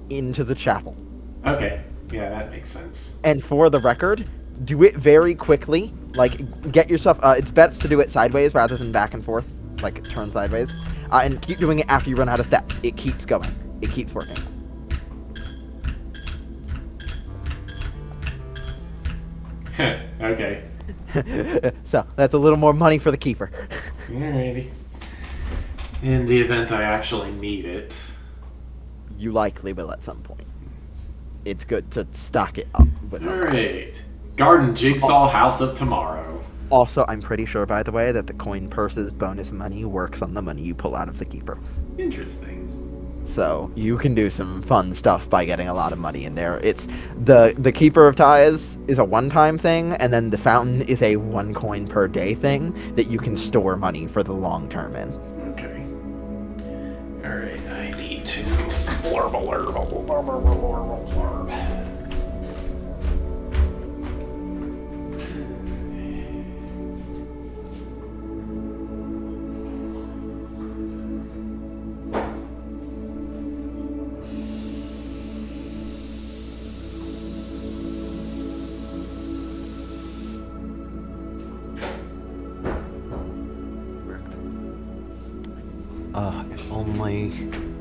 into the chapel. Okay. Yeah, that makes sense. And for the record, do it very quickly. Like, get yourself... it's best to do it sideways rather than back and forth. Like, turn sideways. And keep doing it after you run out of steps. It keeps going. It keeps working. Okay. So, that's a little more money for the keeper. Alrighty. In the event I actually need it. You likely will at some point. It's good to stock it up. Alright. Garden Jigsaw House of Tomorrow. Also, I'm pretty sure, by the way, that the coin purse's bonus money works on the money you pull out of the keeper. Interesting. So you can do some fun stuff by getting a lot of money in there. It's the Keeper of Ties is a one-time thing, and then the Fountain is a 1 coin per day thing that you can store money for the long term in. Okay. Alright, I need to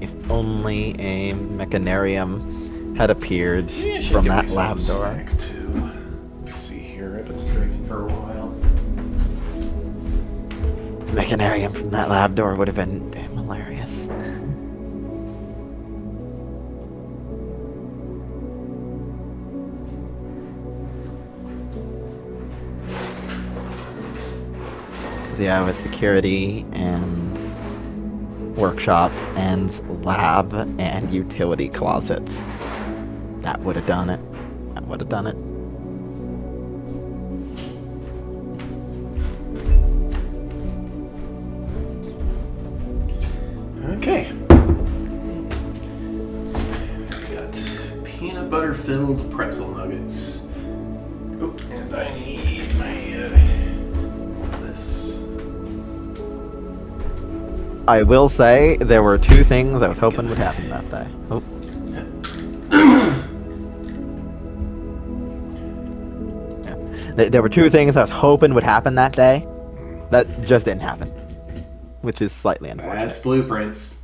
If only a mechanarium had appeared from that lab door. Let's see here, I've been streaming for a while. Mechanarium from that lab door would have been hilarious. Yeah, with security and workshop and lab and utility closets. That would have done it. That would have done it. Okay. We got peanut butter filled pretzel nuggets. Oh, and I need my I will say there were two things I was hoping would happen that day. Oh. Yeah. There were two things I was hoping would happen that day that just didn't happen, which is slightly unfortunate. That's blueprints.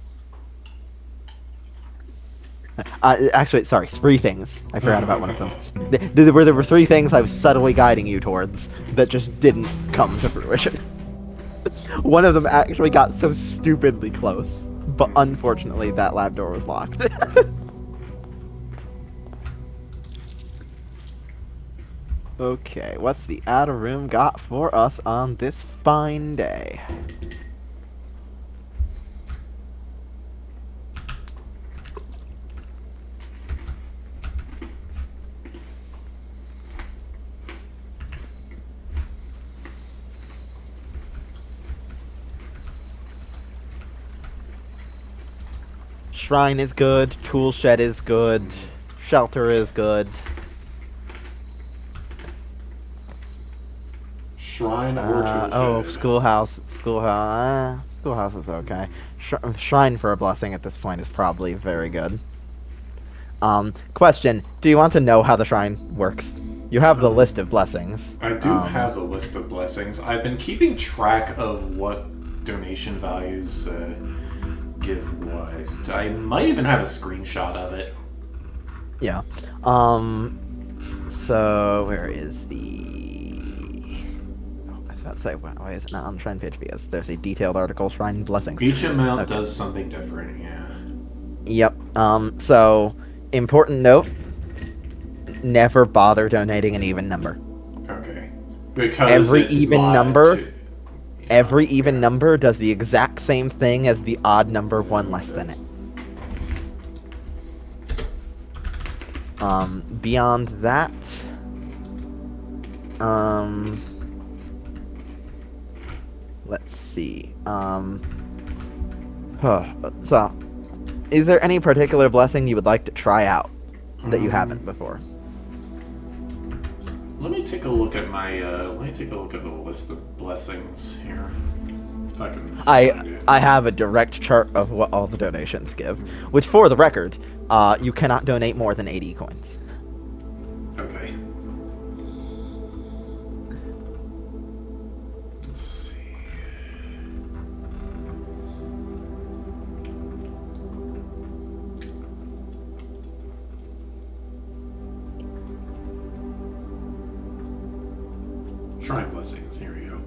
Actually, sorry, three things. I forgot about one of them. There were three things I was subtly guiding you towards that just didn't come to fruition. One of them actually got so stupidly close, but unfortunately that lab door was locked. Okay, what's the outer room got for us on this fine day? Shrine is good, tool shed is good, shelter is good. Shrine or tool shed? Schoolhouse is okay. Shrine for a blessing at this point is probably very good. Question, do you want to know how the shrine works? You have the list of blessings. I do have the list of blessings. I've been keeping track of what donation values give what. I might even have a screenshot of it. Yeah. So where is the... Oh, I was about to say, why is it not on the Shrine page? Because there's a detailed article, Shrine Blessings. Each amount does something different, yeah. Yep. So, important note, never bother donating an even number. Okay. Because every it's even live number... too. Every even number does the exact same thing as the odd number one less than it. Beyond that, let's see. So, is there any particular blessing you would like to try out that you haven't before? Let me take a look at my. Let me take a look at the list of blessings here. If I can. I have a direct chart of what all the donations give, which, for the record, you cannot donate more than 80 coins. Okay. Let's see. Shrine blessings. Here we go.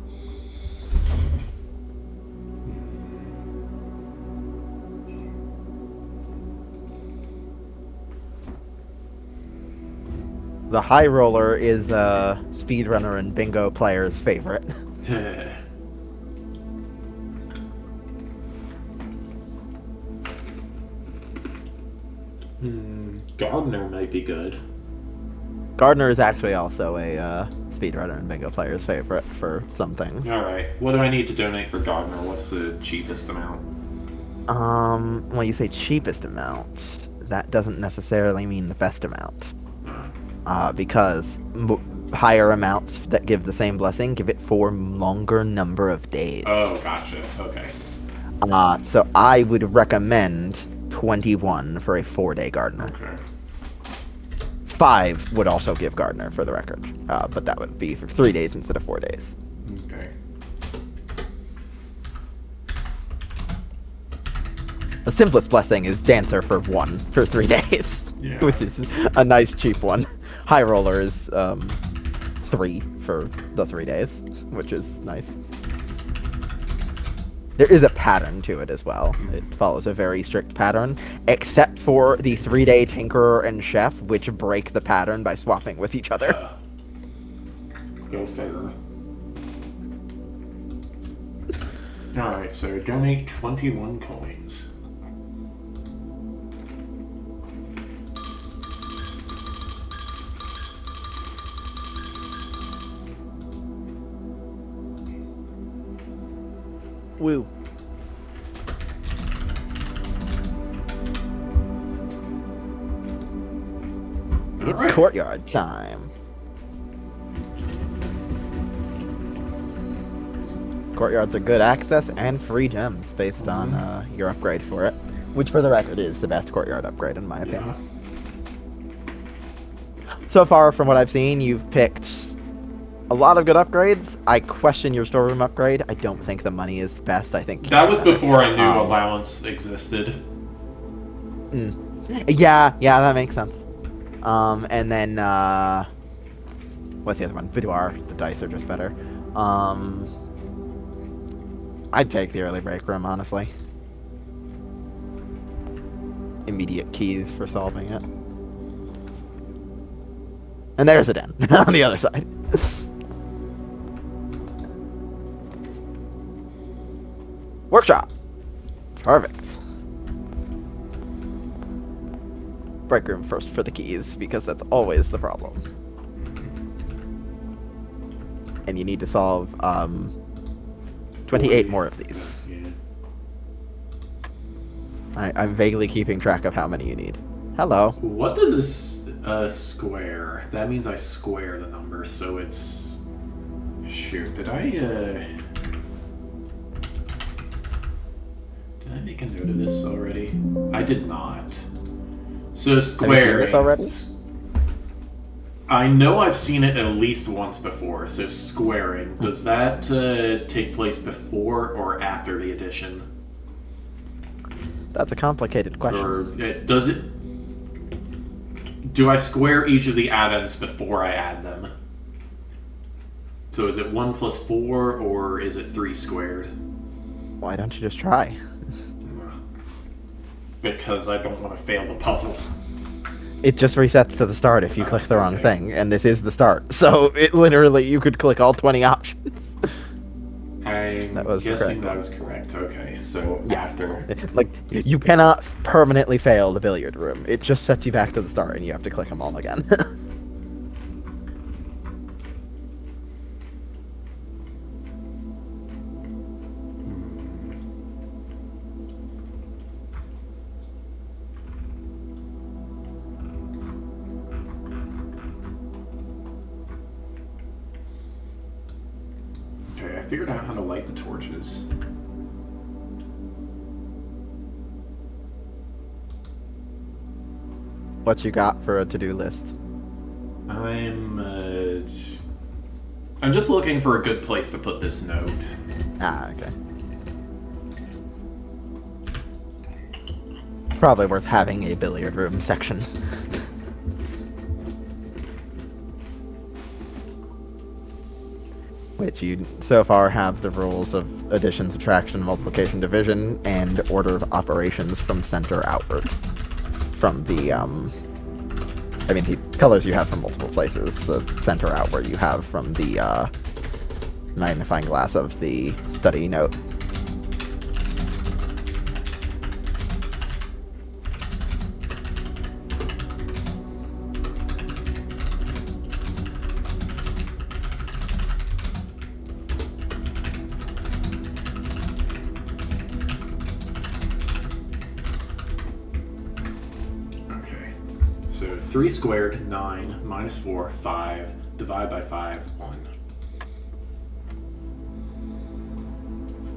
The High Roller is a speedrunner and bingo player's favorite. Gardener might be good. Gardener is actually also a speedrunner and bingo player's favorite for some things. Alright, what do I need to donate for Gardener? What's the cheapest amount? When you say cheapest amount, that doesn't necessarily mean the best amount. Because higher amounts that give the same blessing give it for longer number of days. Oh, gotcha. Okay. So I would recommend 21 for a 4-day Gardener. Okay. 5 would also give Gardener, for the record. But that would be for 3 days instead of 4 days. Okay. The simplest blessing is Dancer for 1 for 3 days. Yeah. Which is a nice cheap one. High Roller is 3 for the 3 days, which is nice. There is a pattern to it as well. It follows a very strict pattern, except for the 3-day Tinkerer and Chef, which break the pattern by swapping with each other. Go figure. Alright, so donate 21 coins. Woo. It's right. courtyard time. Courtyards are good access and free gems based on your upgrade for it. Which, for the record, is the best courtyard upgrade, in my opinion. So far, from what I've seen, you've picked a lot of good upgrades. I question your storeroom upgrade. I don't think the money is the best. I think... That was before I knew allowance existed. Yeah, that makes sense. And then, what's the other one? Boudoir. The dice are just better. I'd take the early break room, honestly. Immediate keys for solving it. And there's a den on the other side. Workshop. Perfect. Break room first for the keys, because that's always the problem. And you need to solve 28 more of these. Yeah. I'm vaguely keeping track of how many you need. Hello. What does this square? That means I square the number, so it's... Shoot, did I make a note of this already? I did not. So squaring... Have you seen this already? I know I've seen it at least once before, so squaring. Does that take place before or after the addition? That's a complicated question. Or does it... Do I square each of the add-ins before I add them? So is it 1 plus 4, or is it 3 squared? Why don't you just try? Because I don't want to fail the puzzle. It just resets to the start if you click the wrong thing, and this is the start. So it literally, you could click all 20 options. I'm guessing that was correct. Okay, so yeah. After... Like, you cannot permanently fail the billiard room. It just sets you back to the start, and you have to click them all again. Okay, I figured out how to light the torches. What you got for a to-do list? I'm just looking for a good place to put this node. Ah, okay. Probably worth having a billiard room section. Which you so far have the rules of addition, subtraction, multiplication, division, and order of operations from center outward. From the, I mean, the colors you have from multiple places. The center outward you have from the, magnifying glass of the study note. Okay. So 3 squared, 9, minus 4, 5, divide by 5, 1.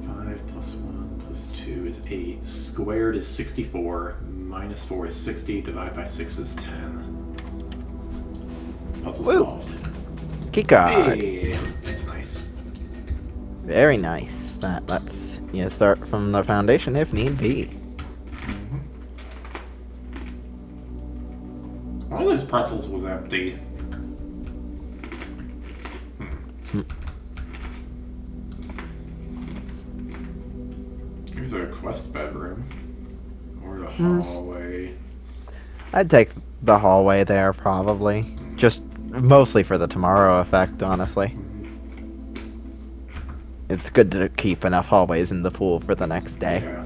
5 plus 1 plus 2 is 8. Squared is 64, minus 4 is 60, divide by 6 is 10. Puzzle solved. Keycard. Hey, that's nice. Very nice. That lets you start from the foundation if need be. One of those pretzels was empty. Here's a quest bedroom. Or the hallway. I'd take the hallway there, probably. Just mostly for the tomorrow effect, honestly. It's good to keep enough hallways in the pool for the next day. Yeah.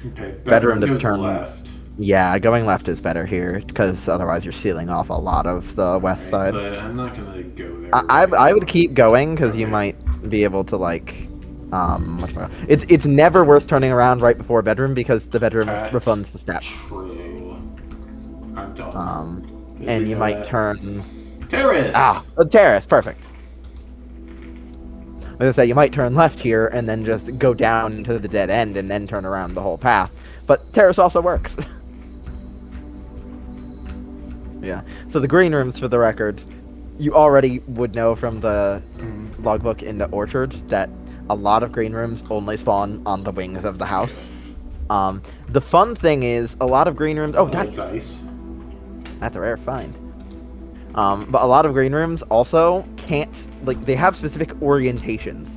Okay, Bedroom to goes turn left. Yeah, going left is better here, because otherwise you're sealing off a lot of the west side. But I'm not gonna go there. I would keep going, because you might be able to, like, it's never worth turning around right before bedroom, because the bedroom refunds the steps. True. I'm done. And you might turn... Terrace! Ah, a terrace, perfect. was gonna say, you might turn left here and then just go down into the dead end and then turn around the whole path. But terrace also works. Yeah. So the green rooms, for the record, you already would know from the logbook in the orchard that a lot of green rooms only spawn on the wings of the house. The fun thing is, a lot of green rooms... Oh, dice! That's a rare find. But a lot of green rooms also can't... Like, they have specific orientations.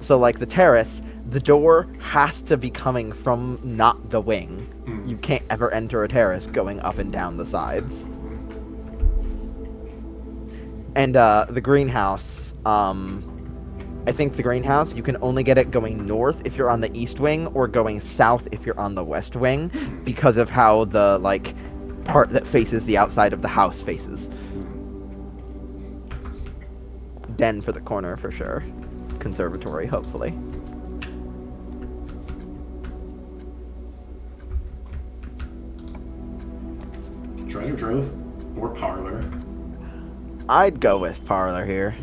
So, like, the terrace, the door has to be coming from not the wing. You can't ever enter a terrace going up and down the sides. And the greenhouse, I think the greenhouse, you can only get it going north if you're on the east wing, or going south if you're on the west wing, because of how the, like, part that faces the outside of the house faces. Den for the corner, for sure. Conservatory, hopefully. Treasure trove or parlor? I'd go with parlor here.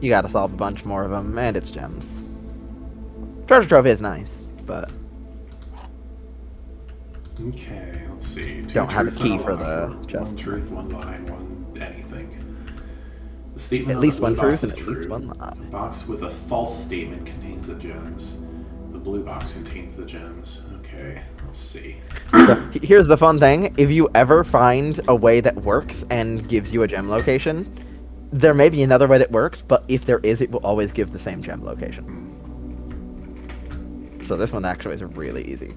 You gotta solve a bunch more of them, and it's gems. Treasure trove is nice, but... Okay, let's see. Don't have a key for the chest. One truth, one lie, one anything. The statement At on least the one blue truth box and is at least true. one lie. Box with a false statement contains the gems. The blue box contains the gems. Okay, let's see. So, here's the fun thing. If you ever find a way that works and gives you a gem location, there may be another way that works, but if there is, it will always give the same gem location. So this one actually is really easy.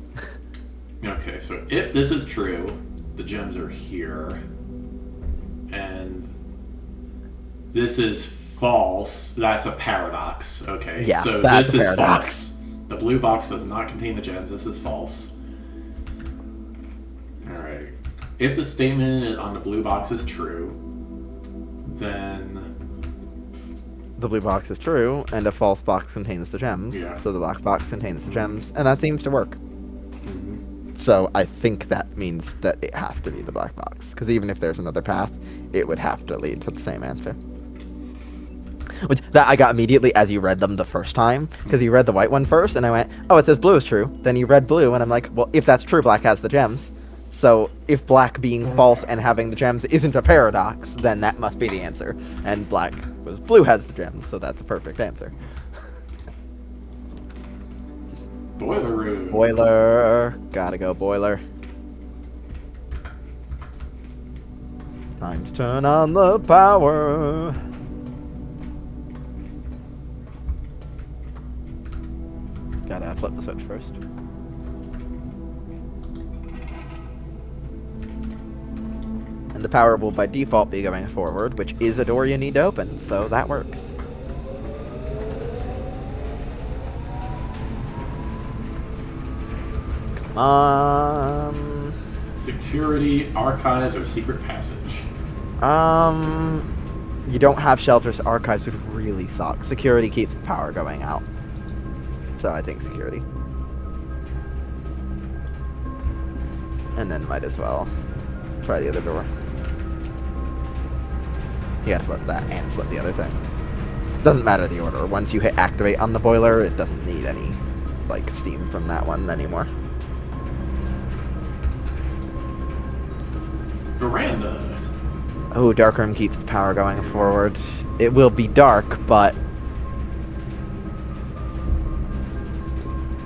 Okay, so if this is true, the gems are here. And this is false. That's a paradox. Okay, Yeah, so that's this a is paradox. false. The blue box does not contain the gems. This is false. Alright. If the statement on the blue box is true, then... The blue box is true, and a false box contains the gems. Yeah. So the black box contains the gems, and that seems to work. Mhm. So I think that means that it has to be the black box, because even if there's another path, it would have to lead to the same answer. Which, that I got immediately as you read them the first time, because you read the white one first, and I went, oh, it says blue is true. Then you read blue, and I'm like, well, if that's true, black has the gems. So if black being false and having the gems isn't a paradox, then that must be the answer. And black was blue has the gems, so that's a perfect answer. Boiler room. Boiler. Gotta go, boiler. Time to turn on the power. Gotta flip the switch first. And the power will by default be going forward, which is a door you need to open, so that works. Come on. Security, archives, or secret passage. You don't have shelters. Archives would really suck. Security keeps the power going out. So I think security. And then might as well try the other door. You gotta flip that and flip the other thing. Doesn't matter the order. Once you hit activate on the boiler, it doesn't need any, like, steam from that one anymore. Veranda. Oh, dark room keeps the power going forward. It will be dark, but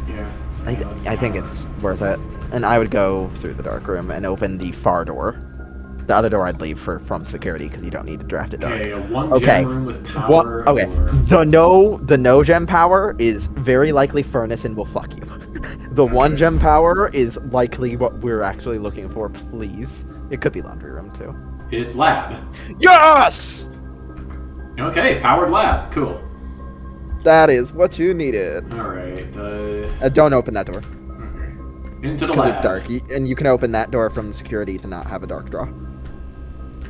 Yeah. I think it's worth it. And I would go through the dark room and open the far door. The other door I'd leave from security, because you don't need to draft it dark. Okay, a one Okay. gem room with power. Okay. Or... The no gem power is very likely furnace and will fuck you. The one gem power is likely what we're actually looking for, please. It could be laundry room too. It's lab. Yes! Okay, powered lab. Cool. That is what you needed. Alright, Don't open that door. okay. Into the Because lab. it's dark. And you can open that door from security to not have a dark draw.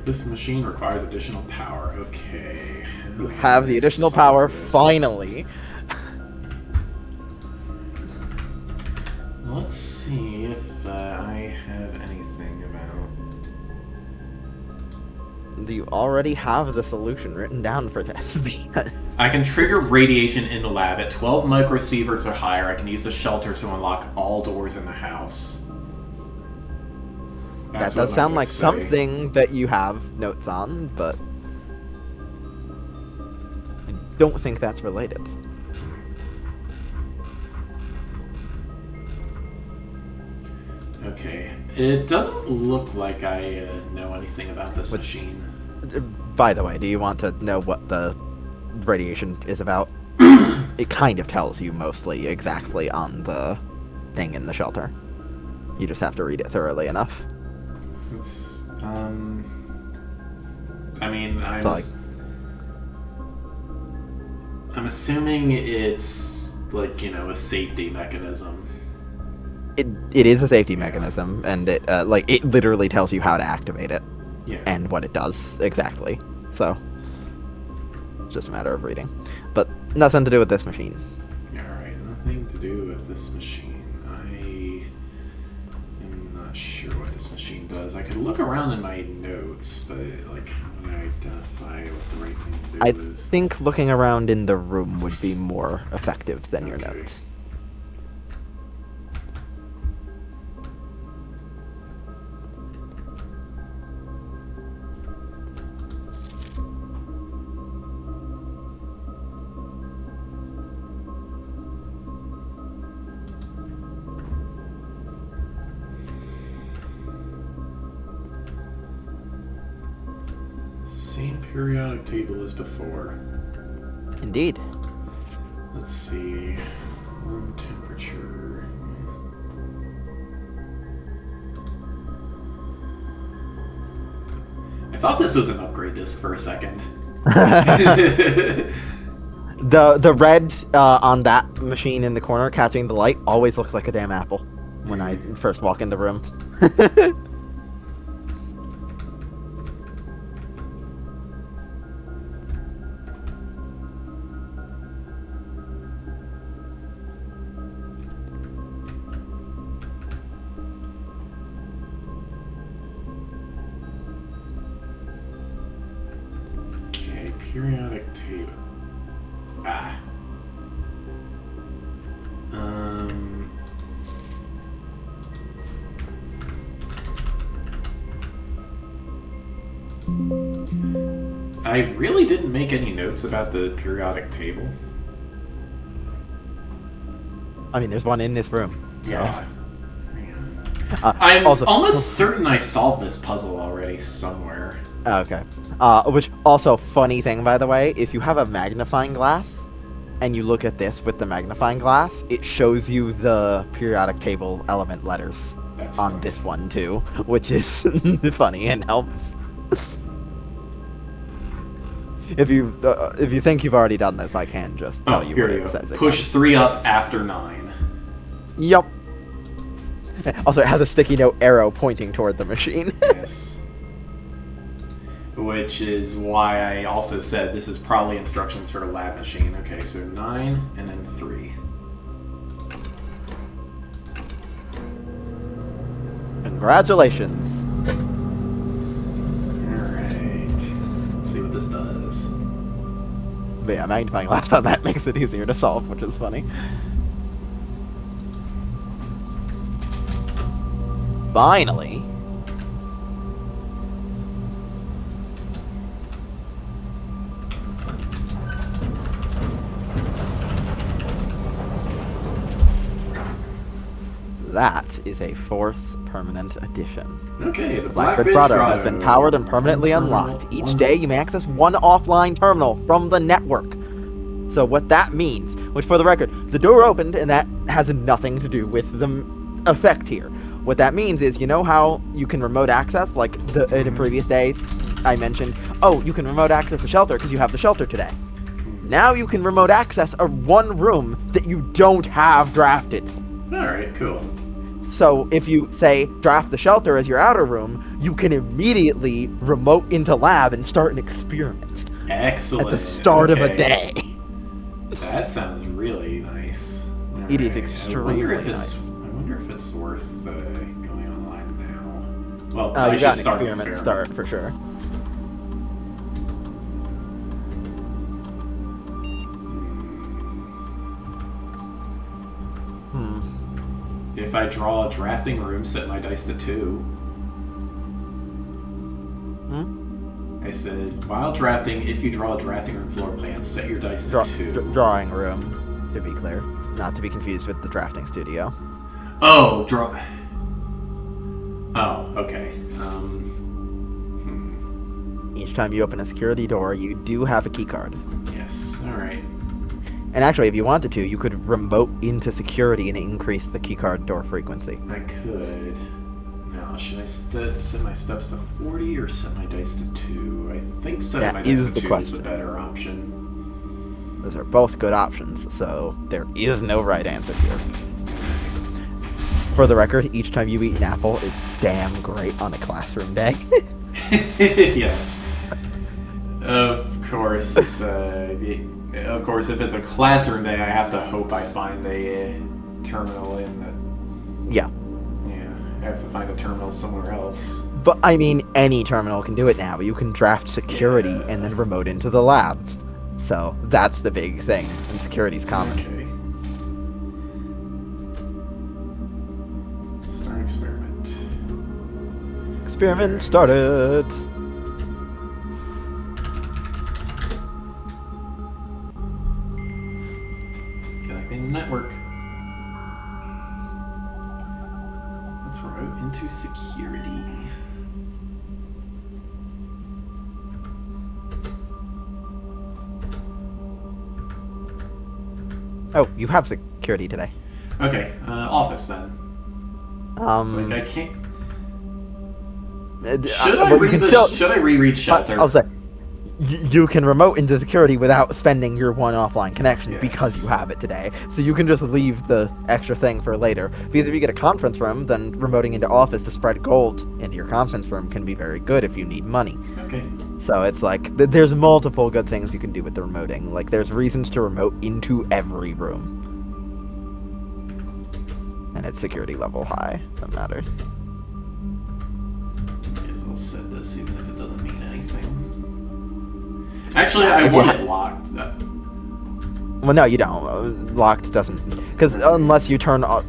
This machine requires additional power. Okay. You have the additional Solve power, this. finally. Let's see if I have anything about... you already have the solution written down for this because I can trigger radiation in the lab at 12 microsieverts or higher. I can use the shelter to unlock all doors in the house. that does sound like something that you have notes on, but I don't think that's related. Okay. It doesn't look like I know anything about this machine. By the way, do you want to know what the radiation is about? It kind of tells you mostly exactly on the thing in the shelter. You just have to read it thoroughly enough. It's, I mean, I'm assuming it's, like, you know, a safety mechanism. It is a safety mechanism, and it it literally tells you how to activate it, and what it does exactly. So it's just a matter of reading, but nothing to do with this machine. All right, nothing to do with this machine. I am not sure what this machine does. I could look around in my notes, but like, how do I identify what the right thing to do is? I think looking around in the room would be more effective than your notes. Same periodic table as before. Indeed. Let's see. Room temperature. I thought this was an upgrade disc for a second. The red on that machine in the corner catching the light always looks like a damn apple when I first walk in the room. Periodic table. Ah. I really didn't make any notes about the periodic table. I mean, there's one in this room. So. Yeah. I'm almost certain I solved this puzzle already somewhere. Okay. Which, also, funny thing, by the way, if you have a magnifying glass, and you look at this with the magnifying glass, it shows you the periodic table element letters on this one, too, which is funny and helps. If you think you've already done this, I can just tell you what it says. Push 3 up after 9. Yup. Also, it has a sticky note arrow pointing toward the machine. Yes. Which is why I also said this is probably instructions for the lab machine. Okay, so 9 and then 3. Congratulations. Alright. Let's see what this does. But yeah, magnifying glass on that makes it easier to solve, which is funny. Finally. That is a 4th permanent addition. Okay, the Blackbird Grotto has been powered and permanently unlocked. Each day you may access one offline terminal from the network. So what that means, which for the record, the door opened and that has nothing to do with the effect here. What that means is, you know how you can remote access, like in a previous day I mentioned, oh, you can remote access the shelter because you have the shelter today. Now you can remote access a one room that you don't have drafted. Alright, cool. So if you, say, draft the shelter as your outer room, you can immediately remote into lab and start an experiment. Excellent. At the start of a day. That sounds really nice. It is extremely nice. I wonder if it's worth going online now. Well, I you should got an start experiment start for sure. if I draw a drafting room, set my dice to 2. I said, while drafting, if you draw a drafting room floor plan, set your dice to 2. Drawing room, to be clear. Not to be confused with the drafting studio. Oh, Oh, okay. Each time you open a security door, you do have a key card. Yes, alright. And actually, if you wanted to, you could remote into security and increase the keycard door frequency. I could. Now, should I set my steps to 40 or set my dice to 2? I think setting my dice to 2 is the better option. Those are both good options, so there is no right answer here. For the record, each time you eat an apple is damn great on a classroom day. Yes. Of course, if it's a classroom day, I have to hope I find a terminal in the... Yeah. Yeah, I have to find a terminal somewhere else. But, I mean, any terminal can do it now. You can draft security and then remote into the lab. So, that's the big thing, and security's common. Okay. Start experiment. Experiment started! Connecting the network. Let's remote into security. Oh, you have security today. Okay, office then. Like I can't. Should I reread shelter? I'll say, you can remote into security without spending your one offline connection because you have it today. So you can just leave the extra thing for later. Because if you get a conference room, then remoting into office to spread gold into your conference room can be very good if you need money. Okay. So it's like, there's multiple good things you can do with the remoting. Like, there's reasons to remote into every room. And it's security level high. That matters. May as well set this even if it doesn't mean anything. Actually, I want it locked. Well, no, you don't. Locked doesn't... Because unless you turn off...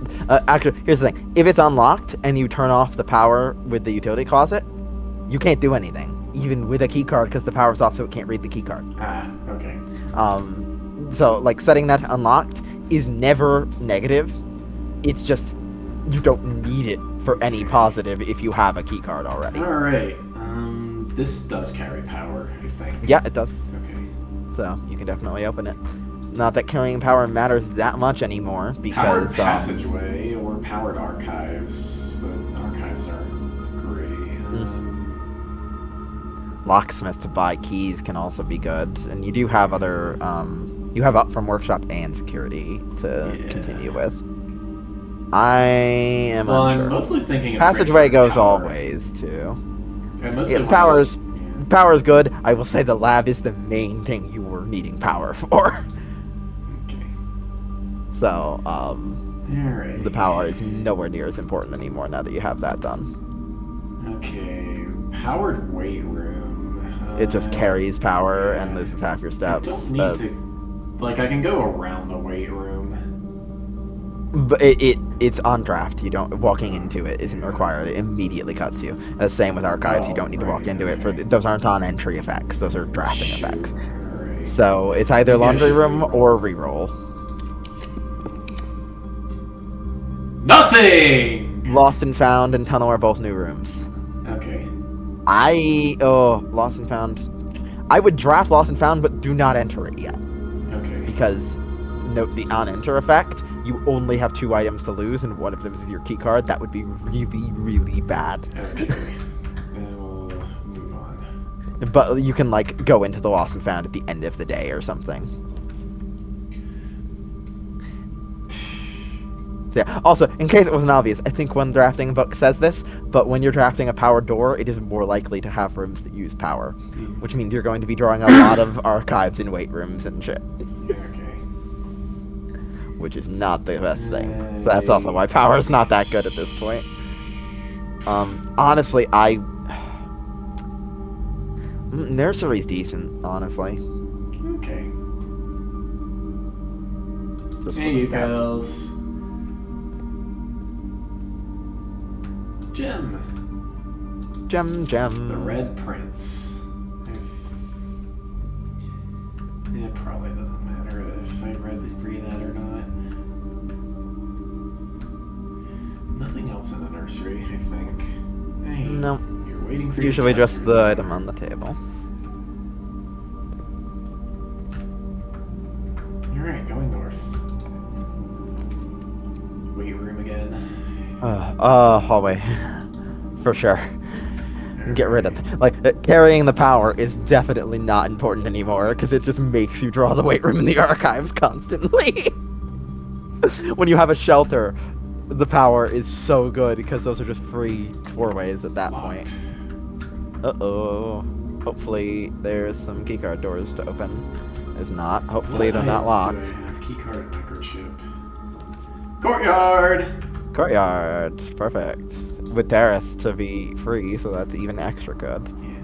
actually, here's the thing. If it's unlocked and you turn off the power with the utility closet, you can't do anything. Even with a key card, because the power's off, so it can't read the key card. Ah, okay. So, like, setting that unlocked is never negative. It's just you don't need it for any positive if you have a key card already. Alright. This does carry power, I think. Yeah, it does. Okay. So, you can definitely open it. Not that carrying power matters that much anymore, because... Powered passageway or powered archives, but archives are great. Locksmith to buy keys can also be good, and you do have other, you have up from workshop and security to continue with. I am unsure. I'm mostly thinking of passageway goes power. always too. Yeah, power's good. I will say the lab is the main thing you were needing power for. Okay. So, Alrighty. the power is nowhere near as important anymore now that you have that done. Okay, powered weight room. It just carries power and loses half your steps. I don't need to. Like, I can go around the weight room. But it's on draft. You don't walking into it isn't required. It immediately cuts you. The same with archives. You don't need to walk into it for those aren't on entry effects. Those are drafting effects. Right. So it's either laundry room or reroll. Nothing. Lost and Found and Tunnel are both new rooms. Okay. Lost and Found. I would draft Lost and Found, but do not enter it yet. Okay. Because note the on enter effect. You only have 2 items to lose, and one of them is your key card. That would be really, really bad. Okay. Then we'll move on. But you can, like, go into the Lost and Found at the end of the day or something. So yeah. Also, in case it wasn't obvious, I think one drafting book says this, but when you're drafting a powered door, it is more likely to have rooms that use power. Which means you're going to be drawing a lot of archives in weight rooms and shit. Okay. Which is not the best thing. So that's also why power is not that good at this point. Honestly, Nursery's decent, honestly. Okay. Just Hey, you girls. gem. Gem. The Red Prince. It probably doesn't matter if I read that or not. Nothing else in the nursery, I think. Hey, No. you're waiting for Usually your just the testers. item on the table. Alright, going north. Weight room again. Hallway. For sure. Get rid of it. Like, carrying the power is definitely not important anymore, because it just makes you draw the weight room in the archives constantly. When you have a shelter, the power is so good, because those are just free 4-ways at that point. Uh-oh. Hopefully there's some keycard doors to open. There's not. Hopefully they're not locked. Do I have keycard and microchip? Courtyard! Courtyard. Perfect. With terrace to be free, so that's even extra good. Yeah.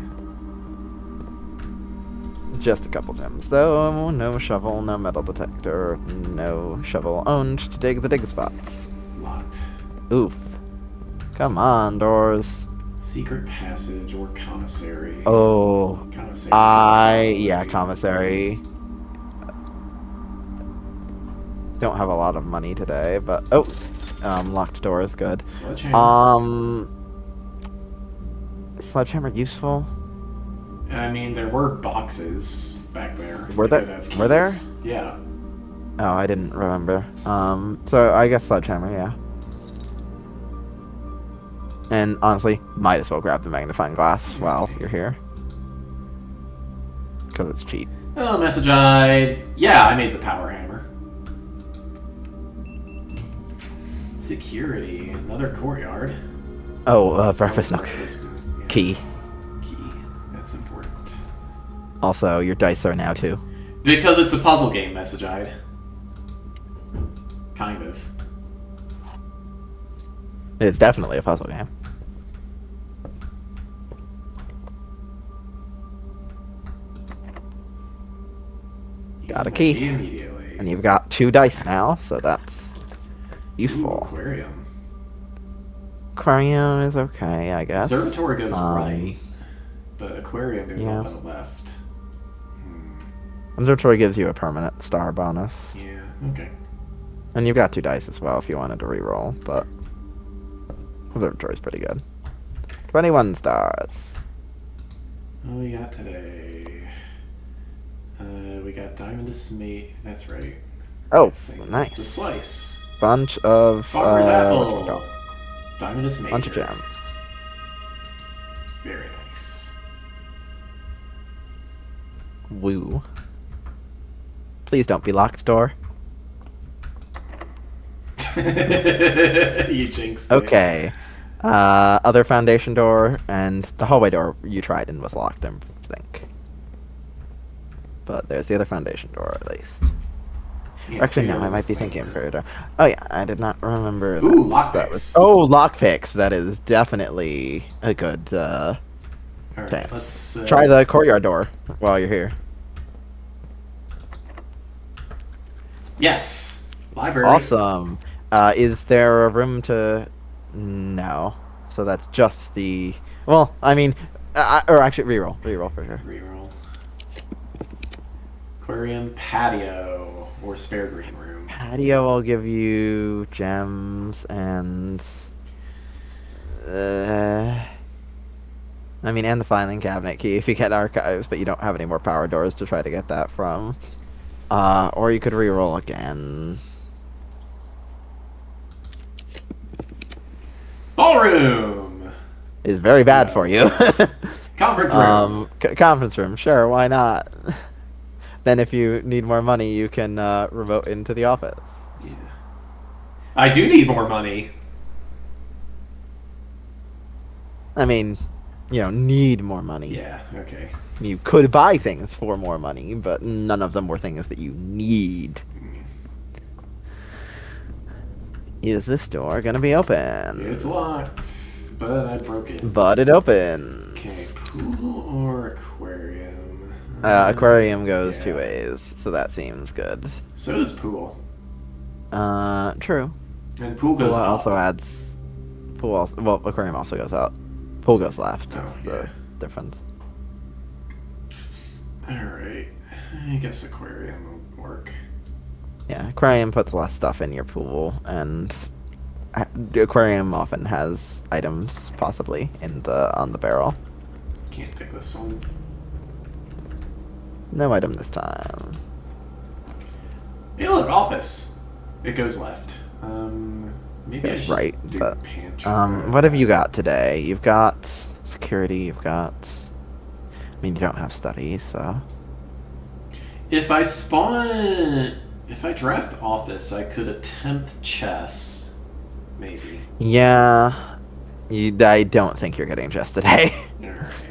Just a couple gems, though. No shovel, no metal detector, no shovel owned to dig the dig spots. Locked. Oof. Come on, doors. Secret passage or commissary. Oh. Commissary. Yeah, commissary. Don't have a lot of money today, but locked door is good. Sledgehammer. Sledgehammer useful? I mean, there were boxes back there. Were They there? could have Were there? keys. Yeah. Oh, I didn't remember. So I guess sledgehammer, yeah. And honestly, might as well grab the magnifying glass while you're here. Because it's cheap. Oh, message eyed. Yeah, I made the power hammer. Security. Another courtyard. Oh, breakfast nook. Yeah. Key. Key. That's important. Also, your dice are now too. Because it's a puzzle game, message eyed. Kind of. It's definitely a puzzle game. Got a key. Immediately. And you've got 2 dice now, so that's Ooh, useful. aquarium. Aquarium is okay, I guess. Observatory goes right, but aquarium goes up and left. Observatory gives you a permanent star bonus. Yeah, okay. And you've got 2 dice as well if you wanted to reroll, but Observatory's pretty good. 21 stars. What we got today? We got Diamond Dismay. That's right. Oh, The nice. slice. Bunch of Farmer's apple. whatchamacallit? Diamond Dismay. Bunch of gems. Very nice. Woo. Please don't be locked door. You jinxed it. Okay. Other foundation door and the hallway door you tried and was locked, I think. But there's the other foundation door at least. Yeah, Actually, see, no, there I was might a be thing thinking there. further. Oh yeah, I did not remember. Ooh, that lockpicks. Lockpicks. That is definitely a good All right, chance. let's Try the courtyard door while you're here. Yes. Library. Awesome. Is there a room to? No. So that's just the. Well, I mean, or actually, reroll for sure. Reroll. Aquarium, patio, or spare green room. Patio will give you gems and. I mean, and the filing cabinet key if you get archives, but you don't have any more power doors to try to get that from. Or you could reroll again. Ballroom. Is very bad for you. Conference room. Conference room, sure, why not? Then if you need more money, you can remote into the office. Yeah. I do need more money. I mean, need more money. Yeah. Okay. You could buy things for more money, but none of them were things that you need. Is this door gonna be open? It's locked, but I broke it. But it opens. Okay, pool or aquarium? Aquarium goes Yeah. 2 ways, so that seems good. So does pool. True. And pool goes Pool up. also adds Pool also, well, aquarium also goes out. Pool goes left. Oh, That's yeah. the difference. Alright. I guess aquarium will work. Yeah, aquarium puts less stuff in your pool, and the aquarium often has items possibly on the barrel. Can't pick this one. No item this time. Hey, look, office. It goes left. Maybe I That's should right, do but pantry. what have you got today? You've got security. You've got. I mean, you don't have studies, so. If I draft office, I could attempt chess. Maybe. Yeah, I don't think you're getting chess today. Alright.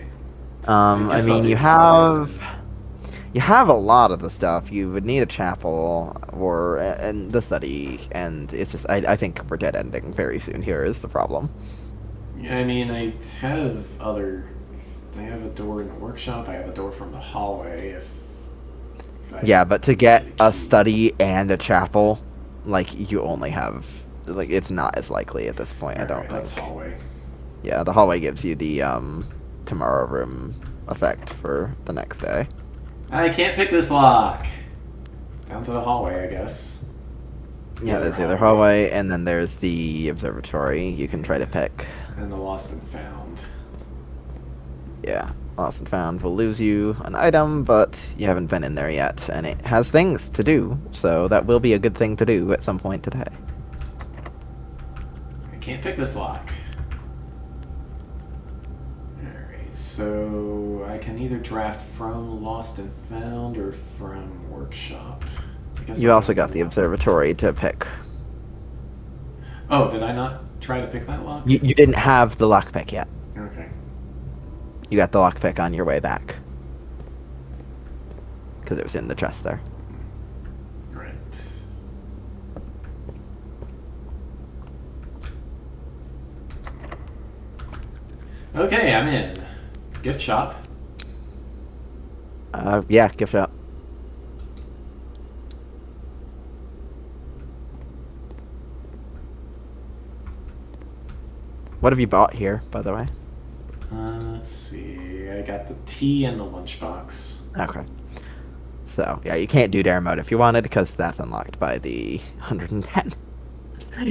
I mean, you have a lot of the stuff. You would need a chapel and the study, and it's just I think we're dead ending very soon. Here is the problem. I mean, I have a door in the workshop. I have a door from the hallway. If Yeah, but to get a a key. study and a chapel, like you only have it's not as likely at this point. I don't Alright, that's think. hallway. Yeah, the hallway gives you the tomorrow room effect for the next day. I can't pick this lock. Down to the hallway, I guess. Yeah, there's the other hallway, and then there's the observatory. You can try to pick. And the lost and found. Yeah, lost and found will lose you an item, but you haven't been in there yet, and it has things to do, so that will be a good thing to do at some point today. I can't pick this lock. Alright, so I can either draft from lost and found or from workshop. I guess You I'll also go got the lock. observatory to pick. Oh, did I not try to pick that lock? You didn't have the lockpick yet. Okay. You got the lockpick on your way back. Because it was in the chest there. Right. Okay, I'm in. Gift shop. Yeah, gift shop. What have you bought here, by the way? Let's see. I got the tea and the lunchbox. Okay. So, yeah, you can't do dare mode if you wanted, because that's unlocked by the 110.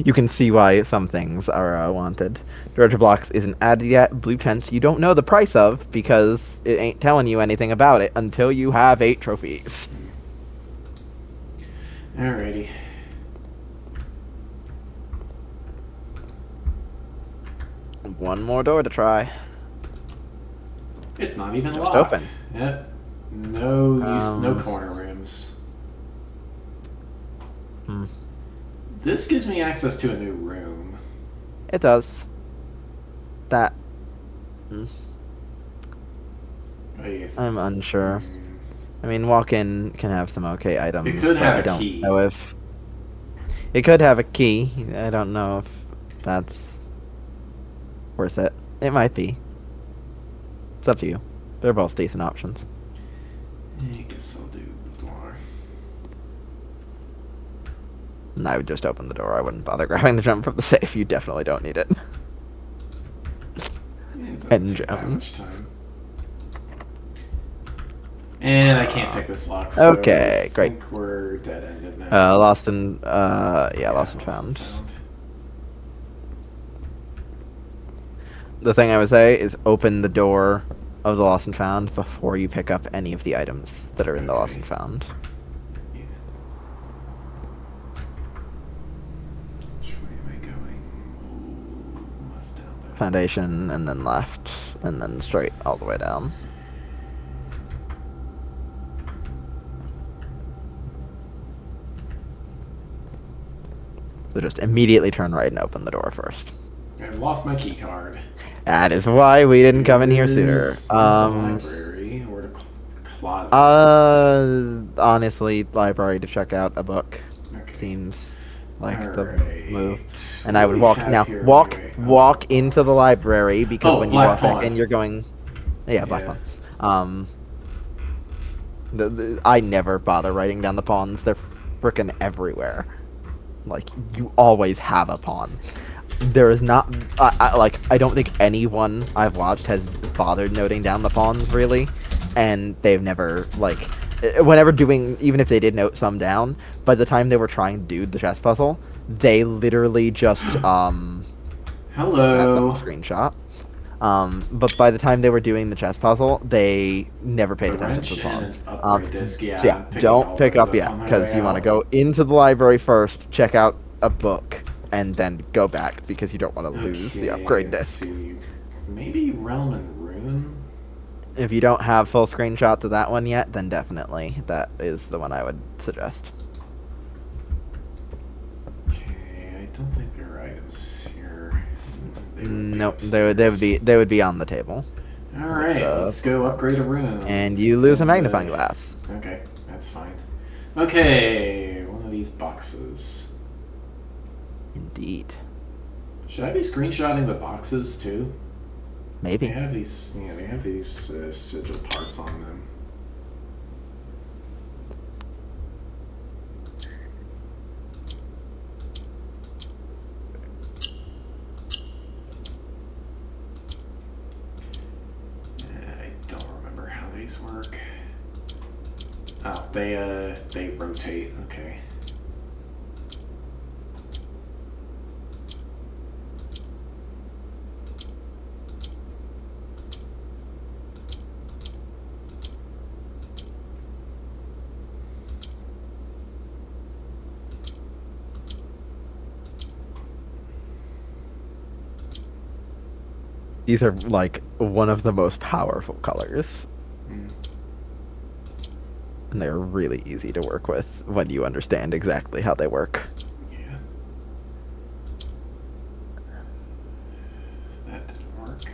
You can see why some things are wanted. Georgia Blocks isn't added yet. Blue Tents you don't know the price of, because it ain't telling you anything about it until you have 8 trophies. Alrighty. One more door to try. It's not even Just locked. open. Yep. No Um, corner rooms. Hmm. This gives me access to a new room. It does. That. I'm unsure. I mean, walk-in can have some okay items. It could but have I a don't key. know if it could have a key. I don't know if that's worth it. It might be. It's up to you. They're both decent options. I guess I'll do boudoir. And I would just open the door. I wouldn't bother grabbing the gem from the safe. You definitely don't need it. It And doesn't take that gems. much time. And I can't pick this lock. So Okay, I great. think we're dead ended now. Lost and lost and found. The thing I would say is open the door of the lost and found before you pick up any of the items that are in the lost Okay. and found. Yeah. Which way am I going? Ooh, left down there. Foundation, and then left, and then straight all the way down. So just immediately turn right and open the door first. I lost my key card. That is why we didn't come in here sooner. There's the library or the closet. Honestly, library to check out a book Okay. seems like the Alright. move. What And I do would we walk have now. here Walk anyway? walk Oh, into the box. library because Oh, when you Black walk back Pawn. in, you're going. Yeah, Black Yeah. Pawn. I never bother writing down the pawns. They're frickin' everywhere. Like you always have a pawn. there is not I don't think anyone I've watched has bothered noting down the pawns really, and they've never whenever doing, even if they did note some down, by the time they were trying to do the chess puzzle, they literally just that's a Hello. screenshot. But by the time they were doing the chess puzzle, they never paid The attention to wrench the and pawns. an upgrade disc. Yeah, So yeah, I'm picking don't all pick those up yet on my because way you want to out. go into the library first, check out a book, and then go back because you don't want to lose the upgrade let's disc. see. Maybe Realm and Rune? If you don't have full screenshots of that one yet, then definitely that is the one I would suggest. Okay, I don't think there are items here. Nope, they would be on the table. Alright, let's go upgrade a room. And you lose a magnifying glass. Okay, that's fine. Okay, one of these boxes. Indeed. Should I be screenshotting the boxes too? Maybe. They have these, sigil parts on them. I don't remember how these work. Oh, they rotate. Okay. These are like one of the most powerful colors. Mm. And they're really easy to work with when you understand exactly how they work. Yeah. That didn't work.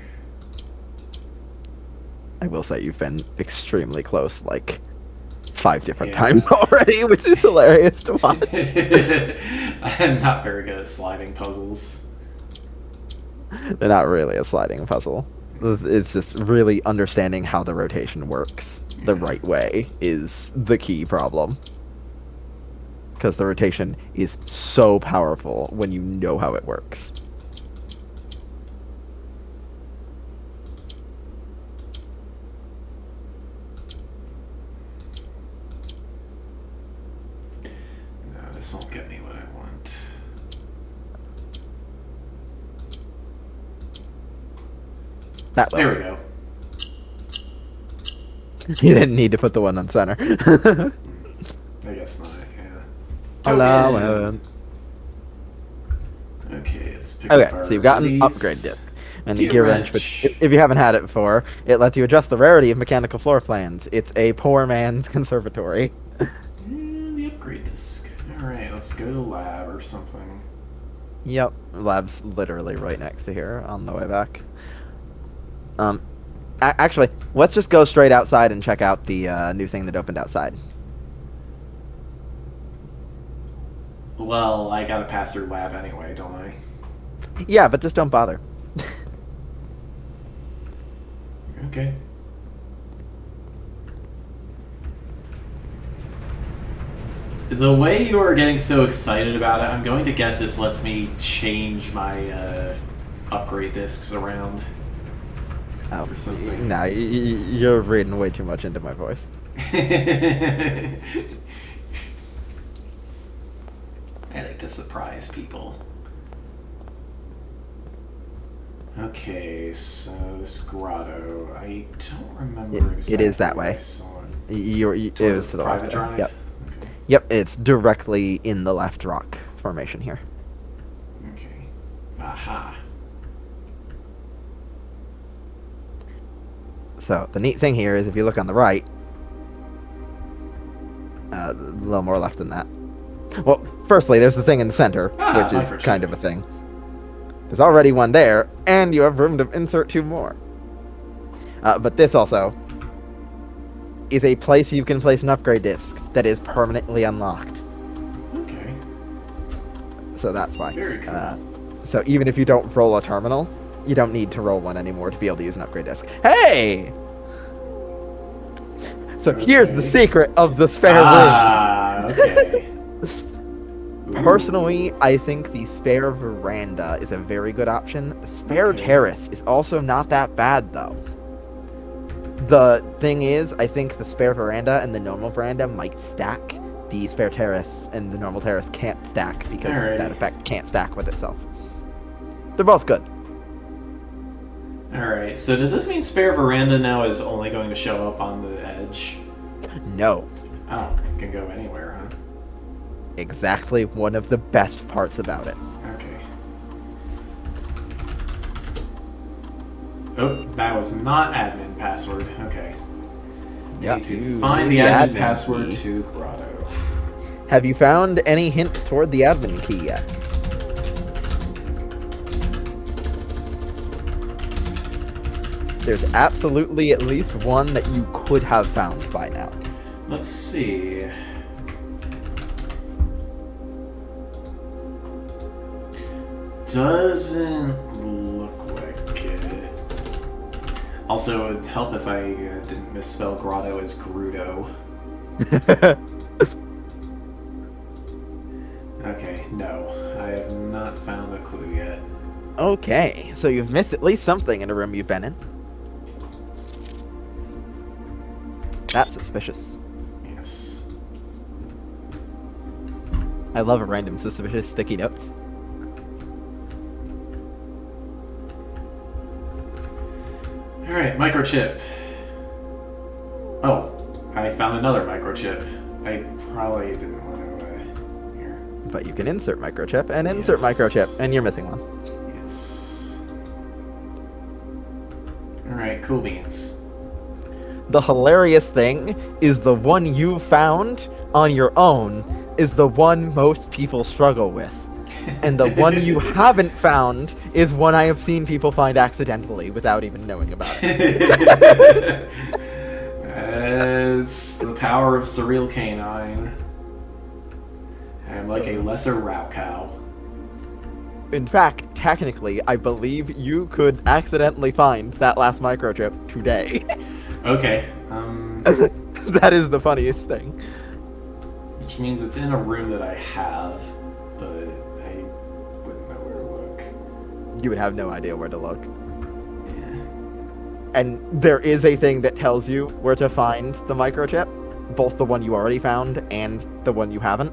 I will say you've been extremely close, like 5 different times already, which is hilarious to watch. I'm not very good at sliding puzzles. They're not really a sliding puzzle. It's just really understanding how the rotation works the right way is the key problem. Because the rotation is so powerful when you know how it works. No, this won't get me what I want. That way. There we go. You didn't need to put the one on center. I guess not, yeah. Hello. Okay, let's pick up our so you've got an goodies. upgrade disc. And the Gear gear wrench, which, if you haven't had it before, it lets you adjust the rarity of mechanical floor plans. It's a poor man's conservatory. And the upgrade disc. Alright, let's go to lab or something. Yep, lab's literally right next to here on the way back. Actually, let's just go straight outside and check out the new thing that opened outside. Well, I gotta pass through lab anyway, don't I? Yeah, but just don't bother. Okay. The way you are getting so excited about it, I'm going to guess this lets me change my upgrade discs around. Oh, Or something. no, you're reading way too much into my voice. I like to surprise people. Okay, so this grotto, I don't remember exactly. It is that way. where I saw it. It was to the Private left. There. drive? Yep. Okay. Yep, it's directly in the left rock formation here. Okay. Aha. So the neat thing here is if you look on the right, a little more left than that. Well, firstly, there's the thing in the center, which is microchip. kind of a thing. There's already one there, and you have room to insert 2 more. But this also is a place you can place an upgrade disc that is permanently unlocked. Okay. So that's why. Very cool. So even if you don't roll a terminal, you don't need to roll one anymore to be able to use an upgrade disc. Hey! So here's the secret of the spare rooms. Okay. Personally, I think the spare veranda is a very good option. Spare Okay. terrace is also not that bad, though. The thing is, I think the spare veranda and the normal veranda might stack. The spare terrace and the normal terrace can't stack because Alrighty. that effect can't stack with itself. They're both good. Alright, so does this mean spare veranda now is only going to show up on the edge? No. Oh, it can go anywhere, huh? Exactly one of the best parts about it. Okay. Oh, that was not admin password. Okay. Yeah, Need to you find need the the admin admin password key. to Grotto. Have you found any hints toward the admin key yet? There's absolutely at least one that you could have found by now. Let's see. Doesn't look like it. Also, it would help if I didn't misspell Grotto as Grudo. Okay, no. I have not found a clue yet. Okay, so you've missed at least something in a room you've been in. That's suspicious. Yes. I love a random suspicious sticky notes. Alright, microchip. Oh, I found another microchip. I probably didn't want to, here. But you can insert microchip and insert Yes. microchip, and you're missing one. Yes. Alright, cool beans. The hilarious thing is the one you found on your own is the one most people struggle with. And the one you haven't found is one I have seen people find accidentally without even knowing about it. It's the power of Surreal Canine. I'm like a lesser Rao Cow. In fact, technically, I believe you could accidentally find that last microchip today. Okay, That is the funniest thing. which means it's in a room that I have, but I wouldn't know where to look. You would have no idea where to look. Yeah. And there is a thing that tells you where to find the microchip, both the one you already found and the one you haven't,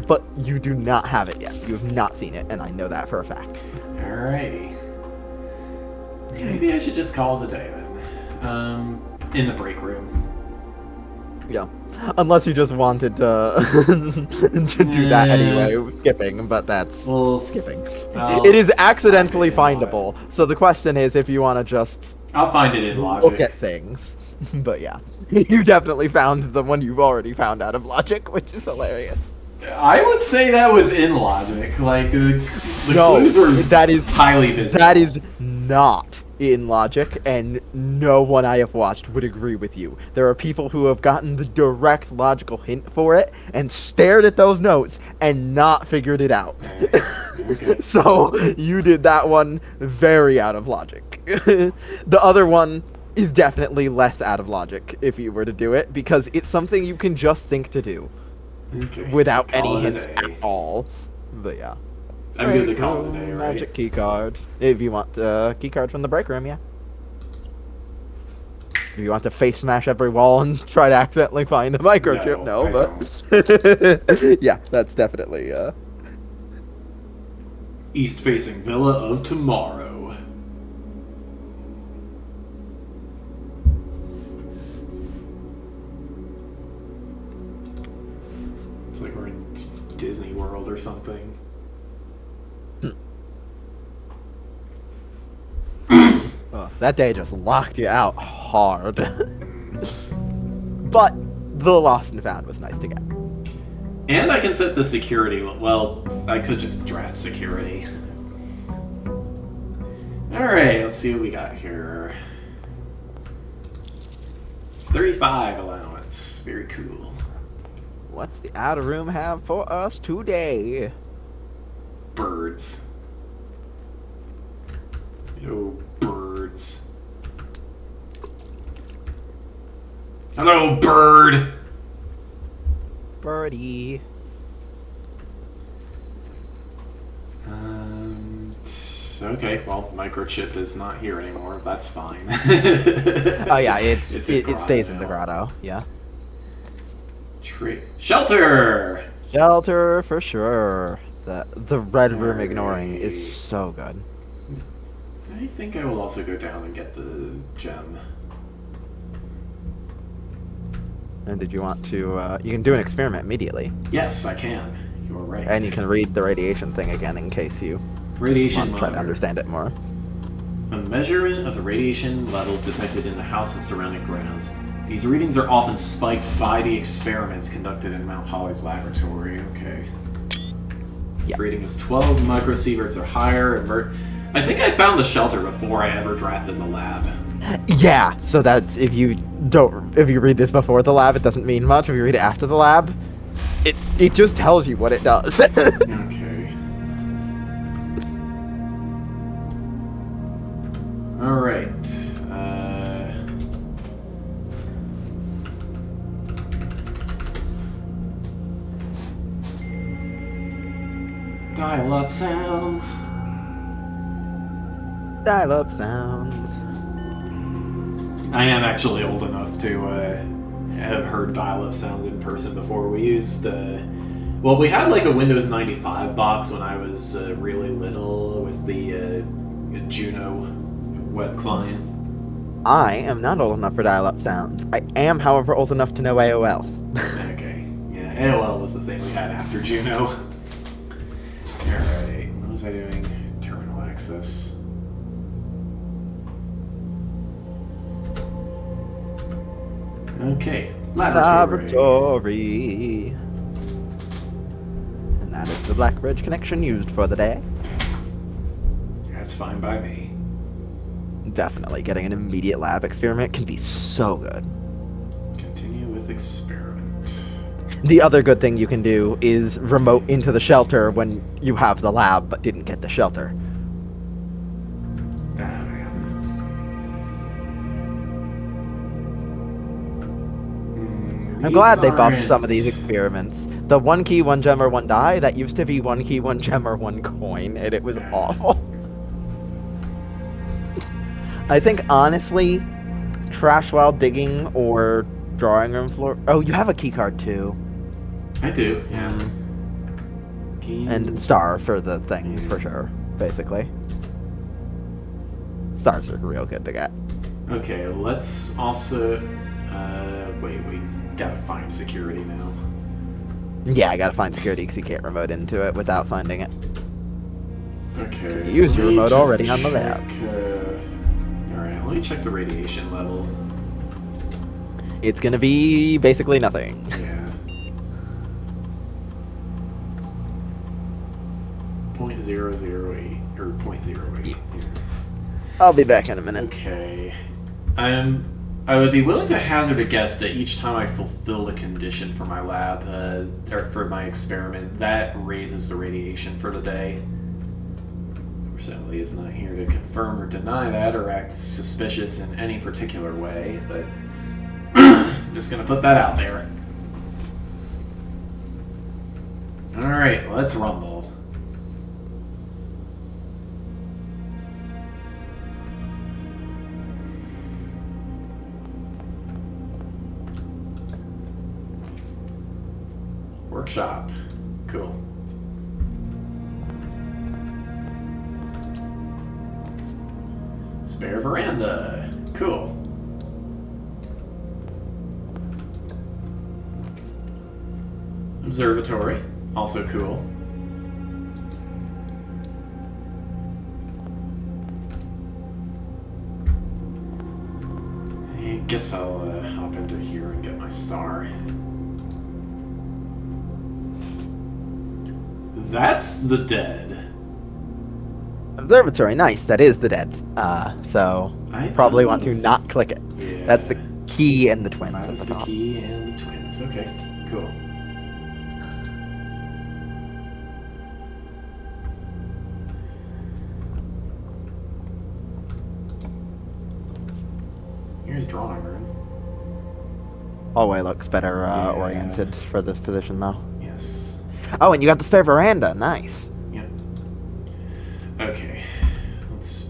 but you do not have it yet. You have not seen it, and I know that for a fact. Alrighty. Maybe I should just call it a day then. In the break room. Yeah. Unless you just wanted to, to do that anyway, skipping, but that's Well, skipping. I'll It is accidentally find it. findable, so the question is if you want to just I'll find it in Logic. look at things. But yeah, you definitely found the one you've already found out of Logic, which is hilarious. I would say that was in Logic. Like, the No, clues are that is highly visible. That is not in Logic, and no one I have watched would agree with you. There are people who have gotten the direct logical hint for it and stared at those notes and not figured it out. Okay. So you did that one very out of Logic. The other one is definitely less out of Logic if you were to do it, because it's something you can just think to do Okay. without Call any it a hints day. at all. But yeah. I'm good to Break call it a room, day, right? Magic key card. If you want the key card from the break room, yeah. If you want to face smash every wall and try to accidentally find the microchip, No, I but yeah, that's definitely East-facing Villa of Tomorrow. It's like we're in Disney World or something. that day just locked you out hard. But the lost and found was nice to get. And I can set the security. Well, I could just draft security. Alright, let's see what we got here. 35 allowance. Very cool. What's the outer room have for us today? Birds. Oh, birds. Hello, bird! Birdie. Okay, well, microchip is not here anymore. That's fine. Oh yeah, It's in it stays in the now. grotto. Yeah. Tree. Shelter! Shelter for sure. The red room ignoring is Alright. so good. I think I will also go down and get the gem. And did you want to? You can do an experiment immediately, Yes, I can. You're right. and you can read the radiation thing again in case you Radiation want to try to monitor. understand it more. A measurement of the radiation levels detected in the house and surrounding grounds. These readings are often spiked by the experiments conducted in Mount Holly's laboratory. Okay. Yeah. Reading is 12 microsieverts or higher. I think I found the shelter before I ever drafted the lab. Yeah. So that's if you read this before the lab, it doesn't mean much. If you read it after the lab, it just tells you what it does. Okay. All right. Dial-up sounds. Dial-up sounds. I am actually old enough to have heard dial-up sounds in person before. We used, well, we had like a Windows 95 box when I was really little with the Juno web client. I am not old enough for dial-up sounds. I am, however, old enough to know AOL. Okay, yeah, AOL was the thing we had after Juno. Alright, what was I doing? Terminal access. Okay, laboratory. And that is the Blackbridge connection used for the day. That's fine by me. Definitely getting an immediate lab experiment can be so good. Continue with experiment. The other good thing you can do is remote into the shelter when you have the lab but didn't get the shelter. Ah, man. I'm glad they These buffed some of aren't- these experiments. The 1 key, 1 gem, or 1 die, that used to be 1 key, 1 gem, or 1 coin, and it was awful. I think, honestly, trash while digging or drawing room floor... Oh, you have a key card, too. I do, yeah. Key- And star for the thing, for sure, basically. Stars are real good to get. Okay, let's also... wait, we gotta find security now. Yeah, I gotta find security because you can't remote into it without finding it. Okay. You used your let me remote just already on the lab. Alright, let me check the radiation level. It's gonna be basically nothing. Yeah. 0.008, or 0.08. Yeah. I'll be back in a minute. Okay. I would be willing to hazard a guess that each time I fulfill the condition for my lab, or for my experiment, that raises the radiation for the day. Of course, Emily is not here to confirm or deny that or act suspicious in any particular way, but I'm just gonna put that out there. Alright, let's rumble. Workshop. Cool. Spare veranda. Cool. Observatory. Also cool. I guess I'll hop into here and get my star. That's the dead. Observatory, nice. That is the dead. So I probably don't want to know if- not click it. Yeah. That's the key and the twins That at is the the top. key and the twins. Okay, cool. Here's drawing room. Hallway looks better Yeah. oriented for this position, though. Yes. Oh, and you got the spare veranda. Nice. Yep. Okay.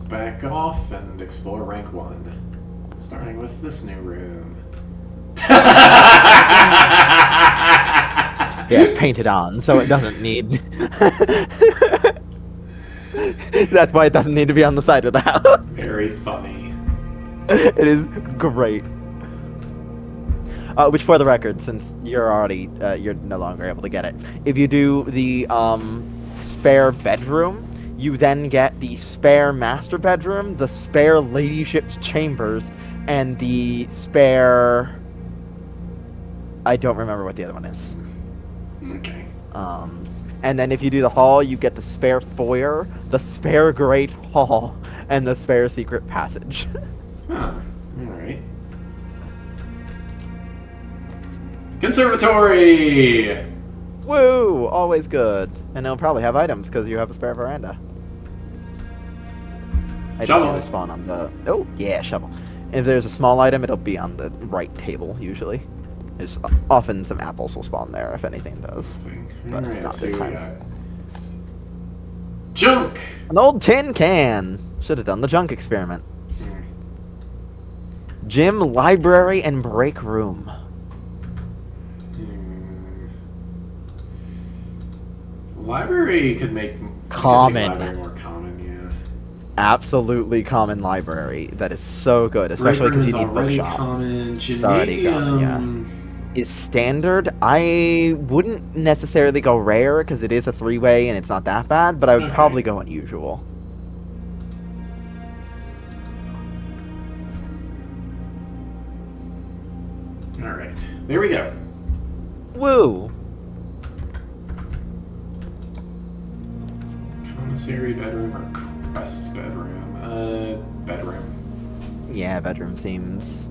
back off and explore rank 1. Starting with this new room. Yeah, it's painted on, so it doesn't need... That's why it doesn't need to be on the side of the house. Very funny. It is great. Which, for the record, since you're already, you're no longer able to get it, if you do the, spare bedroom, you then get the spare master bedroom, the spare ladyship's chambers, and the spare... I don't remember what the other one is. Okay. And then if you do the hall, you get the spare foyer, the spare great hall, and the spare secret passage. Huh. Alright. Conservatory! Woo! Always good. And it'll probably have items because you have a spare veranda. Shovel. Usually spawn on the... Oh, yeah, shovel. If there's a small item, it'll be on the right table, usually. There's often some apples will spawn there, if anything does. But Alright, not let's see this what we time. got. Junk! An old tin can! Should have done the junk experiment. Gym, library, and break room. Library could make... Common. Could make library more common, yeah. Absolutely common library. That is so good, especially because you need already bookshop. common. It's already common, Gymnasium... Is standard. I wouldn't necessarily go rare because it is a 3-way and it's not that bad, but I would Okay. probably go unusual. Alright, there we go. Woo! Commissary bedroom or quest bedroom? Bedroom. Yeah, bedroom seems...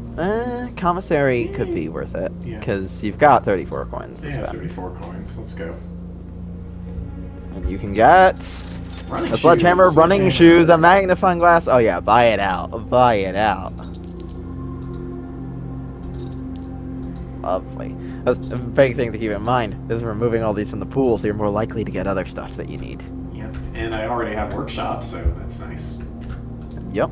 commissary could be worth it Yeah. because you've got 34 coins to Yeah, spend. 34 coins. Let's go. And you can get Running a sledgehammer, shoes. running Okay. shoes, a magnifying glass. Oh yeah, buy it out. Buy it out. Lovely. That's a big thing to keep in mind is removing all these from the pool, so you're more likely to get other stuff that you need. Yep, and I already have workshop, so that's nice. Yep.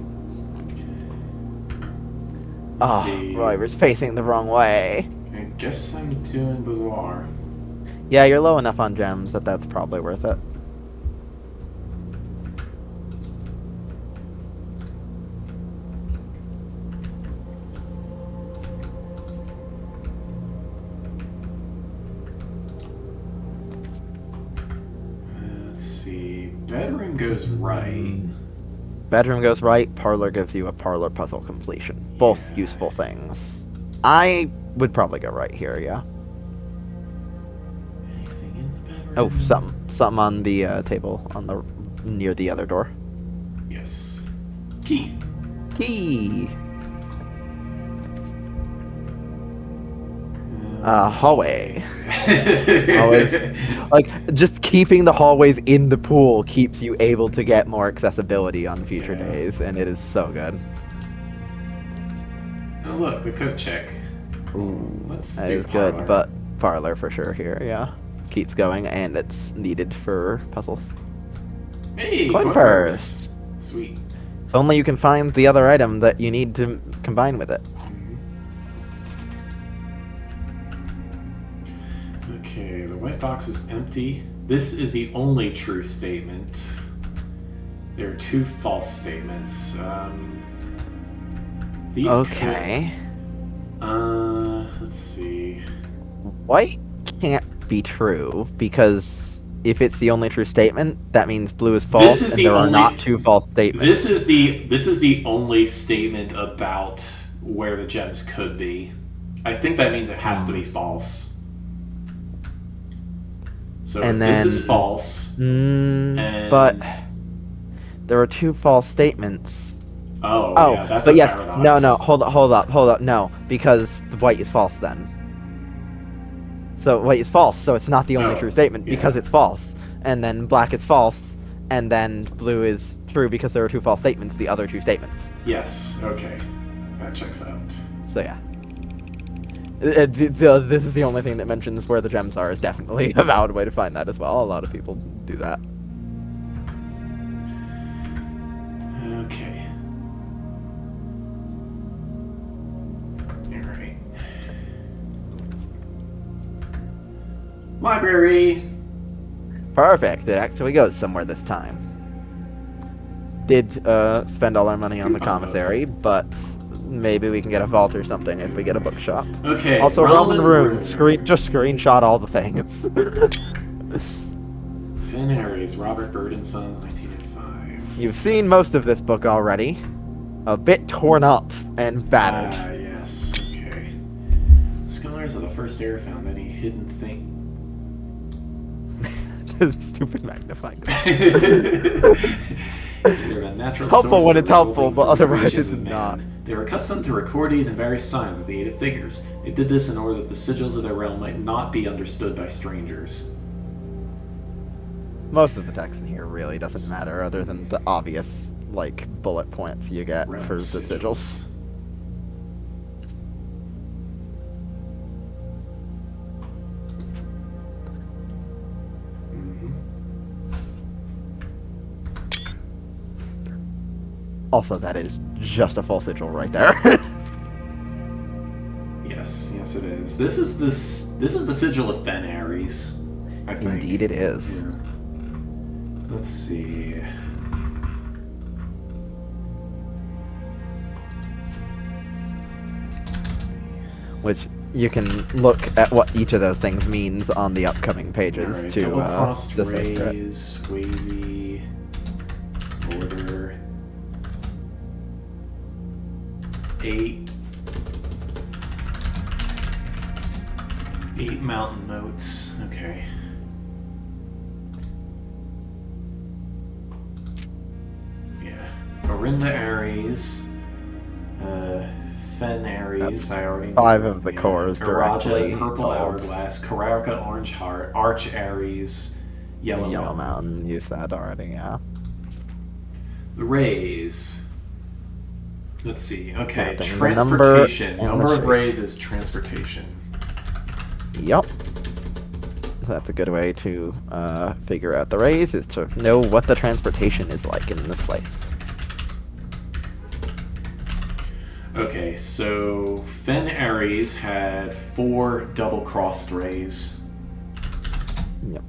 Let's Oh, see. Royver's facing the wrong way. I guess I'm doing boudoir. Yeah, you're low enough on gems that that's probably worth it. Let's see. Bedroom goes right. Bedroom goes right, parlor gives you a parlor puzzle completion. Both Yeah. useful things. I would probably go right here, yeah. Anything in the bedroom? Oh, something on the table on the near the other door. Yes. Key. Key. Hallway. Always, like, just keeping the hallways in the pool keeps you able to get more accessibility on future Yeah. days, and it is so good. Oh look, the coat check. Ooh, Let's that do is good, parlor. but parlor for sure here, yeah. Keeps going, and it's needed for puzzles. Hey, Coin purse. Sweet. If only you can find the other item that you need to combine with it. Okay, the white box is empty. This is the only true statement. There are 2 false statements. These Okay. let's see. White can't be true, because if it's the only true statement, that means blue is false, is and the there are only- not 2 false statements. This is the only statement about where the gems could be. I think that means it has to be false. So And if then- this is false, and But there are 2 false statements. oh yeah, that's but a yes, paradox. no, hold up, no, because the white is false then. So white is false, so it's not the only Oh, true statement because yeah. it's false. And then black is false, and then blue is true because there are 2 false statements, the other 2 statements. Yes. Okay, that checks out. So yeah. This is the only thing that mentions where the gems are is definitely a valid way to find that as well. A lot of people do that. Okay. Alright. Library! Perfect. It actually goes somewhere this time. Did spend all our money on the Coupon book. commissary, but maybe we can get a vault or something if we get a bookshop. Okay, Also, Roman runes. Rune. Just screenshot all the things. Finn Aries, Robert Bird and Sons, 1905. You've seen most of this book already. A bit torn up and battered. Ah, yes. Okay. Scholars of the first era found any hidden thing. Stupid magnifying. They're a natural Helpful source when of it's helpful, resulting but from otherwise creations it's of man. not. They were accustomed to record these and various signs with the aid of figures. They did this in order that the sigils of their realm might not be understood by strangers. Most of the text in here really doesn't matter, other than the obvious, like, bullet points you get Realm for the sigils. Also, that is just a full sigil right there. Yes, yes it is. This is the sigil of Fenn Aries, I think. Indeed it is. Yeah. Let's see. Which you can look at what each of those things means on the upcoming pages Alright, to double-crossed decipher it. rays, wavy, order, 8 mountain moats. Okay. Yeah. Orinda Aries, Fenn Aries, That's I already know. 5 of the cores directly Araja, Purple called Hourglass, Kararka, Orange Heart, Arch Aries, Yellow Mountain. Mountain. Used that already, yeah. The rays. Let's see. Okay, Yeah, the transportation. number and Number the of shape. rays is transportation. Yup. That's a good way to figure out the rays, is to know what the transportation is like in this place. Okay, so Fenn Aries had 4 double-crossed rays. Yep.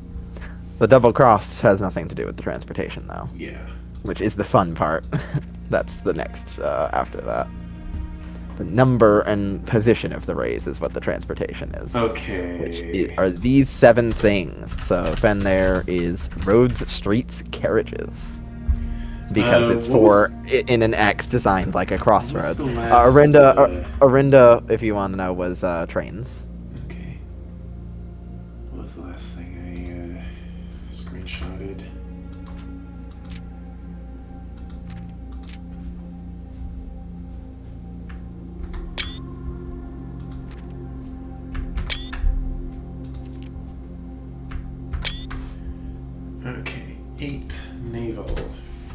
The double crossed has nothing to do with the transportation, though, Yeah. which is the fun part. That's the next after that. The number and position of the rays is what the transportation is. Okay. Which are these 7 things. So then there is roads, streets, carriages. Because it's what in an X designed like a crossroads. the last, Orinda, if you want to know, was trains. Okay. What was the last thing I screenshotted? Okay, 8 naval,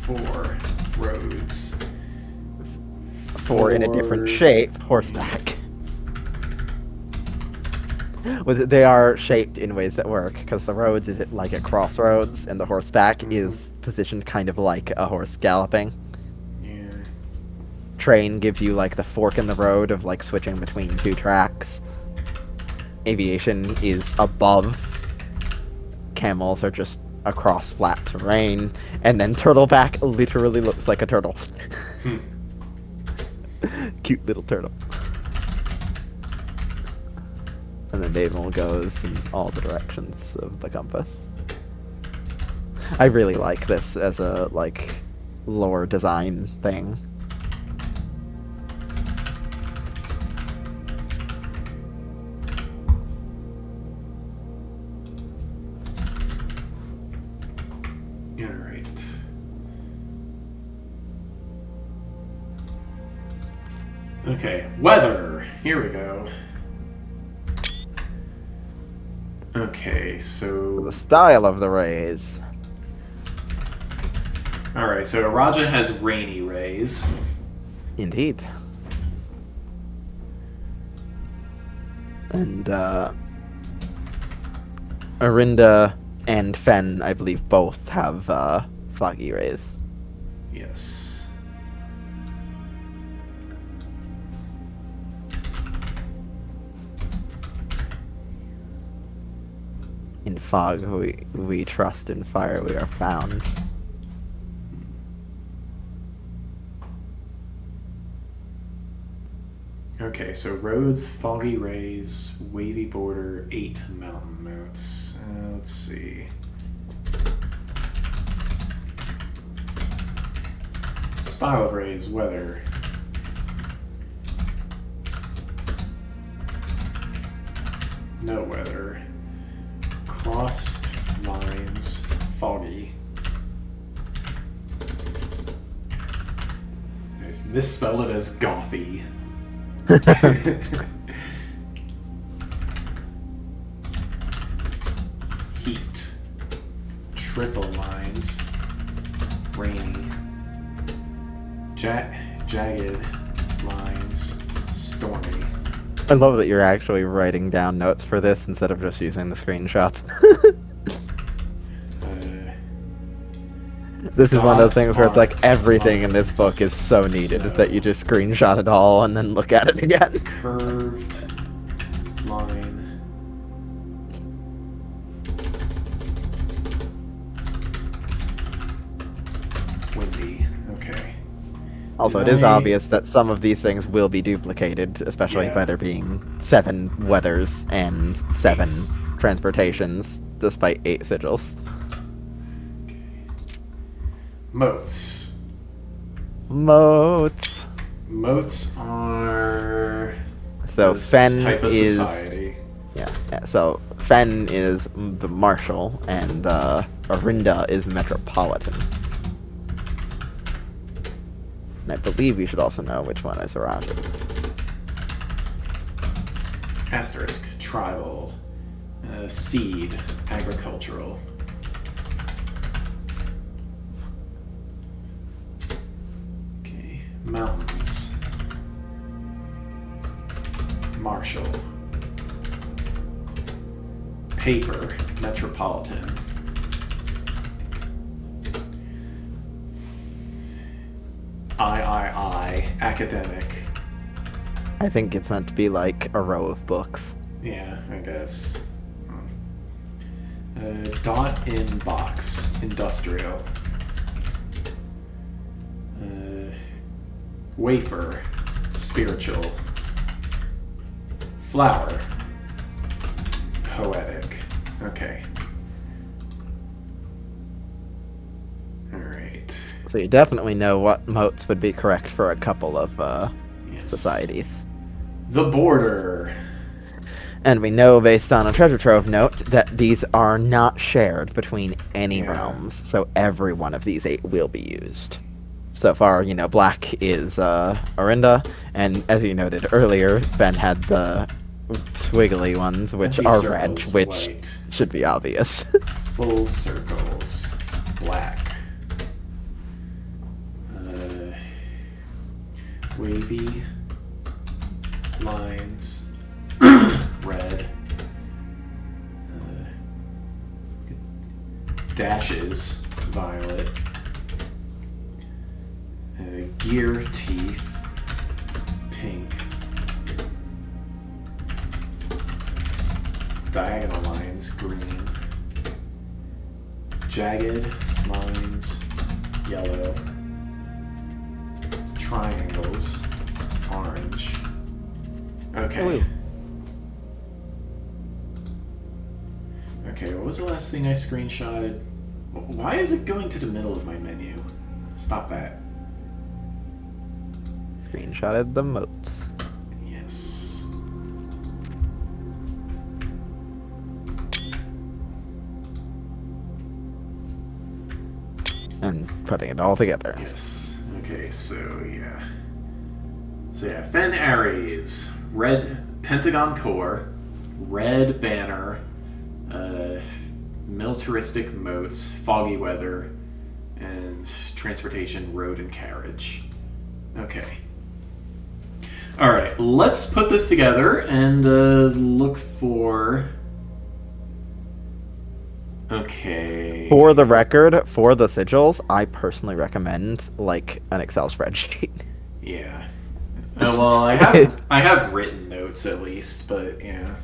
4 roads. 4 in a different 4 shape, horseback. They are shaped in ways that work, because the roads is like a crossroads, and the horseback is positioned kind of like a horse galloping. Yeah. Train gives you like the fork in the road of like switching between 2 tracks. Aviation is above. Camels are just across flat terrain, and then turtleback literally looks like a turtle. Cute little turtle. And then naval goes in all the directions of the compass. I really like this as a like lore design thing. Alright. Okay, weather. Here we go. Okay, so... The style of the rays. Alright, so Araja has rainy rays. Indeed. And Orinda and Fenn, I believe, both have foggy rays. Yes. fog we trust, in fire we are found. Okay, so roads, foggy rays, wavy border, 8 mountain moats. Let's see. Style of rays, weather. No weather. Crossed lines, foggy. I misspelled it as gothy. Heat. Triple lines. Rainy. Jagged lines. Stormy. I love that you're actually writing down notes for this instead of just using the screenshots. This is one of those things where it's like everything in this book is so needed, is that you just screenshot it all and then look at it again. Curved line. Windy. Okay. Also, it is obvious that some of these things will be duplicated, especially by there being 7 weathers and 7 transportations, despite 8 sigils. Moats. Moats. Moats are So this Fen type of is society. yeah. So Fen is the martial, and Arinda is metropolitan. And I believe you should also know which one is Arajan. Asterisk. Tribal. Seed. Agricultural. Okay. Mountains. Martial. Paper. Metropolitan. I. Academic. I think it's meant to be like a row of books. Yeah, I guess. Dot in box. Industrial. Wafer. Spiritual. Flower. Poetic. Okay. Alright. So you definitely know what moats would be correct for a couple of Yes. societies. The border. And we know, based on a treasure trove note, that these are not shared between any realms, so every one of these 8 will be used. So far, black is Arinda, and as you noted earlier, Ben had the swiggly ones, which Empty are circles, red, which white. should be obvious. Full circles. Black. Wavy. Lines. Red. Dashes. Violet. Gear teeth. Pink. Diagonal lines. Green. Jagged lines. Yellow. Triangles. Orange. Okay. Blue. Okay, what was the last thing I screenshotted? Why is it going to the middle of my menu? Stop that. Screenshotted the moats. Yes. And putting it all together. Yes. Okay, so yeah. So yeah, Fen Ares, red pentagon core, red banner, militaristic moats, foggy weather, and transportation, road and carriage. Okay. All right, let's put this together and look for. Okay. For the record, for the sigils, I personally recommend like an Excel spreadsheet. Yeah. Well, I have written notes at least, but yeah.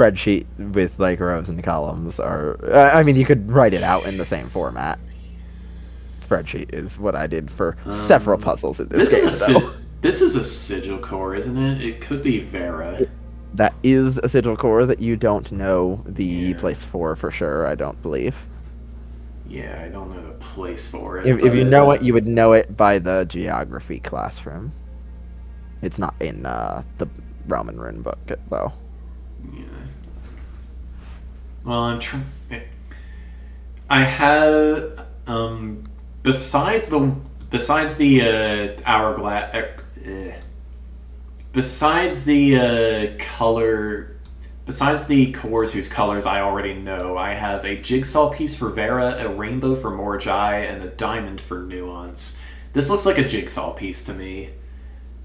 spreadsheet with like rows and columns are. I mean, you could write it out in the same format. Spreadsheet is what I did for several puzzles in this game, though. This is a sigil core, isn't it? It could be Vera. That is a sigil core that you don't know the Yeah. place for sure. I don't believe. Yeah, I don't know the place for it. If you know it, you would know it by the geography classroom. It's not in the Roman rune book, though. Yeah. Well, I have besides the hourglass. Besides the color, besides the cores whose colors I already know, I have a jigsaw piece for Vera, a rainbow for Morjai, and a diamond for Nuance. This looks like a jigsaw piece to me.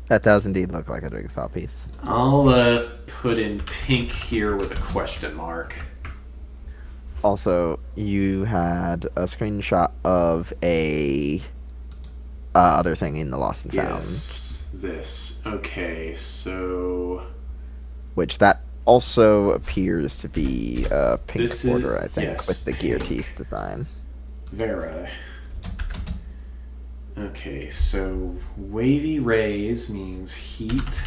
That does indeed look like a jigsaw piece. I'll put in pink here with a question mark. Also, you had a screenshot of a other thing in the Lost and Found. Yes, this. Okay, so... Which that also appears to be a pink border, I think, yes, with the gear pink. teeth design. Vera. Okay, so wavy rays means heat.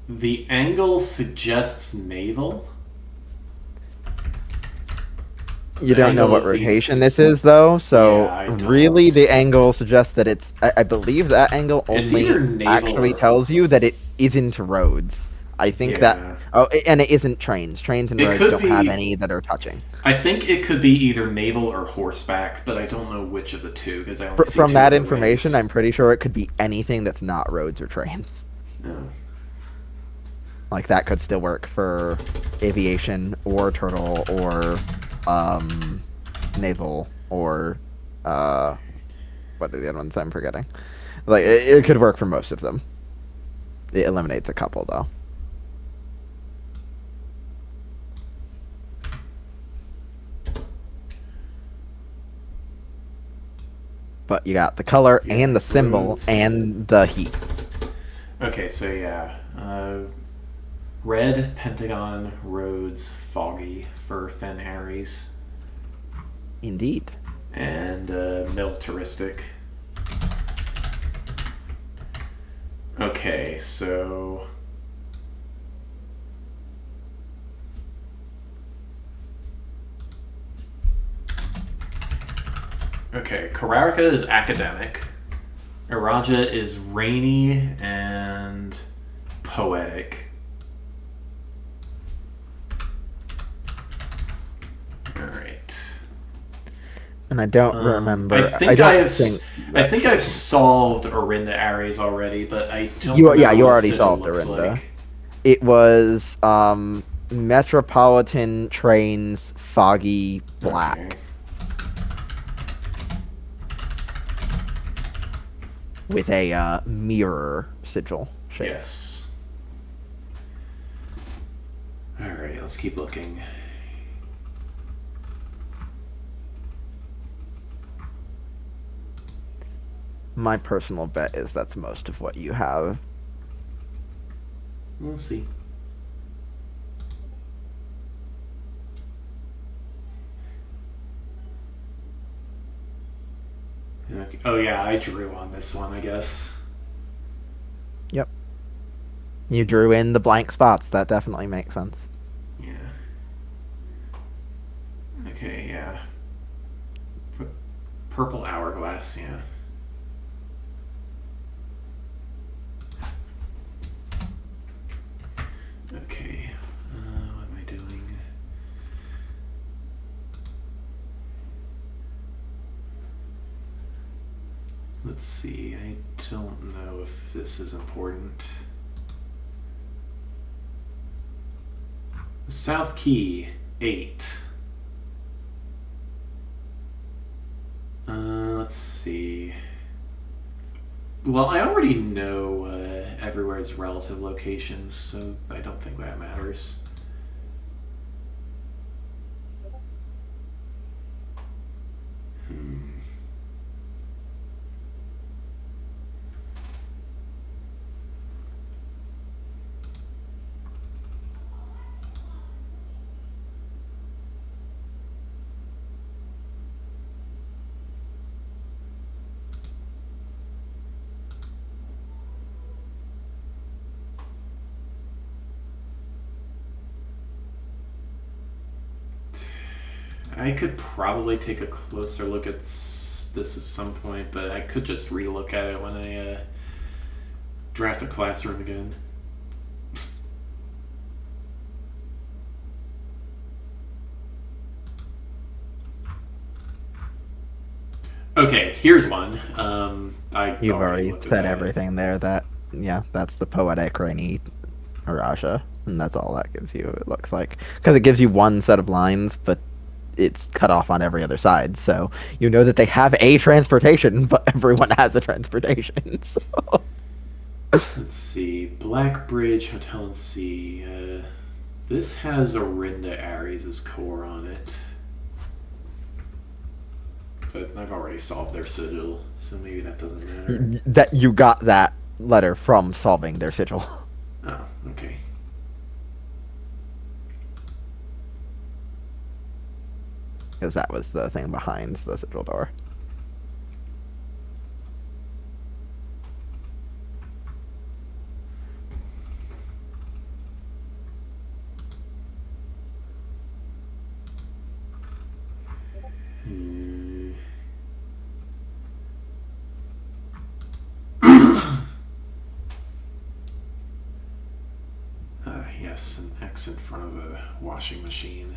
The angle suggests naval. You don't know what rotation this is, though, so Yeah, really the angle suggests that it's... I believe that angle only actually tells you that it isn't roads. I think that... Oh, and it isn't trains. Trains and roads don't have any that are touching. I think it could be either naval or horseback, but I don't know which of the two, because I only see From two that of the information, ways. I'm pretty sure it could be anything that's not roads or trains. No. Like, that could still work for aviation, or turtle, or... naval, or what are the other ones I'm forgetting? Like, it could work for most of them. It eliminates a couple, though. But you got the color and the symbol and the heat. Okay, so yeah, red, pentagon, roads, foggy for Fen Ares. Indeed. And militaristic. Okay, so... Okay, Kararika is academic. Iraja is rainy and poetic. Alright. And I don't remember. I think I've solved Orinda Ares already, but I don't know you what already Sigil solved looks Orinda. like. It was Metropolitan Trains Foggy Black. Okay. With a mirror sigil shape. Yes. Alright, let's keep looking. My personal bet is that's most of what you have. We'll see. Okay. Oh yeah, I drew on this one, I guess. Yep. You drew in the blank spots. That definitely makes sense. Yeah. Okay, yeah. Purple hourglass, yeah. Okay, what am I doing? Let's see, I don't know if this is important. South Key, 8. Let's see. Well, I already know everywhere's relative locations, so I don't think that matters. I could probably take a closer look at this at some point, but I could just re-look at it when I draft a classroom again. Okay, here's one. You've already looked at said that. everything there. That's the poetic rainy Araja, and that's all that gives you. It looks like because it gives you one set of lines, but it's cut off on every other side. So you know that they have a transportation, but everyone has a transportation. So. Let's see. Black Bridge Hotel and Sea. This has Orinda Ares' core on it. But I've already solved their sigil, so maybe that doesn't matter. That you got that letter from solving their sigil. Oh, okay. Because that was the thing behind the sigil door. Yes, an X in front of a washing machine.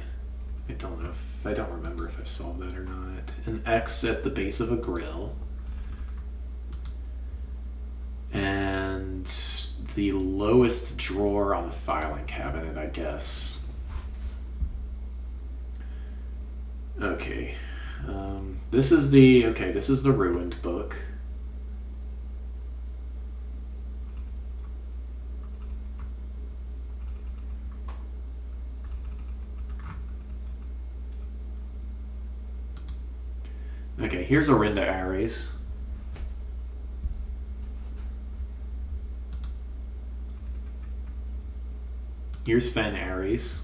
I don't remember if I've solved that or not. An X at the base of a grill. And the lowest drawer on the filing cabinet, I guess. Okay. This is the ruined book. Okay, here's Orinda Ares. Here's Fen Ares.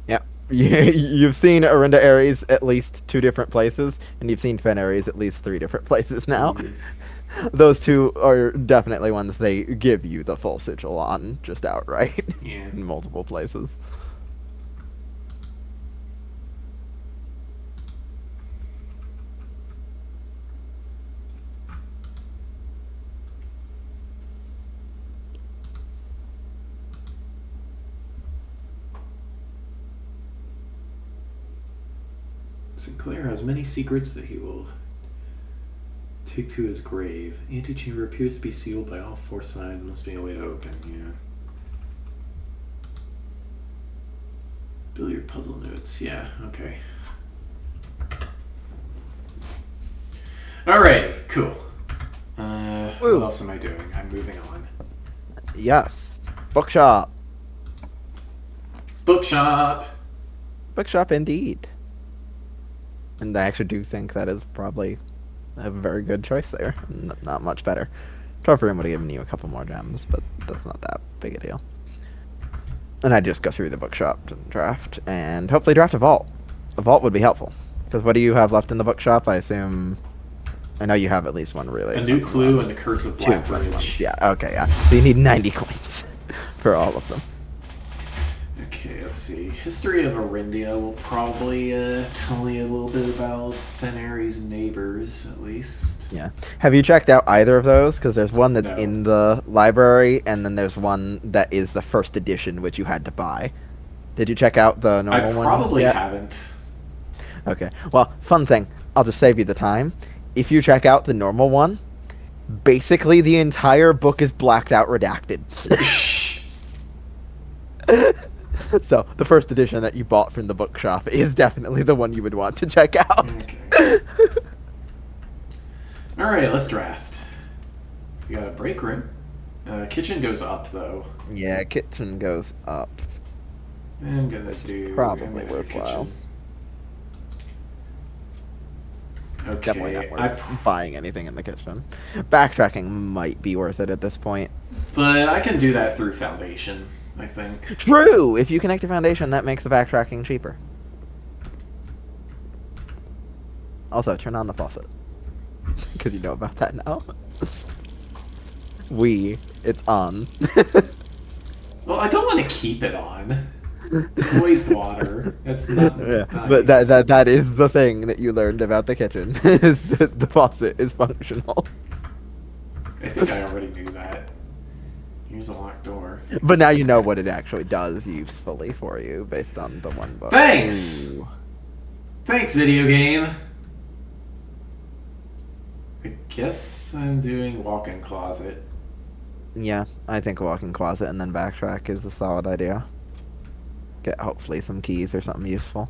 Yeah. You've seen Orinda Ares at least 2 different places, and you've seen Fen Ares at least 3 different places now. Those 2 are definitely ones they give you the full sigil on, just outright. Yeah. In multiple places. Sinclair has many secrets that he will take to his grave. Antechamber appears to be sealed by all 4 sides. Must be a way to open, yeah. Billiard puzzle notes, yeah, okay. Alrighty, cool. What else am I doing? I'm moving on. Yes. Bookshop. Bookshop! Bookshop indeed. And I actually do think that is probably a very good choice there. Not much better. Trophy Room would have given you a couple more gems, but that's not that big a deal. And I'd just go through the bookshop to draft, and hopefully draft a vault. A vault would be helpful. Because what do you have left in the bookshop? I assume... I know you have at least one really. A new clue and the Curse of Black Bridge. Yeah, okay, yeah. So you need 90 coins for all of them. Okay, let's see. History of Orindia will probably tell me a little bit about Fen Ares' neighbors, at least. Yeah. Have you checked out either of those? Because there's one that's in the library, and then there's one that is the first edition, which you had to buy. Did you check out the normal one? I probably haven't. Okay. Well, fun thing. I'll just save you the time. If you check out the normal one, basically the entire book is blacked out redacted. So, the first edition that you bought from the bookshop is definitely the one you would want to check out. Okay. Alright, let's draft. We got a break room. Kitchen goes up, though. Yeah, kitchen goes up. I'm gonna do... Probably worthwhile. Kitchen. Okay, Definitely not worth buying anything in the kitchen. Backtracking might be worth it at this point. But I can do that through Foundation, I think. True! If you connect to Foundation, that makes the backtracking cheaper. Also, turn on the faucet. Because you know about that now. It's on. Well, I don't want to keep it on. Wastewater. That's not Yeah, but nice. that is the thing that you learned about the kitchen is that the faucet is functional. I think I already knew that. Here's a locked door. But now you know what it actually does usefully for you based on the one book. Thanks! Ooh. Thanks, video game! I guess I'm doing walk-in closet. Yeah, I think walk-in closet and then backtrack is a solid idea. Get hopefully some keys or something useful.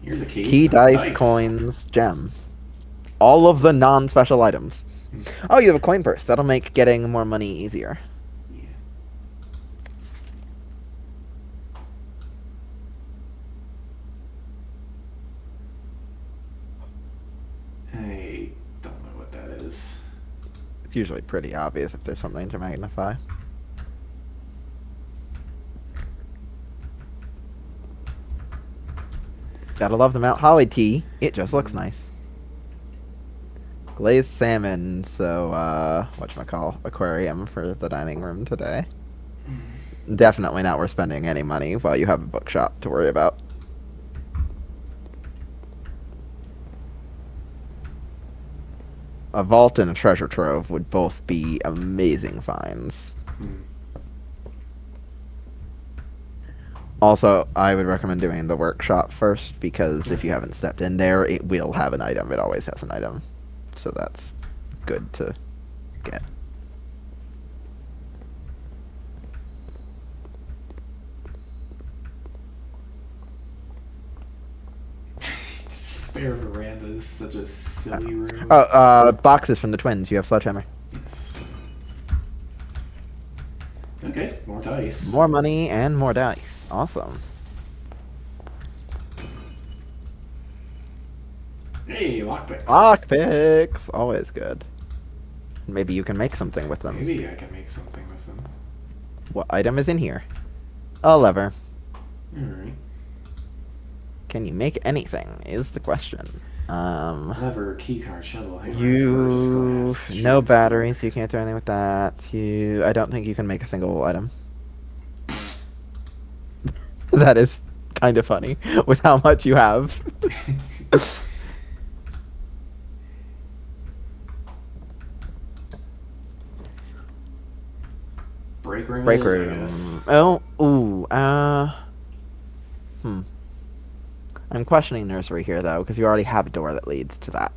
Here's a key. Key, Oh, dice, coins, gem. All of the non-special items. Oh, you have a coin purse. That'll make getting more money easier. Yeah. I don't know what that is. It's usually pretty obvious if there's something to magnify. Gotta love the Mount Holly tea. It just looks nice. Glazed salmon, so, whatchamacall, aquarium for the dining room today. Definitely not worth spending any money while you have a bookshop to worry about. A vault and a treasure trove would both be amazing finds. Also, I would recommend doing the workshop first, because if you haven't stepped in there, it will have an item. It always has an item. So that's good to get. Spare veranda is such a silly room. Oh, boxes from the twins. You have sledgehammer. Yes. Okay, more dice. More money and more dice. Awesome. Hey, lockpicks. Lockpicks! Always good. Maybe you can make something with them. Maybe I can make something with them. What item is in here? A lever. Alright. Can you make anything, is the question. Lever, keycard, shovel, hammer, You... purse, glass, No shoe. batteries, you can't do anything with that. I don't think you can make a single item. That is kind of funny, with how much you have. Break room. Break it is, I room. guess. Oh, ooh, I'm questioning nursery here, though, because you already have a door that leads to that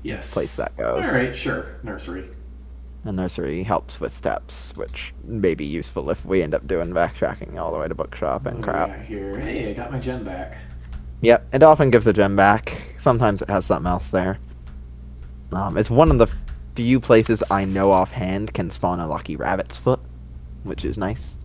Yes. place that goes. Alright, sure. Nursery. The nursery helps with steps, which may be useful if we end up doing backtracking all the way to bookshop and crap. Yeah, here. Hey, I got my gem back. Yep, it often gives a gem back. Sometimes it has something else there. It's one of the few places I know offhand can spawn a lucky rabbit's foot, which is nice.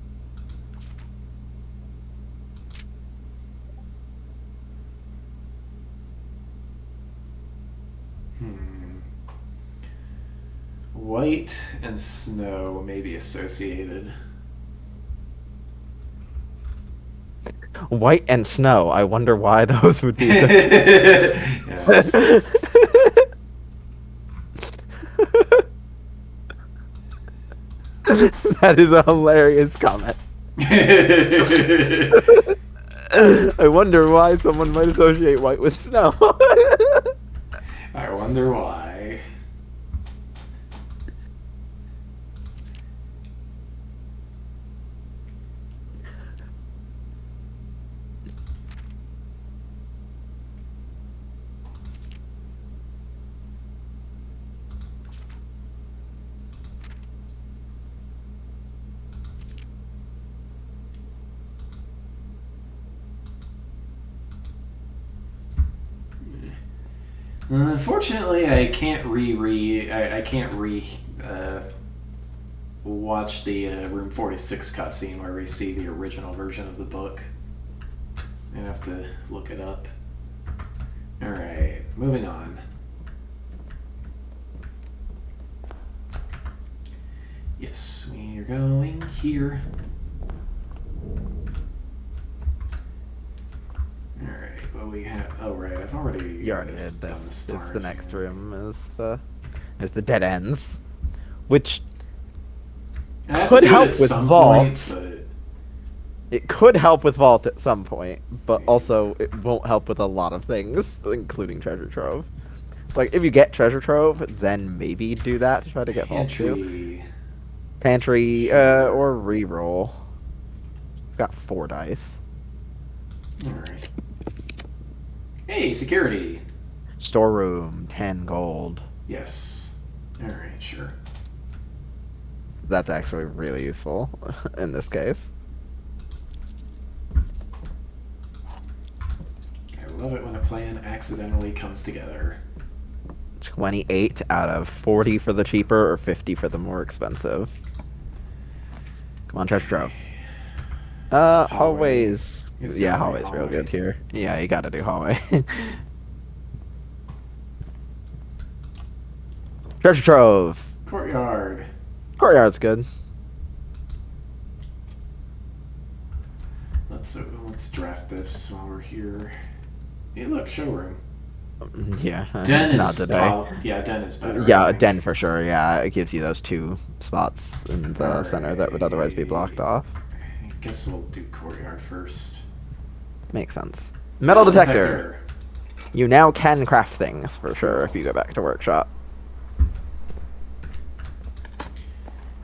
White and snow may be associated. White and snow. I wonder why those would be. Yes. That is a hilarious comment. I wonder why someone might associate white with snow. I wonder why. Unfortunately, I can't watch the Room 46 cutscene where we see the original version of the book. I have to look it up. Alright, moving on. Yes, we are going here. Alright, well we have... Oh right, I've already... You already did done this. It's stars. the next room is the dead ends, which I have could to do it help at with some vault. point, but It could help with Vault at some point, but Yeah. also it won't help with a lot of things, including Treasure Trove. It's like, if you get Treasure Trove, then maybe do that to try to get Vault too. Pantry. Pantry, Sure. or reroll. Got 4 dice. Alright. Hey, security. Storeroom, 10 gold. Yes. Alright, sure. That's actually really useful in this case. I love it when a plan accidentally comes together. 28 out of 40 for the cheaper or 50 for the more expensive. Come on, Treasure Trove. Hallway. Hallways. It's Yeah, gonna be hallway's real hallway. good here. Yeah, you gotta do hallway. Treasure Trove. Courtyard. Courtyard's good. Let's draft this while we're here. Hey, look, showroom. Yeah, Den not is today. yeah, Den is better. I Yeah, think. den for sure. Yeah, it gives you those 2 spots in the center that would otherwise be blocked off. I guess we'll do courtyard first. Makes sense. Metal detector. detector. You now can craft things for sure if you go back to workshop.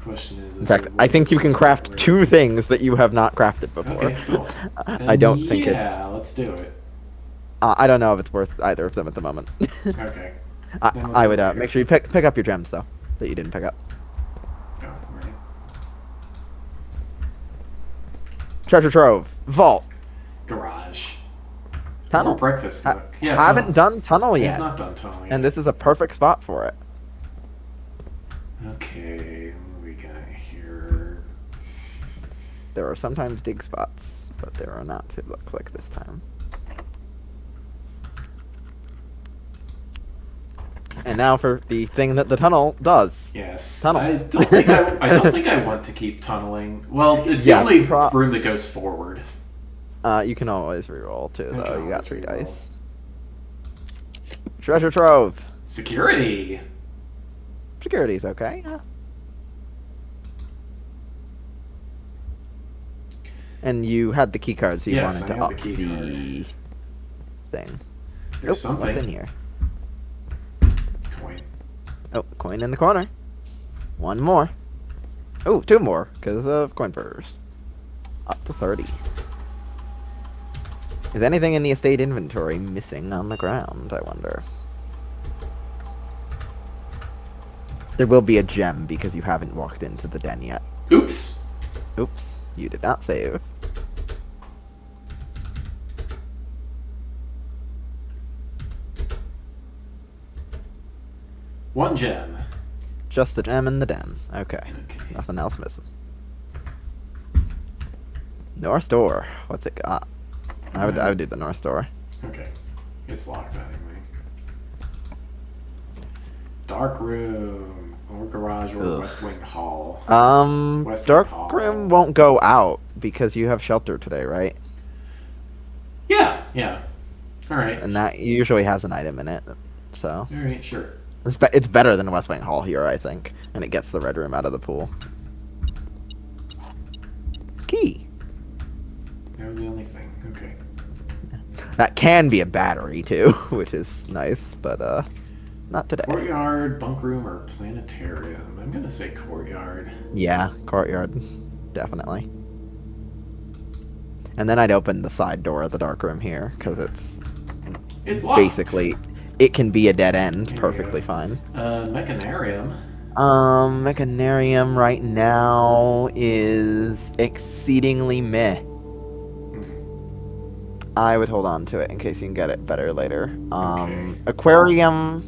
Question is. In fact, I think you can craft 2 things that you have not crafted before. Okay, cool. I don't think it's. Yeah, let's do it. I don't know if it's worth either of them at the moment. Okay. I would make sure you pick up your gems though that you didn't pick up. Oh, right. Treasure trove, vault, Garage. tunnel. Or breakfast Ha- nook. Yeah, haven't done tunnel I have yet, not done tunnel yet. and this is a perfect spot for it. Okay, what do we got here? There are sometimes dig spots, but there are not. It looks like this time. And now for the thing that the tunnel does. Yes. Tunnel. I don't think I don't think I want to keep tunneling. Well, it's Yeah, the only room that goes forward. You can always reroll too, I though. can You got always 3 reroll. dice. Treasure trove. Security. Security's okay. Yeah. And you had the key card, so you Yes, wanted I to have up the key the thing. There's What's in something. here? Coin. Oh, coin in the corner. 1 more. Oh, 2 more, because of coin purse. Up to 30. Is anything in the estate inventory missing on the ground, I wonder? There will be a gem because you haven't walked into the den yet. Oops. Oops, you did not save. One gem. Just the gem in the den. Okay. Okay. Nothing else missing. North door. What's it got? I would do the north door. Okay. It's locked anyway. Dark room. Or garage or Ugh. West Wing Hall. West Dark Hall. room won't go out because you have shelter today, right? Yeah, yeah. Alright. And that usually has an item in it. So Alright, sure. it's better than West Wing Hall here, I think, and it gets the red room out of the pool. Key. That was the only thing. Okay. That can be a battery too, which is nice, but not today. Courtyard, bunk room, or planetarium? I'm gonna say courtyard. Yeah, courtyard, definitely. And then I'd open the side door of the dark room here because It's locked. basically it can be a dead end, There we perfectly go. fine. Mechanarium. Mechanarium right now is exceedingly meh. I would hold on to it in case you can get it better later. Okay. Aquarium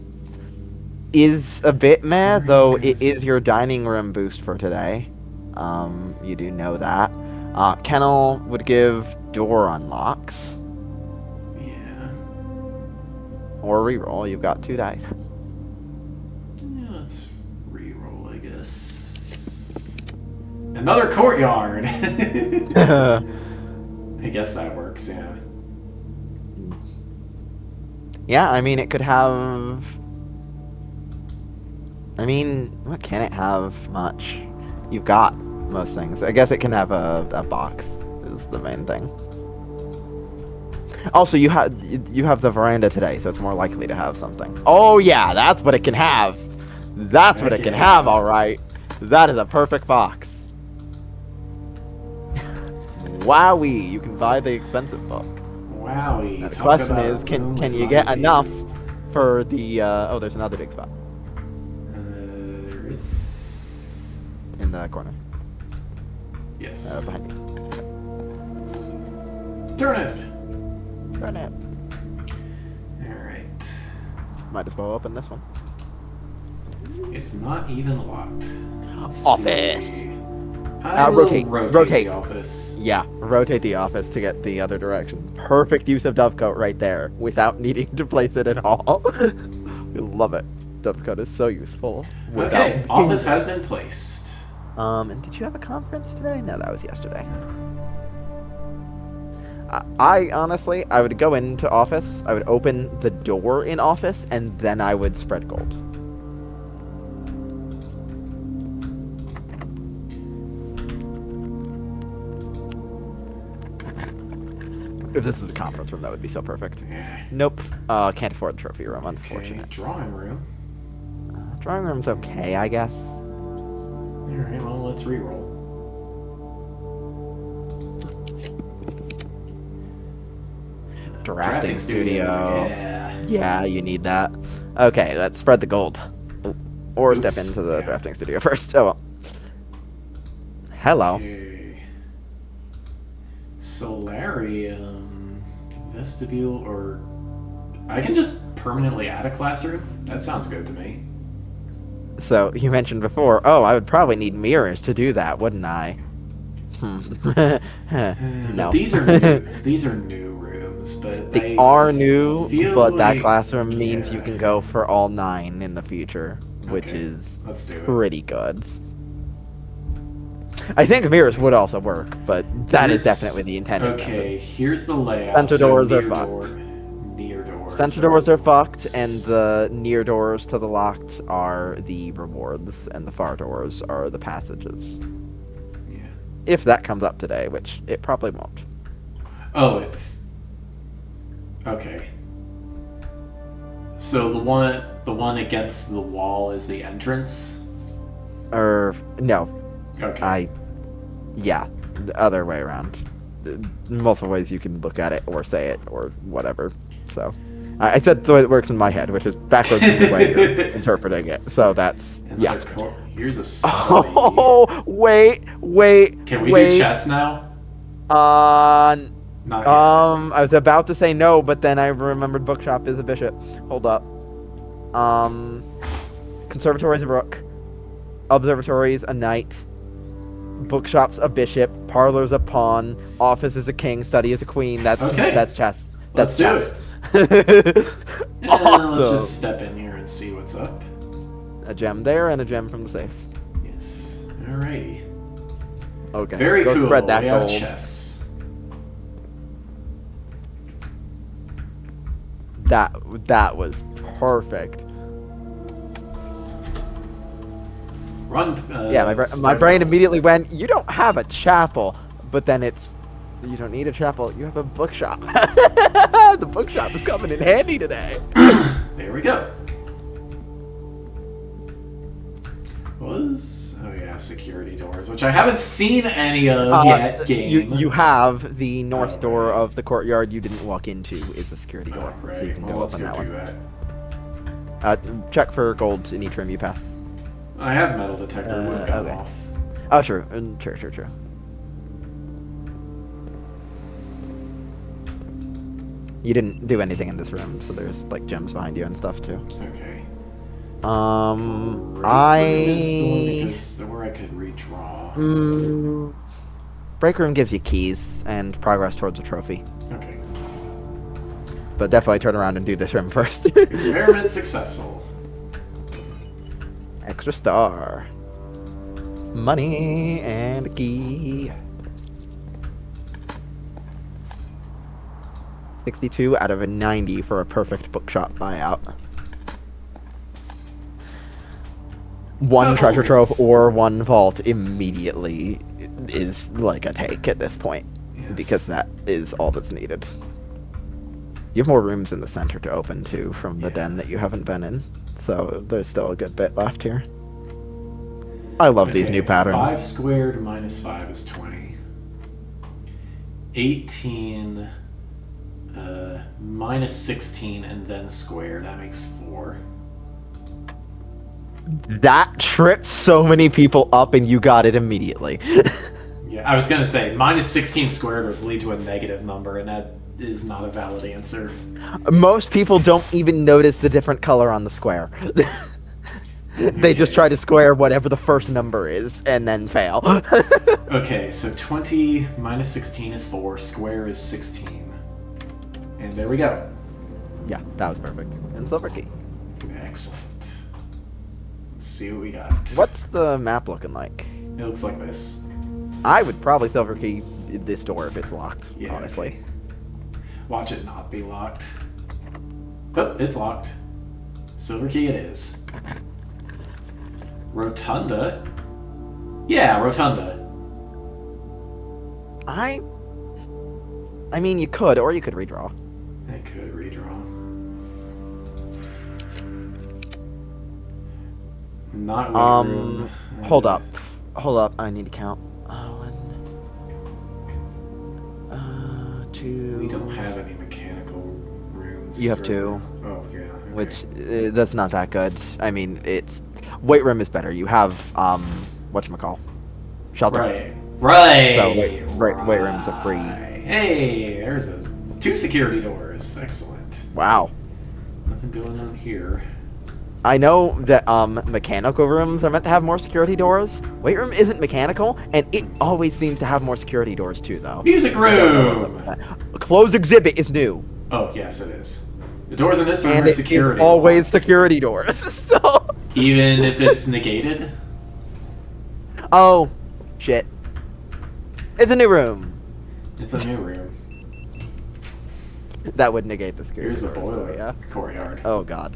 is a bit meh, Very though good. it is your dining room boost for today. You do know that. Kennel would give door unlocks Yeah. or reroll. You've got 2 dice. Yeah, let's re-roll, I guess. Another courtyard. I guess that works. Yeah. Yeah, I mean, it could have... I mean, what can it have much? You've got most things. I guess it can have a box, is the main thing. Also, you have the veranda today, so it's more likely to have something. Oh yeah, that's what it can have. That's what it can have, all right. That is a perfect box. Wowie, you can buy the expensive book. Wowie. Now, the question is, can you get enough for the? Oh, there's another big spot. There is. In the corner. Yes. Behind you. Turnip. Turnip. All right. Might as well open this one. It's not even locked. Let's Office. see. I will rotate the office. Yeah, rotate the office to get the other direction. Perfect use of Dovecoat right there, without needing to place it at all. We love it. Dovecoat is so useful. Okay, office has been placed. And did you have a conference today? No, that was yesterday. I honestly, I would go into office, I would open the door in office, and then I would spread gold. If this is a conference room, that would be so perfect. Yeah. Nope. Can't afford the trophy room, unfortunate. Okay, drawing room. Drawing room's okay, I guess. Alright, well, let's reroll. Drafting studio. Yeah. Yeah, you need that. Okay, let's spread the gold. Or Oops, step into the yeah. drafting studio first. Oh well. Hello. Okay. Solarium, vestibule, or I can just permanently add a classroom. That sounds good to me. So, you mentioned before, oh, I would probably need mirrors to do that, wouldn't I? But No. these are new. These are new rooms, but They are new, feel but that like- classroom means you yeah. can go for all 9 in the future, which Okay, is let's do it. pretty good. I think mirrors would also work, but that is Here's- definitely the intended Okay, method. here's the layout. Center doors are near fucked. Near doors. Center doors are fucked, and the near doors to the locked are the rewards, and the far doors are the passages. Yeah. If that comes up today, which it probably won't. Oh. Okay. So the one against the wall is the entrance. No. Okay. Yeah, the other way around. Multiple ways you can look at it, or say it, or whatever. So, I said the way it works in my head, which is backwards in the way you're interpreting it. So that's, yeah. Here's a study. Oh, wait. Can we wait. do chess now? Not Not yet. I was about to say no, but then I remembered bookshop is a bishop. Hold up. Conservatory is a rook. Observatory is a knight. Bookshop's a bishop. Parlor's a pawn. Office is a king. Study is a queen. That's Okay. That's chess. Let's That's do chess. Let's Awesome. just step in here and see what's up. A gem there and a gem from the safe. Yes. Alrighty. Okay. Very Go cool. spread that we have gold. chess. That was perfect. Run. Yeah, my spread brain gold. immediately went, you don't have a chapel, but then it's, you don't need a chapel, you have a bookshop. The bookshop is coming in handy today. There we go. Oh yeah, security doors, which I haven't seen any of yet. Game. You have the north door of the courtyard you didn't walk into is the security door, Right. so you can Well, go let's open go that do one. that. Check for gold in each room you pass. I have metal detector. Would have gone okay. off. Oh, sure. True. You didn't do anything in this room, so there's like gems behind you and stuff too. Okay. I Where I could redraw. Break room gives you keys and progress towards a trophy, Okay. but definitely turn around and do this room first. Experiment successful. Extra star. Money and a key. 62 out of a 90 for a perfect bookshop buyout. One treasure trove or one vault immediately is like a take at this point. Yeah, because that is all that's needed. You have more rooms in the center to open too from the den that you haven't been in, so there's still a good bit left here. I love these new patterns. 5 squared minus 5 is 20. 18 minus 16 and then square, that makes 4. That tripped so many people up and you got it immediately. Yeah, I was going to say, minus 16 squared would lead to a negative number, and that is not a valid answer. Most people don't even notice the different color on the square. They just try to square whatever the first number is and then fail. Okay, so 20 minus 16 is 4, square is 16. And there we go. Yeah, that was perfect. And silver key. Excellent. Let's see what we got. What's the map looking like? It looks like this. I would probably silver key this door if it's locked, Yeah, honestly. okay. Watch it not be locked. Oh, it's locked. Silver key it is. Rotunda? Yeah, rotunda. I mean, you could, or you could redraw. I could redraw. Not weight room. Hold up. I need to count. 2. We don't have any mechanical rooms. You have 2. Oh, yeah. Okay. Which, that's not that good. I mean, it's... Weight room is better. You have, whatchamacall? Shelter. Right. So, weight room's a free... Hey, there's 2 security doors. Excellent. Wow. Nothing going on here. I know that mechanical rooms are meant to have more security doors. Weight room isn't mechanical, and it always seems to have more security doors too, though. Music room! Closed exhibit is new. Oh, yes, it is. The doors in this room And are it security. is always security doors, so... Even if it's negated? Oh, shit. It's a new room. It's a new room. That would negate the security Here's the doors, boiler. yeah. Courtyard. Oh, God.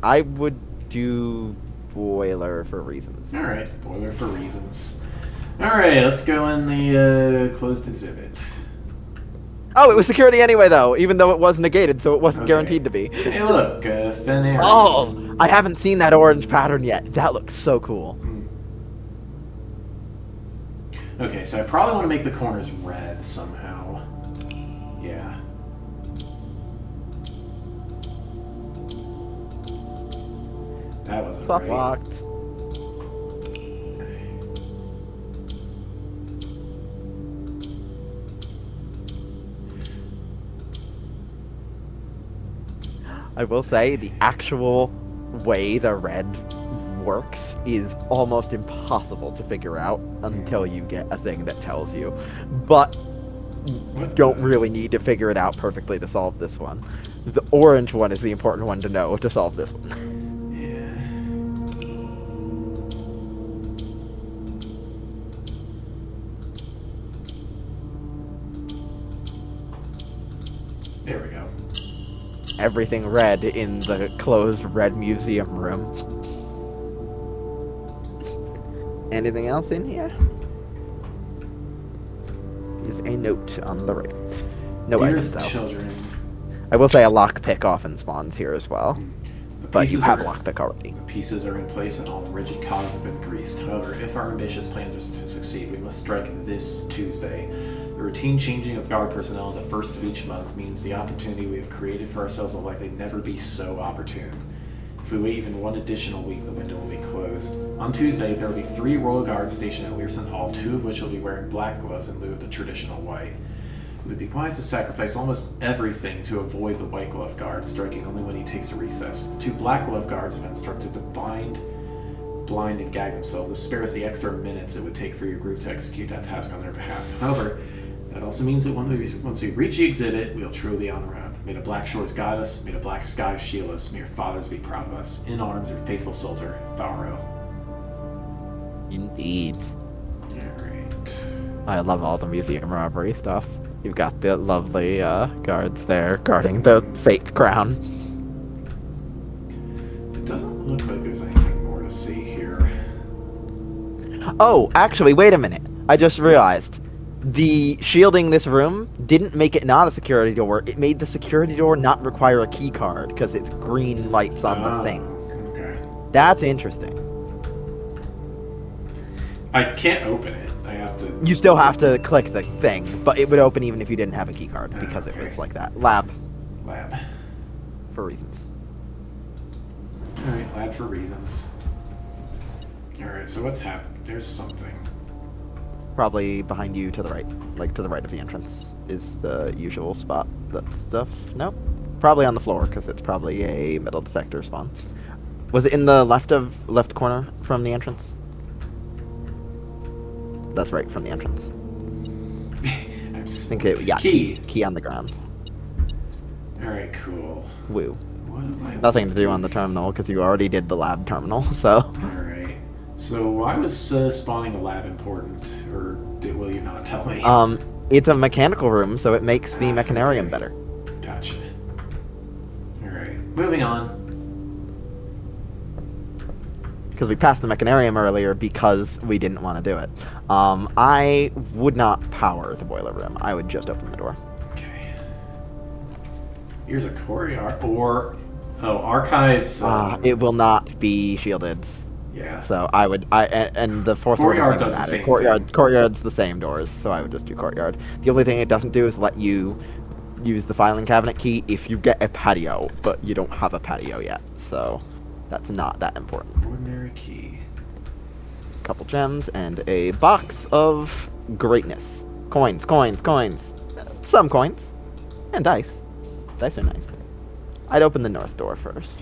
I would do boiler for reasons. Alright, boiler for reasons. Alright, let's go in the closed exhibit. Oh, it was security anyway, though, even though it was negated, so it wasn't Okay. guaranteed to be. Hey, look, Fen Ares. Oh, I haven't seen that orange pattern yet. That looks so cool. Okay, so I probably want to make the corners red somehow. Yeah. That wasn't Soft right. locked. I will say the actual way the red works is almost impossible to figure out until you get a thing that tells you. But don't really need to figure it out perfectly to solve this one. The orange one is the important one to know to solve this one. Yeah. There we go. Everything red in the closed red museum room. Anything else in here? Is a note on the right. No items, Dearest though. children, I will say a lockpick often spawns here as well. the But you pieces have are- lockpick already. The pieces are in place and all the rigid cogs have been greased. However, if our ambitious plans are to succeed, we must strike this Tuesday. The routine changing of guard personnel on the first of each month means the opportunity we have created for ourselves will likely never be so opportune. If we wait even one additional week, the window will be closed. On Tuesday, there will be 3 Royal Guards stationed at Learson Hall, 2 of which will be wearing black gloves in lieu of the traditional white. It would be wise to sacrifice almost everything to avoid the white glove guard, striking only when he takes a recess. The 2 black glove guards have been instructed to blind, and gag themselves to spare us the extra minutes it would take for your group to execute that task on their behalf. However, that also means that once we reach the exhibit, we'll truly be on our own. May the black shores guide us, may the black skies shield us, may your fathers be proud of us. In arms, your faithful soldier, Faro. Indeed. Alright. I love all the museum robbery stuff. You've got the lovely guards there guarding the fake crown. It doesn't look like there's anything more to see here. Oh, actually, wait a minute. I just realized. The shielding this room didn't make it not a security door. It made the security door not require a key card because it's green lights on the thing. Okay. That's interesting. I can't open it. I have to. You still have to click the thing, but it would open even if you didn't have a key card because it was Okay. like that. Lab, Lab. for reasons. Alright, lab for reasons. Alright, so what's happened? There's something. Probably behind you to the right, like to the right of the entrance is the usual spot. That stuff. Nope. Probably on the floor because it's probably a metal detector spawn. Was it in the left corner from the entrance? That's right from the entrance. I'm I think it, yeah, key on the ground. Alright, cool. Woo. What am I Nothing to do on the terminal because you already did the lab terminal. So. Alright. So why was spawning the lab important? Or will you not tell me? It's a mechanical room, so it makes the mechanarium better. Gotcha. Alright. Moving on. Because we passed the mechanarium earlier because we didn't want to do it. I would not power the boiler room. I would just open the door. Okay. Here's a courtyard or archives. It will not be shielded. Yeah. So I would and the fourth door Courtyard doesn't does the matter. same thing. Courtyard's the same doors, so I would just do courtyard. The only thing it doesn't do is let you use the filing cabinet key if you get a patio, but you don't have a patio yet, so that's not that important. Ordinary key. Couple gems and a box of greatness. Coins, coins, coins. Some coins. And dice. Dice are nice. I'd open the north door first.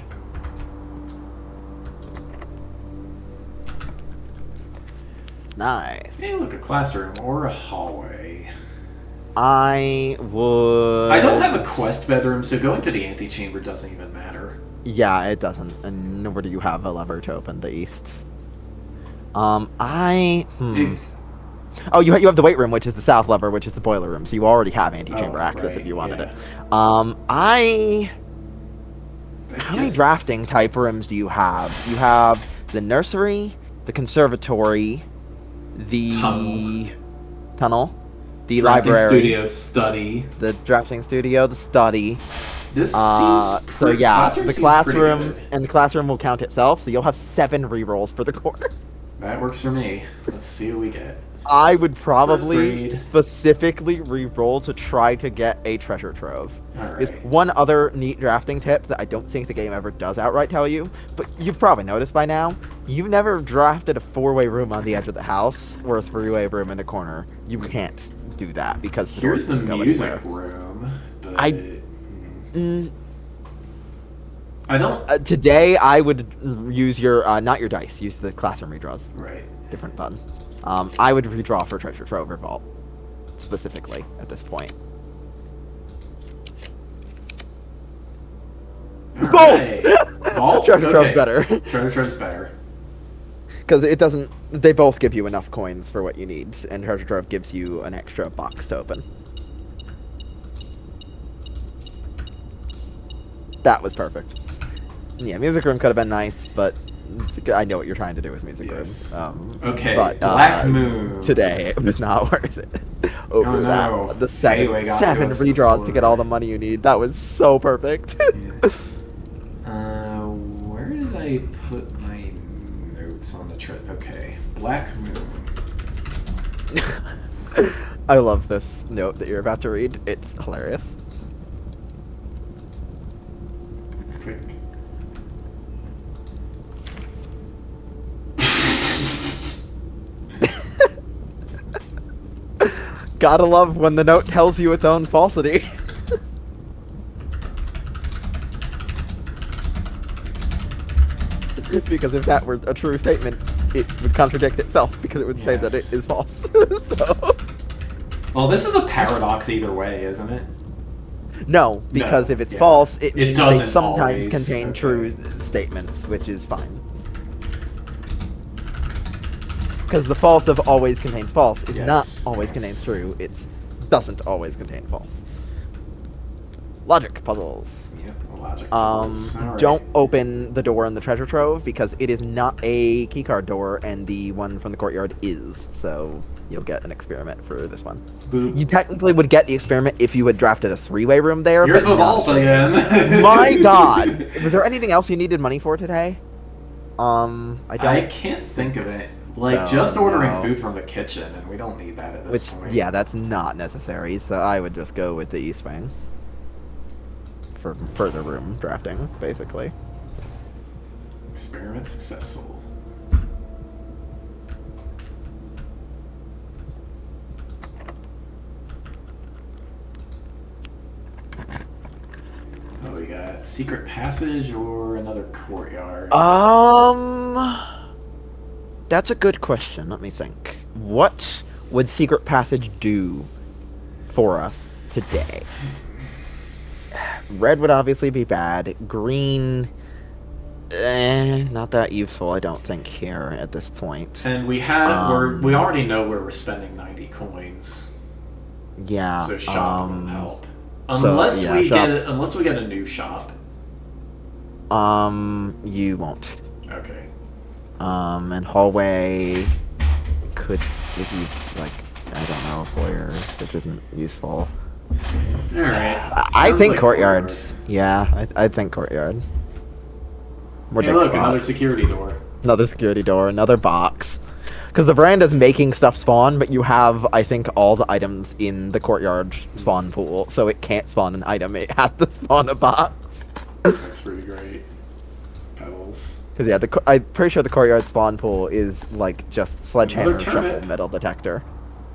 Nice. Hey, look, a classroom or a hallway. I would... I don't have a quest bedroom, so going to the antechamber doesn't even matter. Yeah, it doesn't. And nor do you have a lever to open the east. Oh, you have the weight room, which is the south lever, which is the boiler room. So you already have antechamber access if you wanted it. How many drafting type rooms do you have? You have the nursery, the conservatory, the tunnel, the Drafting library, studio, study. the drafting studio, the study. This So seems yeah, classroom the seems classroom pretty good. and the classroom will count itself. So you'll have 7 rerolls for the quarter. That works for me. Let's see what we get. I would probably grade. specifically re-roll to try to get a treasure trove. There's Alright. one other neat drafting tip that I don't think the game ever does outright tell you, but you've probably noticed by now. You've never drafted a 4-way room on the edge of the house or a 3-way room in a corner. You can't do that because the Here's the doors don't go music anywhere. room. But I don't. Today I would use your not your dice. Use the classroom redraws. Right. Different button. I would redraw for treasure trove or vault specifically at this point. Alright. Vault? Treasure trove's Okay. better Treasure trove's better. because it doesn't. They both give you enough coins for what you need, and treasure trove gives you an extra box to open. That was perfect. Yeah, music room could have been nice, but I know what you're trying to do with music Yes. room. Okay, But, Black Moon. Today it was not worth it. Over Oh, no. that, the seven Anyway, got seven us redraws to get all the before. money you need. That was so perfect. Where did I put my notes on the Okay, Black Moon. I love this note that you're about to read. It's hilarious. Quick. Gotta love when the note tells you its own falsity. Because if that were a true statement, it would contradict itself because it would say that it Yes. is false. So Well, this is a paradox either way, isn't it? no, because No, if it's yeah. false, it It means they doesn't sometimes always, contain okay. true statements, which is fine. Because the false of always contains false. It's not Yes, always yes. contains true. It doesn't always contain false. Logic puzzles. Yep, logic puzzles. All right. Don't open the door in the treasure trove because it is not a keycard door, and the one from the courtyard is. So you'll get an experiment for this one. Boop. You technically would get the experiment if you had drafted a three-way room there. Here's but the not vault again. My God, was there anything else you needed money for today? I can't think of it. Like, Oh, just ordering no. food from the kitchen, and we don't need that at this point. Yeah, that's not necessary. So I would just go with the East Wing for further room drafting, basically. Experiment successful. Oh, we got secret passage or another courtyard. That's a good question. Let me think. What would secret passage do for us today? Red would obviously be bad. Green, not that useful, I don't think, here at this point. And we already know where we're spending 90 coins. Yeah. So shop will help. So, Unless yeah, we shop. get a new shop. You won't. Okay. And hallway could give you, like, I don't know, a foyer, which isn't useful. Alright. I think courtyard. Yeah, I think courtyard. More Hey, dick look, spots. another security door. Another security door, another box. Because the veranda's making stuff spawn, but you have, I think, all the items in the courtyard spawn pool, so it can't spawn an item, it has to spawn a box. That's pretty great. Pebbles. Because, yeah, I'm pretty sure the courtyard spawn pool is, like, just sledgehammer, Another turnip. shuffle, metal detector.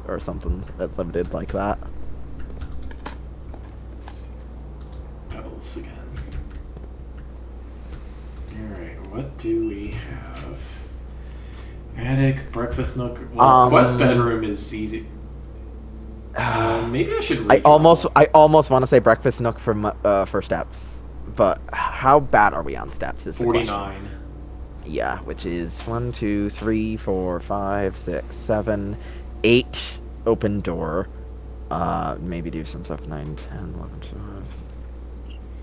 Or something that's limited like that. Pebbles again. Alright, what do we have? Attic, breakfast nook. Well, quest bedroom is easy. Maybe I should. I almost want to say breakfast nook for steps, but how bad are we on steps? Is the question. 49. Yeah, which is 1, 2, 3, 4, 5, 6, 7, 8 open door. Maybe do some stuff 9, 10, 11, 12.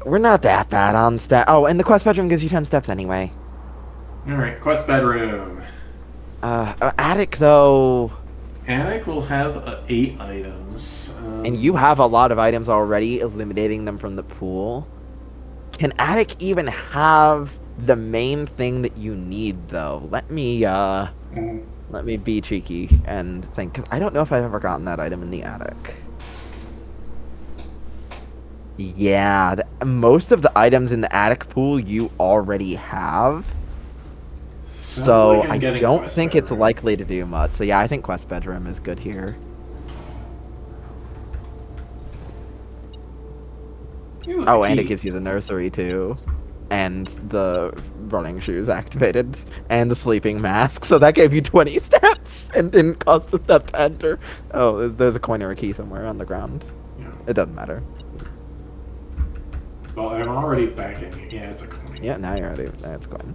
We're not that bad on steps. Oh, and the quest bedroom gives you 10 steps anyway. All right, quest bedroom. Attic though. Attic will have 8 items. And you have a lot of items already, eliminating them from the pool. Can Attic even have the main thing that you need, though? Let me be cheeky and think. I don't know if I've ever gotten that item in the Attic. Yeah, most of the items in the Attic pool you already have. So like I don't think it's likely to do much. So yeah, I think quest bedroom is good here. Ooh, Oh, and it gives you the nursery too. And the running shoes activated. And the sleeping mask. So that gave you 20 steps and didn't cost a step to enter. Oh, there's a coin or a key somewhere on the ground. Yeah. It doesn't matter. Well, I'm already back in. Yeah, it's a coin. Yeah, now you're ready. That's coin.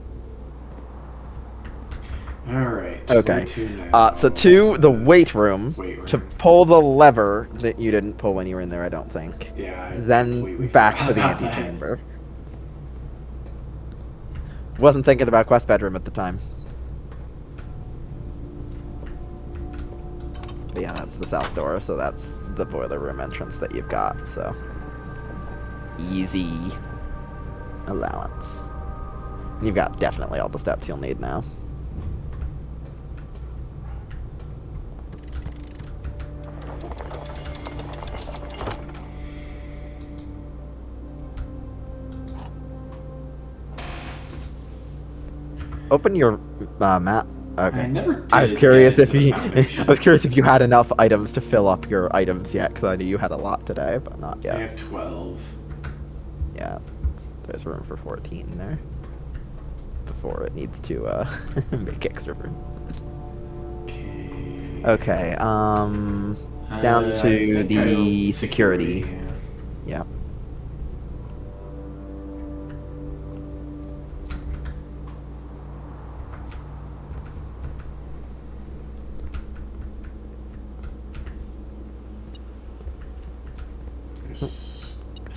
Alright. Okay. Now. So 2, the weight room. Weight room. To pull the lever that you didn't pull when you were in there, I don't think. Yeah. Then back to the antechamber. Wasn't thinking about quest bedroom at the time. But yeah, that's the south door, so that's the boiler room entrance that you've got, so. Easy allowance. You've got definitely all the steps you'll need now. Open your map. Okay. I never did. I was curious get if into you. the foundation. I was curious if you had enough items to fill up your items yet, because I knew you had a lot today, but not yet. I have 12. Yeah, there's room for 14 there. Before it needs to make extra room. Okay. Okay. Down to the security. Yeah.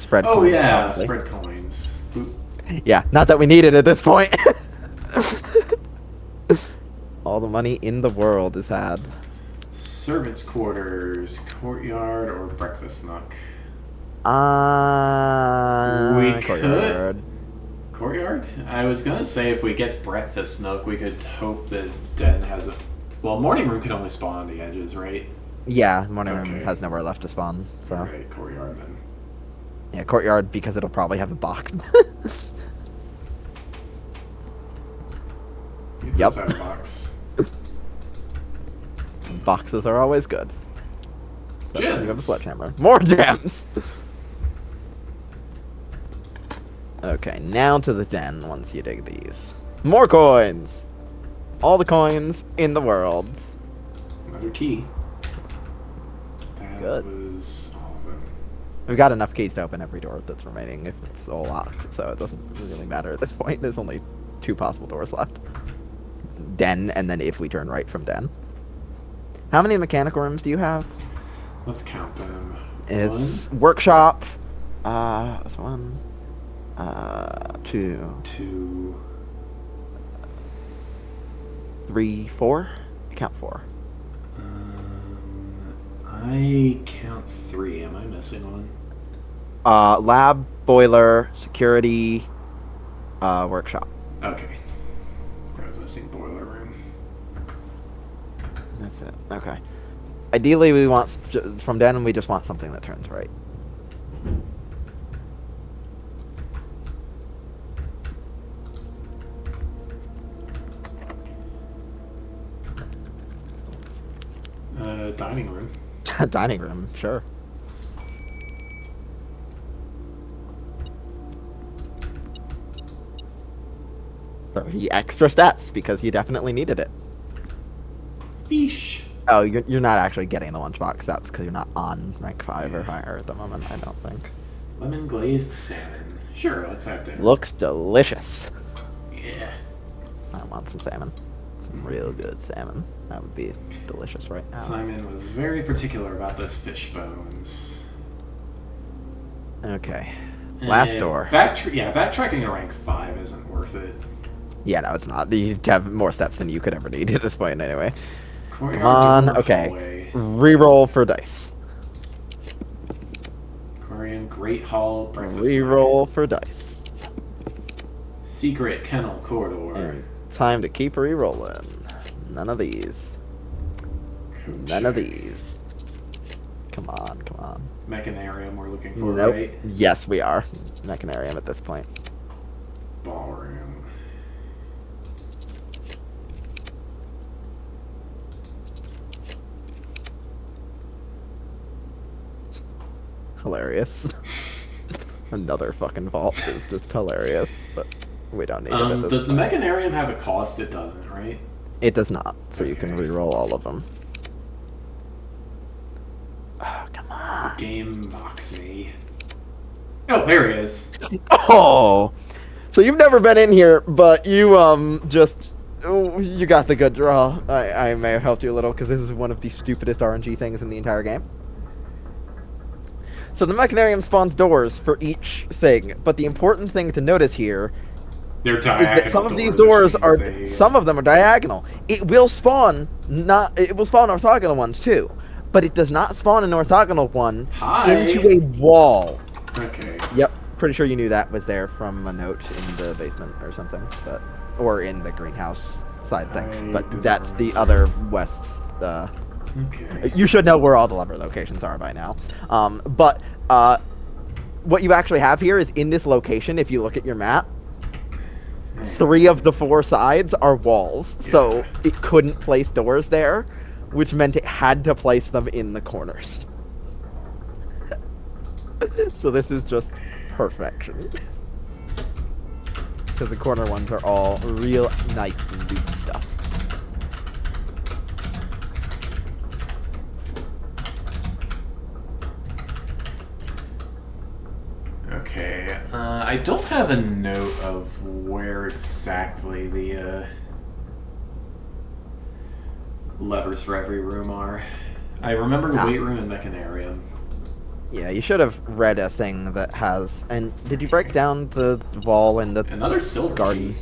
Spread Oh coins, yeah, probably. spread coins. Oop. Yeah, not that we need it at this point. All the money in the world is had. Servants' quarters, courtyard, or breakfast nook. We Courtyard. could courtyard. I was gonna say if we get breakfast nook, we could hope that Den has a. Well, morning room can only spawn on the edges, right? Yeah, morning room Okay. has nowhere left to spawn. So Alright, courtyard then. yeah, courtyard because it'll probably have a box. It Yep. does have a box. Boxes are always good. Especially when you have a Gems. sledgehammer. More gems. Okay, now to the den once you dig these. More coins! All the coins in the world. Another key. That Good. was all of them. We've got enough keys to open every door that's remaining if it's all locked, so it doesn't really matter at this point. There's only 2 possible doors left. Den, and then if we turn right from den. How many mechanical rooms do you have? Let's count them. It's workshop. That's 1, 2, 1, 2. 3, 4. I count 4. I count 3. Am I missing one? Lab, boiler, security, workshop. Okay. I was missing boiler room. That's it. Okay. Ideally, we want from den. We just want something that turns right. Dining room. Dining room, sure. 30 extra steps because you definitely needed it. Fish. Oh, you're not actually getting the lunchbox steps because you're not on rank 5 or higher at the moment, I don't think. Lemon glazed salmon. Sure, let's have dinner. Looks delicious. Yeah. I want some salmon. Some real good salmon. That would be delicious right now. Simon was very particular about those fish bones. Okay. Last And door. backtracking to rank 5 isn't worth it. Yeah, no, it's not. You have more steps than you could ever need at this point anyway. Courtyard Come on, door, okay. hallway. Reroll for dice. Aquarium, Great Hall, breakfast. Reroll for dice. Secret kennel corridor. And time to keep rerolling. None of these. None of these. Come on, come on. Mechanarium we're looking for, Nope. right? Yes, we are. Mechanarium at this point. Ballroom. Hilarious. Another fucking vault is just hilarious, but we don't need it at this Does the point. Mechanarium have a cost? It doesn't, right? It does not, so you can Okay. reroll all of them. Oh, come on. Game mocks me. Oh, there he is. Oh! So you've never been in here, but you, you got the good draw. I may have helped you a little, because this is one of the stupidest RNG things in the entire game. So the Mechanarium spawns doors for each thing, but the important thing to notice here They're is diagonal that some of these doors, doors which are, means some of them are diagonal. It will spawn orthogonal ones too, but it does not spawn an orthogonal one into a wall. Okay. Yep, pretty sure you knew that was there from a note in the basement or something, or in the greenhouse side thing. I But didn't that's the remember. other west. Okay. You should know where all the lever locations are by now. But what you actually have here is in this location. If you look at your map, 3 of the 4 sides are walls, so Yeah. it couldn't place doors there, which meant it had to place them in the corners. So this is just perfection. Because the corner ones are all real nice loot stuff. Okay. I don't have a note of where exactly the levers for every room are. I remember the weight room and mechanarium. Yeah, you should have read a thing that has. And did you break down the wall in the Another silver garden? key.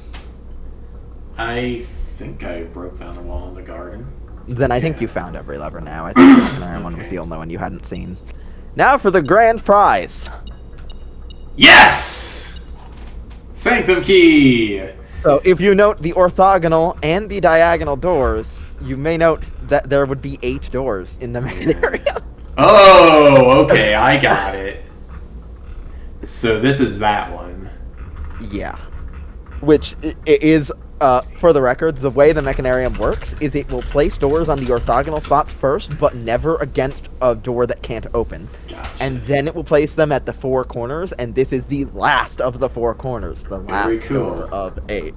I think I broke down the wall in the garden. Then I think Yeah. you found every lever now. I think the secondary one was Okay. the only one you hadn't seen. Now for the grand prize. Yes! Sanctum key! So if you note the orthogonal and the diagonal doors, you may note that there would be 8 doors in the main area. Oh, okay, I got it. So this is that one. Yeah. Which is, for the record, the way the mechanarium works is it will place doors on the orthogonal spots first, but never against a door that can't open. Gotcha. And then it will place them at the 4 corners, and this is the last of the 4 corners, the Very last cool. door of 8.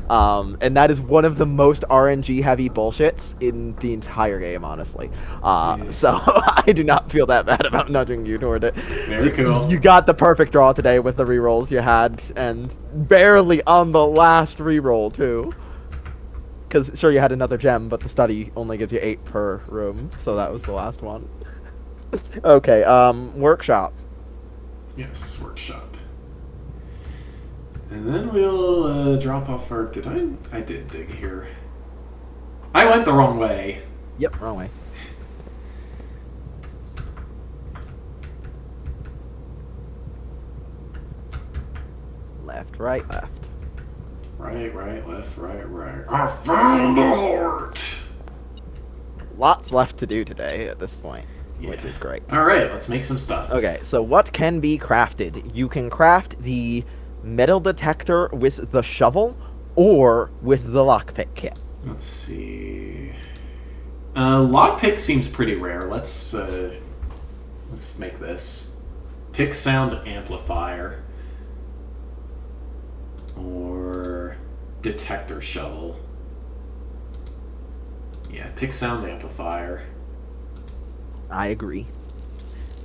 And that is one of the most RNG heavy bullshits in the entire game, honestly. So I do not feel that bad about nudging you toward it. Very cool. You got the perfect draw today with the rerolls you had, and barely on the last reroll too. Because sure, you had another gem, but the study only gives you 8 per room, so that was the last one. Okay, workshop. Yes, workshop. And then we'll drop off our... Did I? I did dig here. I went the wrong way. Yep, wrong way. Left, right, left. Right, left, right. I found the heart! Lots left to do today at this point, which is great. Alright, let's make some stuff. Okay, so what can be crafted? You can craft the metal detector with the shovel or with the lockpick kit. Let's see... lockpick seems pretty rare. Let's make this. Pick sound amplifier. Or detector shovel. Yeah, pick sound amplifier. I agree.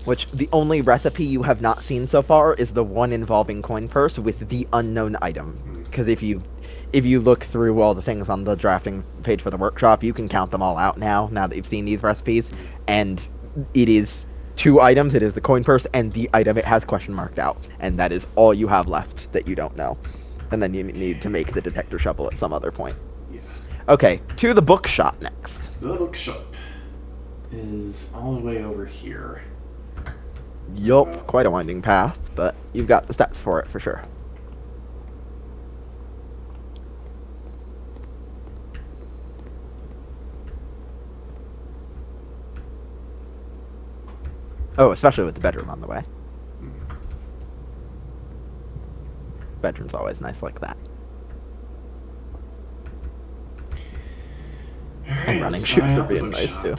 Which, the only recipe you have not seen so far is the one involving coin purse with the unknown item. Because if you look through all the things on the drafting page for the workshop, you can count them all out now that you've seen these recipes. And it is 2 items. It is the coin purse and the item it has question marked out. And that is all you have left that you don't know. And then you need to make the detector shovel at some other point. Yeah. Okay, to the bookshop next. The bookshop is all the way over here. Yup, quite a winding path, but you've got the steps for it for sure. Oh, especially with the bedroom on the way. Bedroom's always nice like that. And running shoes are being nice too.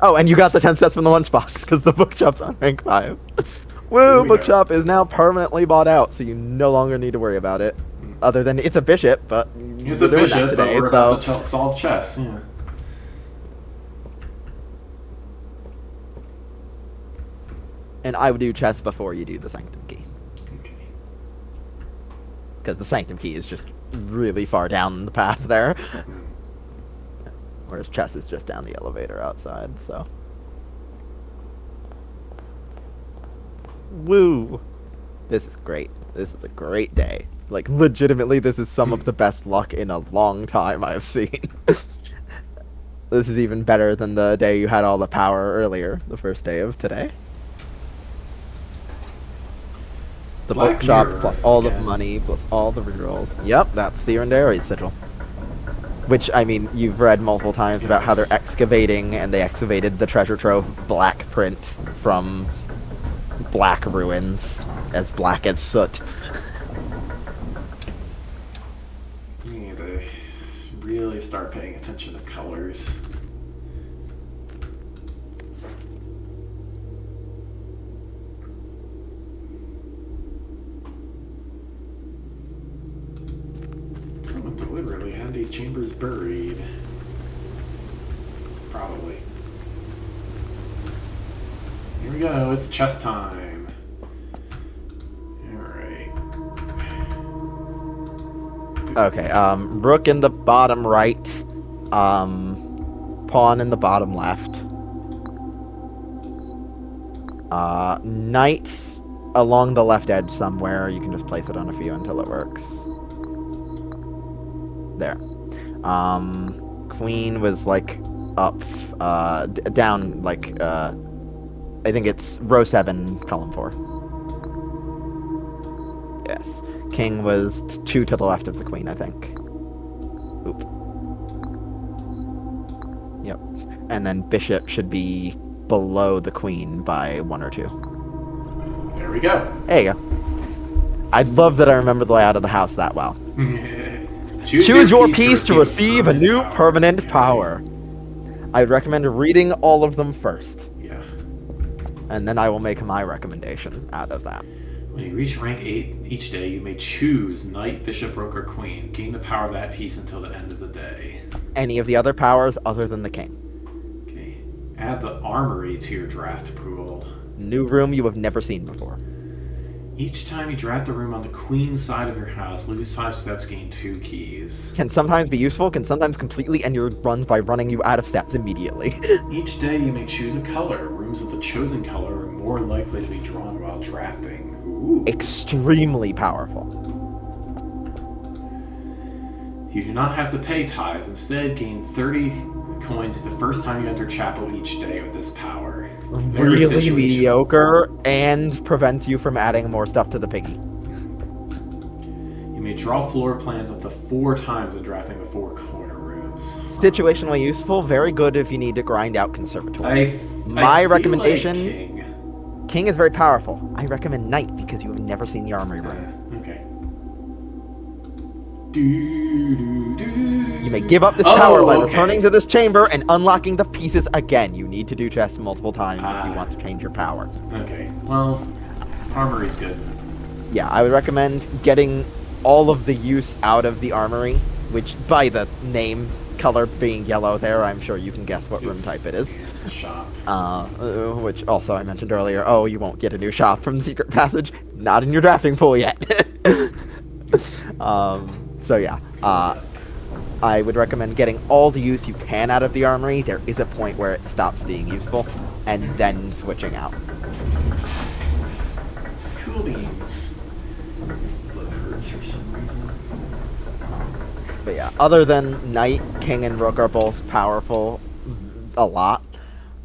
Oh, and you got the 10 steps from the lunchbox because the bookshop's on rank 5. Woo! Bookshop is now permanently bought out, so you no longer need to worry about it. Other than it's a bishop, but It's a bishop, but we're about to solve chess. Yeah. And I would do chess before you do the sanctum key. Okay. Because the sanctum key is just really far down the path there. Whereas chess is just down the elevator outside, so. Woo! This is great. This is a great day. Like, legitimately, this is some of the best luck in a long time I've seen. This is even better than the day you had all the power earlier, the first day of today. The Black bookshop, Mirror plus all the again. money, plus all the rerolls. Yep, that's the Ares sigil. Which, I mean, you've read multiple times about how they're Yes. excavating, and they excavated the treasure trove black print from black ruins, as black as soot. You need to really start paying attention to colors. Someone deliberately had these chambers buried. Probably. Here we go, it's chess time. Alright. Okay, rook in the bottom right, pawn in the bottom left. Knight along the left edge somewhere. You can just place it on a few until it works. There. Queen was like up, down like, I think it's row 7, column 4. Yes. King was 2 to the left of the queen, I think. Oop. Yep. And then bishop should be below the queen by 1 or 2. There we go. There you go. I love that I remember the layout of the house that well. Choose your piece to receive a new permanent power. I would recommend reading all of them first. Yeah. And then I will make my recommendation out of that. When you reach rank 8 each day, you may choose Knight, Bishop, Rook, or Queen. Gain the power of that piece until the end of the day. Any of the other powers other than the king. Okay. Add the Armory to your draft pool. New room you have never seen before. Each time you draft a room on the queen side of your house, lose 5 steps, gain 2 keys. Can sometimes be useful, can sometimes completely end your runs by running you out of steps immediately. Each day you may choose a color. Rooms of the chosen color are more likely to be drawn while drafting. Ooh. Extremely powerful. You do not have to pay tithes. Instead, gain 30 coins the first time you enter chapel each day with this power. Very Really situational. mediocre and prevents you from adding more stuff to the piggy. You may draw floor plans up to 4 times when drafting the 4 corner rooms. Situationally useful, very good if you need to grind out conservatory. My I feel recommendation, like King. King is very powerful. I recommend Knight because you have never seen the armory room. Okay. You may give up this power by returning to this chamber and unlocking the pieces again. You need to do chests multiple times if you want to change your power. Okay. Well, armory's good. Yeah, I would recommend getting all of the use out of the armory, which by the name, color being yellow there, I'm sure you can guess what room type it is. It's a shop. Which also I mentioned earlier, oh, you won't get a new shop from the secret passage. Not in your drafting pool yet. So yeah, I would recommend getting all the use you can out of the armory. There is a point where it stops being useful, and then switching out. Cool beans. Foot hurts for some reason. But yeah, other than Knight, King, and Rook are both powerful a lot.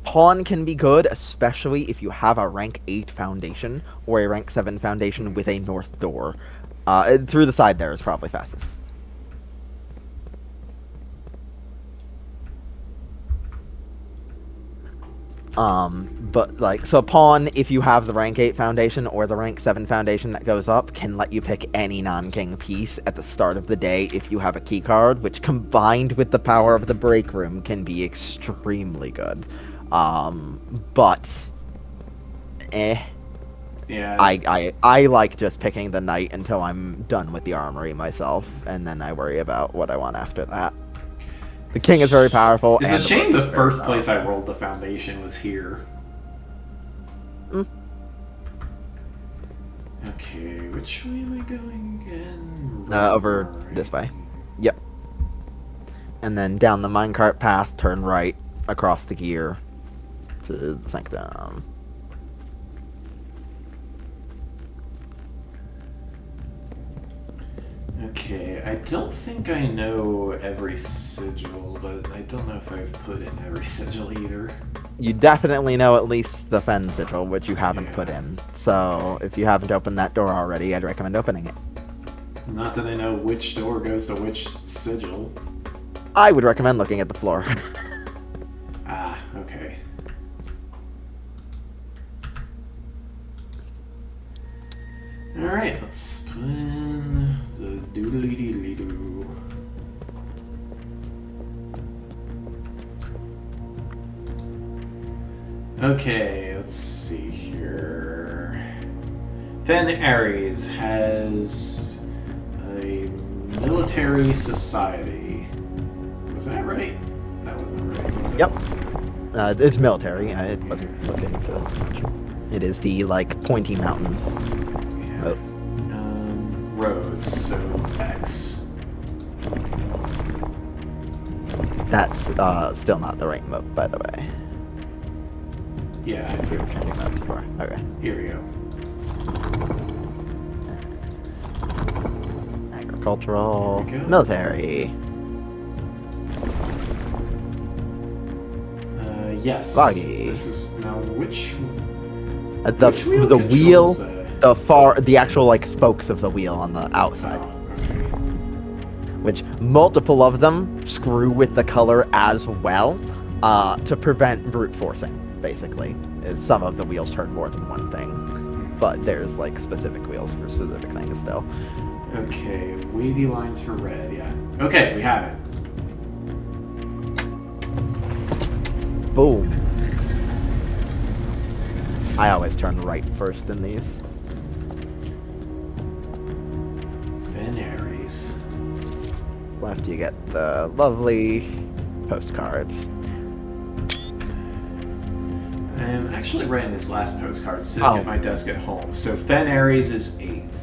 Pawn can be good, especially if you have a rank 8 foundation or a rank 7 foundation with a north door. Through the side there is probably fastest. But like, so pawn, if you have the rank 8 foundation or the rank 7 foundation that goes up, can let you pick any non-king piece at the start of the day if you have a key card, which combined with the power of the break room can be extremely good. But Yeah. I like just picking the knight until I'm done with the armory myself, and then I worry about what I want after that. The king is very powerful. It's and a shame the rook is very first place powerful. I rolled the foundation was here. Okay, which way am I going again? Over Right. this way. Yep. And then down the minecart path, turn right across the gear to the sanctum. Okay, I don't think I know every sigil, but I don't know if I've put in every sigil either. You definitely know at least the Fen sigil, which you haven't put Yeah. in. So if you haven't opened that door already, I'd recommend opening it. Not that I know which door goes to which sigil. I would recommend looking at the floor. Ah, okay. Alright, let's put in the doodly-doodly-doo. Okay, let's see here. Fen Ares has a military society. Was that right? That wasn't right. Yep. It's military. I didn't look into it. It is the, like, pointy mountains. Yeah. Oh. Roads, so X. That's still not the right mode, by the way. Yeah. If you were changing modes before. Okay. Here we go. Agricultural. There we go. Military. Yes. Foggy. This is now which The which wheel the wheel, controls, the actual like spokes of the wheel on the outside, okay. which multiple of them screw with the color as well, to prevent brute forcing. Basically, is some of the wheels turn more than one thing, but there's like specific wheels for specific things still. Okay, wavy lines for red. Yeah. Okay, we have it. Boom. I always turn right first in these. Venaries. Left, you get the lovely postcard. I'm actually writing this last postcard sitting at my desk at home. So Venaries is 8th.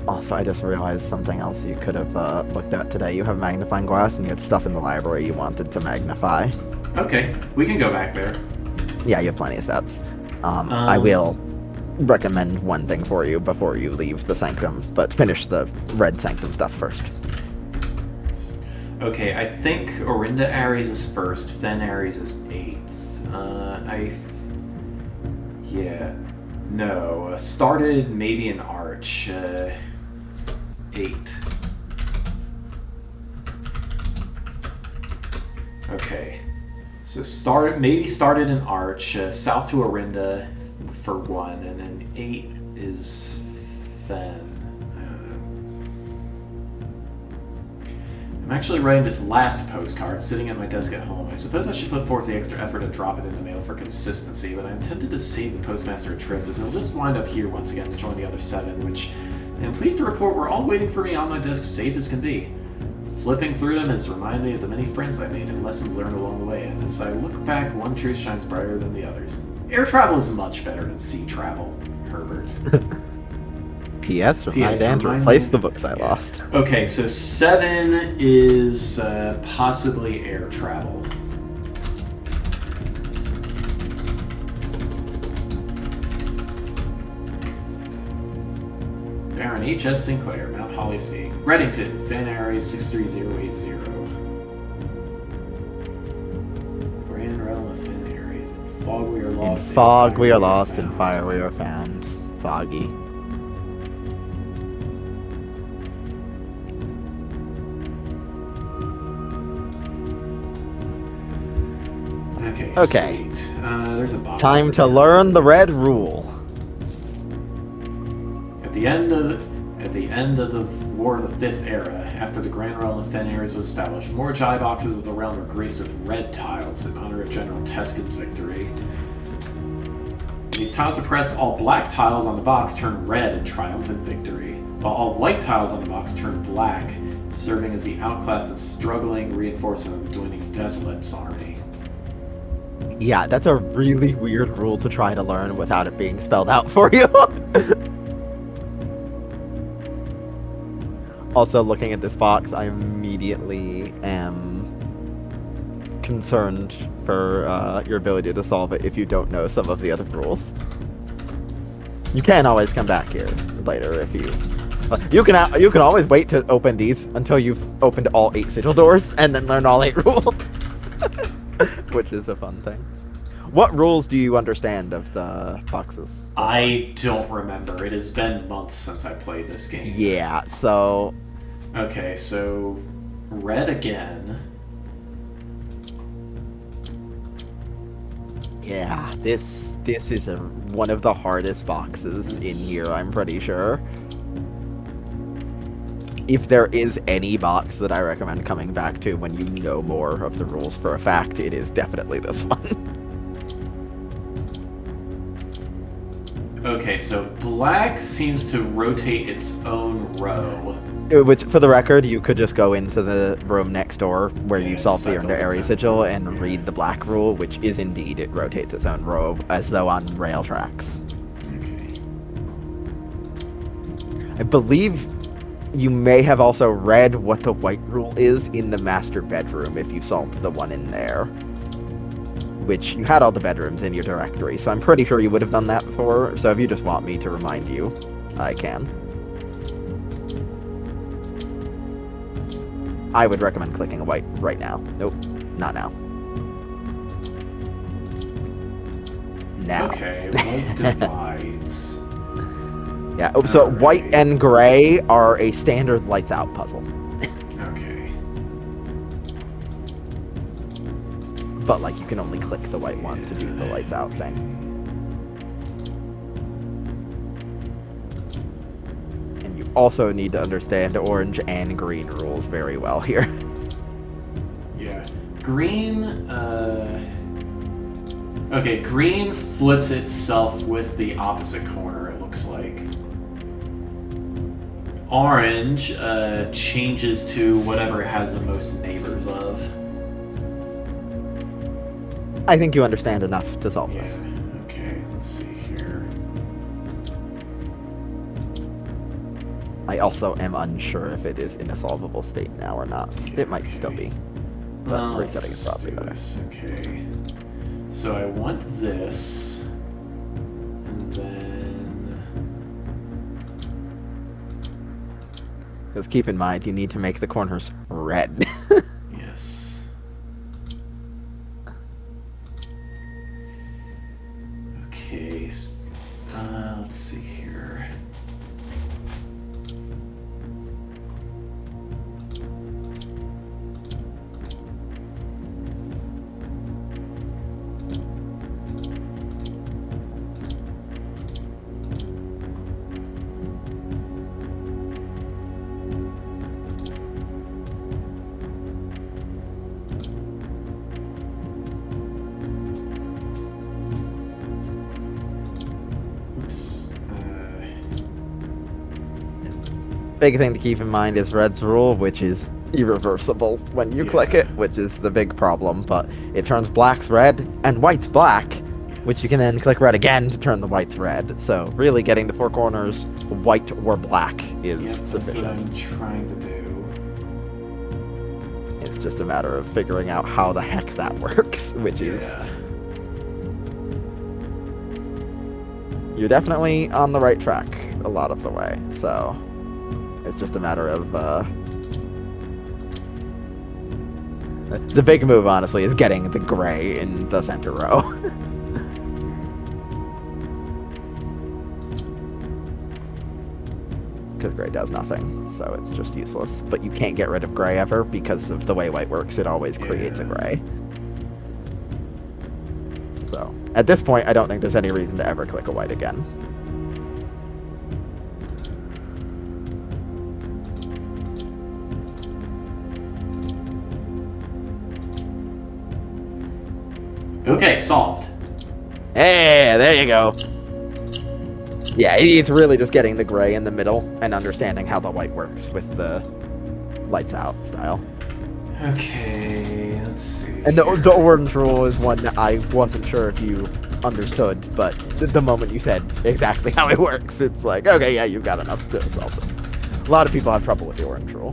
Also, I just realized something else you could have looked at today. You have magnifying glass, and you had stuff in the library you wanted to magnify. Okay, we can go back there. Yeah, you have plenty of steps. I will recommend one thing for you before you leave the sanctum, but finish the red sanctum stuff first. Okay, I think Orinda Ares is 1st, Fen Ares is 8th. Started maybe an arch, 8. Okay, so started an arch, south to Orinda for 1, and then 8 is Fen. I'm actually writing this last postcard sitting at my desk at home. I suppose I should put forth the extra effort and drop it in the mail for consistency, but I'm tempted to save the postmaster a trip, as it'll just wind up here once again to join the other 7, which I am pleased to report were all waiting for me on my desk, safe as can be. Flipping through them has reminded me of the many friends I made and lessons learned along the way, and as I look back, one truth shines brighter than the others. Air travel is much better than sea travel, Herbert. P.S. Remind Anne to replace the books I lost. Okay, so 7 is possibly air travel. Baron H.S. Sinclair, Mount Holly Estate. Reddington, Fen Ares 63080. Grand Realm of Fen Ares. In fog we are lost. In fog we are lost, in fire we are found. Foggy. Okay. Sweet. There's a box. Time to learn the red rule. At the end of the War of the Fifth Era, after the Grand Realm of Fen Ares was established, more Jai boxes of the realm were graced with red tiles in honor of General Teskin's victory. These tiles are pressed, all black tiles on the box turn red in triumphant victory, while all white tiles on the box turn black, serving as the outclass and struggling reinforcement of the dwindling Desolate's army. Yeah, that's a really weird rule to try to learn without it being spelled out for you. Also, looking at this box, I immediately am concerned for your ability to solve it if you don't know some of the other rules. You can always come back here later if you... You can always wait to open these until you've opened all 8 sigil doors and then learn all 8 rules. Which is a fun thing. What rules do you understand of the boxes? I don't remember. It has been months since I played this game. Yeah, so... Okay, so... Red again. Yeah, this is one of the hardest boxes in here, I'm pretty sure. If there is any box that I recommend coming back to when you know more of the rules for a fact, it is definitely this one. Okay, so black seems to rotate its own row. Which, for the record, you could just go into the room next door where you solve the Under Ares sigil and read the black rule, which is indeed it rotates its own row, as though on rail tracks. Okay. I believe you may have also read what the white rule is in the master bedroom if you solved the one in there. which you had all the bedrooms in your directory, so I'm pretty sure you would have done that before, so if you just want me to remind you, I can. I would recommend clicking a white right now. Nope, not now. Now. Okay, white divides. Yeah, so Alright. white and gray are a standard lights out puzzle. Okay. But, like, you can only click the white one to do the lights out thing. And you also need to understand orange and green rules very well here. Yeah. Green, okay, green flips itself with the opposite corner, it looks like. Orange, changes to whatever it has the most neighbors of. I think you understand enough to solve Yeah, this. okay, let's see here. I also am unsure if it is in a solvable state now or not. It might still be. But Well, resetting let's is probably do better. this, okay. So I want this, and then... Because keep in mind, you need to make the corners red. Yes. Okay, let's see here. Oops. Big thing to keep in mind is red's rule, which is irreversible when you click it, which is the big problem, but it turns black's red and white's black, which you can then click red again to turn the white's red. So really getting the four corners white or black is Yep, that's sufficient. what I'm trying to do. It's just a matter of figuring out how the heck that works, which is... Yeah. You're definitely on the right track a lot of the way, so it's just a matter of, the big move, honestly, is getting the gray in the center row. Because gray does nothing, so it's just useless. But you can't get rid of gray ever, because of the way white works, it always creates a Yeah. gray. So, at this point, I don't think there's any reason to ever click a white again. Okay, solved. Hey, there you go. Yeah, it's really just getting the gray in the middle and understanding how the white works with the lights out style. Okay, let's see. And the orange rule is one that I wasn't sure if you understood, but the moment you said exactly how it works, it's like, okay, yeah, you've got enough to solve it. A lot of people have trouble with the orange rule.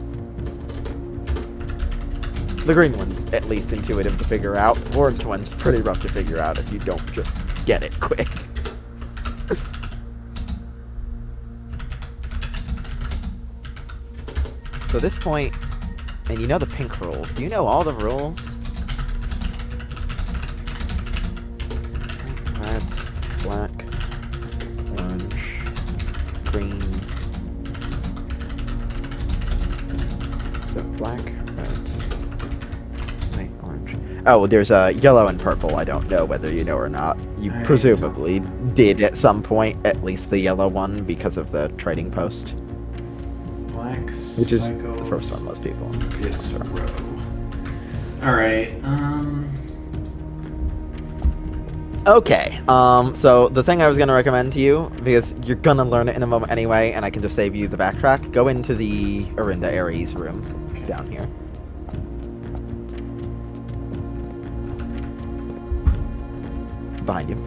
The green one's at least intuitive to figure out. Orange one's pretty rough to figure out if you don't just get it quick. So at this point, and you know the pink rule. Do you know all the rules? Red, black, orange, green. So black, red, white, orange. Oh, there's yellow and purple. I don't know whether you know or not. You I presumably did at some point, at least the yellow one, because of the trading post. Black Which is the cycles. first on most people. It's row. Alright, Okay, so the thing I was gonna recommend to you, because you're gonna learn it in a moment anyway, and I can just save you the backtrack, go into the Arinda Ares room down here. Behind you.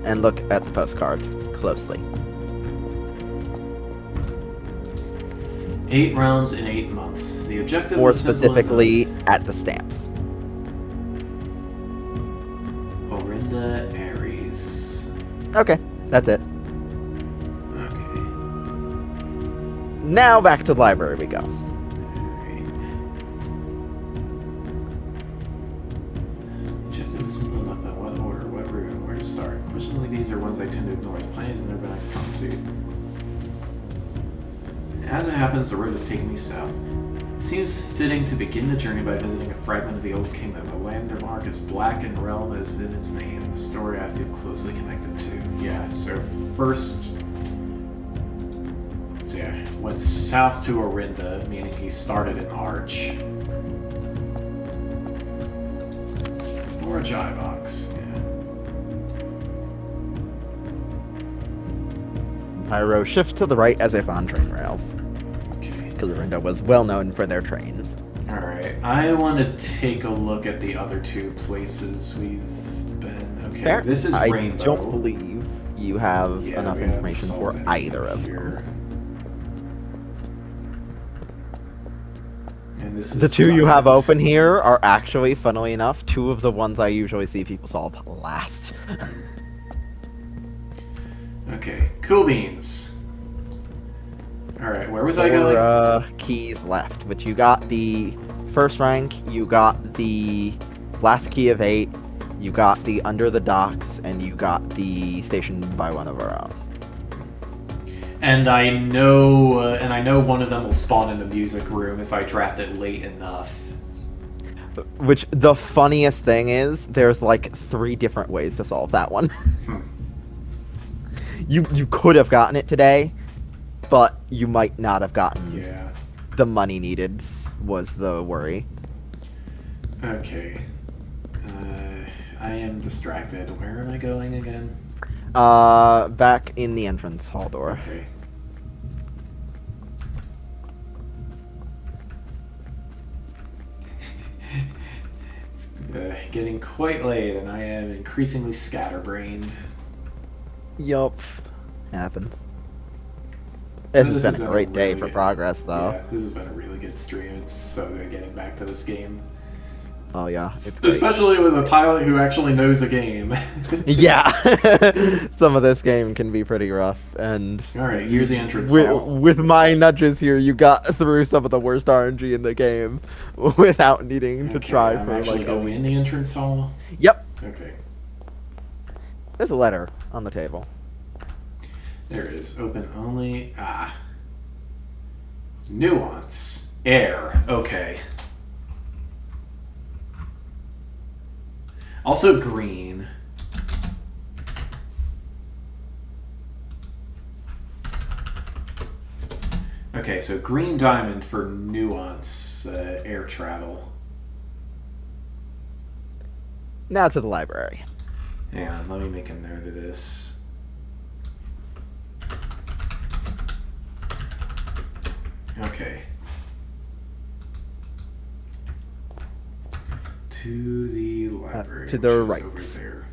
And look at the postcard closely. 8 rounds in 8 months. The objective More is simple specifically, enough. at the stamp. and Aries. Okay, that's it. Okay. Now back to the library we go. Alright. Chips is simple enough, but what order, what room, where to start? Questionably, these are ones I tend to ignore. As planning has never been my strong suit. As it happens, the road is taking me south. It seems fitting to begin the journey by visiting a fragment of the Old Kingdom. The landmark is black and realm is in its name, a story I feel closely connected to. Yeah, so first... So yeah, went south to Orinda, meaning he started in Arch. Or a Jai box, yeah. Pyro shifts to the right as if on train rails. Okay. Because Orinda was well known for their trains. Alright, I want to take a look at the other two places we've been. Okay, Fair. this is I Rainbow. don't believe you have Yeah, enough we haven't information solved for either of anything them. here. And this The is two you have Diamond. open here are actually, funnily enough, two of the ones I usually see people solve last. Okay, cool beans. Alright, where was I going? Keys left, which you got the first rank, you got the last key of 8, you got the under the docks, and you got the station by one of our own. And I know one of them will spawn in the music room if I draft it late enough. Which, the funniest thing is, there's like 3 different ways to solve that one. You could have gotten it today, but you might not have gotten Yeah. the money needed, was the worry. Okay. I am distracted. Where am I going again? Back in the entrance hall door. Okay. It's getting quite late, and I am increasingly scatterbrained. Yup. Happens. This has been a great day for progress, though. Yeah, this has been a really good stream. It's so good getting back to this game. Oh yeah, it's great. Especially with a pilot who actually knows the game. Yeah, some of this game can be pretty rough, and Alright, here's the entrance hall. with my nudges here, you got through some of the worst RNG in the game without needing to try I'm for actually like going in the entrance hall. Yep, Okay, there's a letter on the table. there it is. Open only. Nuance. Air. Okay. Also green. Okay, so green diamond for nuance air travel. Now to the library. Hang on, let me make a note of this. Okay. To the library. to the which is right. Over there.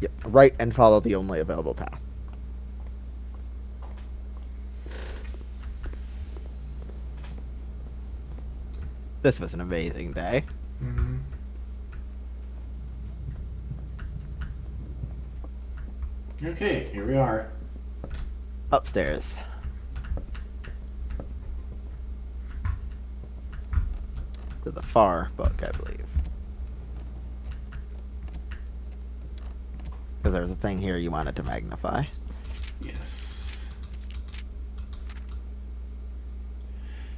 Yep, right and follow the only available path. This was an amazing day. Mm-hmm. Okay, here we are. Upstairs. To the far book, I believe. Because there was a thing here you wanted to magnify. Yes.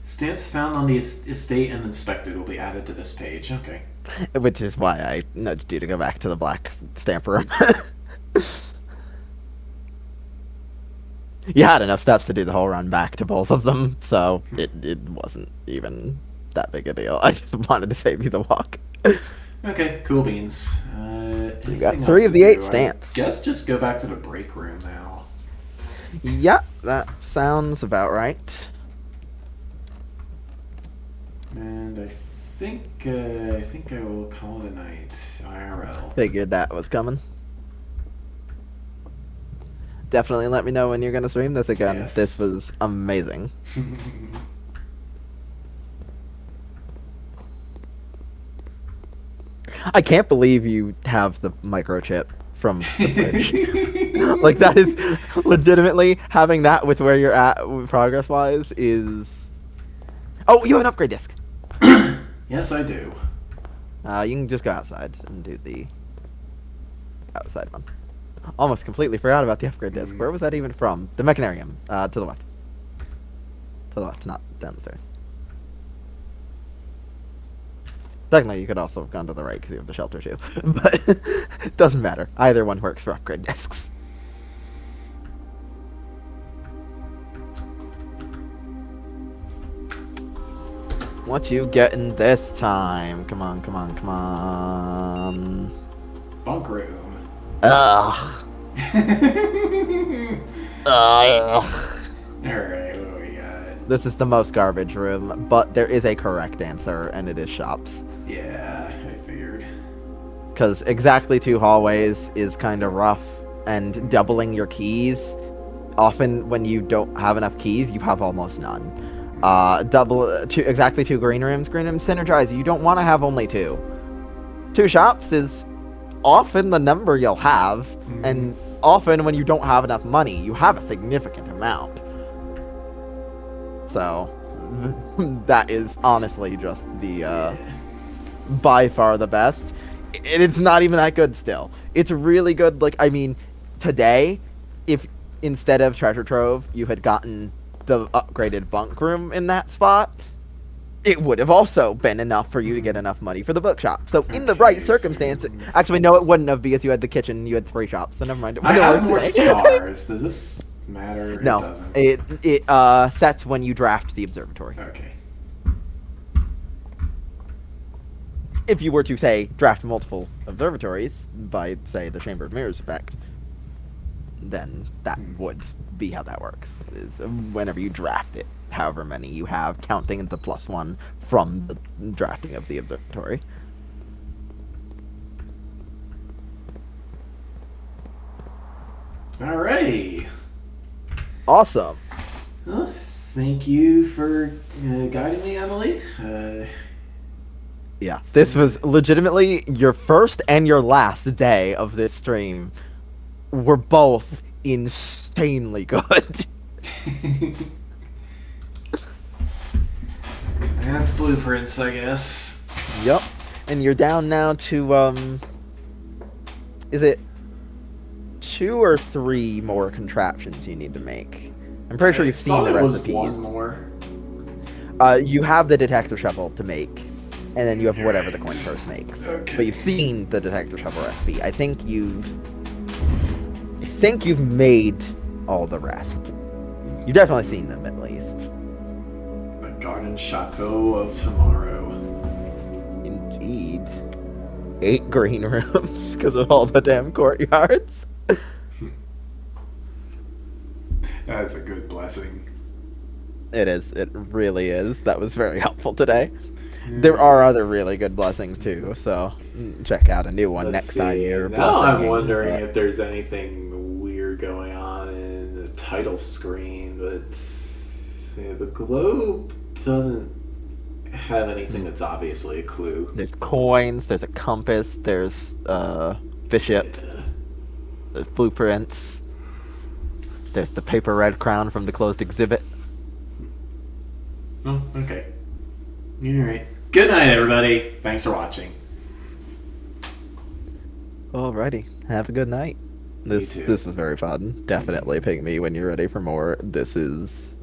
Stamps found on the estate and inspected will be added to this page. Okay. Which is why I nudged you to go back to the black stamp room. You had enough steps to do the whole run back to both of them, so it wasn't even that big a deal. I just wanted to save you the walk. Okay, cool beans. You got Anything 3 else of to the 8 do? stamps. I guess just go back to the break room now. Yeah, that sounds about right. And I think I will call it a night. IRL. Figured that was coming. Definitely let me know when you're gonna stream this again. Yes. This was amazing. I can't believe you have the microchip from the bridge. Like, that is legitimately having that with where you're at progress wise is. Oh, you have an upgrade disc. Yes, I do. You can just go outside and do the outside one. Almost completely forgot about the upgrade disc. Where was that even from? The mechanarium. To the left. To the left, not down the stairs. Technically, you could also have gone to the right because you have the shelter too. But it doesn't matter. Either one works for upgrade discs. What you getting this time? Come on, come on, come on. Bunk room. Ugh. Ugh. Alright, what do we got? This is the most garbage room, but there is a correct answer, and it is shops. Yeah, I figured. Because exactly 2 hallways is kind of rough, and doubling your keys, often when you don't have enough keys, you have almost none. Exactly 2 green rooms. Green rooms synergize. You don't want to have only 2. 2 shops is often the number you'll have, and often when you don't have enough money, you have a significant amount. So, that is honestly just the, by far the best. And it's not even that good still. It's really good, like, I mean, today, if instead of Treasure Trove, you had gotten the upgraded bunk room in that spot, it would have also been enough for you to get enough money for the bookshop. So in the right circumstances, actually no, it wouldn't have because you had the kitchen, you had 3 shops. So never mind. I have more stars. Does this matter? No, it doesn't. It sets when you draft the observatory. Okay. If you were to say draft multiple observatories by say the Chamber of Mirrors effect, then that would be how that works. Is whenever you draft it, however many you have, counting the +1 from the drafting of the observatory. Alrighty. Awesome. Well, thank you for guiding me, Emily. Yeah, this was legitimately your first and your last day of this stream. Were both insanely good. That's blueprints, I guess. Yep. And you're down now to, is it 2 or 3 more contraptions you need to make? I'm pretty sure you've seen the recipes. One more. You have the detector shovel to make, and then you have whatever the coin purse makes. Okay. But you've seen the detector shovel recipe. I think you've made all the rest. You've definitely seen them at least. The Garden Chateau of Tomorrow. Indeed. 8 green rooms because of all the damn courtyards. That is a good blessing. It is. It really is. That was very helpful today. There are other really good blessings too, so check out a new one next time you're blessing. Now I'm wondering if there's anything weird going on in the title screen, but the globe doesn't have anything that's obviously a clue. There's coins, there's a compass, there's bishop, there's blueprints, there's the paper red crown from the closed exhibit. Oh, okay. Alright. Good night, everybody. Thanks for watching. Alrighty. Have a good night. This was very fun. Definitely ping me when you're ready for more. This is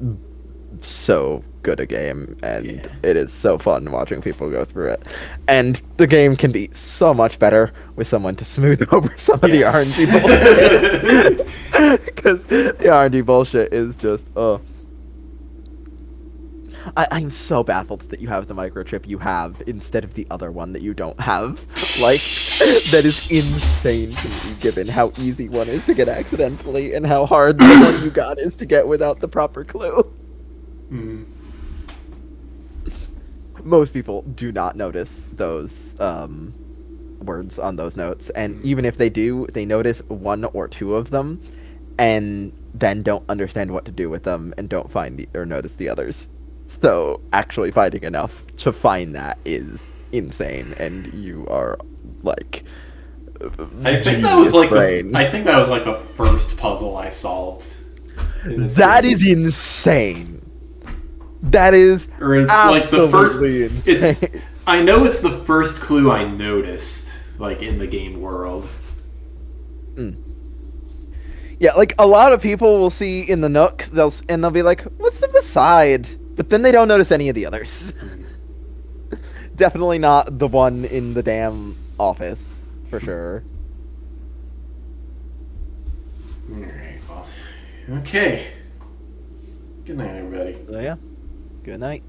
so good a game, and it is so fun watching people go through it. And the game can be so much better with someone to smooth over some of the RNG bullshit. Because the RNG bullshit is just, I'm so baffled that you have the microchip you have instead of the other one that you don't have. Like, that is insane to me, given how easy one is to get accidentally and how hard the one you got is to get without the proper clue. Most people do not notice those words on those notes, and even if they do, they notice 1 or 2 of them, and then don't understand what to do with them, and don't find or notice the others. So actually finding enough to find that is insane, and you are like. I think that was like brain. I think that was like the first puzzle I solved. That is insane. That is or it's like the first. insane. It's. I know it's the first clue I noticed, like in the game world. Yeah, like a lot of people will see in the Nook, they'll be like, "What's the beside?" But then they don't notice any of the others. Definitely not the one in the damn office, for sure. Alright, well. Okay. Good night, everybody. So yeah, good night.